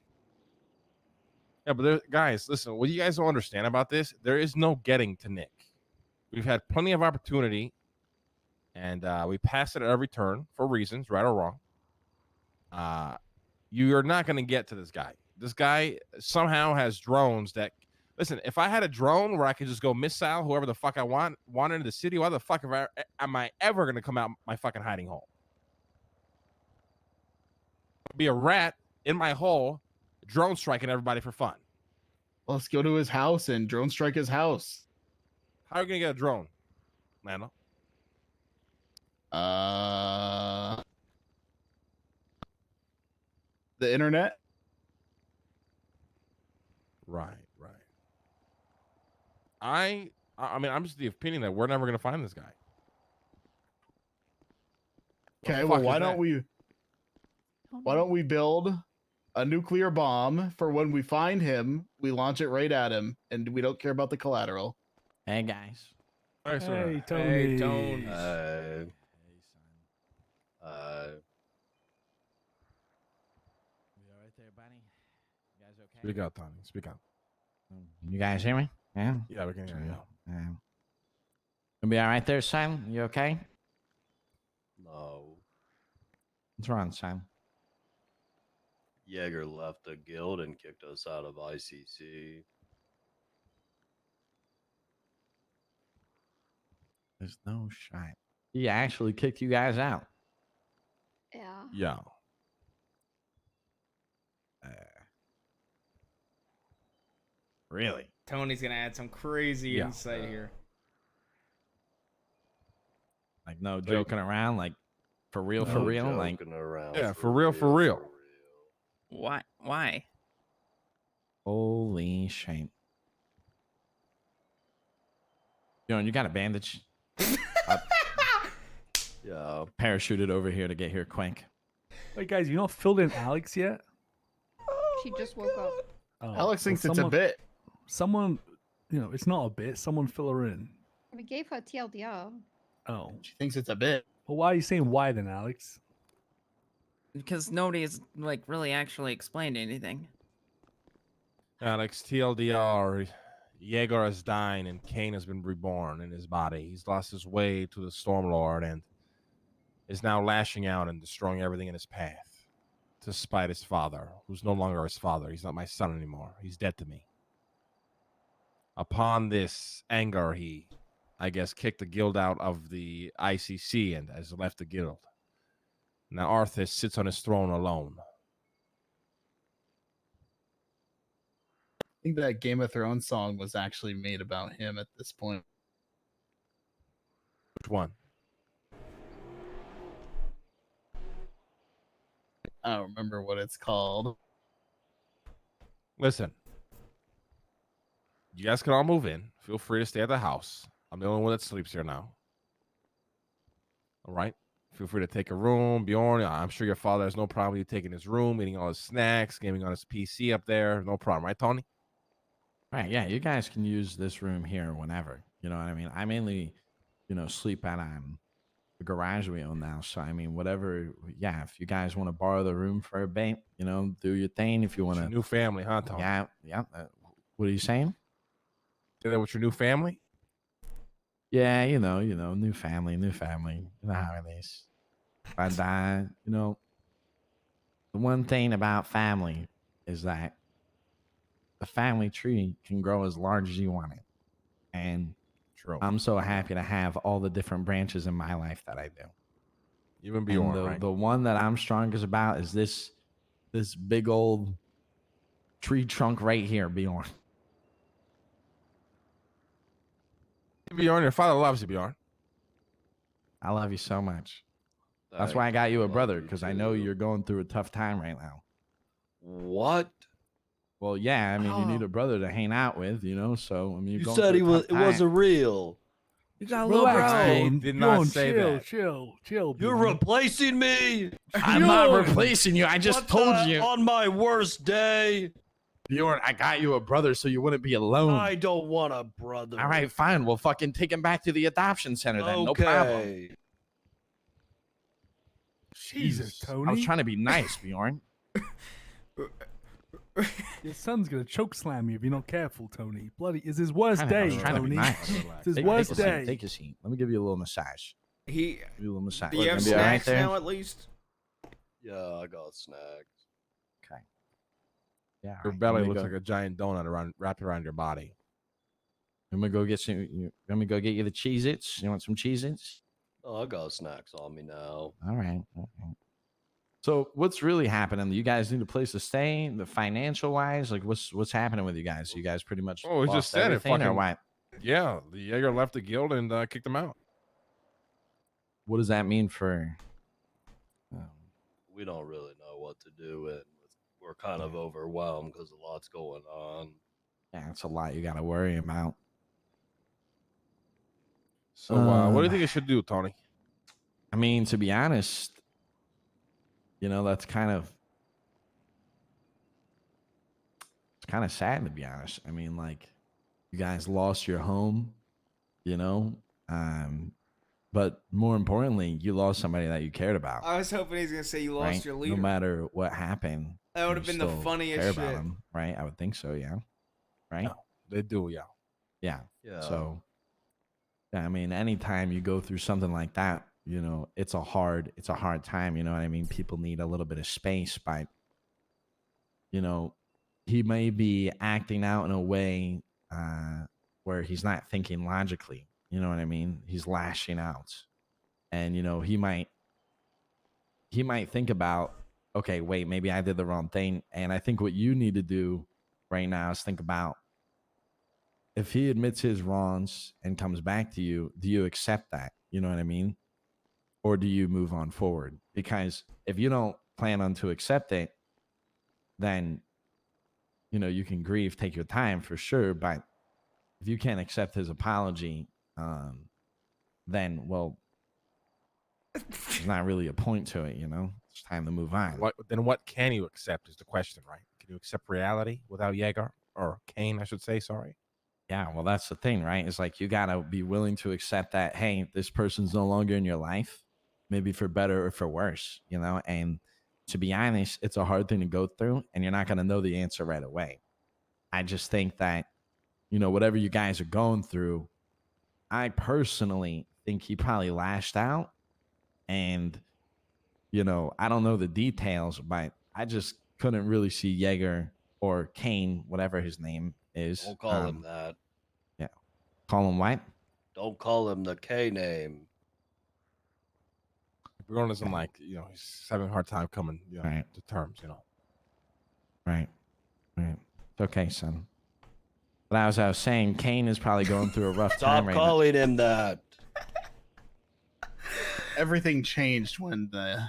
Yeah, but guys, listen, what you guys don't understand about this, there is no getting to Nick. We've had plenty of opportunity, and we pass it at every turn for reasons, right or wrong. You're not going to get to this guy. This guy somehow has drones that... Listen, if I had a drone where I could just go missile whoever the fuck I want into the city, why the fuck am I ever going to come out my fucking hiding hole? Be a rat in my hole, drone striking everybody for fun. Let's go to his house and drone strike his house. How are you gonna get a drone, Lando? The internet. Right. I mean, I'm just the opinion that we're never gonna find this guy. Okay, well, why don't we build a nuclear bomb for when we find him? We launch it right at him, and we don't care about the collateral. Hey guys. Hey, Tony. Hey, Tony. You all right there, buddy? You guys okay? Speak out, Tony. Speak out. You guys hear me? Yeah. Yeah, we can hear you. Gonna be all right there, son? You okay? No. What's wrong, son? Jaeger left the guild and kicked us out of ICC. There's no shot. He actually kicked you guys out. Yeah. Yeah. Really? Tony's gonna add some crazy insight here. Like no joking around, like for real, No like joking around. Yeah, for real. Why? Holy shame. You got a bandage? Yeah. Parachuted over here to get here quick. Wait, guys, you not filled in Alex yet? She just woke up. Oh, Alex thinks it's a bit. Someone, it's not a bit. Someone fill her in. We gave her TLDR. Oh. She thinks it's a bit. Well, why are you saying why then, Alex? Because nobody has like really actually explained anything. Alex, TLDR, Jaeger is dying and Kane has been reborn in his body. He's lost his way to the Stormlord and is now lashing out and destroying everything in his path to spite his father, who's no longer his father. He's not my son anymore. He's dead to me. Upon this anger, he, I guess, kicked the guild out of the ICC and has left the guild. Now Arthas sits on his throne alone. I think that Game of Thrones song was actually made about him at this point. Which one? I don't remember what it's called. Listen, you guys can all move in. Feel free to stay at the house. I'm the only one that sleeps here now. All right? Feel free to take a room. Bjorn, I'm sure your father has no problem with you taking his room, eating all his snacks, gaming on his PC up there. No problem, right, Tony? Right, yeah, you guys can use this room here whenever. You know what I mean? I mainly, sleep at the garage we own now. So, I mean, whatever. Yeah, if you guys want to borrow the room for a bit, do your thing. If you want to. New family, huh, Tony? Yeah. What are you saying? Say that with your new family? Yeah, new family. You know how it is. But, the one thing about family is that the family tree can grow as large as you want it. And True. I'm so happy to have all the different branches in my life that I do. Even Bjorn, and right? the one that I'm strongest about is this big old tree trunk right here, Bjorn. Bjorn, your father loves you, Bjorn. I love you so much. That's why I got you a brother, because I know you're going through a tough time right now. What? Well, yeah, I mean, you need a brother to hang out with, so, I mean, You said it wasn't real. You got a little bro. Did not say that. Chill. You're replacing me. I'm not replacing you. I just told you. On my worst day. Bjorn, I got you a brother so you wouldn't be alone. I don't want a brother. All right, fine. We'll fucking take him back to the adoption center then. No problem. Jesus, Tony. I was trying to be nice, Bjorn. Your son's gonna choke slam you if you're not careful, Tony. Bloody, it's his worst day, Tony. It's his worst day. Take a seat. Let me give you a little massage. Give you a little massage. Do you have snacks now at least? Yeah, I got snacks. Okay. Yeah. Your belly looks like a giant donut wrapped around your body. Let me go get some. Let me go get you the Cheez-Its. You want some Cheez-Its? Oh, I got snacks on me now. All right. So what's really happening? You guys need a place to stay, the financial wise. Like what's happening with you guys? You guys pretty much Oh, we lost just said it. everything, or Fucking what? yeah. The Jaeger left the guild and kicked him out. What does that mean for? We don't really know what to do, and we're kind of overwhelmed because a lot's going on. Yeah, it's a lot you got to worry about. So what do you think I should do, Tony? I mean, to be honest, that's kind of sad, to be honest. I mean, like, you guys lost your home, but more importantly, you lost somebody that you cared about. I was hoping he's gonna say you lost right? your leader. No matter what happened, That would have you been the still funniest care shit. about him, right? I would think so, yeah. Right? They do, yeah. Yeah. Yeah. So, yeah, I mean, anytime you go through something like that, it's a hard time. You know what I mean? People need a little bit of space, but he may be acting out in a way where he's not thinking logically. You know what I mean? He's lashing out, and he might think about, okay, wait, maybe I did the wrong thing. And I think what you need to do right now is think about, if he admits his wrongs and comes back to you, do you accept that? You know what I mean? Or do you move on forward? Because if you don't plan on to accept it, then, you can grieve, take your time for sure. But if you can't accept his apology, then, well, there's not really a point to it, It's time to move on. What can you accept is the question, right? Can you accept reality without Jaeger? Or Kane, I should say, sorry. Yeah, well, that's the thing, right? It's like you got to be willing to accept that, hey, this person's no longer in your life, maybe for better or for worse, And to be honest, it's a hard thing to go through, and you're not going to know the answer right away. I just think that, whatever you guys are going through, I personally think he probably lashed out. And, I don't know the details, but I just couldn't really see Jaeger or Kane, whatever his name is. Don't call him that. Yeah. Call him what? Don't call him the K name. Bruno isn't like, he's having a hard time coming right. to terms, Right. It's okay, son. But as I was saying, Kane is probably going through a rough time right now. Stop calling him that. Everything changed when the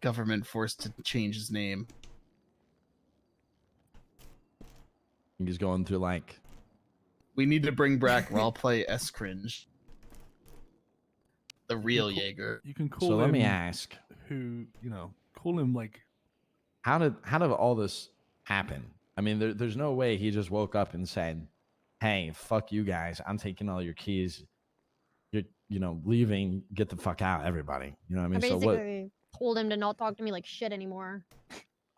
government forced to change his name. He's going through We need to bring back roleplay S cringe. The real Jaeger. You can call So him. let me ask, Who call him like? how did all this happen? I mean, there's no way he just woke up and said, "Hey, fuck you guys! I'm taking all your keys. You're leaving. Get the fuck out, everybody." You know what I mean? I So what? basically told him to not talk to me like shit anymore.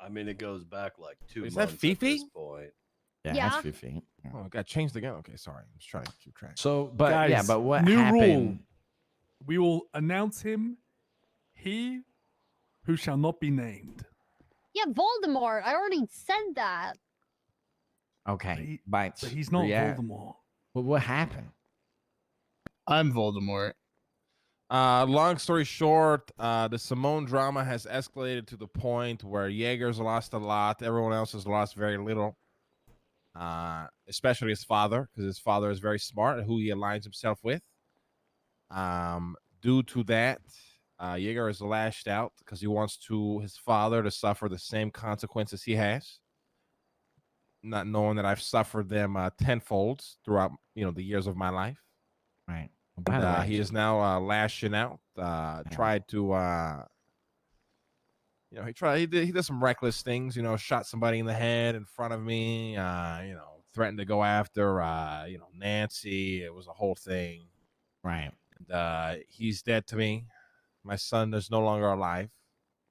I mean, it goes back like 2 Is months that Fifi? at this point. Yeah, Yeah. that's Fifi. Yeah. Oh, it got changed again. Okay, sorry. I'm just trying to keep track. So, but Guys, yeah, but what new happened? rule. We will announce him. He who shall not be named. Yeah, Voldemort. I already said that. Okay, but he's not Voldemort. Well, what happened? I'm Voldemort. Long story short, the Simone drama has escalated to the point where Jaeger's lost a lot. Everyone else has lost very little. Especially his father, because his father is very smart and who he aligns himself with. Due to that, Jaeger is lashed out because he wants his father to suffer the same consequences he has. Not knowing that I've suffered them tenfold throughout, the years of my life. Right. By the way, he is now lashing out. Tried to, he did some reckless things. Shot somebody in the head in front of me. Threatened to go after, Nancy. It was a whole thing. Right. And, he's dead to me. My son is no longer alive.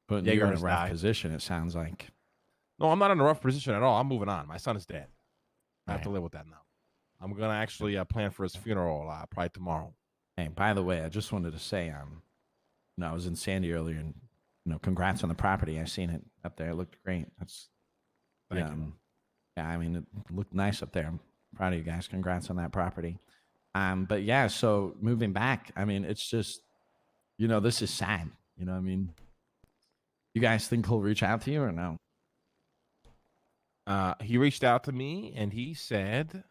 Putting Jaeger you in a has rough died. position, it sounds like. No, I'm not in a rough position at all. I'm moving on. My son is dead. I have to Right. live with that now. I'm gonna actually plan for his funeral probably tomorrow. Hey, by the way, I just wanted to say, I was in Sandy earlier, and congrats on the property. I seen it up there. It looked great. That's Thank you. Yeah, I mean, it looked nice up there. I'm proud of you guys. Congrats on that property. But yeah, so moving back, I mean, it's just, this is sad. You know what I mean? You guys think he'll reach out to you or no? He reached out to me and he said,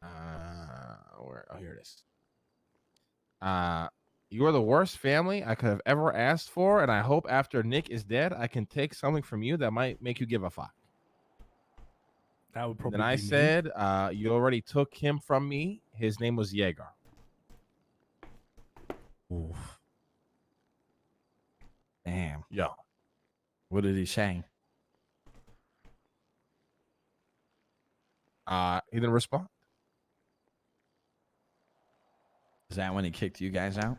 where? Oh, here it is. You are the worst family I could have ever asked for, and I hope after Nick is dead, I can take something from you that might make you give a fuck. That would probably Then I be me. said, you already took him from me. His name was Jaeger. Oof. Damn. Yo. What did he say? He didn't respond. Is that when he kicked you guys out?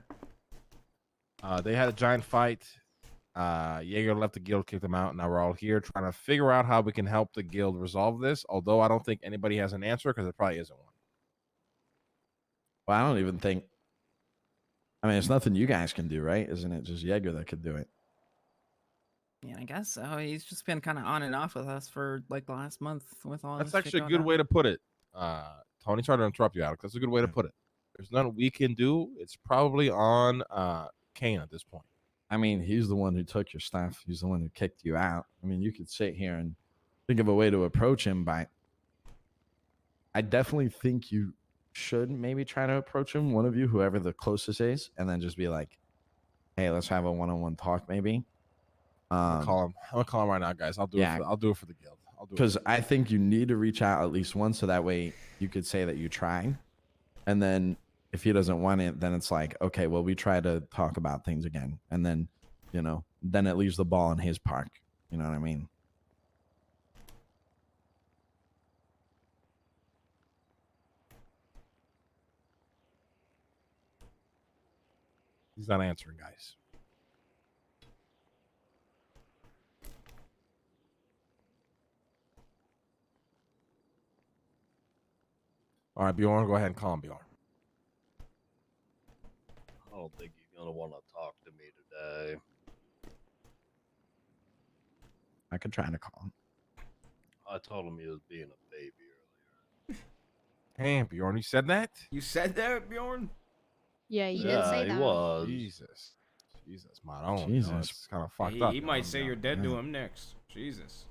They had a giant fight. Jaeger left the guild, kicked him out, and now we're all here trying to figure out how we can help the guild resolve this. Although I don't think anybody has an answer because there probably isn't one. Well, I don't even think. I mean, it's nothing you guys can do, right? Isn't it just Jaeger that could do it? Yeah, I guess so. He's just been kind of on and off with us for like the last month with all That's this shit actually a going good on. way to put it. Tony, sorry to interrupt you, Alex. That's a good way to put it. There's nothing we can do. It's probably on Kane at this point. I mean, he's the one who took your stuff. He's the one who kicked you out. I mean, you could sit here and think of a way to approach him, but I definitely think you should maybe try to approach him, one of you, whoever the closest is, and then just be like, hey, let's have a one-on-one talk maybe. I'm gonna call him right now, guys. I'll do it for the guild. Because I think you need to reach out at least once, so that way you could say that you tried. And then if he doesn't want it, then it's like, okay, well, we try to talk about things again. And then, then it leaves the ball in his park. You know what I mean? He's not answering, guys. All right, Bjorn, go ahead and call him, Bjorn. I don't think he's gonna want to talk to me today. I could try to call him. I told him he was being a baby earlier. Hey, Bjorn, you said that? You said that, Bjorn? Yeah, you did Yeah, say he that. was. Jesus, my own. Jesus. It's kind of fucked He, up. he might say you're dead to Yeah. him next. Jesus.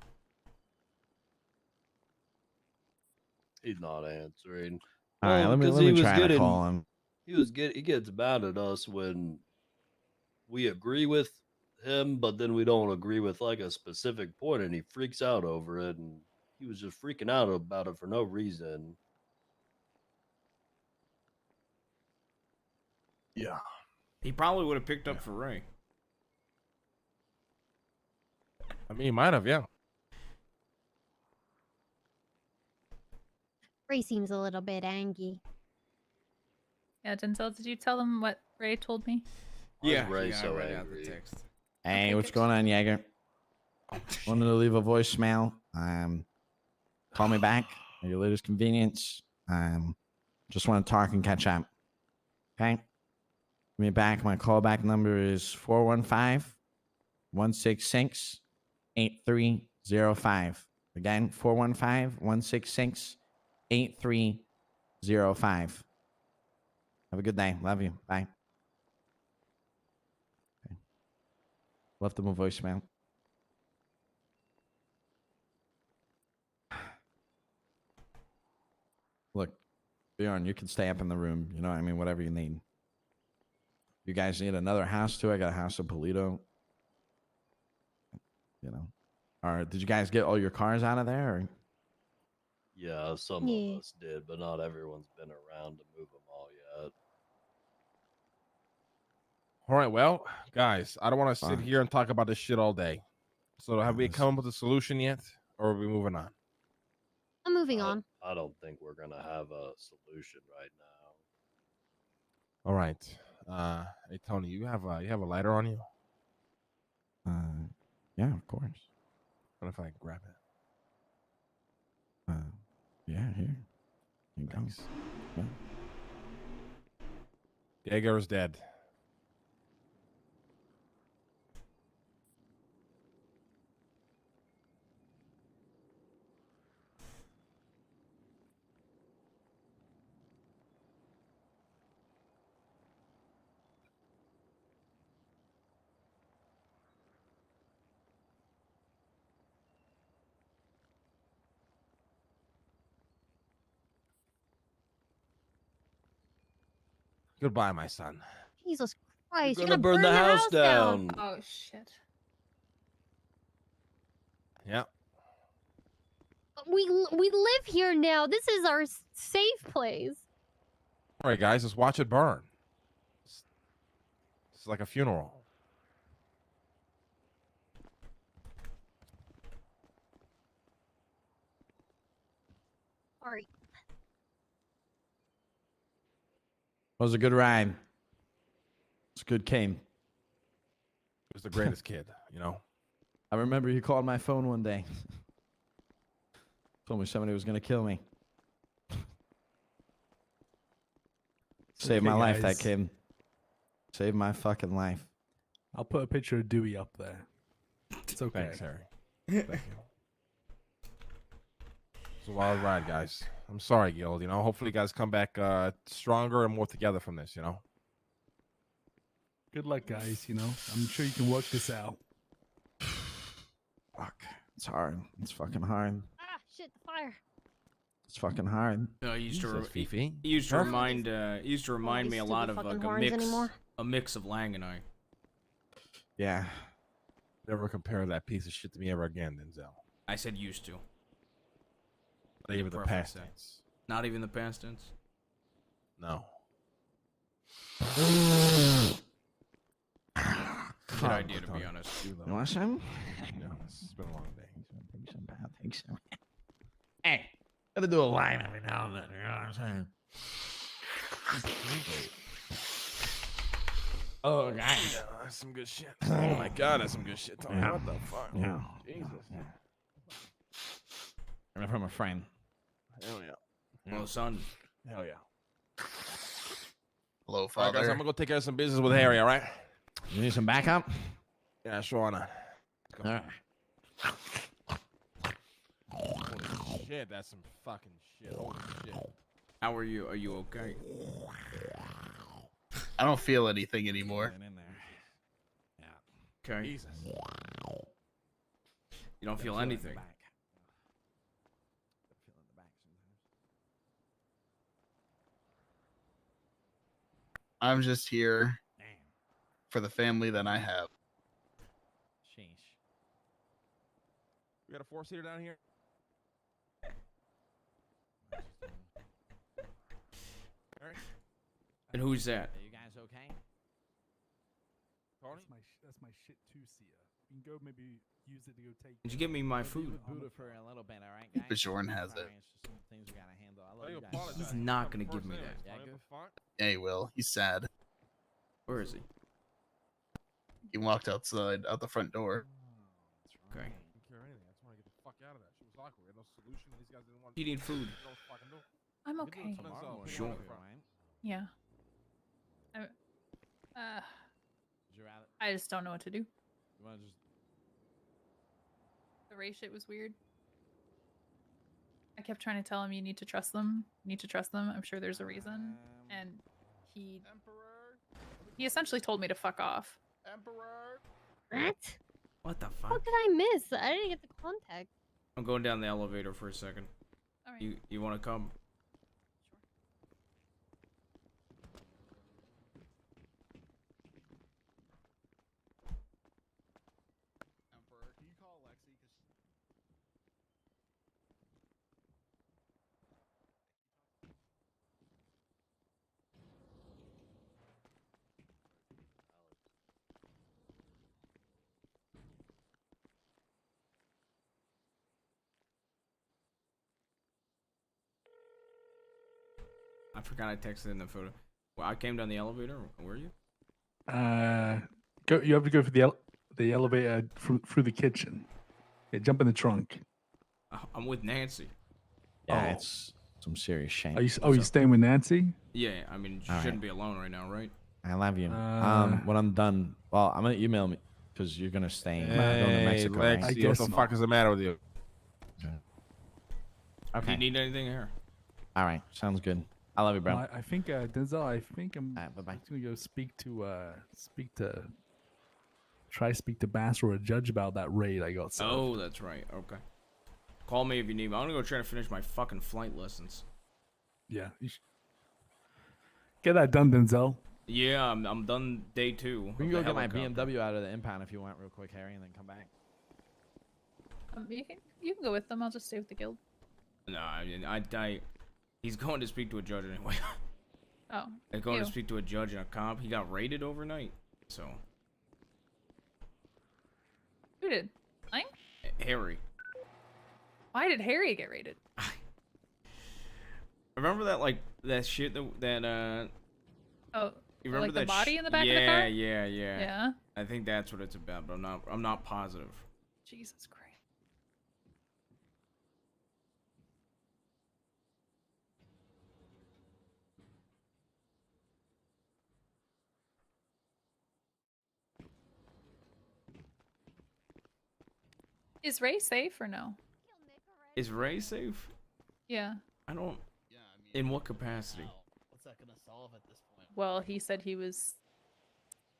He's not answering. All right, let me 'cause he was try to getting- call him. He gets mad at us when we agree with him, but then we don't agree with like a specific point, and he freaks out over it. And he was just freaking out about it for no reason. Yeah. He probably would have picked up for Ray. I mean, he might have, yeah. Ray seems a little bit angry. Yeah, Denzel, did you tell them what Ray told me? Why is Ray I so read out the angry? text. Hey, what's going on, Jaeger? Wanted to leave a voicemail. Call me back at your latest convenience. Just want to talk and catch up. Okay? Give me back. My callback number is 415-166-8305. Again, 415-166-8305. Have a good day. Love you. Bye. Okay. Left him a voicemail. Look, Bjorn, you can stay up in the room. You know what I mean? Whatever you need. You guys need another house too? I got a house in Polito. Or did you guys get all your cars out of there? Or? Yeah, some Yeah. of us did, but not everyone's been around to move them all yet. All right, well, guys, I don't want to sit Fuck. here and talk about this shit all day. So have we come up with a solution yet, or are we moving on? I'm moving on. I don't think we're gonna have a solution right now. All right. Hey Tony, you have a lighter on you? Yeah, of course. What if I grab it? Yeah, here. You go. Thanks. Yeah. Jaeger is dead. Goodbye, my son. Jesus Christ! You're gonna gonna burn the house down. Oh shit. Yeah. We live here now. This is our safe place. All right, guys, just watch it burn. It's like a funeral. Sorry. Was a good ride. It's a good cane. He was the greatest kid, you know. I remember he called my phone one day. Told me somebody was gonna kill me. Saved my life, that kid. Saved my fucking life. I'll put a picture of Dewey up there. It's okay. Thanks, Harry. Thank you. It's a wild ride, guys. I'm sorry, Guild. You know, hopefully, you guys come back stronger and more together from this. You know. Good luck, guys. You know, I'm sure you can work this out. Fuck. It's hard. It's fucking hard. Ah, shit! The fire. It's fucking hard. He used to Fifi. He used to remind me a lot of like anymore. a mix of Lang and I. Yeah. Never compare that piece of shit to me ever again, Denzel. I said used to. Not even the past tense. Not even the past tense. No. Good idea, to be honest. You want some? No, it's been a long day. Take some, pal. Take some. Hey, gotta do a line every now and then. You know what I'm saying? Oh, God. Yeah, that's some good shit. Oh my God, that's some good shit. Tony, Yeah. what the fuck? Yeah. Jesus. I'm from a friend. Hell yeah. Well, son. Hell yeah. Hello, All right, father. guys, I'm gonna go take care of some business with Harry. All right. You need some backup? Yeah, sure. Why not? All right. Holy shit, that's some fucking shit. Holy shit. How are you? Are you okay? I don't feel anything anymore. In there. Okay. Jesus. You don't feel anything. I'm just here for the family that I have. Sheesh. We got a 4-seater down here. And who's that? Are you guys okay? Tony? That's my shit two-seater. You can go maybe use it to go take. Did you give me my food? Buddha for a little bit, all right, guys? Bajorn has it. Things we gotta handle. I love you you guys. guys. He's not gonna give me that. Yeah, good. Yeah, he will. He's sad. Where is he? He walked outside, out the front door. Okay. I don't care anything. I just want to get the fuck out of that. Shit was awkward. We had no solution. These guys didn't want. You need food. I'm okay. Sure. Yeah. I just don't know what to do. You wanna just The race shit was weird. I kept trying to tell him you need to trust them. You need to trust them. I'm sure there's a reason. And he essentially told me to fuck off. What? What the fuck? What did I miss? I didn't get the contact. I'm going down the elevator for a second. All right. You want to come? Emperor, can you call Lexi? I forgot I texted in the photo. Well, I came down the elevator. Where are you? Go. You have to go for the elevator through the kitchen. Yeah, jump in the trunk. I'm with Nancy. Yeah, it's some serious shame. Are you staying with Nancy? Yeah, I mean, you All shouldn't right. be alone right now, right? I love you. Uh, When I'm done, well, I'm gonna email me because you're gonna stay in going to Hey, Mexico. Lexi, Right? what the fuck is the matter with you? Do Okay. you need anything here? All right. Sounds good. I love you, bro. I think Denzel. I think I'm bye-bye. gonna go speak to Bass or a judge about that raid I got. Served. Oh, that's right. Okay. Call me if you need me. I'm gonna go try to finish my fucking flight lessons. Yeah. Get that done, Denzel. Yeah, I'm done day 2. We can of go the get my helicopter. BMW out of the impound if you want, real quick, Harry, and then come back. You can go with them. I'll just stay with the guild. No, I mean, he's going to speak to a judge anyway. Oh. He's going ew. to speak to a judge and a cop. He got raided overnight, so. Who did? Lang? Harry. Why did Harry get raided? Remember that, like, that shit Oh, you remember like the that body in the back yeah, of the car? Yeah. Yeah. I think that's what it's about, but I'm not positive. Jesus Christ. Is Ray safe or no? Is Ray safe? Yeah. I don't. In what capacity? What's that gonna solve at this point? Well, he said he was.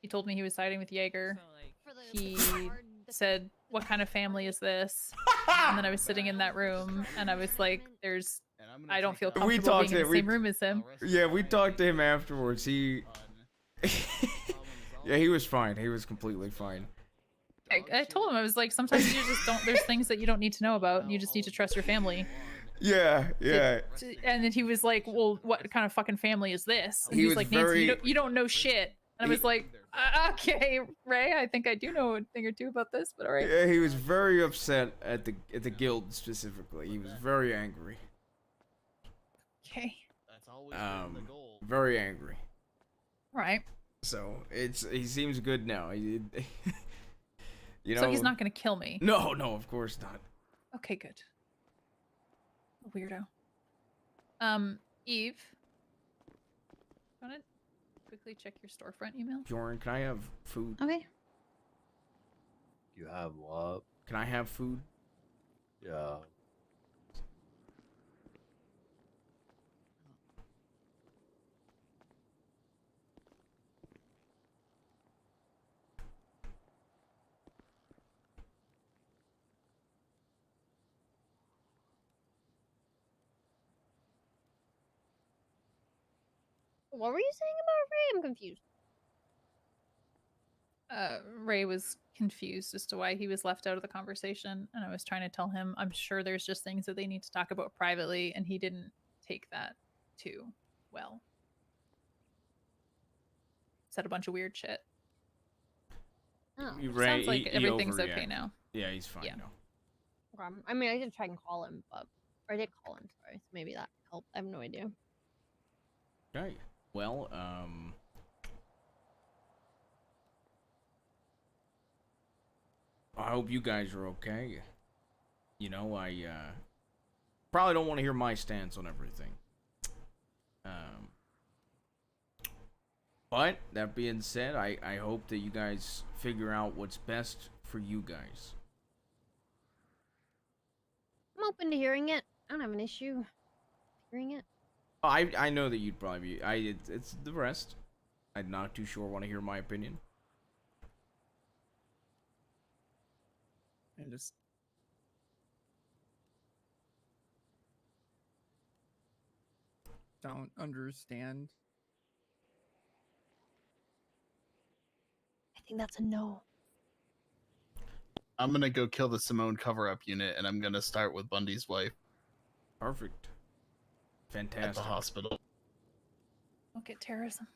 He told me he was siding with Jaeger. He said, "What kind of family is this?" And then I was sitting in that room, and I was like, "There's. I don't feel comfortable We talked being in to the same room as him." Yeah, we talked to him afterwards. He. Yeah, he was fine. He was completely fine. I told him, I was like, sometimes you just don't. There's things that you don't need to know about, and you just need to trust your family. Yeah. And then he was like, "Well, what kind of fucking family is this?" And He he's was like, "Nancy, very- you don't know shit." And I was like, "Okay, Ray, I think I do know a thing or two about this, but all right." Yeah, he was very upset at the guild specifically. He was very angry. Okay. That's always been the goal. Very angry. Right. So he seems good now. You know. So he's not gonna kill me. No, of course not. Okay, good. Weirdo. Eve, wanna quickly check your storefront email? Bjorn, can I have food? Okay. You have what? Can I have food? Yeah. What were you saying about Ray? I'm confused. Ray was confused as to why he was left out of the conversation, and I was trying to tell him I'm sure there's just things that they need to talk about privately, and he didn't take that too well. Said a bunch of weird shit. Oh. Sounds like everything's okay now. Yeah, he's fine now. Okay. I mean, I did try and call him, or I did call him. Sorry, so maybe that helped. I have no idea. Okay. Well, I hope you guys are okay. You know, I probably don't want to hear my stance on everything. But that being said, I hope that you guys figure out what's best for you guys. I'm open to hearing it. I don't have an issue hearing it. I know that you'd probably be. It's the rest. I'm not too sure. Want to hear my opinion? I just don't understand. I think that's a no. I'm gonna go kill the Simone cover-up unit, and I'm gonna start with Bundy's wife. Perfect. Fantastic. At the hospital. Don't get terrorism.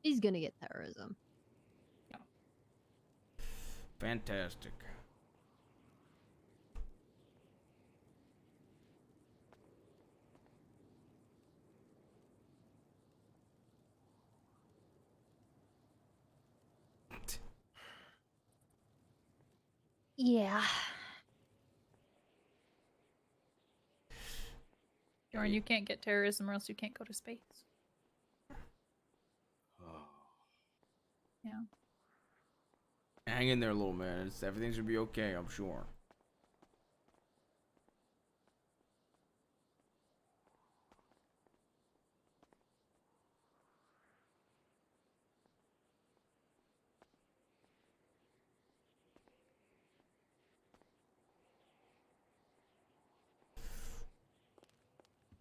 He's gonna get terrorism. Fantastic. Yeah. Bjorn, you can't get terrorism or else you can't go to space. Yeah. Hang in there, little man. Everything's gonna be okay, I'm sure.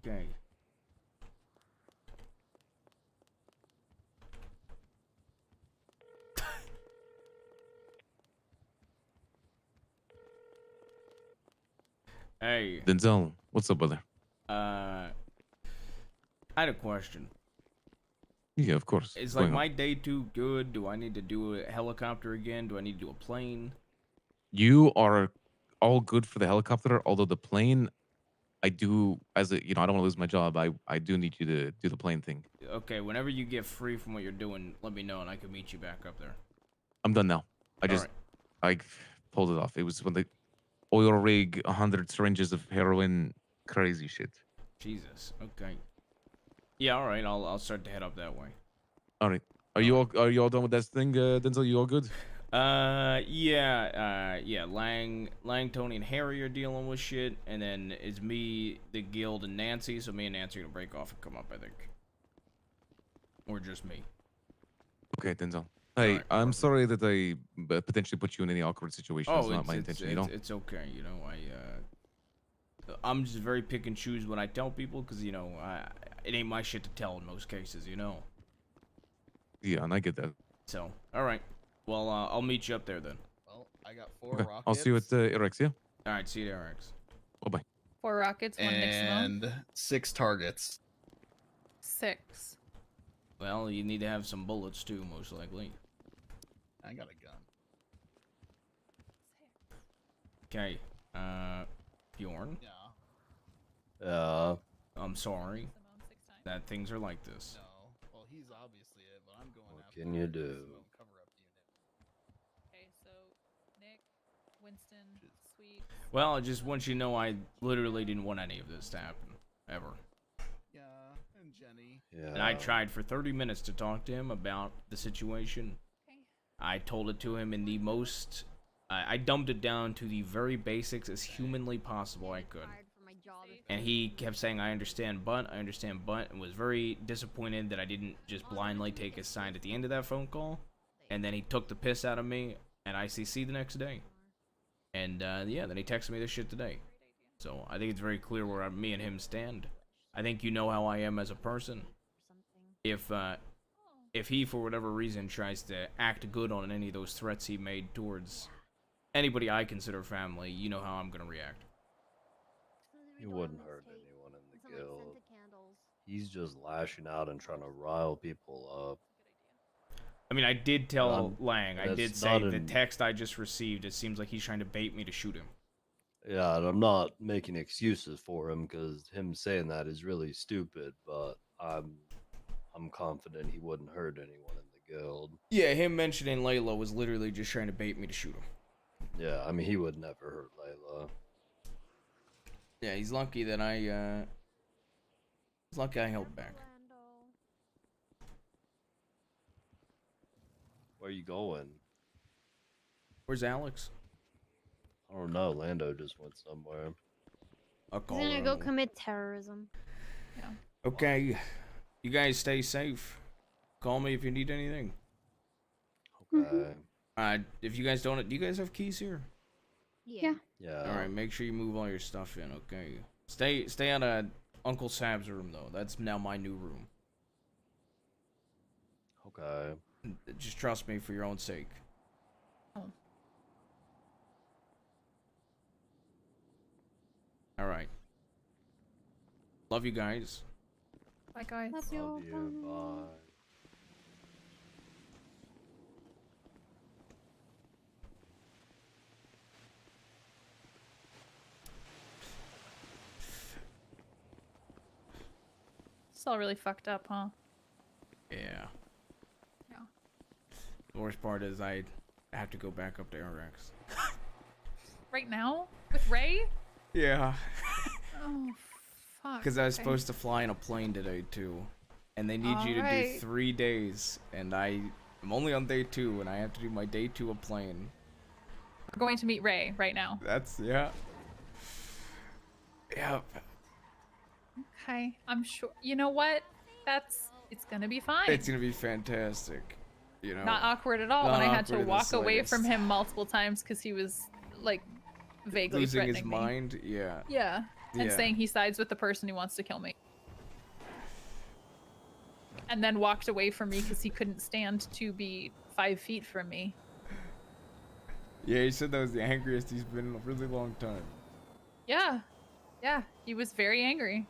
Okay. Hey. Denzel, what's up, brother? I had a question. Yeah, of course. Is What's like going on? my day 2 good? Do I need to do a helicopter again? Do I need to do a plane? You are all good for the helicopter, although the plane, I do, as a, I don't want to lose my job. I do need you to do the plane thing. Okay, whenever you get free from what you're doing, let me know and I can meet you back up there. I'm done now. I pulled it off. It was when the oil rig, 100 syringes of heroin, crazy shit. Jesus. Okay. Yeah. All right. I'll start to head up that way. All right. Are you all done with that thing, Denzel? You all good? Yeah. Lang, Tony, and Harry are dealing with shit, and then it's me, the guild, and Nancy. So me and Nancy are gonna break off and come up, I think. Or just me. Okay, Denzel. Hey, I'm sorry that I potentially put you in any awkward situation. It's not my intention, It's okay. I'm just very pick and choose when I tell people, because it ain't my shit to tell in most cases, Yeah, and I get that. So, all right. Well, I'll meet you up there then. Well, I got 4 Okay, rockets. I'll see you at Eric's, yeah? All right, see you there, Rex. Bye-bye. 4 rockets, 1 Nixon. And 6 targets. 6. Well, you need to have some bullets too, most likely. I got a gun. Okay, Bjorn? Yeah. I'm sorry that things are like this. No. Well, he's obviously it, but I'm going What can you do? Okay, so Nick, Winston, Sweet. Well, I just want you to know I literally didn't want any of this to happen. Ever. Yeah, and Jenny. Yeah. And I tried for 30 minutes to talk to him about the situation. I told it to him in the most... I dumbed it down to the very basics as humanly possible I could. And he kept saying, I understand, but, and was very disappointed that I didn't just blindly take his side at the end of that phone call. And then he took the piss out of me at ICC the next day. And, yeah, then he texted me this shit today. So, I think it's very clear where me and him stand. I think you know how I am as a person. If he, for whatever reason, tries to act good on any of those threats he made towards anybody I consider family, you know how I'm gonna react. He wouldn't hurt anyone in the guild. He's just lashing out and trying to rile people up. I mean, I did tell Lang, I that's did say not the an- text I just received, it seems like he's trying to bait me to shoot him. Yeah, and I'm not making excuses for him because him saying that is really stupid, but I'm confident he wouldn't hurt anyone in the guild. Yeah, him mentioning Layla was literally just trying to bait me to shoot him. Yeah, I mean, he would never hurt Layla. Yeah, he's lucky that I held back. Where are you going? Where's Alex? I don't know. Lando just went somewhere. I'll He's call gonna her. go commit terrorism. Okay, you guys stay safe. Call me if you need anything. Okay. If you guys don't, do you guys have keys here? Yeah. Yeah. All right, make sure you move all your stuff in. Okay. Stay out of Uncle Sab's room though. That's now my new room. Okay. Just trust me for your own sake. All right. Love you guys. Bye, guys. Love you. Bye. It's all really fucked up, huh? Yeah. Yeah. The worst part is I have to go back up to RX. Right now? With Ray? Yeah. Oh, fuck. Because I was okay. supposed to fly in a plane today too, and they need you to do Alright. 3 days, and I'm only on day 2, and I have to do my day 2 of plane. We're going to meet Ray right now. That's yeah. Yep. Okay, I'm sure. You know what? It's gonna be fine. It's gonna be fantastic. You know. Not awkward at all Not when I had to awkward in the walk away slightest. from him multiple times because he was like vaguely Losing threatening his me. mind. Yeah. Yeah, and Yeah. saying he sides with the person who wants to kill me. And then walked away from me because he couldn't stand to be 5 feet from me. Yeah, he said that was the angriest he's been in a really long time. Yeah, Yeah, he was very angry.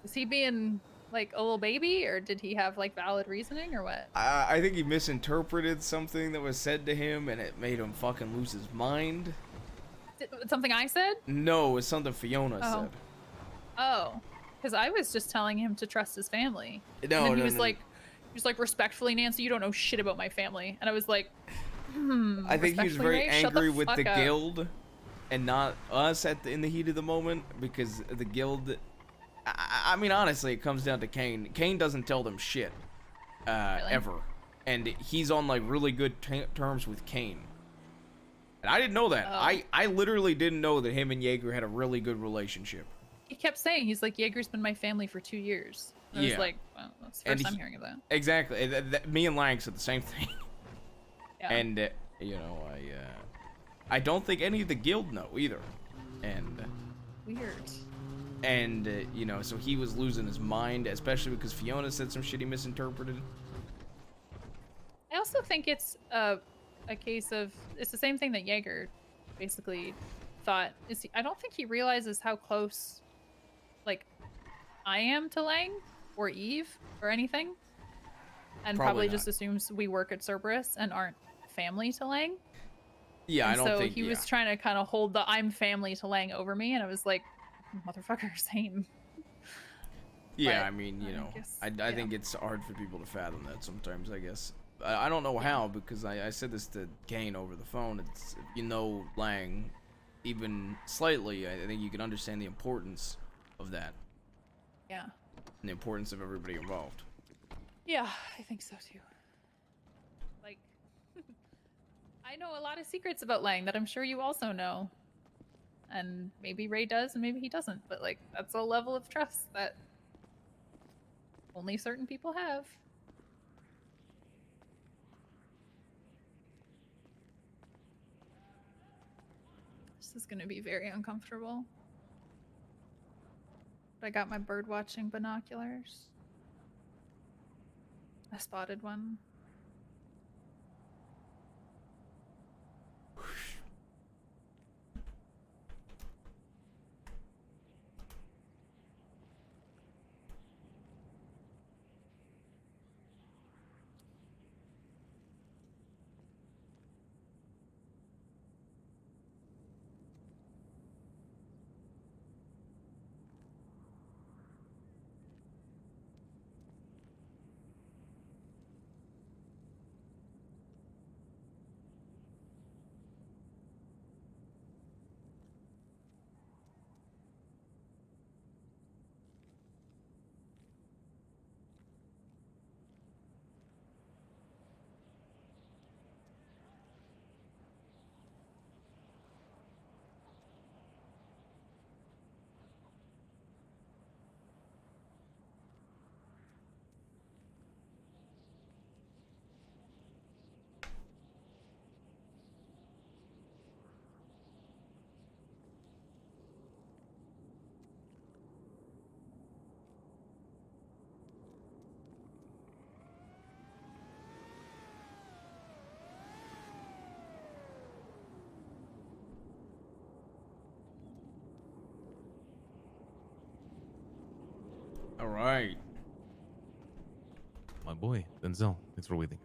Was he being like a little baby, or did he have like valid reasoning, or what? I think he misinterpreted something that was said to him, and it made him fucking lose his mind. Something I said? No, it was something Fiona Oh. said. Oh, because I was just telling him to trust his family. No, and then he no, was no. like, respectfully, Nancy, you don't know shit about my family. And I was like, I think he was respectfully, very Ray, shut angry with fuck the up. guild, and not us in the heat of the moment, because the guild. I mean, honestly, it comes down to Kane. Kane doesn't tell them shit, ever, and he's on like really good terms with Kane. And I didn't know that. Oh. I literally didn't know that him and Jaeger had a really good relationship. He kept saying, he's like, Jaeger's been my family for 2 years. And I was Yeah. like, well, that's the And first I'm he- hearing of that. Exactly. Me and Lang said the same thing. Yeah. And you know, I don't think any of the guild know either. And Weird. and you know, so he was losing his mind, especially because Fiona said some shit he misinterpreted. I also think it's a case of, it's the same thing that Jaeger basically thought. I don't think he realizes how close, like, I am to Lang or Eve or anything, and Probably probably just assumes we work at Cerberus and aren't family to Lang. Yeah, And I don't so think he was trying to kind of hold the I'm family to Lang over me, and I was like, motherfucker, same. Yeah, But I mean, you know, guess, I think it's hard for people to fathom that sometimes, I guess. I don't know how, because I said this to Kane over the phone. It's, if you know Lang, even slightly, I think you can understand the importance of that. Yeah. And the importance of everybody involved. Yeah, I think so too. Like, I know a lot of secrets about Lang that I'm sure you also know. And maybe Ray does and maybe he doesn't, but like, that's a level of trust that only certain people have. This is gonna be very uncomfortable. I got my bird watching binoculars. I spotted one. All right. My boy, Denzel. Thanks for waiting.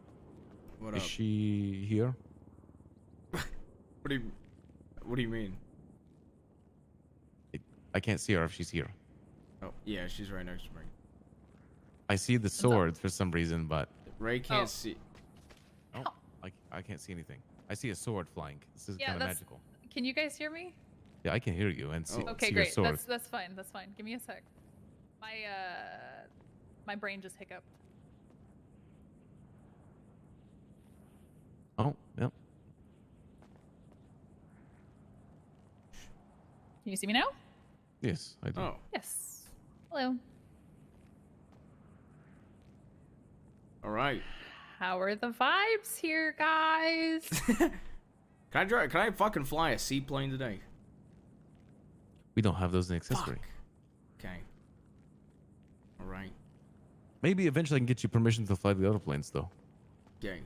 What Is up? she here? What do you mean? I can't see her if she's here. Oh, yeah, she's right next to me. I see the sword for some reason, but Ray can't see. oh, I can't see anything. I see a sword flying. This is Yeah, kind of that's. magical. Can you guys hear me? Yeah, I can hear you and see, Okay, see your great. sword. That's fine. That's fine. Give me a sec. My brain just hiccuped. Oh, yep. Can you see me now? Yes, I do. Oh. Yes. Hello. All right. How are the vibes here, guys? Can I fucking fly a seaplane today? We don't have those in accessory. Okay. All right. Maybe eventually I can get you permission to fly the other planes, though. Okay.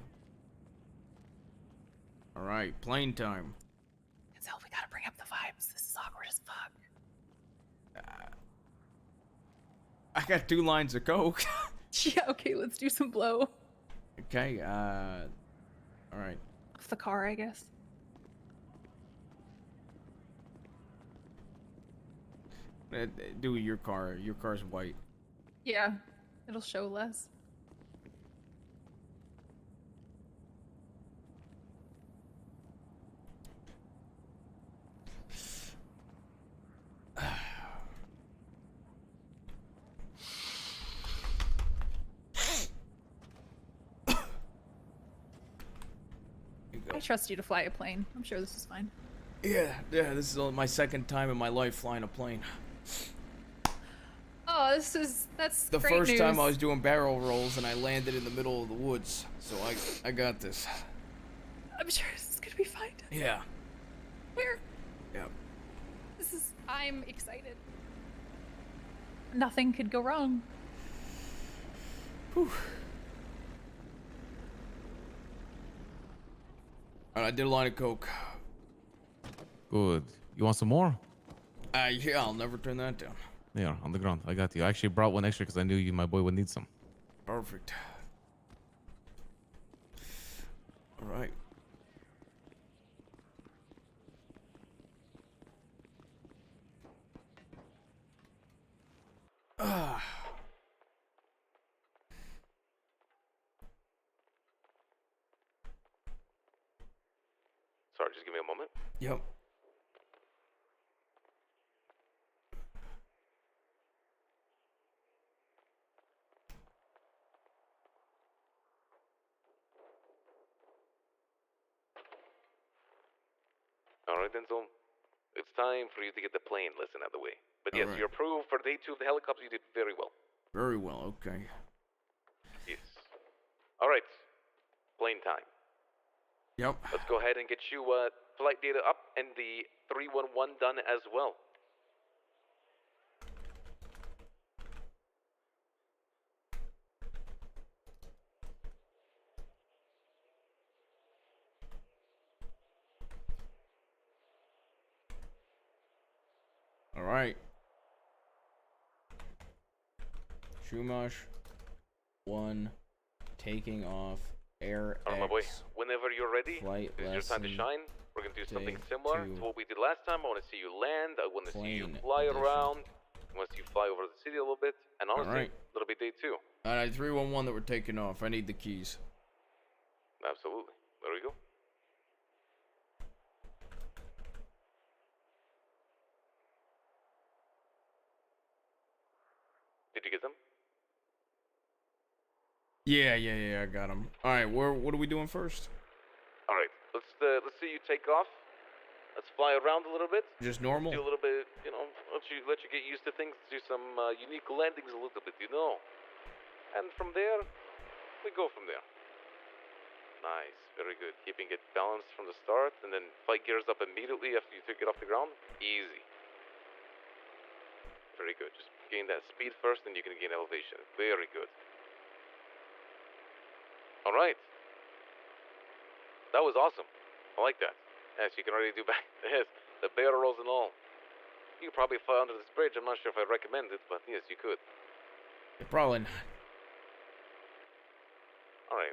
All right, plane time. Denzel, we gotta bring up the vibes. This is awkward as fuck. I got 2 lines of coke. Yeah, okay, let's do some blow. Okay, all right. Off the car, I guess. Do your car. Your car's white. Yeah, it'll show less. I trust you to fly a plane. I'm sure this is fine. Yeah, this is my second time in my life flying a plane. Oh, that's The great first news. time I was doing barrel rolls and I landed in the middle of the woods, so I got this. I'm sure this is gonna be fine. Yeah. Where? Yeah. I'm excited. Nothing could go wrong. Whew. Alright, I did a line of coke. Good. You want some more? Yeah, I'll never turn that down. Yeah, on the ground. I got you. I actually brought one extra because I knew you, my boy, would need some. Perfect. All right. Sorry, just give me a moment. Yep. Alright, Denzel. It's time for you to get the plane lesson out of the way. But yes, Alright. you're approved for day 2 of the helicopter. You did very well. Very well. Okay. Yes. Alright. Plane time. Yep. Let's go ahead and get you flight data up and the 311 done as well. All right. Shumash 1 taking off Air Alright, my boy. X. Whenever you're ready, Flight it's your time to lesson shine. We're gonna do something day similar 2. to what we did last time. I want to see you land. I want to see you Plane fly edition. around. I want to see you fly over the city a little bit. And honestly, Alright. it'll be day 2. All right, 311 that we're taking off. I need the keys. Absolutely. There we go. Did you get them? Yeah, I got them. All right, what are we doing first? All right. Let's see you take off. Let's fly around a little bit. Just normal? Do a little bit, you know, let you get used to things. Do some unique landings a little bit, you know. And from there, we go from there. Nice, very good. Keeping it balanced from the start, and then flight gears up immediately after you took it off the ground. Easy. Very good. Just gain that speed first, then you can gain elevation. Very good. All right. That was awesome. I like that. Yes, you can already do back. Yes, the barrel rolls and all. You could probably fly under this bridge. I'm not sure if I recommend it, but yes, you could. Probably not. All right.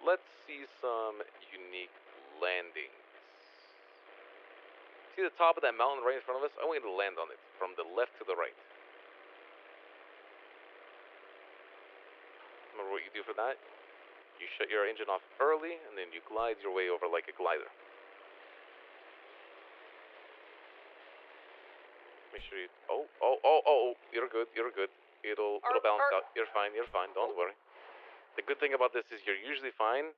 Let's see some unique landings. See the top of that mountain right in front of us? I want you to land on it from the left to the right. Remember what you do for that? You shut your engine off early, and then you glide your way over like a glider. Make sure you... Oh, you're good, It'll balance out. You're fine, don't worry. The good thing about this is you're usually fine.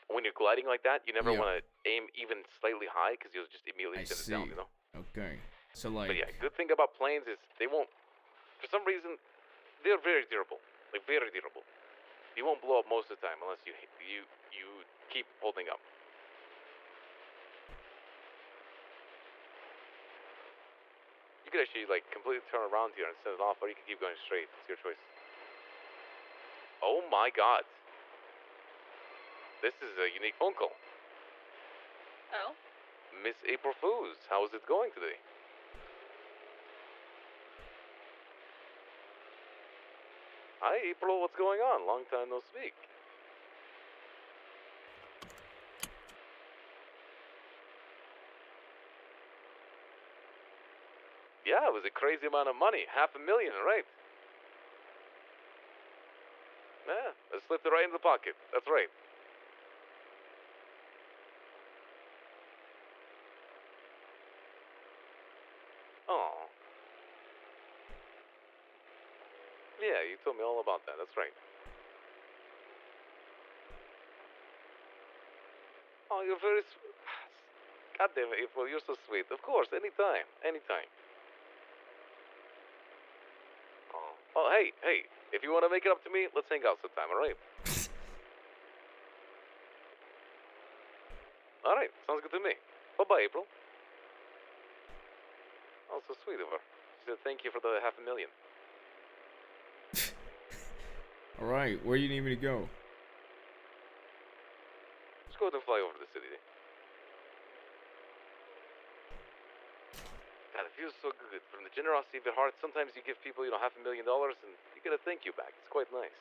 When you're gliding like that, you never want to aim even slightly high, because you'll just immediately send it down, you know? Okay. So, like... But yeah, good thing about planes is they won't... For some reason, they're very durable. Like, very durable. You won't blow up most of the time unless you keep holding up. You could actually like completely turn around here and set it off, or you could keep going straight. It's your choice. Oh my god. This is a unique phone call. Oh. Miss April Fools, how is it going today? Hi, April, what's going on? Long time no speak. Yeah, it was a crazy amount of money. $500,000, right? Yeah, it slipped right in the pocket. That's right. Oh. Yeah, you told me all about that. That's right. Oh, you're very God damn it, April, you're so sweet. Of course, anytime. Anytime. Oh, hey, if you want to make it up to me, let's hang out sometime, alright? Alright, sounds good to me. Bye-bye, April. Oh, so sweet of her. She said thank you for the $500,000. Alright, where you need me to go? Just go ahead and fly over to the city. God, it feels so good. From the generosity of your heart, sometimes you give people, $500,000 and you get a thank you back. It's quite nice.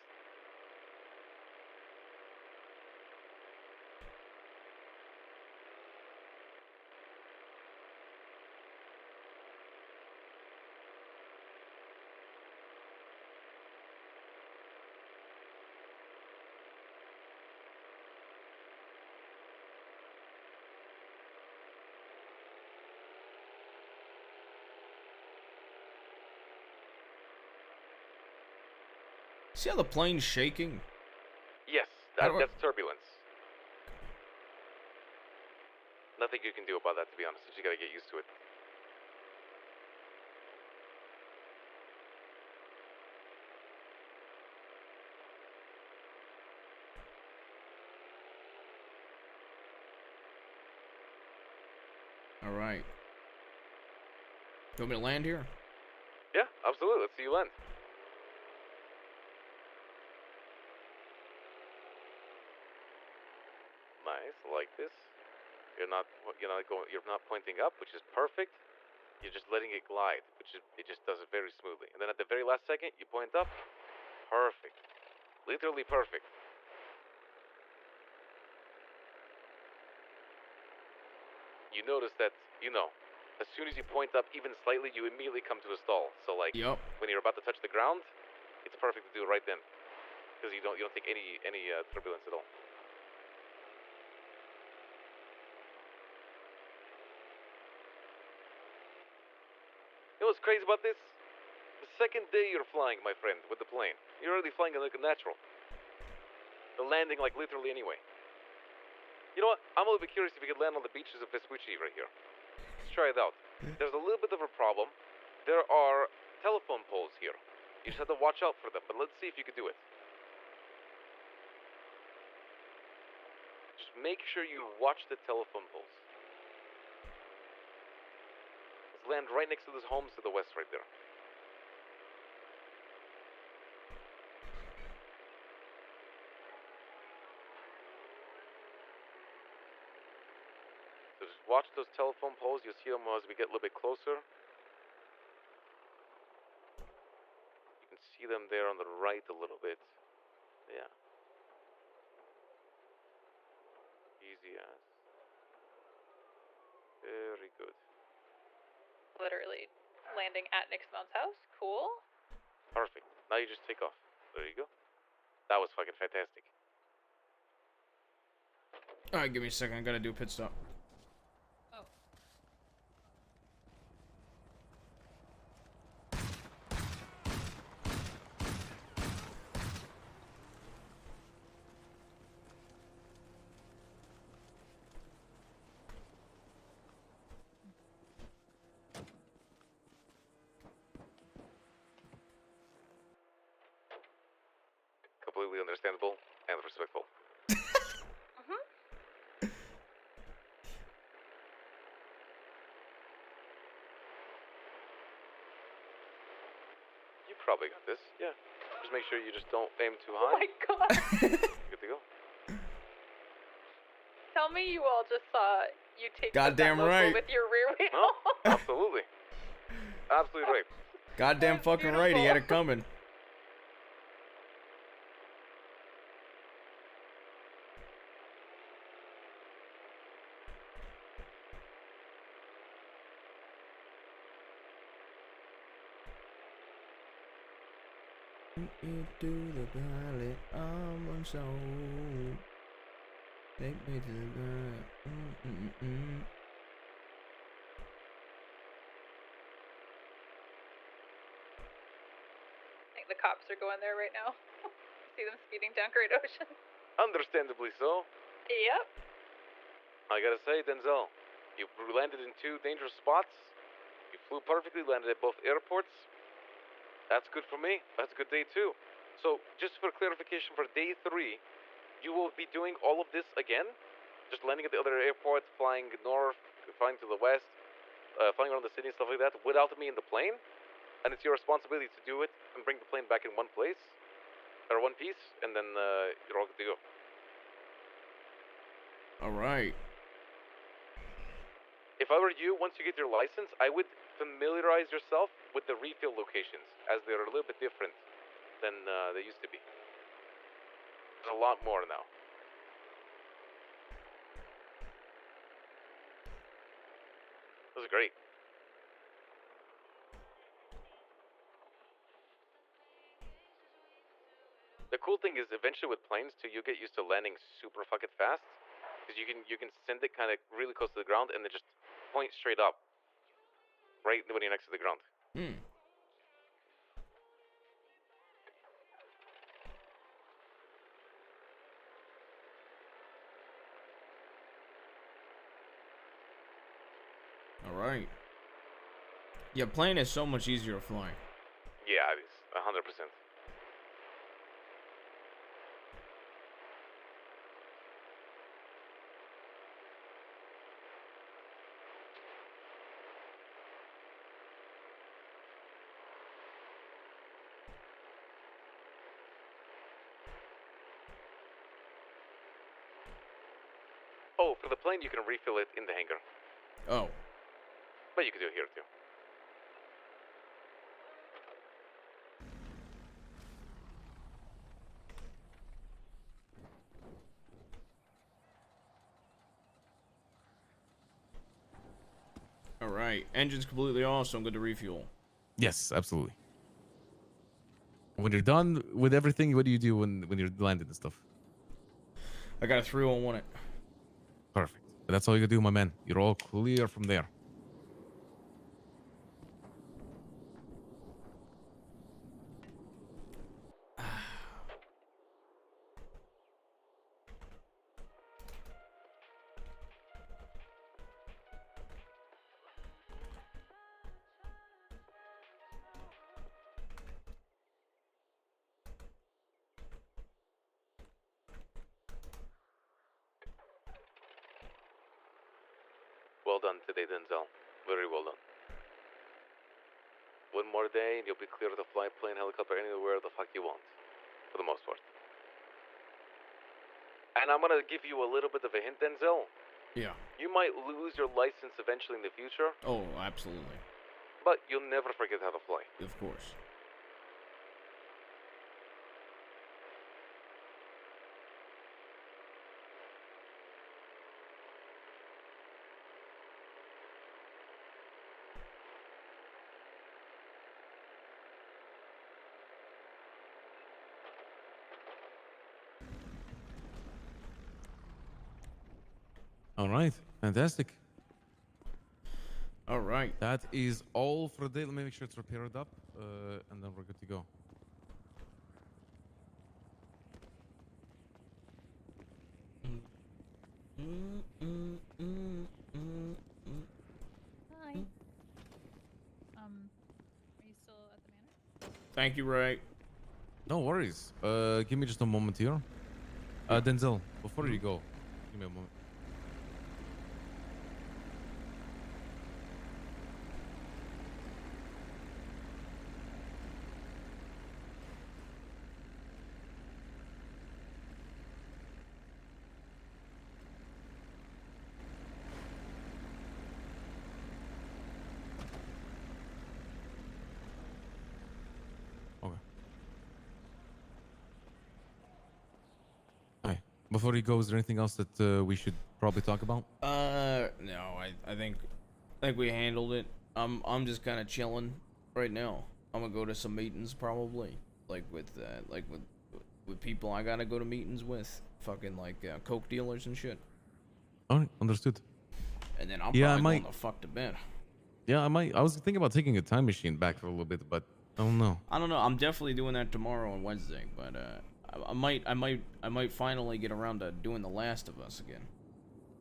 See how the plane's shaking? Yes, that's turbulence. Nothing you can do about that, to be honest. You just gotta get used to it. Alright. You want me to land here? Yeah, absolutely. Let's see you land. Nice, I like this. You're not pointing up, which is perfect. You're just letting it glide, it just does it very smoothly. And then at the very last second, you point up. Perfect. Literally perfect. You notice that, as soon as you point up even slightly, you immediately come to a stall. So like, when you're about to touch the ground, it's perfect to do it right then, because you don't take any turbulence at all. You know what's crazy about this? The second day you're flying, my friend, with the plane, you're already flying like a natural. The landing, like, literally anyway. You know what? I'm a little bit curious if you could land on the beaches of Vespucci right here. Let's try it out. There's a little bit of a problem. There are telephone poles here. You just have to watch out for them, but let's see if you could do it. Just make sure you watch the telephone poles. Let's land right next to those homes to the west right there. So just watch those telephone poles. You'll see them as we get a little bit closer. You can see them there on the right a little bit. Yeah. Easy as. Very good. Literally landing at Nick Simone's house. Cool. Perfect. Now you just take off. There you go. That was fucking fantastic. Alright, give me a second. I gotta do a pit stop. Oh. Completely understandable and respectful. You probably got this. Yeah. Just make sure you just don't aim too high. Oh my god. Good to go. tell me you all just saw you take Goddamn that local right. with your rear wheel? No, absolutely. Absolutely right. Goddamn fucking right, he had it coming. To the valley, I'm on soul. Take me to the valley. I think the cops are going there right now. See them speeding down Great Ocean. Understandably so. Yep. I gotta say, Denzel, you landed in 2 dangerous spots. You flew perfectly, landed at both airports. That's good for me. That's a good day too. So, just for clarification, for day 3, you will be doing all of this again? Just landing at the other airports, flying north, flying to the west, flying around the city and stuff like that, without me in the plane? And it's your responsibility to do it and bring the plane back in one place, or one piece, and then you're all good to go. Alright. If I were you, once you get your license, I would familiarize yourself with the refill locations, as they're a little bit different than they used to be. There's a lot more now. This is great. The cool thing is, eventually with planes too, you get used to landing super fucking fast, because you can send it kind of really close to the ground and then just point straight up, right when you're next to the ground. Hmm. Alright. Yeah, plane is so much easier flying. Yeah, it is 100%. Oh, for the plane, you can refill it in the hangar. Oh. But you can do it here too. Alright. Engine's completely off, so I'm good to refuel. Yes, absolutely. When you're done with everything, what do you do when you're landed and stuff? I got a 301 it. Perfect. That's all you do, my man. You're all clear from there. Well done today, Denzel. Very well done. One more day and you'll be clear to fly plane, helicopter, anywhere the fuck you want. For the most part. And I'm gonna give you a little bit of a hint, Denzel. Yeah. You might lose your license eventually in the future, Oh, absolutely. but you'll never forget how to fly. Of course. All right. Fantastic. All right. That is all for the day. Let me make sure it's repaired up, and then we're good to go. Hi. Are you still at the manor? Thank you, Ray. No worries. Give me just a moment here. Denzel, before you go, give me a moment. Before you go, is there anything else that we should probably talk about? No. I think we handled it. I'm just kind of chilling right now. I'm gonna go to some meetings probably, like with people I gotta go to meetings with, fucking like coke dealers and shit. All right, understood. And then I'm Yeah, probably I might- going the fuck to bed. Yeah, I was thinking about taking a time machine back for a little bit, but I don't know. I don't know. I'm definitely doing that tomorrow and Wednesday, but I might finally get around to doing The Last of Us again.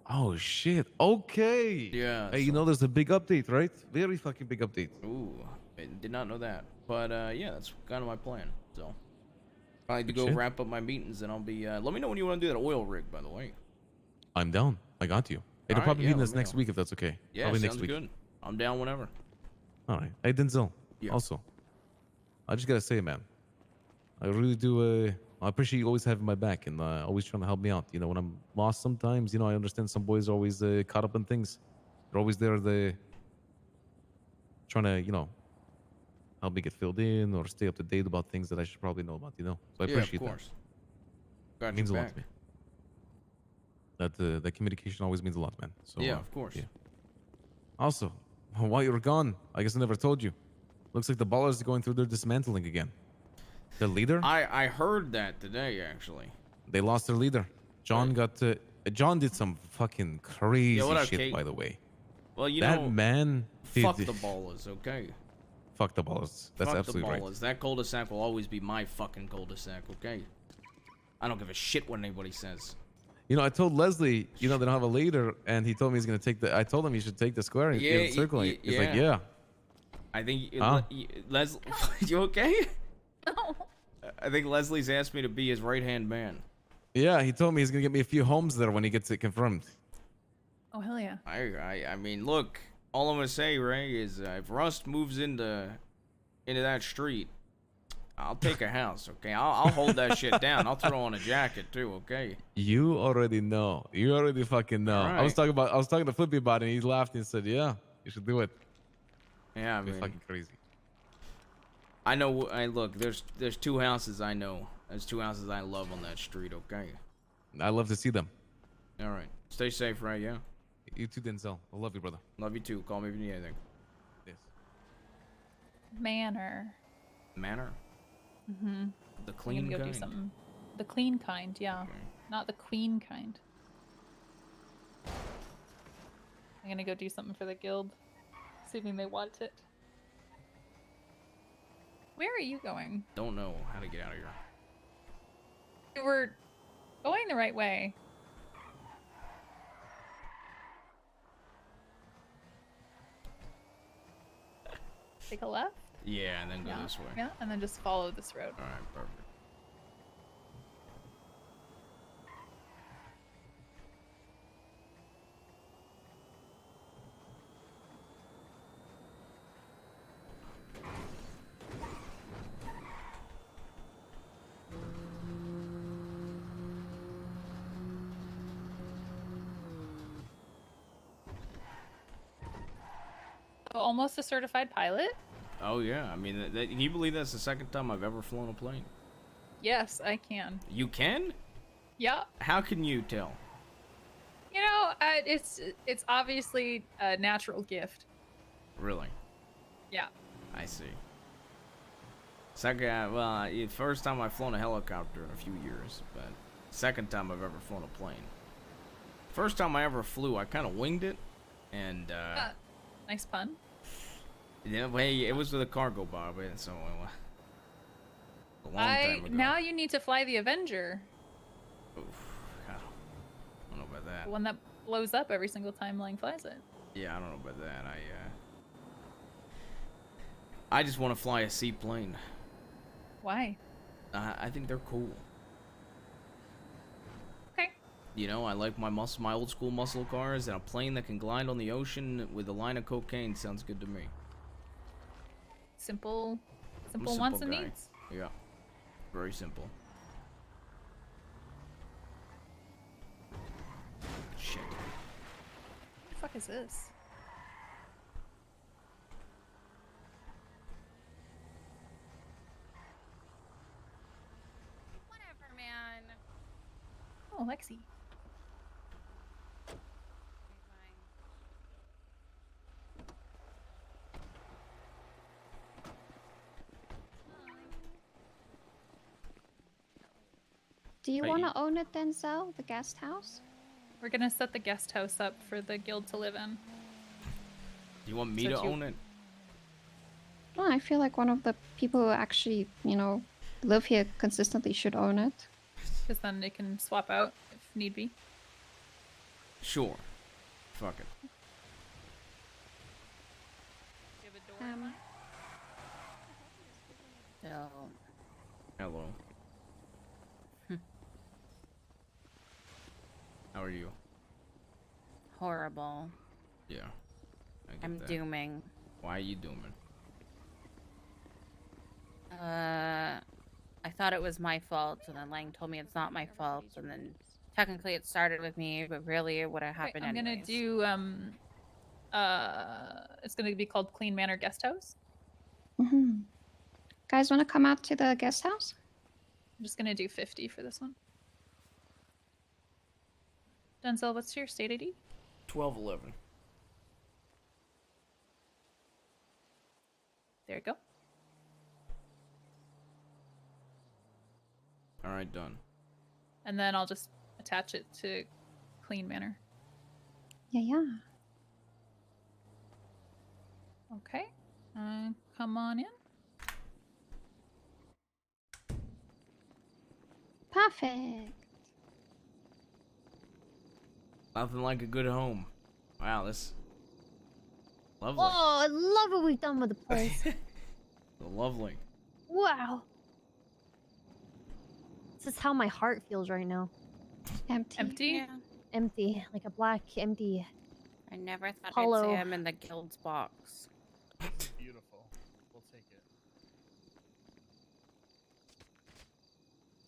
Oh shit. Okay. Yeah. Hey, you know there's a big update, right? Very fucking big update. Ooh, I did not know that. But yeah, that's kind of my plan. So I need to Good go shit. wrap up my meetings, and I'll be. Let me know when you want to do that oil rig, by the way. I'm down. I got you. It'll Alright, probably yeah, be this let me next know. week if that's okay. Yeah, Probably sounds next week. good. I'm down whenever. All right. Hey, Denzel. Yeah. Also, I just gotta say, man, I really do. I appreciate you always having my back and always trying to help me out. You know, when I'm lost sometimes, you know, I understand some boys are always caught up in things. They're always there, trying to, you know, help me get filled in or stay up to date about things that I should probably know about. You know, so I Yeah, appreciate of course. that. Got It means a your lot back. to me. That communication always means a lot, man. So Yeah, of course. Yeah. Also, while you were gone, I guess I never told you. Looks like the ballers are going through their dismantling again. The leader? I heard that today, actually. They lost their leader. John got John did some fucking crazy what up, shit, Kate? by the way. Well, you that know, man did, fuck the ballers, okay? Fuck the ballers. That's Fuck absolutely the right. ballers. That cul-de-sac will always be my fucking cul-de-sac, okay? I don't give a shit what anybody says. You know, I told Leslie, you know, they don't have a leader, and he told me he's gonna take the. I told him he should take the square and Yeah, the circle. And he's like, yeah. yeah. I think Huh? Leslie, you okay? No. I think Leslie's asked me to be his right-hand man. Yeah, he told me he's gonna get me a few homes there when he gets it confirmed. Oh hell yeah. I mean, look, all I'm gonna say, Ray, is if Rust moves into that street, I'll take a house, okay? I'll hold that shit down. I'll throw on a jacket too, okay? You already know. You already fucking know. I was Alright. talking to Flippy about it, and he laughed and said, "Yeah, you should do it." Yeah, I It'd be mean, fucking crazy. I know. Look. There's two houses I know. There's two houses I love on that street, okay? I love to see them. All right. Stay safe, Ray. Yeah. You too, Denzel. I love you, brother. Love you too. Call me if you need anything. Yes. Manner. Manner. Mm-hmm. The I'm clean gonna go kind. do something. The clean kind, yeah. Not the queen kind. I'm gonna go do something for the guild. Assuming they want it. Where are you going? Don't know how to get out of here. You were going the right way. Take a left? Yeah, and then go Yeah. this way. Yeah, and then just follow this road. All right. Perfect. Almost a certified pilot? Oh yeah. I mean, can you believe that's the second time I've ever flown a plane? Yes, I can. You can? Yeah. How can you tell? You know, it's obviously a natural gift. Really? Yeah. I see. Second, well, first time I've flown a helicopter in a few years, but second time I've ever flown a plane. First time I ever flew, I kind of winged it, and Nice pun. yeah, well, hey, it was with a cargo bob, so a long time ago. Now you need to fly the Avenger, Oof, I don't know about that. the one that blows up every single time Lang flies it. Yeah, I don't know about that. I just want to fly a seaplane. Why? I think they're cool. Okay. You know, I like my old school muscle cars, and a plane that can glide on the ocean with a line of cocaine sounds good to me. Simple I'm a wants and simple guy. needs. Yeah, very simple. Shit. What the fuck is this? Whatever, man. Oh, Lexi. taxi. Do you Hey. want to own it, Denzel? The guest house? We're gonna set the guest house up for the guild to live in. Do you want me So to do you- own it? No, I feel like one of the people who actually, live here consistently should own it. Because then they can swap out if need be. Sure. Fuck it. No. Hello. How are you? Horrible. Yeah. I get I'm that. dooming. Why are you dooming? I thought it was my fault, and then Lang told me it's not my fault, and then technically it started with me, but really it would have Okay, happened I'm anyways. gonna do it's gonna be called Clean Manor Guest House. Guys, want to come out to the guest house? I'm just gonna do 50 for this one. Denzel, what's your state ID? 1211. There you go. All right, done. And then I'll just attach it to Clean Manor. Yeah. Okay. Come on in. Perfect. Nothing like a good home. Wow, this lovely. Oh, I love what we've done with the place. Lovely. Wow. This is how my heart feels right now. Empty. Empty? Yeah. Empty, like a black, empty. I never thought Hollow. I'd see him in the guild's box. Beautiful. We'll take it.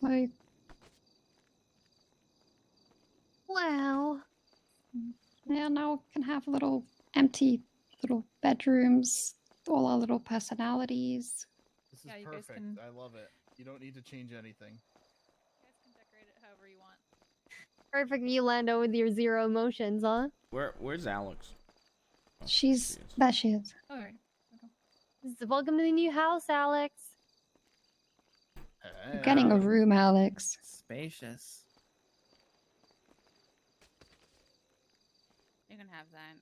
Like, Wow. yeah, now we can have little empty little bedrooms, all our little personalities. This is Yeah, you guys perfect. can- I love it. You don't need to change anything. You guys can decorate it however you want. Perfect, Yolanda, with your zero emotions, huh? Where's Alex? She's that she is. Alright. Welcome to the new house, Alex. You're getting a room, Alex. Spacious. You can have that.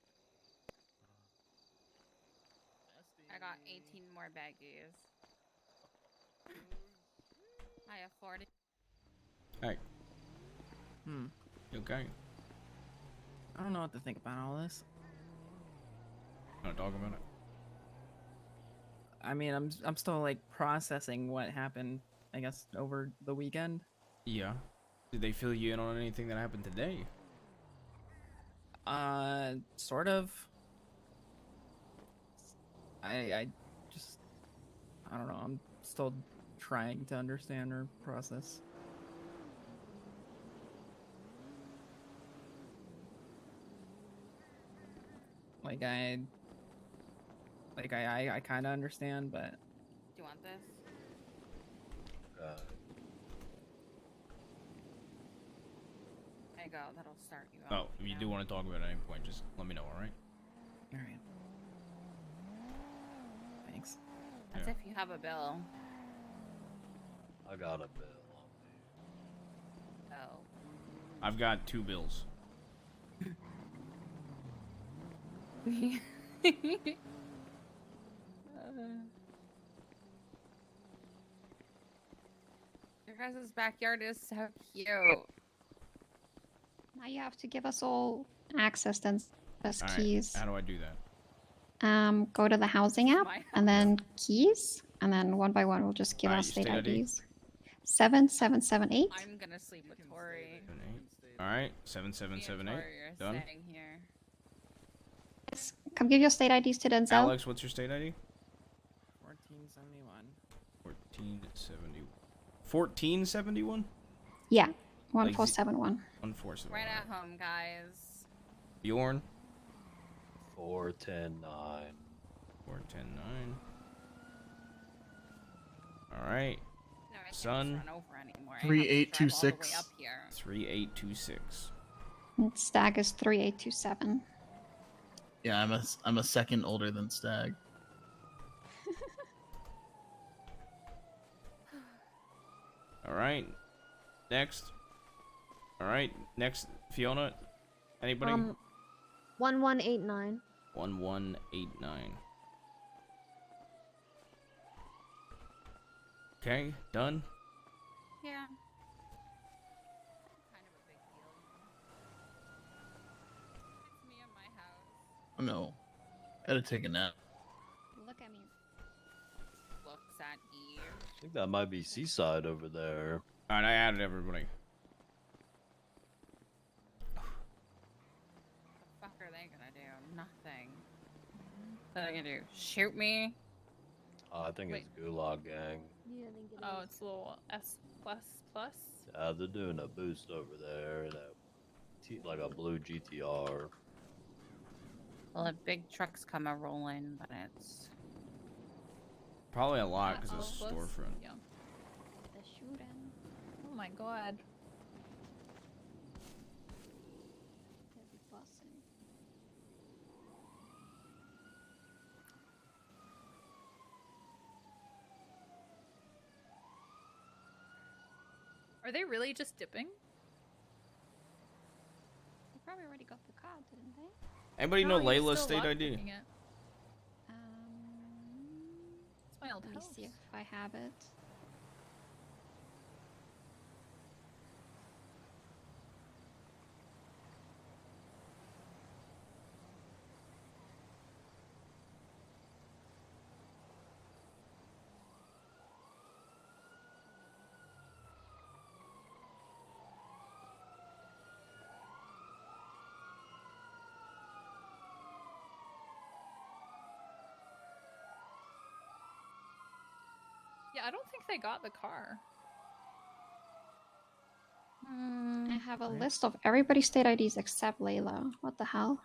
I got 18 more baggies. I afford it. Hey, Hmm. you okay? I don't know what to think about all this. Want to talk about it? I mean, I'm still like processing what happened, I guess, over the weekend. Yeah. Did they fill you in on anything that happened today? Sort of. I just, I don't know. I'm still trying to understand or process. Like I kind of understand, but Do you want this? There you go. That'll start you Oh, off. if you do want to talk about it at any point, just let me know, alright? all right. Thanks. That's Yeah. if you have a bill. I got a bill. Oh. I've got 2 bills. Your guys' backyard is so cute. Now you have to give us all access then as Alright, keys. how do I do that? Go to the housing app and then keys, and then one by one we'll just give Alright, us your state state ID? IDs. 7778. I'm gonna sleep with Tori. Alright, 7778. Tori are Done. staying here. Come give your state IDs to Denzel. Alex, what's your state ID? 1471. 1470. 1471? Yeah, Like 1471. 1471. Right at home, guys. Bjorn? 4109. 4109. Alright. No, I Son. Run over anymore. I have to drive all the way 3826. up here. 3826. And Stag is 3827. Yeah, I'm a second older than Stag. All right. Next. All right. Next, Fiona. Anybody? 1189. 1189. Okay, done. Yeah. Oh no, gotta take a nap. Look at me. Looks at Eve. I think that might be Seaside over there. All right, I added everybody. What the fuck are they gonna do? Nothing. What are they gonna do? Shoot me? I think it's Gulag Gang. Oh, it's a little S plus plus. They're doing a boost over there, like a blue GTR. Well, the big trucks come a rolling, but it's Probably a lot because it's a Plus. storefront. Yeah. The shooting. Oh my god. Heavy busing. Are they really just dipping? They probably already got the card, didn't they? Anybody No, know he's Layla's still state ID? lockpicking it. It's my old Let me house. see if I have it. Yeah, I don't think they got the car. I have a list of everybody's state IDs except Layla. What the hell?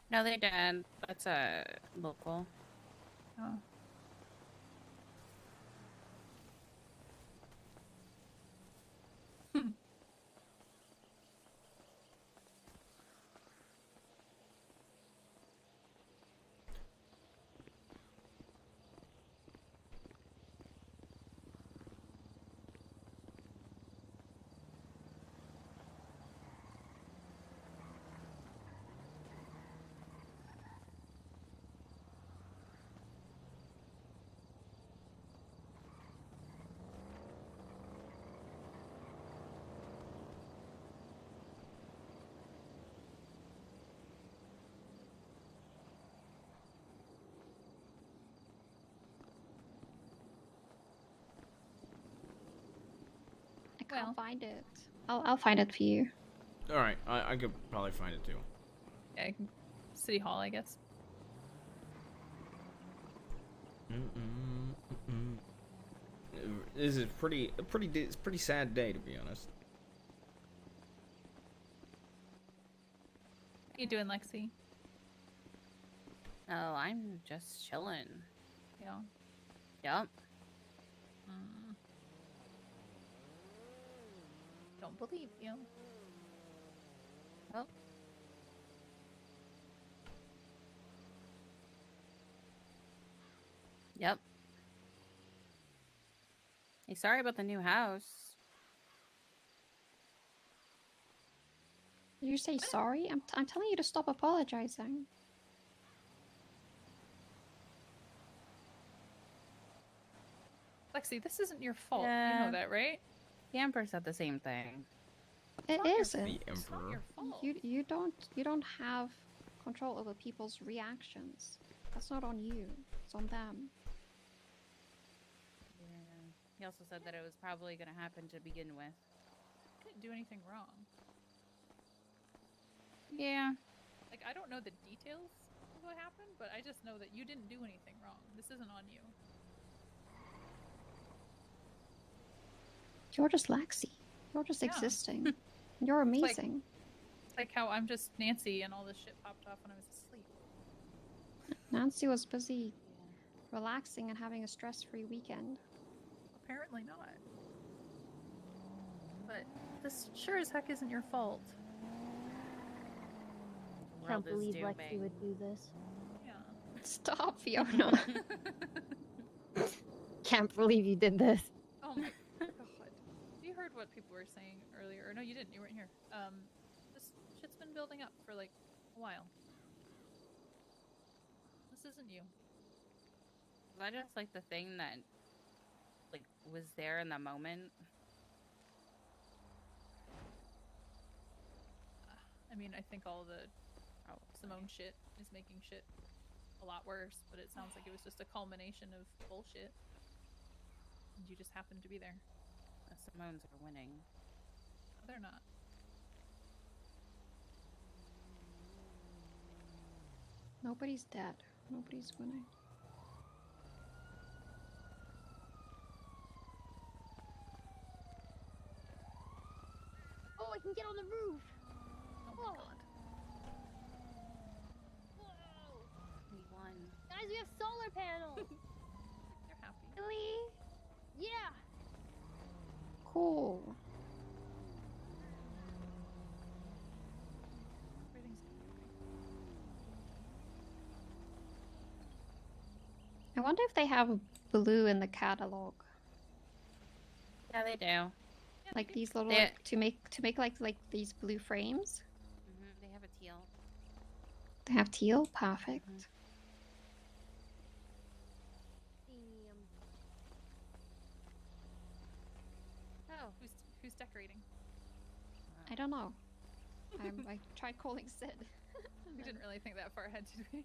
no, they didn't. That's a local. Oh. I can't find it. I'll find it for you. All right, I could probably find it too. Yeah, City Hall, I guess. This is it's a pretty sad day, to be honest. How you doing, Lexi? Oh, I'm just chilling. Yeah. Yep. Don't believe you. Oh. Yep. Hey, sorry about the new house. Did you say sorry? I'm telling you to stop apologizing. Lexi, this isn't your fault. You Yeah. know that, right? The Emperor said the same thing. It isn't. The Emperor. You don't have control over people's reactions. That's not on you. It's on them. Yeah. He also said that it was probably going to happen to begin with. I didn't do anything wrong. Yeah. Like, I don't know the details of what happened, but I just know that you didn't do anything wrong. This isn't on you. You're just Lexi. You're just Yeah. existing. You're It's like- amazing. It's like how I'm just Nancy and all this shit popped off when I was asleep. Nancy was busy relaxing and having a stress-free weekend. Apparently not. But this sure as heck isn't your fault. Can't World is believe Lexi dooming. would do this. Yeah. Stop, Fiona. Can't believe you did this. Oh my god. You heard what people were saying earlier. Or no, you didn't. You weren't here. This shit's been building up for like a while. This isn't you. Was I just like the thing that like was there in the moment? I mean, I think all the Simone shit is making shit a lot worse, but it sounds like it was just a culmination of bullshit. And you just happened to be there. The Simones are winning. No, they're not. Nobody's dead. Nobody's winning. Oh, I can get on the roof. Oh my god. We won. Guys, we have solar panels. You're happy. Really? Yeah. Cool. Everything's gonna be okay. I wonder if they have blue in the catalog. Yeah, they do. Like these little They- like, to make like these blue frames. They have a teal. They have teal. Perfect. Oh, who's decorating? I don't know. I tried calling Sid. We didn't really think that far ahead, did we?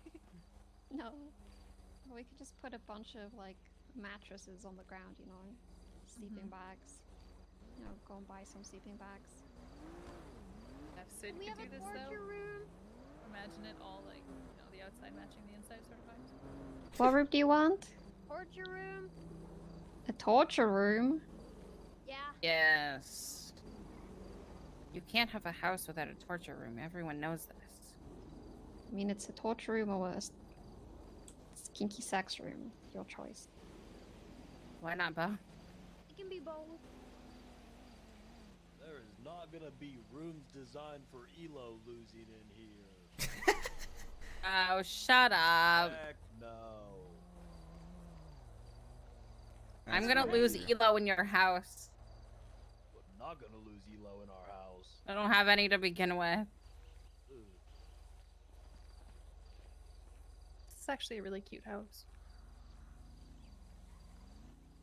No. We could just put a bunch of like mattresses on the ground, you know, sleeping bags. You know, go and buy some sleeping bags. If Sid We could have do a this though, torture room. imagine it all like, you know, the outside matching the inside sort of vibes. What room do you want? Torture room. A torture room? Yeah. Yes. You can't have a house without a torture room. Everyone knows this. I mean, it's a torture room or a kinky sex room. Your choice. Why not both? It can be both. There is not gonna be rooms designed for Elo losing in here. Oh, shut up. Heck no. I'm gonna lose Elo in your house. We're not gonna lose Elo in our house. I don't have any to begin with. This is actually a really cute house.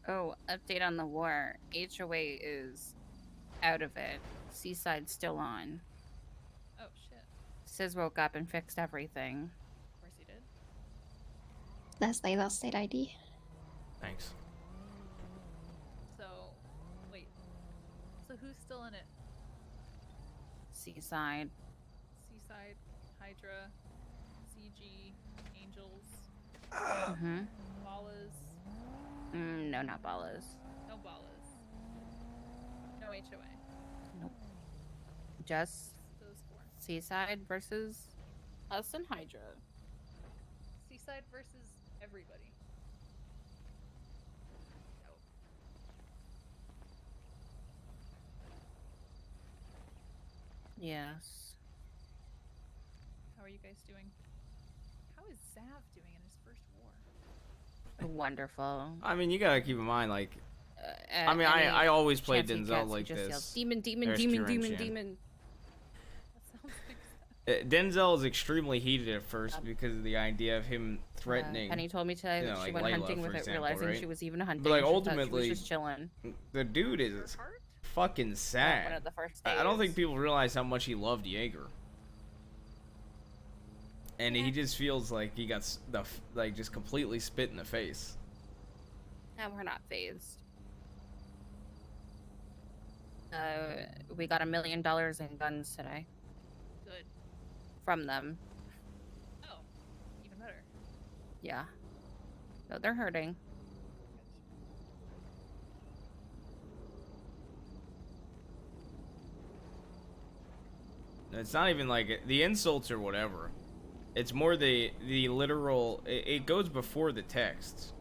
Oh, update on the war. HOA is out of it. Seaside's still on. Oh shit. Sis woke up and fixed everything. Of course he did. That's state ID. Thanks. So, wait. So who's still in it? Seaside. Seaside, Hydra, CG, Angels, Mm-hmm. Ballas. No, not Ballas. No Ballas. No HOA. Nope. Just Those four. Seaside versus us and Hydra. Seaside versus everybody. No. Yes. How are you guys doing? How is Zav doing in his first war? Wonderful. I mean, you gotta keep in mind, like, I mean, any I always play chance he Denzel gets, he like just this. yells, demon, demon, There's demon, Kieran demon, Chan. demon. That sounds like Denzel is extremely heated at first because of the idea of him threatening. Penny told me today you that know, she like went Layla, hunting for without example, realizing right? she was even hunting. But like She thought she ultimately, was just chilling. the dude is fucking sad. one of the first I don't think days. people realize how much he loved Jaeger. And he just feels like he got like just completely spit in the face. And we're not phased. We got $1 million in guns today good. from them. Oh, even better. Yeah. No, they're hurting. It's not even like the insults or whatever. It's more the literal. It goes before the texts.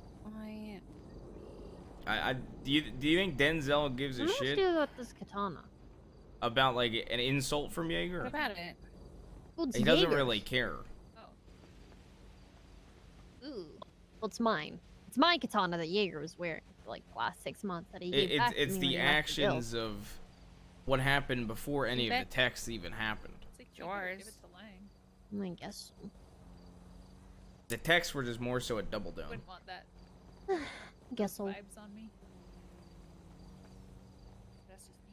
Do you think Denzel gives a What shit do about this katana? about like an insult from Jaeger? What about it? Well, it's He doesn't Jaeger's. really care. Ooh. Well, it's mine. It's my katana that Jaeger was wearing for like the last 6 months that he gave back to It's me when the he left the guild. actions of what happened before any Keep of it. the texts even happened. Yours. I guess so. The texts were just more so a double down. Wouldn't want that. I guess so. Vibes on me. That's just me.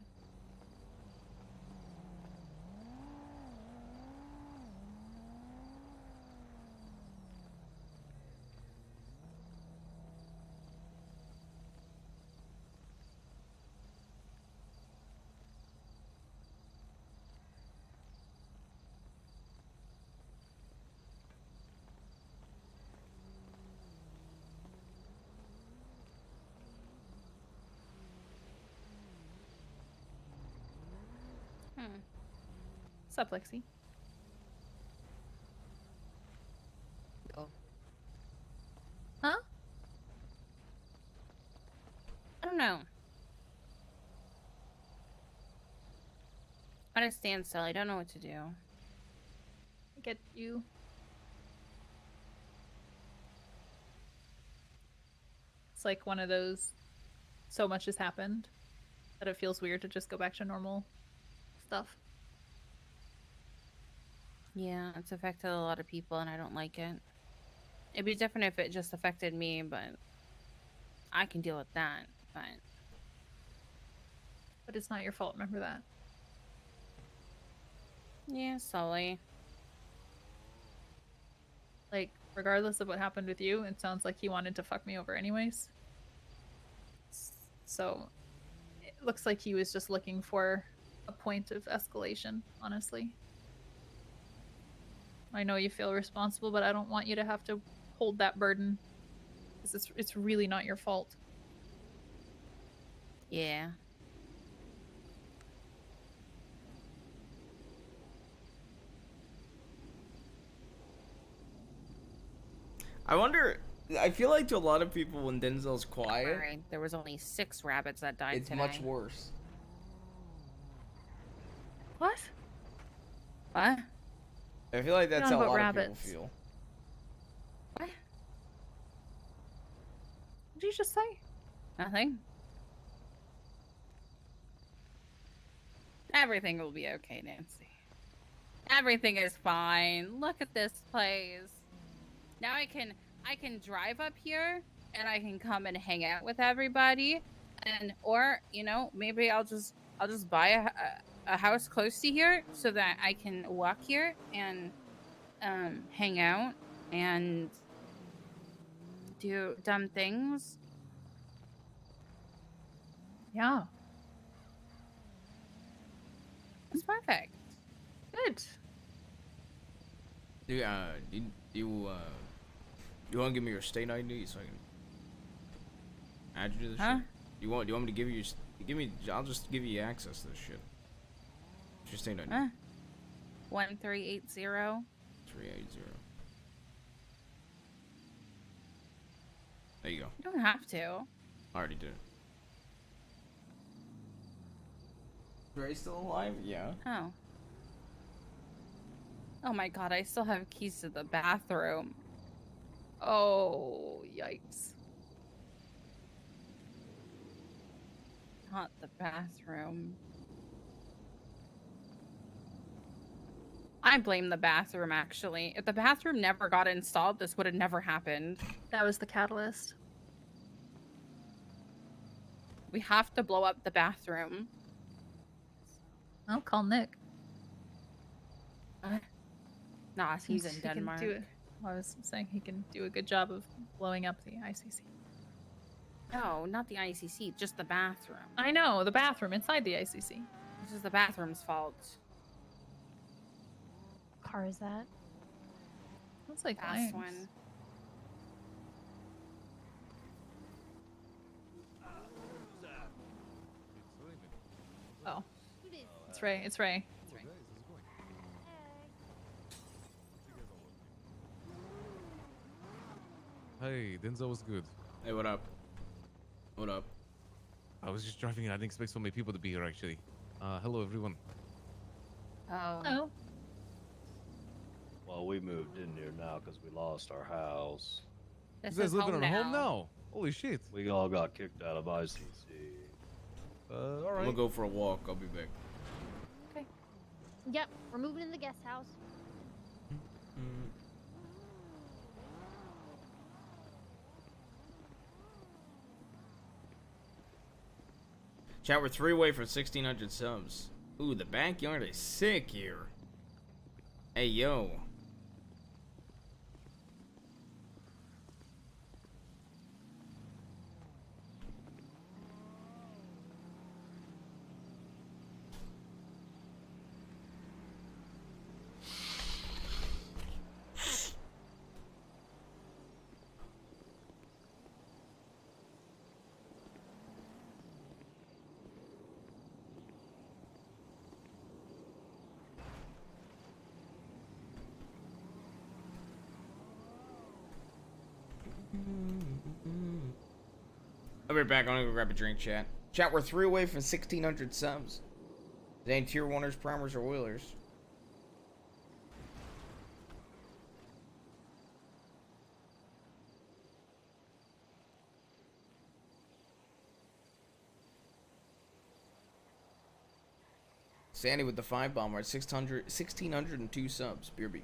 What's up, Lexi? Oh. Huh? I don't know. I just stand still. I don't know what to do. I get you. It's like one of those, so much has happened that it feels weird to just go back to normal stuff. Yeah, it's affected a lot of people and I don't like it. It'd be different if it just affected me, but I can deal with that. But it's not your fault, remember that. Yeah, slowly. Like, regardless of what happened with you, it sounds like he wanted to fuck me over anyways. So, it looks like he was just looking for a point of escalation, honestly. I know you feel responsible, but I don't want you to have to hold that burden. Because it's really not your fault. Yeah. I wonder. I feel like to a lot of people when Denzel's quiet, Alright, there was only 6 rabbits that died it's today. much worse. What? What? I feel like that's how a about lot rabbits. of people feel. What? What did you just say? Nothing. Everything will be okay, Nancy. Everything is fine. Look at this place. Now I can drive up here and I can come and hang out with everybody, and or maybe I'll just buy a house close to here so that I can walk here and hang out and do dumb things. Yeah. It's perfect. Good. You want to give me your state ID so I can add you to this Huh? shit? You want me to give you? I'll just give you access to this shit. What's your state ID? 1380. 380. There you go. You don't have to. I already did. Ray still alive? Yeah. Oh. Oh my god, I still have keys to the bathroom. Oh, yikes. Not the bathroom. I blame the bathroom, actually. If the bathroom never got installed, this would have never happened. That was the catalyst. We have to blow up the bathroom. I'll call Nick. Nah, he's in He can Denmark. do it. I was saying he can do a good job of blowing up the ICC. No, not the ICC, just the bathroom. I know, the bathroom inside the ICC. This is the bathroom's fault. What car is that? That's like Last Lions. one. Oh. It's Ray. It's Ray. Hey, Denzel was good. Hey, what up? What up? I was just driving in. I didn't expect so many people to be here, actually. Hello, everyone. Oh. Oh. Well, we moved in here now because we lost our house. This You guys is living home at now. home now? Holy shit. We all got kicked out of ICC. All I'm right. gonna go for a walk. I'll be back. Okay. Yep, we're moving in the guest house. Chat, we're 3 away for 1,600 subs. Ooh, the backyard is sick here. Hey, yo. I'll be right back. I'm gonna go grab a drink, chat. Chat, we're 3 away from 1,600 subs. They ain't tier 1ers, primers, or oilers. Sandy with the 5 bomb. We're at 1,602 subs. Beer beat.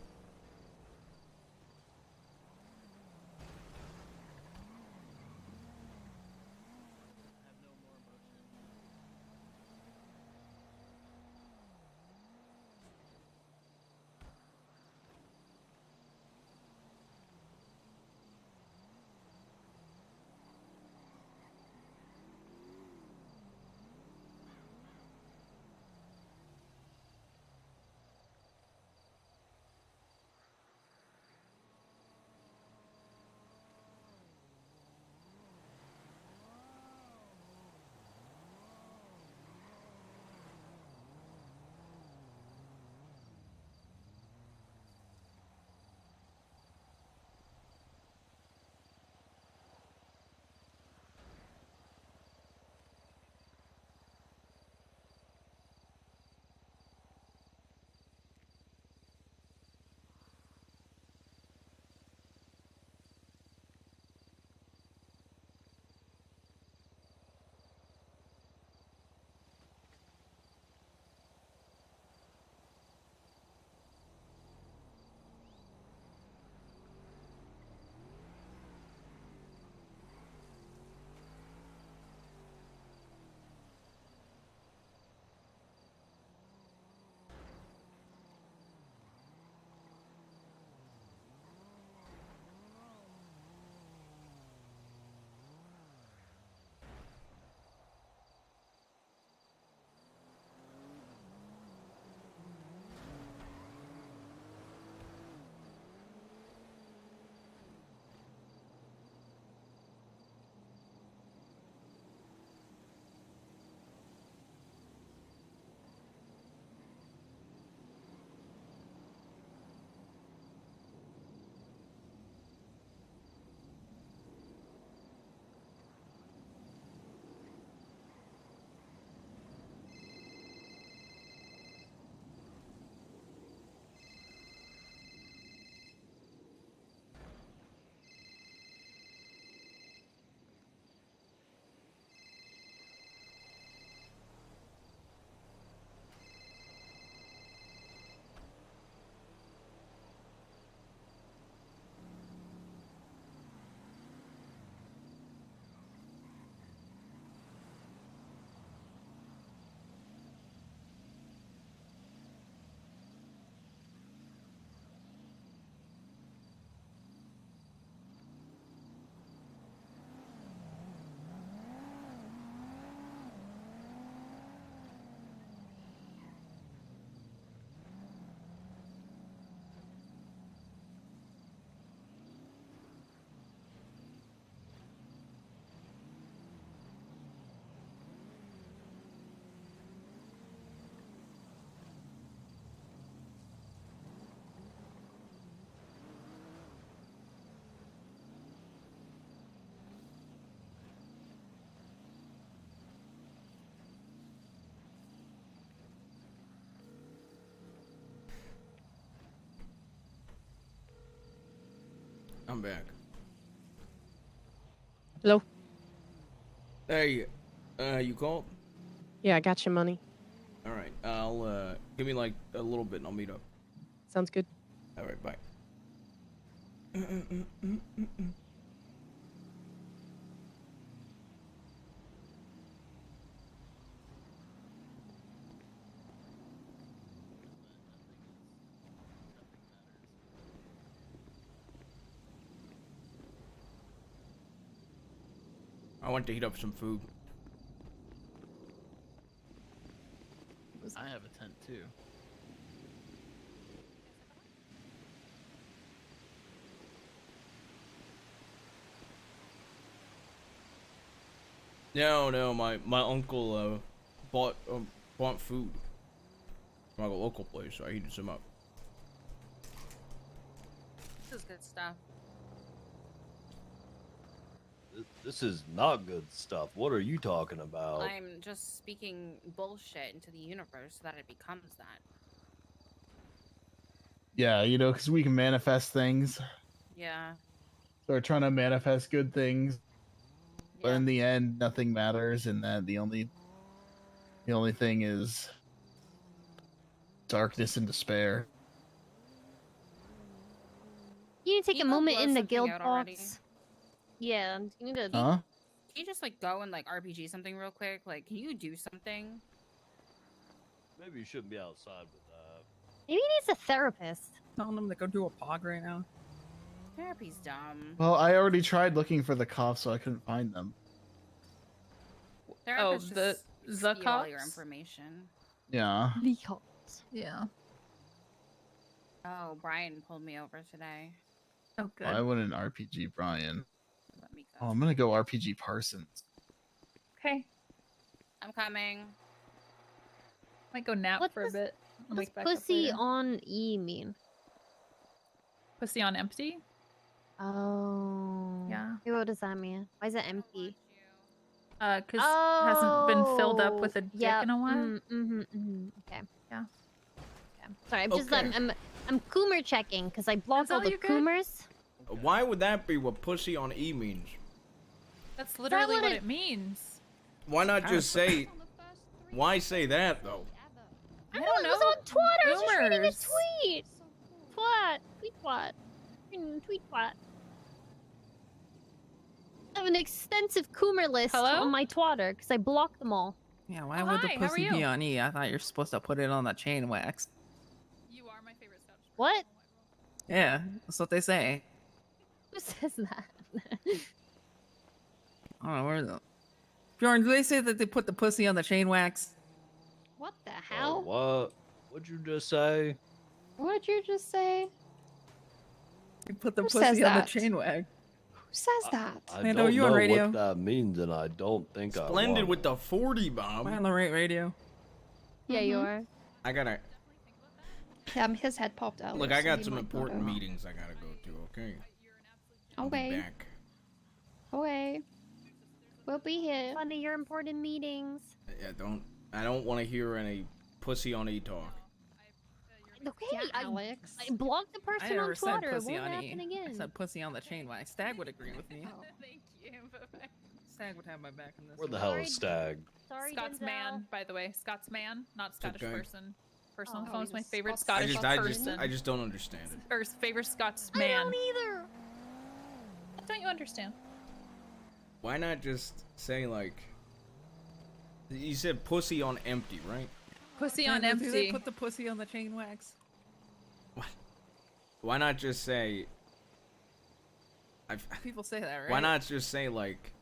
I'm back. Hello? Hey, you called? Yeah, I got your money. All right, I'll give me like a little bit and I'll meet up. Sounds good. All right, bye. I want to heat up some food. I have a tent too. No, my uncle bought food from like a local place, so I heated some up. This is good stuff. This is not good stuff. What are you talking about? I'm just speaking bullshit into the universe so that it becomes that. Yeah, you know, because we can manifest things. Yeah. So we're trying to manifest good things, but in the end, nothing matters, and that the only thing is darkness and despair. You need to take a Can you go moment blow in the something guild out already? box. Yeah, you need to. Huh? Can you just like go and like RPG something real quick? Like, can you do something? Maybe you shouldn't be outside with that. Maybe he needs a therapist. Telling him to go do a pog right now. Therapy's dumb. Well, I already tried looking for the cops, so I couldn't find them. Therapists the just steal all your cops? information. Yeah. Yeah. Oh, Brian pulled me over today. Oh, good. I wouldn't RPG Brian. Let me go. Oh, I'm gonna go RPG Parsons. Okay. I'm coming. Might go nap What for a does- bit. I'll What's wake back up pussy later. on E mean? Pussy on empty? Oh. Yeah. Hey, what does that mean? Why is it empty? Cause it hasn't been filled up with a dick yeah, in a while. Okay. Yeah. Okay. Sorry, I'm just Okay. I'm coomer checking because I blocked all Denzel, the you good? coomers. Why would that be what pussy on E means? That's literally what what it- it means. Why not just say? Why say that though? I know it was on Twitter. I was just reading a Boomers. tweet. Tweet. Tweet. I have an extensive coomer list Hello? on my Twitter because I blocked them all. Yeah, why Oh, would the hi, how are pussy be you? on E? I thought you're supposed to put it on the chain wax. You are my favorite Scottish. What? Yeah, that's what they say. Who says that? I don't know where the. Bjorn, do they say that they put the pussy on the chain wax? What the hell? What? What'd you just say? What'd you just say? You put the Who says pussy on the that? chain wax. Who says that? I Man, don't are you know on radio? what that means, and I don't think I Splendid want with the 40 Am I on bomb. the right radio? Yeah, you are. I gotta Yeah, his head popped out. look. I so got he some might not important know. meetings I gotta go to. Okay. I'll be Okay. back. Okay. We'll be here. Fun of your important meetings. Yeah, I don't want to hear any pussy on E talk. Okay, Yeah, I Alex. blocked the I person never on said Twitter. It pussy won't on E. happen I again. said pussy on the chain wax. Stag would agree with me. Thank you. Bye-bye. Stag would have my back in this. Where the one. hell is Stag? Sorry, Scots Denzel. man, by the way. Scots man, not Scottish okay. person. Person on the Oh, phone he's is my a favorite Scots- Scottish person. I just don't understand it. Or favorite Scots I man. don't either. Don't you understand? Why not just say like? You said pussy on empty, right? Pussy Man, on do they empty. put the pussy on the chain wax? Why not just say? People say that, right? Why not just say like?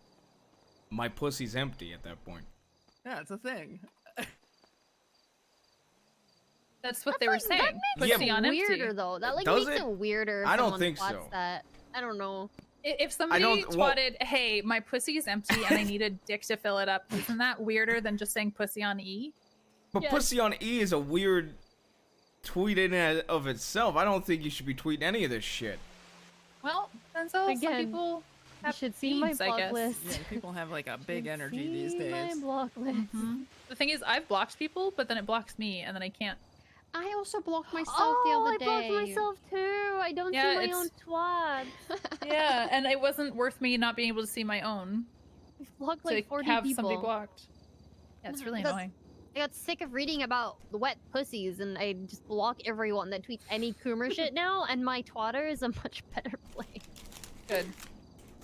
My pussy's empty at that point. Yeah, it's a thing. That's what they were saying. That makes Pussy it on empty. weirder though. That like Does makes it? it weirder. If I don't someone think plots so. That I don't know. If somebody don't- well- twatted, hey, my pussy is empty and I need a dick to fill it up, isn't that weirder than just saying pussy on E? But Yes. pussy on E is a weird tweet in and of itself. I don't think you should be tweeting any of this shit. Well, Denzel, some Again, people have should see my needs, I block guess. list. Yeah, people have like a big energy these See days. my block list. The thing is, I've blocked people, but then it blocks me, and then I can't I also blocked myself Oh, the other I day. blocked myself too. I don't Yeah, see my it's- own twat. Yeah, and it wasn't worth me not being able to see my own. I've blocked To like 40 have people. somebody blocked. Yeah, it's really Because annoying. I got sick of reading about the wet pussies, and I just block everyone that tweets any Coomer shit now, and my twatter is a much better play. Good.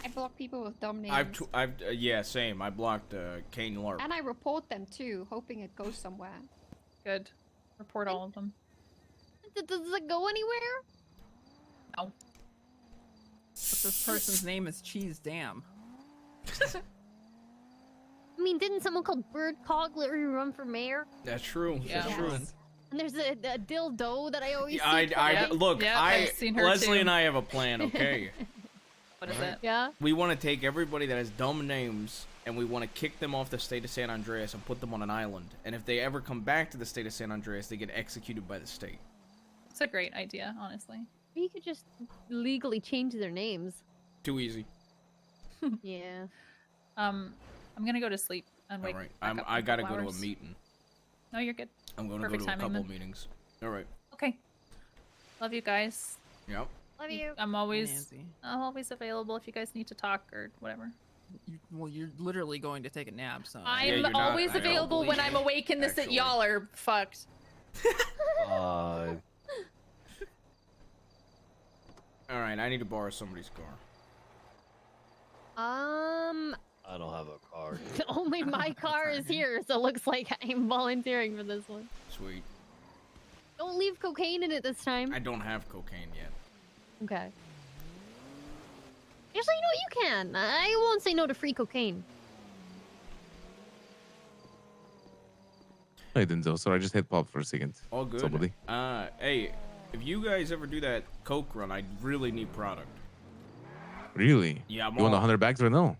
I block people with dumb names. Yeah, same. I blocked Kane Larp. And I report them too, hoping it goes somewhere. Good. Report all of them. Does it go anywhere? No. But this person's name is Cheese Dam. I mean, didn't someone called Bird Cogler run for mayor? That's true. That's Yes. true. And there's a dildo that I always Yeah, see. I twice. Leslie and I have a plan, okay? What is it? Yeah. We want to take everybody that has dumb names and we want to kick them off the state of San Andreas and put them on an island. And if they ever come back to the state of San Andreas, they get executed by the state. It's a great idea, honestly. You could just legally change their names. Too easy. Yeah. I'm gonna go to sleep and wake. All right. back up in I a gotta couple go to a hours. meeting. No, you're good. I'm going to go Perfect to a timing, couple then. meetings. All right. Okay. Love you guys. Yep. Love you. I'm always Nancy. available if you guys need to talk or whatever. Well, you're literally going to take a nap, so. I'm always available when I'm awake in this that y'all are fucked. All right. I need to borrow somebody's car. I don't have a car. Only my car is here, so it looks like I'm volunteering for this one. Sweet. Don't leave cocaine in it this time. I don't have cocaine yet. Okay. Actually, you know what? You can. I won't say no to free cocaine. Hey, Denzel. Sorry, I just hit pop for a second. All good. Somebody. Hey, if you guys ever do that coke run, I really need product. Really? Yeah, I'm You want all- 100 bags right now?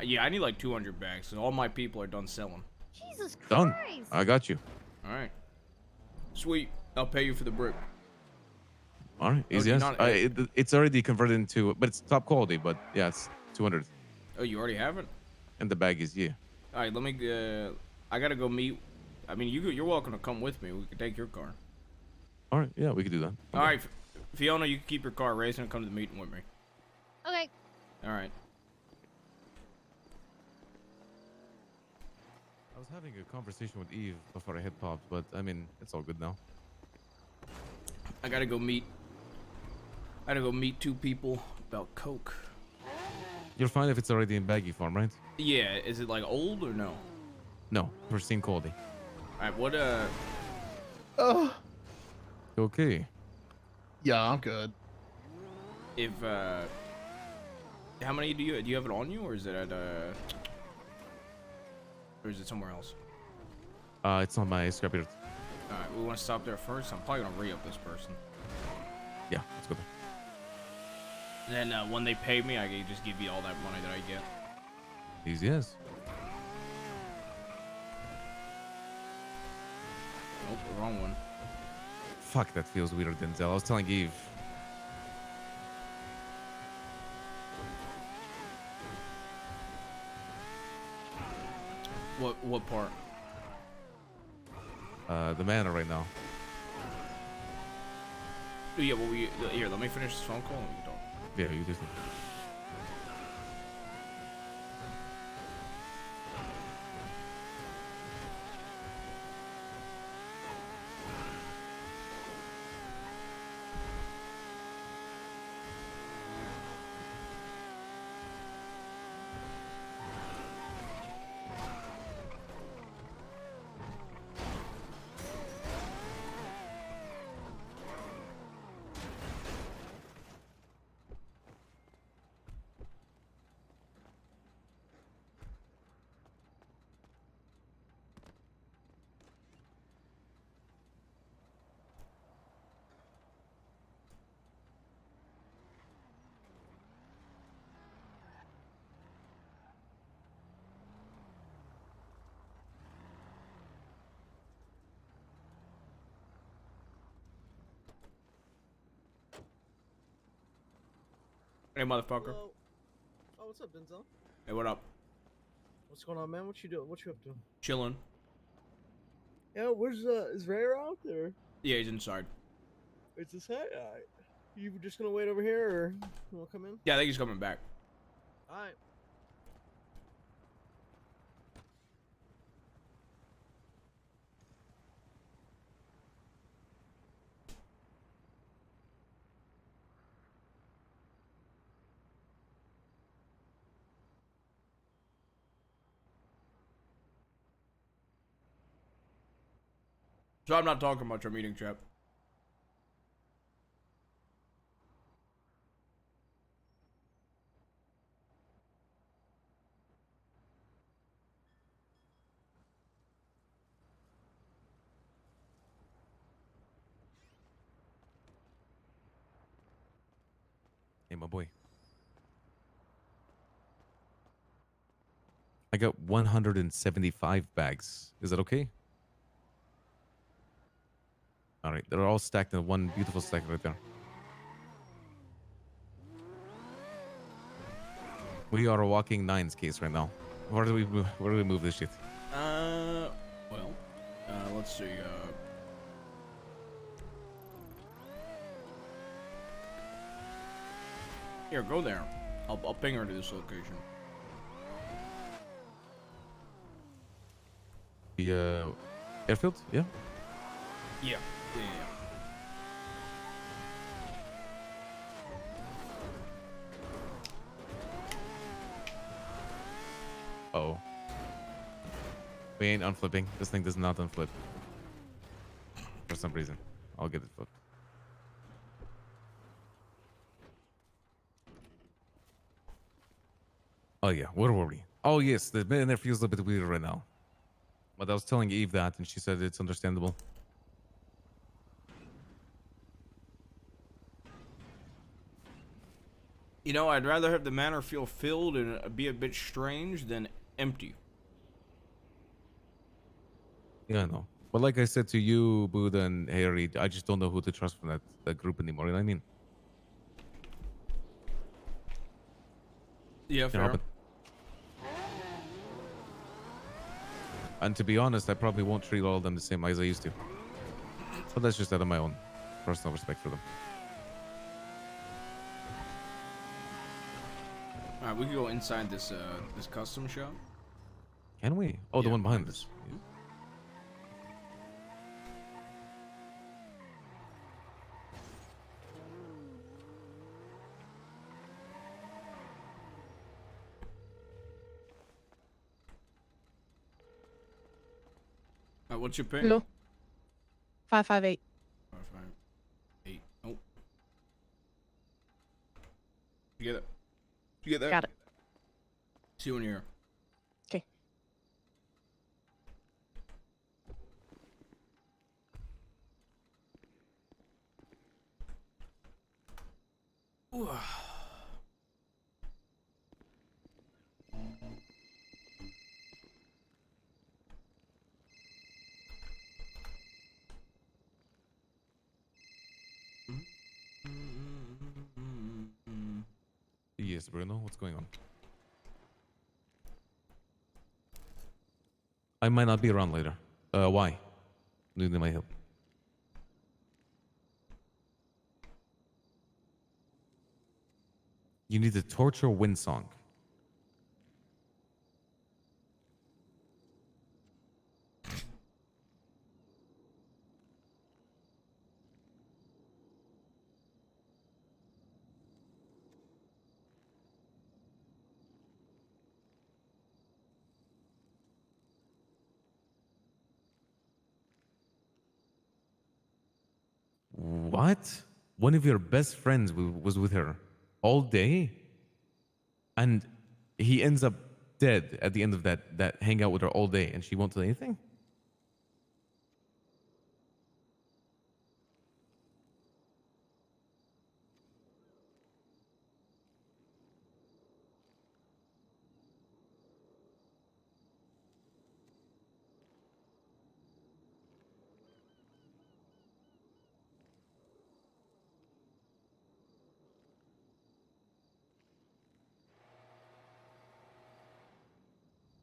Yeah, I need like 200 bags. So all my people are done selling. Jesus Christ. Done. I got you. All right. Sweet. I'll pay you for the brick. All right. Oh, Easy do you as. not- It's already converted into, but it's top quality. But yeah, it's 200. Oh, you already have it? And the bag is yeah. All right, let me. I gotta go meet. I mean, you're welcome to come with me. We can take your car. All right. Yeah, we could do that. All right, Fiona, you can keep your car racing and come to the meeting with me. Okay. All right. I was having a conversation with Eve before I hit pop, but I mean, it's all good now. I gotta go meet. I gotta go meet two people about coke. You're fine if it's already in baggy form, right? Yeah, is it like old or no? No, pristine quality. All right, what Oh. Okay. Yeah, I'm good. if how many do you have it on you, or is it at or is it somewhere else? It's on my scrapyard. All right, we want to stop there first. I'm probably gonna re-up this person. Yeah, let's go there. And then when they pay me, I can just give you all that money that I get. Easy as. Nope, the wrong one. Fuck, that feels weird, Denzel. I was telling Eve. What part? The manor right now. Oh, yeah, well, here, let me finish this phone call and we can talk. Yeah, you just. Hey, motherfucker. Hello. Oh, what's up, Denzel? Hey, what up? What's going on, man? What you do? What you up to? Chilling. Yeah, where's is Rare out there? Yeah, he's inside. It's his head. You just gonna wait over here, or you wanna come in? Yeah, I think he's coming back. All right. So I'm not talking much. I'm eating, chap. Hey, my boy. I got 175 bags. Is that okay? All right, they're all stacked in one beautiful stack right there. We are a walking nines case right now. Where do we move this shit? Well, let's see. Here, go there. I'll ping her to this location. The airfield? Yeah. Yeah. Yeah. Oh. We ain't unflipping. This thing does not unflip. For some reason. I'll get it flipped. Oh yeah, where were we? Oh yes, the minute feels a little bit weird right now. But I was telling Eve that, and she said it's understandable. You know, I'd rather have the manor feel filled and be a bit strange than empty. Yeah, I know. But like I said to you, Buddha and Harry, I just don't know who to trust from that group anymore. You know what I mean? Yeah, fair. And to be honest, I probably won't treat all of them the same as I used to. But that's just out of my own personal respect for them. Alright, we can go inside this this custom shop. Can we? Oh, the one behind us. What's your ping? Hello. 558. 558. Oh. You get it? You get that? Got it. See you when you're here. Okay. Yes, Bruno, what's going on? I might not be around later. Why? Need my help. You need the torture wind song. What? One of your best friends was with her all day? And he ends up dead at the end of that hangout with her all day, and she won't do anything?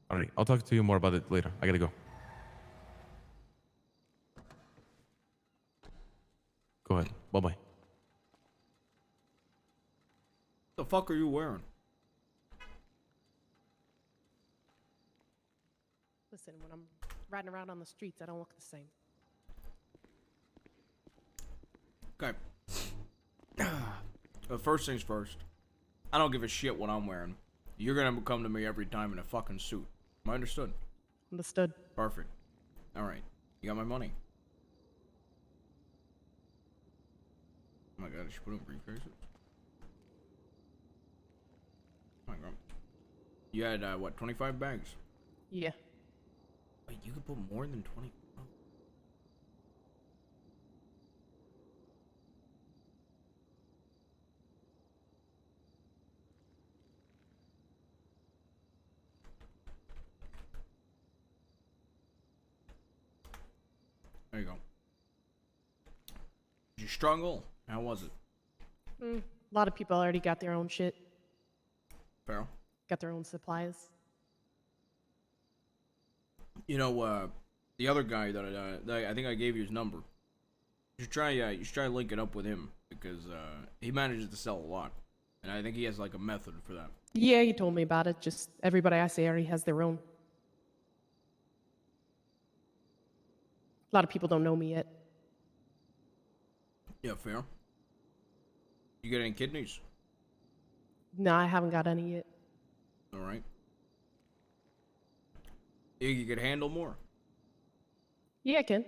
All right, I'll talk to you more about it later. I gotta go. Bye bye. The fuck are you wearing? Listen, when I'm riding around on the streets, I don't look the same. Okay. First things first. I don't give a shit what I'm wearing. You're gonna come to me every time in a fucking suit. Am I understood? Understood. Perfect. Alright. You got my money. Oh my god, I should put in briefcases. Oh my god. You had, what, 25 bags? Yeah. Wait, you could put more than 20? Oh. There you go. Did you struggle? How was it? A lot of people already got their own shit. Fair. Got their own supplies. You know, the other guy that I think I gave you his number. You should try linking up with him because he manages to sell a lot, and I think he has like a method for that. Yeah, you told me about it. Just everybody I say already has their own. A lot of people don't know me yet. Yeah, fair. You got any kidneys? No, I haven't got any yet. All right. You could handle more. Yeah, I can.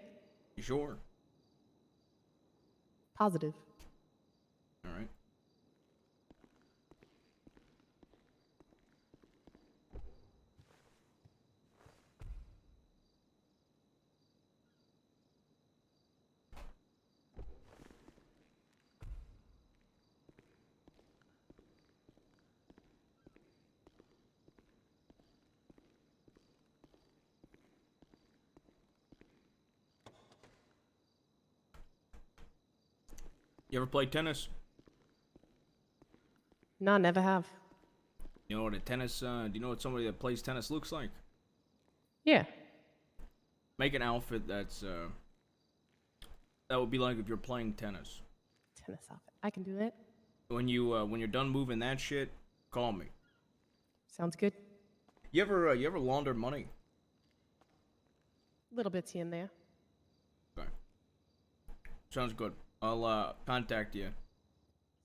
You sure? Positive. All right. You ever play tennis? No, never have. You know what a tennis, do you know what somebody that plays tennis looks like? Yeah. Make an outfit that's, that would be like if you're playing tennis. Tennis outfit. I can do that. When you're done moving that shit, call me. Sounds good. You ever launder money? Little bits here and there. Okay. Sounds good. I'll, contact you.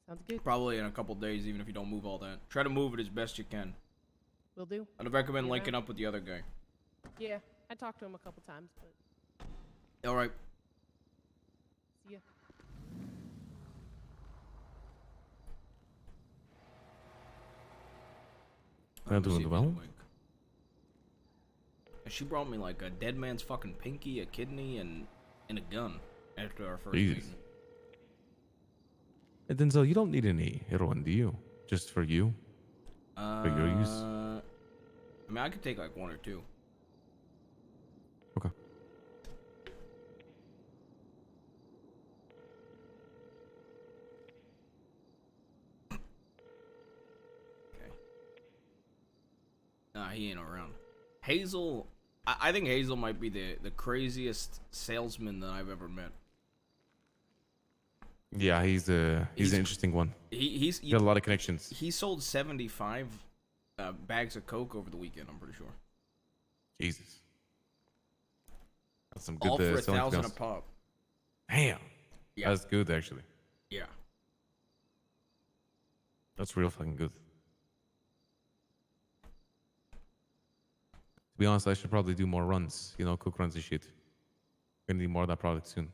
Sounds good. Probably in a couple days, even if you don't move all that. Try to move it as best you can. Will do. I'd recommend Yeah. linking up with the other guy. Yeah, I talked to him a couple times, but All right. see ya. I'm doing well. She brought me like a dead man's fucking pinky, a kidney, and a gun after our first Jesus. meeting. Hey, Denzel, you don't need any heroin, do you? Just for you? For your use? I mean, I could take like one or two. Okay. Nah, he ain't around. Hazel, I think Hazel might be the craziest salesman that I've ever met. Yeah, he's an interesting one. He's got a lot of connections. He sold 75 bags of coke over the weekend. I'm pretty sure. Jesus. That's some good All for selling, to be $1,000 a honest. pop. Damn. Yeah. That's good, actually. Yeah. That's real fucking good. To be honest, I should probably do more runs. You know, cook runs and shit. Gonna need more of that product soon.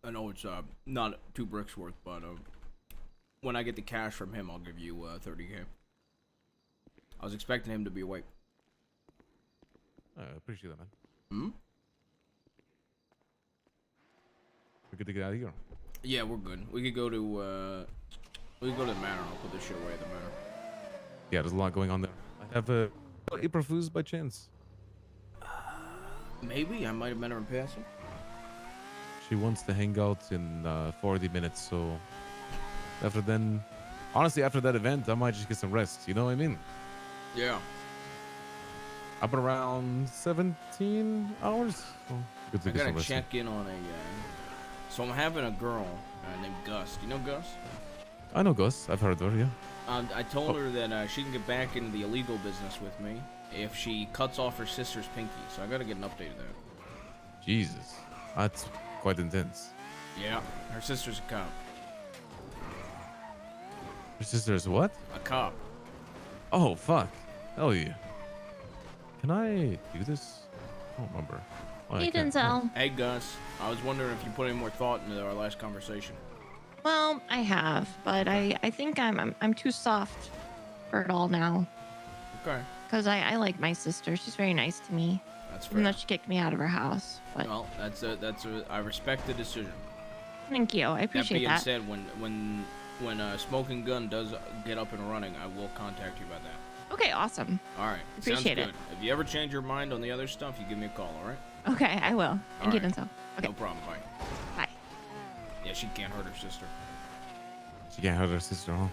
I know it's not 2 bricks worth, but when I get the cash from him, I'll give you 30K. I was expecting him to be awake. I appreciate that, man. Hmm? We're good to get out of here. Yeah, we're good. We could go to the manor. I'll put this shit away at the manor. Yeah, there's a lot going on there. I have April Fools by chance. Maybe I might have met her in passing. She wants to hang out in 40 minutes, so after then, honestly, after that event, I might just get some rest. You know what I mean? Yeah. Up around 17 hours. So good to I get gotta some rest. check in on so I'm having a girl named Gus. Do you know Gus? I know Gus. I've heard of her. Yeah. I told her that she can get back into the illegal business with me if she cuts off her sister's pinky. So I gotta get an update of that. Jesus, that's quite intense. Yeah, her sister's a cop. Her sister is what? A cop. Oh fuck! Hell yeah! Can I do this? I don't remember. Oh, I Hey, can. Denzel. Hey Gus, I was wondering if you put any more thought into our last conversation. Well, I have, but I think I'm too soft for it all now. Okay. Because I like my sister. She's very nice to me. That's Even though fair. she kicked me out of her house. But Well, I respect the decision. thank you. I appreciate That that. being said, when Smoking Gun does get up and running, I will contact you about that. Okay, awesome. All right. Appreciate Sounds it. good. If you ever change your mind on the other stuff, you give me a call. All right. Okay, I will. Thank you, All right. Denzel. Okay. No problem. Bye. Bye. Yeah, she can't hurt her sister. She can't hurt her sister, huh?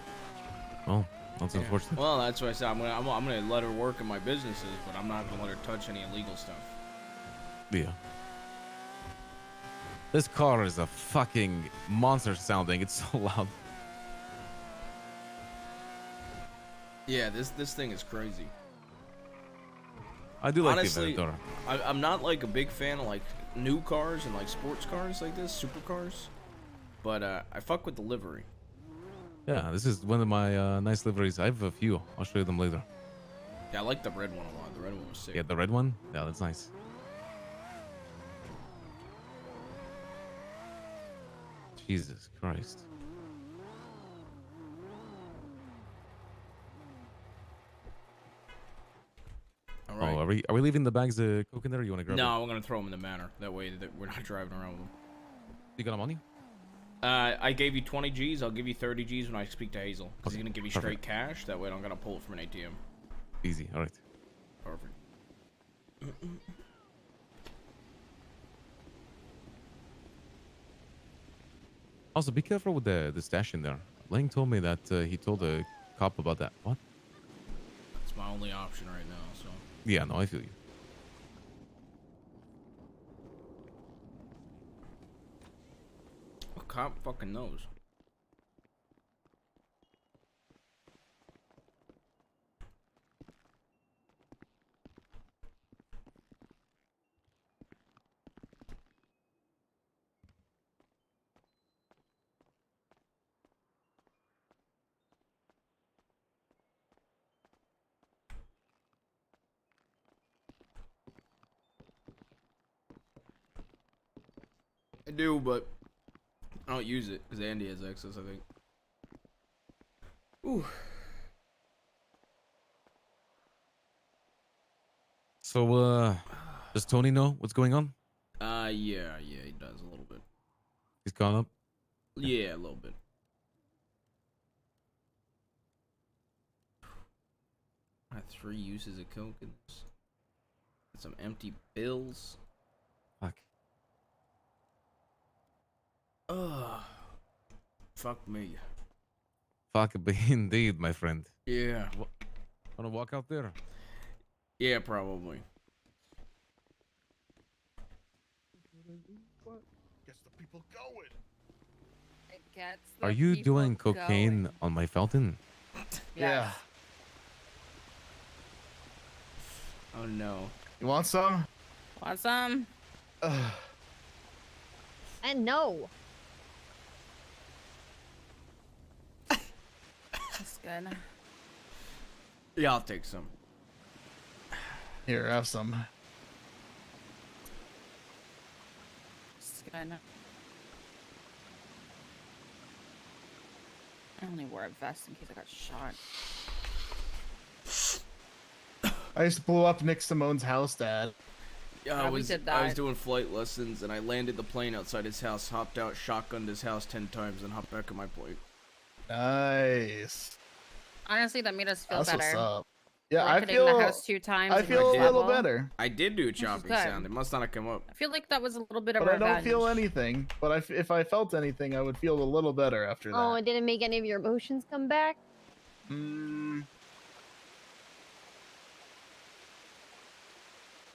Well, that's Yeah. unfortunate. Well, that's what I said. I'm gonna let her work in my businesses, but I'm not gonna let her touch any illegal stuff. Yeah. This car is a fucking monster sounding. It's so loud. Yeah, this thing is crazy. I do like Honestly, the Aventador. I'm not like a big fan of like new cars and like sports cars like this, supercars. But I fuck with the livery. Yeah, this is one of my nice liveries. I have a few. I'll show you them later. Yeah, I like the red one a lot. The red one was sick. Yeah, the red one? Yeah, that's nice. Jesus Christ. All right. Oh, are we leaving the bags of coke in there? Or you want to grab No, them? we're gonna throw them in the manor. That way that we're not driving around with them. You got them on you? I gave you 20 G's. I'll give you 30 G's when I speak to Hazel. Because he's gonna give you straight perfect. cash. That way I don't gotta pull it from an ATM. Easy. All right. Perfect. Also, be careful with the stash in there. Lang told me that he told a cop about that. What? It's my only option right now. So. Yeah, no, I feel you. A cop fucking knows. I do, but I don't use it because Andy has access, I think. Ooh. So, does Tony know what's going on? Yeah, he does a little bit. He's gone up. Yeah, a little bit. I have 3 uses of coke in this. And some empty bills. Fuck. Ugh. Fuck me. Fuck indeed, my friend. Yeah. Wanna walk out there? Yeah, probably. Gets the people going. It gets Are the you people doing cocaine going. on my fountain? Yeah. Oh no. You want some? Want some? And no. That's good. Yeah, I'll take some. Here, have some. That's good. I only wore a vest in case I got shot. I used to blow up Nick Simone's house, Dad. Yeah, Yeah, we did that. I was doing flight lessons and I landed the plane outside his house, hopped out, shotgunned his house 10 times, and hopped back in my plane. Nice. Honestly, that made us feel That's what's better. up. Yeah, I blanketing feel the house 2 times. I in feel a your little level. better. I did do a is chopping good. sound. It must not have come up. I feel like that was a little bit of But I don't revenge. feel anything. But if I felt anything, I would feel a little better after Oh, that. it didn't make any of your emotions come back?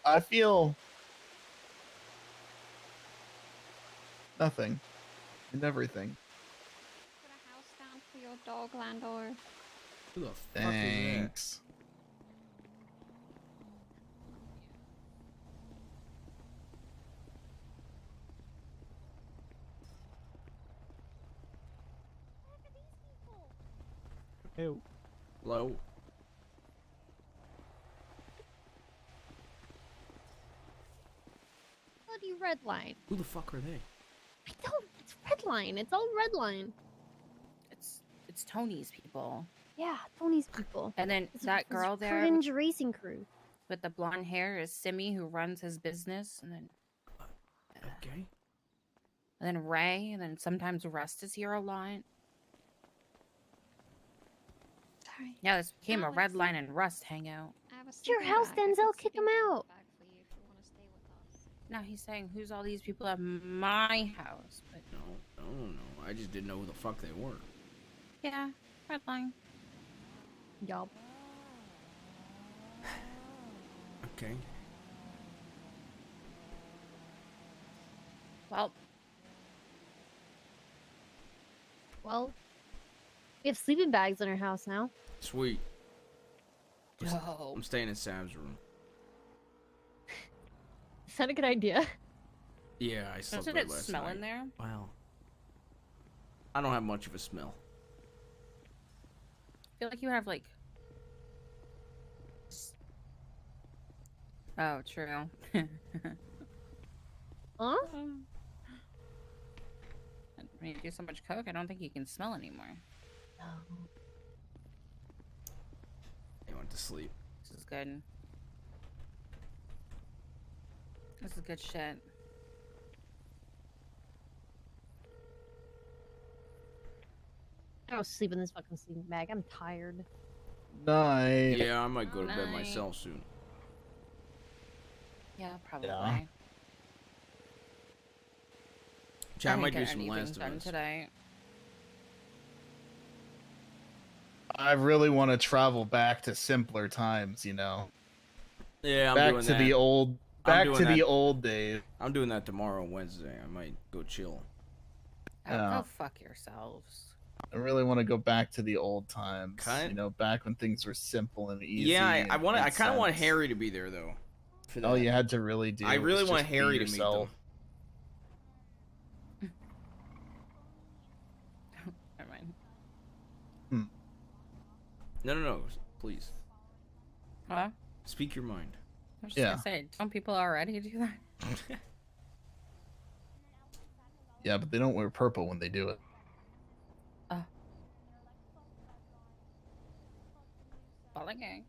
I feel nothing and everything. Put a house down for your dog, Landor. Who the fuck Thanks. Ew. Low. Bloody red line. Who the fuck are they? I don't. It's red line. It's all red line. It's Tony's people. Yeah, Tony's people. And then It's- that it's girl there Cringe racing crew. with the blonde hair is Simi, who runs his business, and then Okay. and then Ray, and then sometimes Rust is here a lot. Sorry. Yeah, this became a red line and Rust hangout. It's your house, Denzel. Kick him out. Now he's saying, "Who's all these people at my house?" But No. I just didn't know who the fuck they were. yeah, red line. Yup. Okay. Well, we have sleeping bags in our house now. Sweet. Dope. I'm staying in Sam's room. Is that a good idea? Yeah, I slept Doesn't there it last smell night. in there? Wow. I don't have much of a smell. I feel like you have like. Oh, true. Huh? When you do so much coke, I don't think you can smell anymore. I went to sleep. This is good. This is good shit. I don't sleep in this fucking sleeping bag. I'm tired. Night. Yeah, I might go to bed Night. myself soon. Yeah, probably. Yeah. Chat, I didn't might do get some anything Last of done Us. today. I really want to travel back to simpler times, you know. Yeah, I'm back doing to that. the old I'm back doing to the that. old days. I'm doing that tomorrow, Wednesday. I might go chill. Oh, Yeah. go fuck yourselves. I really want to go back to the old times. Kind- You know, back when things were simple and easy. Yeah, I and want. I made kind of want sense. Harry to be there though. For All that. you had to really do. I really was want just be Harry to meet yourself. them. Never mind. No, please. Huh? Speak your mind. I was just Yeah. gonna say, don't people already do that? Yeah, but they don't wear purple when they do it. Ball gang.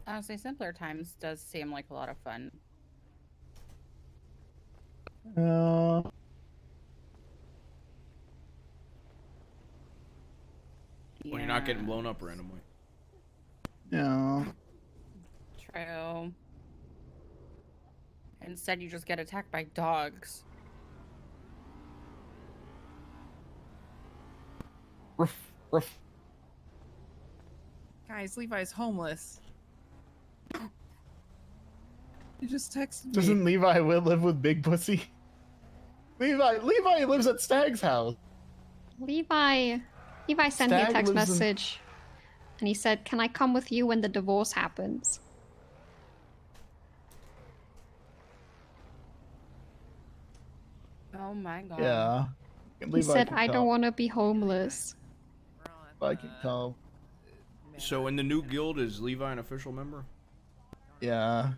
Honestly, simpler times does seem like a lot of fun. When you're not getting blown up randomly. Yeah. True. Instead, you just get attacked by dogs. Ruff, ruff. Guys, Levi's homeless. You just texted me. Doesn't Levi live with Big Pussy? Levi lives at Stag's house. Levi sent me a Stag text lives in- message, and he said, "Can I come with you when the divorce happens?" Oh my god. Yeah. He said, "I don't want to be homeless." I can come. So in the new guild, is Levi an official member? Yeah.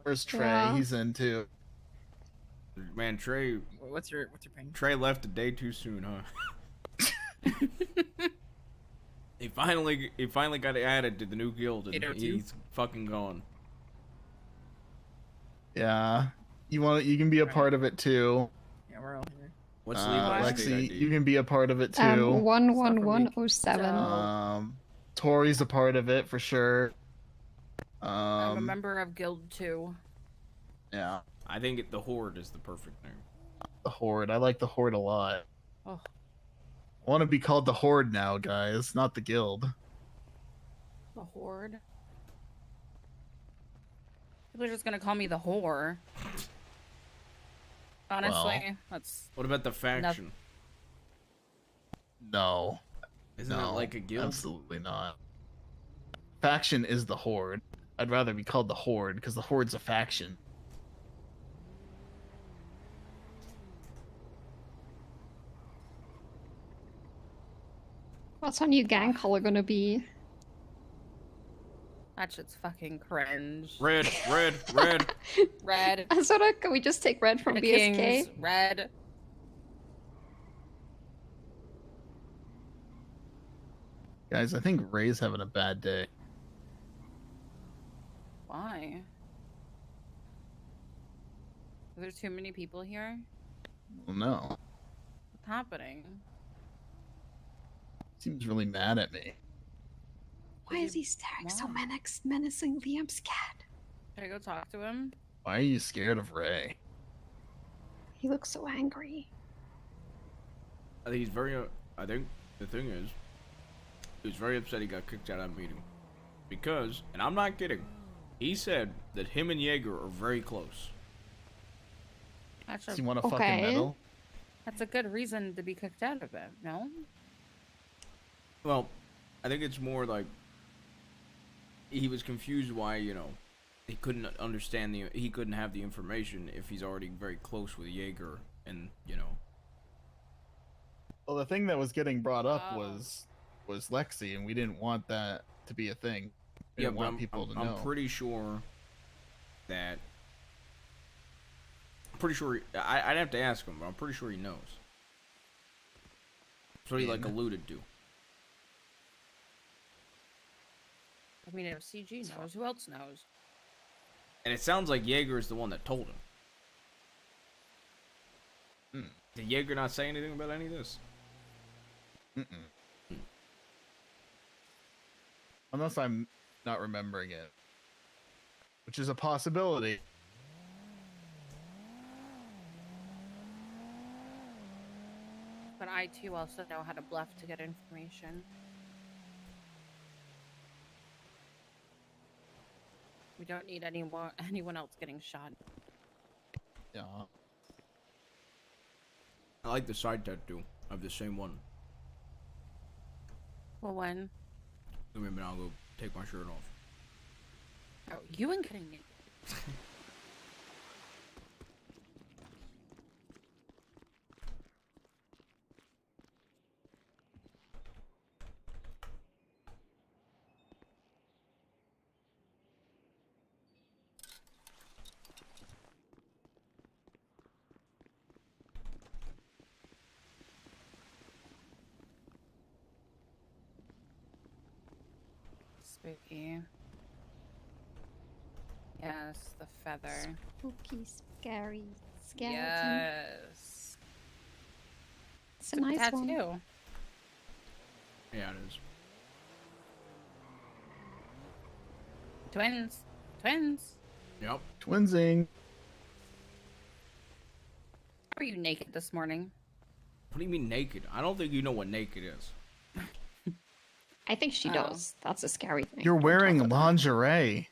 Where's Trey? Yeah. He's in too. Man, Trey. What's your pain? Trey left a day too soon, huh? He finally got added to the new guild, and 802? he's fucking gone. Yeah. You can be a part of it too. Yeah, we're all here. What's Lexi? You can be a part of it too. 11107. Tori's a part of it for sure. I'm a member of Guild 2. Yeah. I think the Horde is the perfect name. The Horde. I like the Horde a lot. Oh. I want to be called the Horde now, guys, not the Guild. The Horde? People are just gonna call me the whore. Honestly, that's... What about the faction? No. Isn't it like a guild? Absolutely not. Faction is the Horde. I'd rather be called the Horde because the Horde's a faction. What's our new gang color gonna be? That shit's fucking cringe. Red, red, red. Red. So can we just take red from The BSK? Kings, red. Guys, I think Ray's having a bad day. Why? Are there too many people here? Well, no. What's happening? Seems really mad at me. Why is he staring so menacingly? I'm scared. Should I go talk to him? Why are you scared of Ray? He looks so angry. I think he's very. I think the thing is, he was very upset he got kicked out of that meeting because, and I'm not kidding, he said that him and Jaeger are very close. Actually, you want a fucking medal? That's a good reason to be kicked out of it, no? Well, I think it's more like he was confused why, you know, he couldn't understand he couldn't have the information if he's already very close with Jaeger and, you know. Well, the thing that was getting brought up was Lexi, and we didn't want that to be a thing. We didn't want people to know. I'm pretty sure that. I'm pretty sure. I'd have to ask him, but I'm pretty sure he knows. That's what he like alluded to. I mean, if CG knows, who else knows? And it sounds like Jaeger is the one that told him. Did Jaeger not say anything about any of this? Unless I'm not remembering it. Which is a possibility. But I too also know how to bluff to get information. We don't need anyone else getting shot. Yeah. I like the side tattoo of the same one. Well, when? Give me a minute, I'll go take my shirt off. Oh, you ain't getting it. Spooky. Yes, the feather. Spooky, scary, skeleton. Yes. It's a nice tattoo. one. Yeah, it is. Twins. Twins. Yep. Twinsing. Are you naked this morning? What do you mean naked? I don't think you know what naked is. I think she does. That's a scary thing. You're wearing lingerie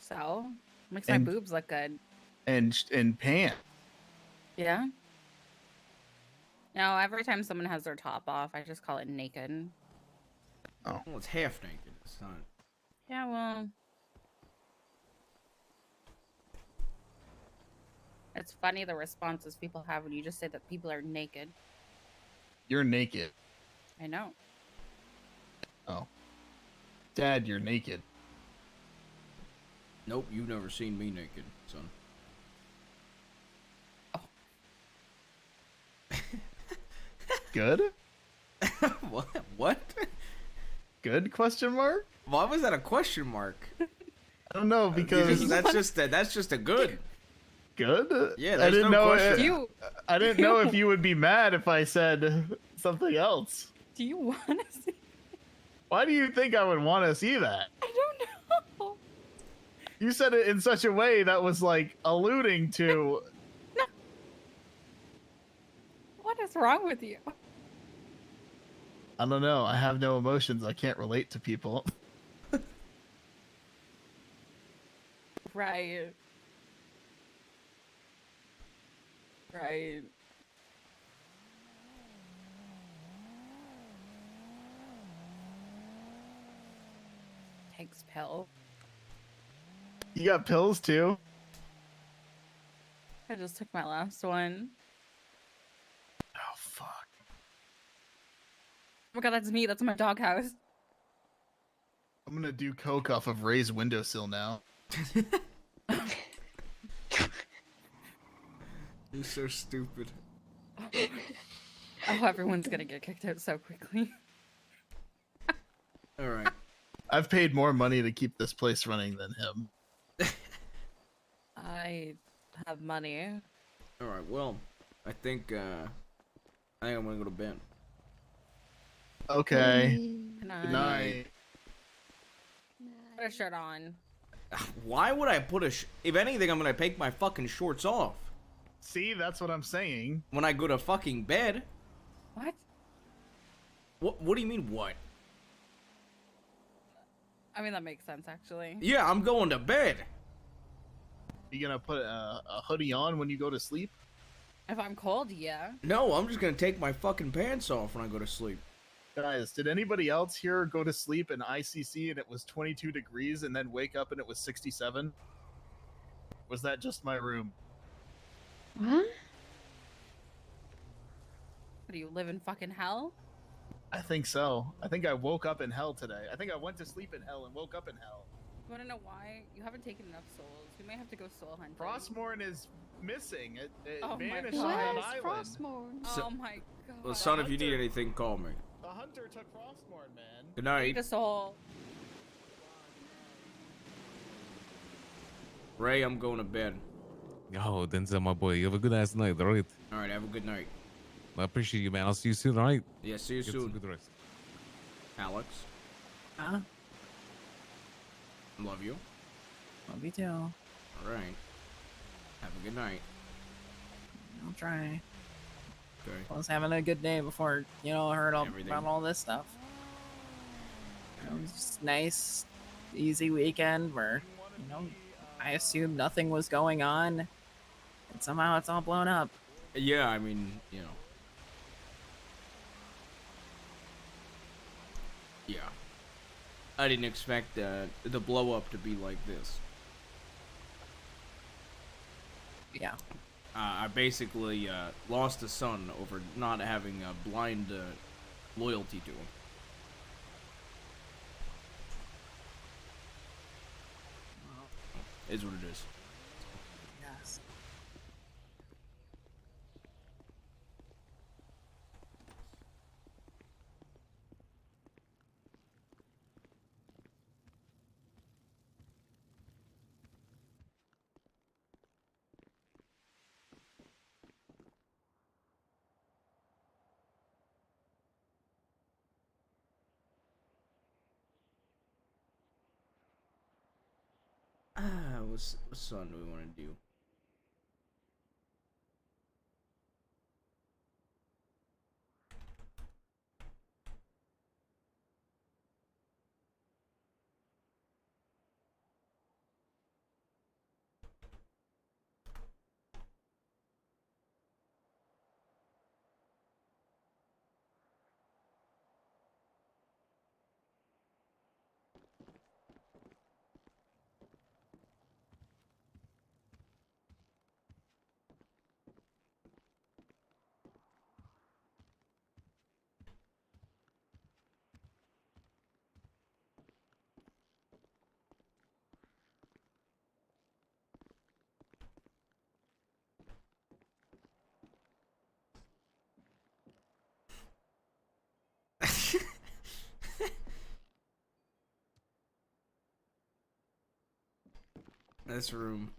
So, makes my And- boobs look good. and pants. Yeah? No, every time someone has their top off, I just call it naked. Oh. Well, it's half naked. It's not. Yeah, well... It's funny the responses people have when you just say that people are naked. You're naked. I know. Oh. Dad, you're naked. Nope, you've never seen me naked, son. Good? What? What? Good question mark? Why was that a question mark? I don't know because that's just a good. good? Yeah, I there's didn't no know. question. I didn't know if you would be mad if I said something else. Do you want to see? Why do you think I would want to see that? I don't know. You said it in such a way that was like alluding to. What is wrong with you? I don't know. I have no emotions. I can't relate to people. Right. Right. Takes pill. You got pills too? I just took my last one. Oh fuck. Oh my god, that's me. That's my doghouse. I'm gonna do coke off of Ray's windowsill now. You're so stupid. Oh, everyone's gonna get kicked out so quickly. All right. I've paid more money to keep this place running than him. I have money. All right. Well, I think I'm gonna go to bed. Okay. Good Good night. Put a shirt on. Why would I put if anything, I'm gonna take my fucking shorts off. See, that's what I'm saying. When I go to fucking bed. What? What do you mean, what? I mean, that makes sense, actually. Yeah, I'm going to bed. You gonna put a hoodie on when you go to sleep? If I'm cold, yeah. No, I'm just gonna take my fucking pants off when I go to sleep. Guys, did anybody else here go to sleep in ICC and it was 22 degrees and then wake up and it was 67? Was that just my room? What? What, do you live in fucking hell? I think so. I think I woke up in hell today. I think I went to sleep in hell and woke up in hell. You wanna know why? You haven't taken enough souls. We may have to go soul hunting. Frostmourne is missing. It Oh my vanished God. on that Where's island. Frostmourne? Oh my god. Well, son, if you need anything, call me. The hunter took Frostmourne, man. Good I need night. a soul. Ray, I'm going to bed. Yo, Denzel, my boy, you have a good ass night, all right? All right, have a good night. I appreciate you, man. I'll see you soon, all right? Yeah, see you Get some soon. good rest. Alex, Huh? love you. Love you too. All right. Have a good night. I'll try. Okay. I was having a good day before, I heard Everything. about all this stuff. It was just nice, easy weekend where, I assumed nothing was going on, and somehow it's all blown up. Yeah, I mean, Yeah. I didn't expect the blow up to be like this. Yeah. I basically lost a son over not having a blind loyalty to him. Is what it is. Yes. What son do we want to do? This room.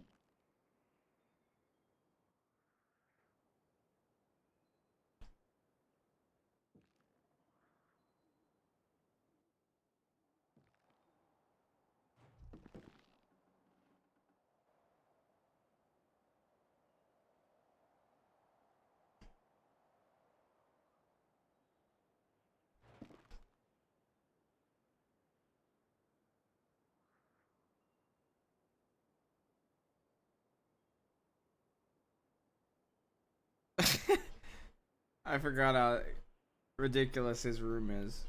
I forgot how ridiculous his room is.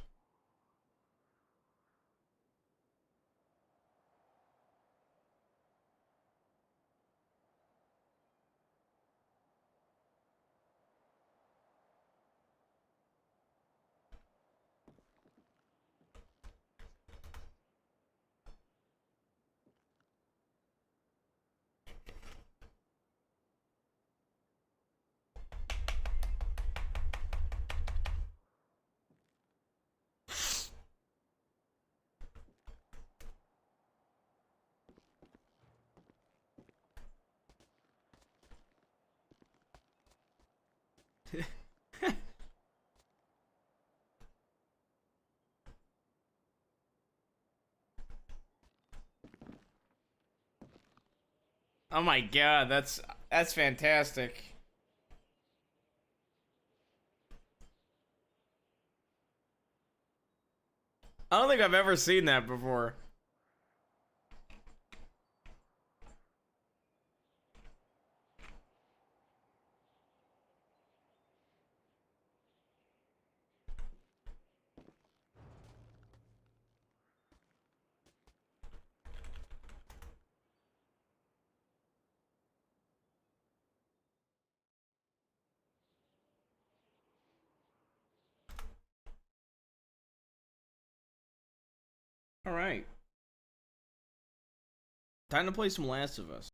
Oh my god, that's fantastic. I don't think I've ever seen that before. All right. Time to play some Last of Us.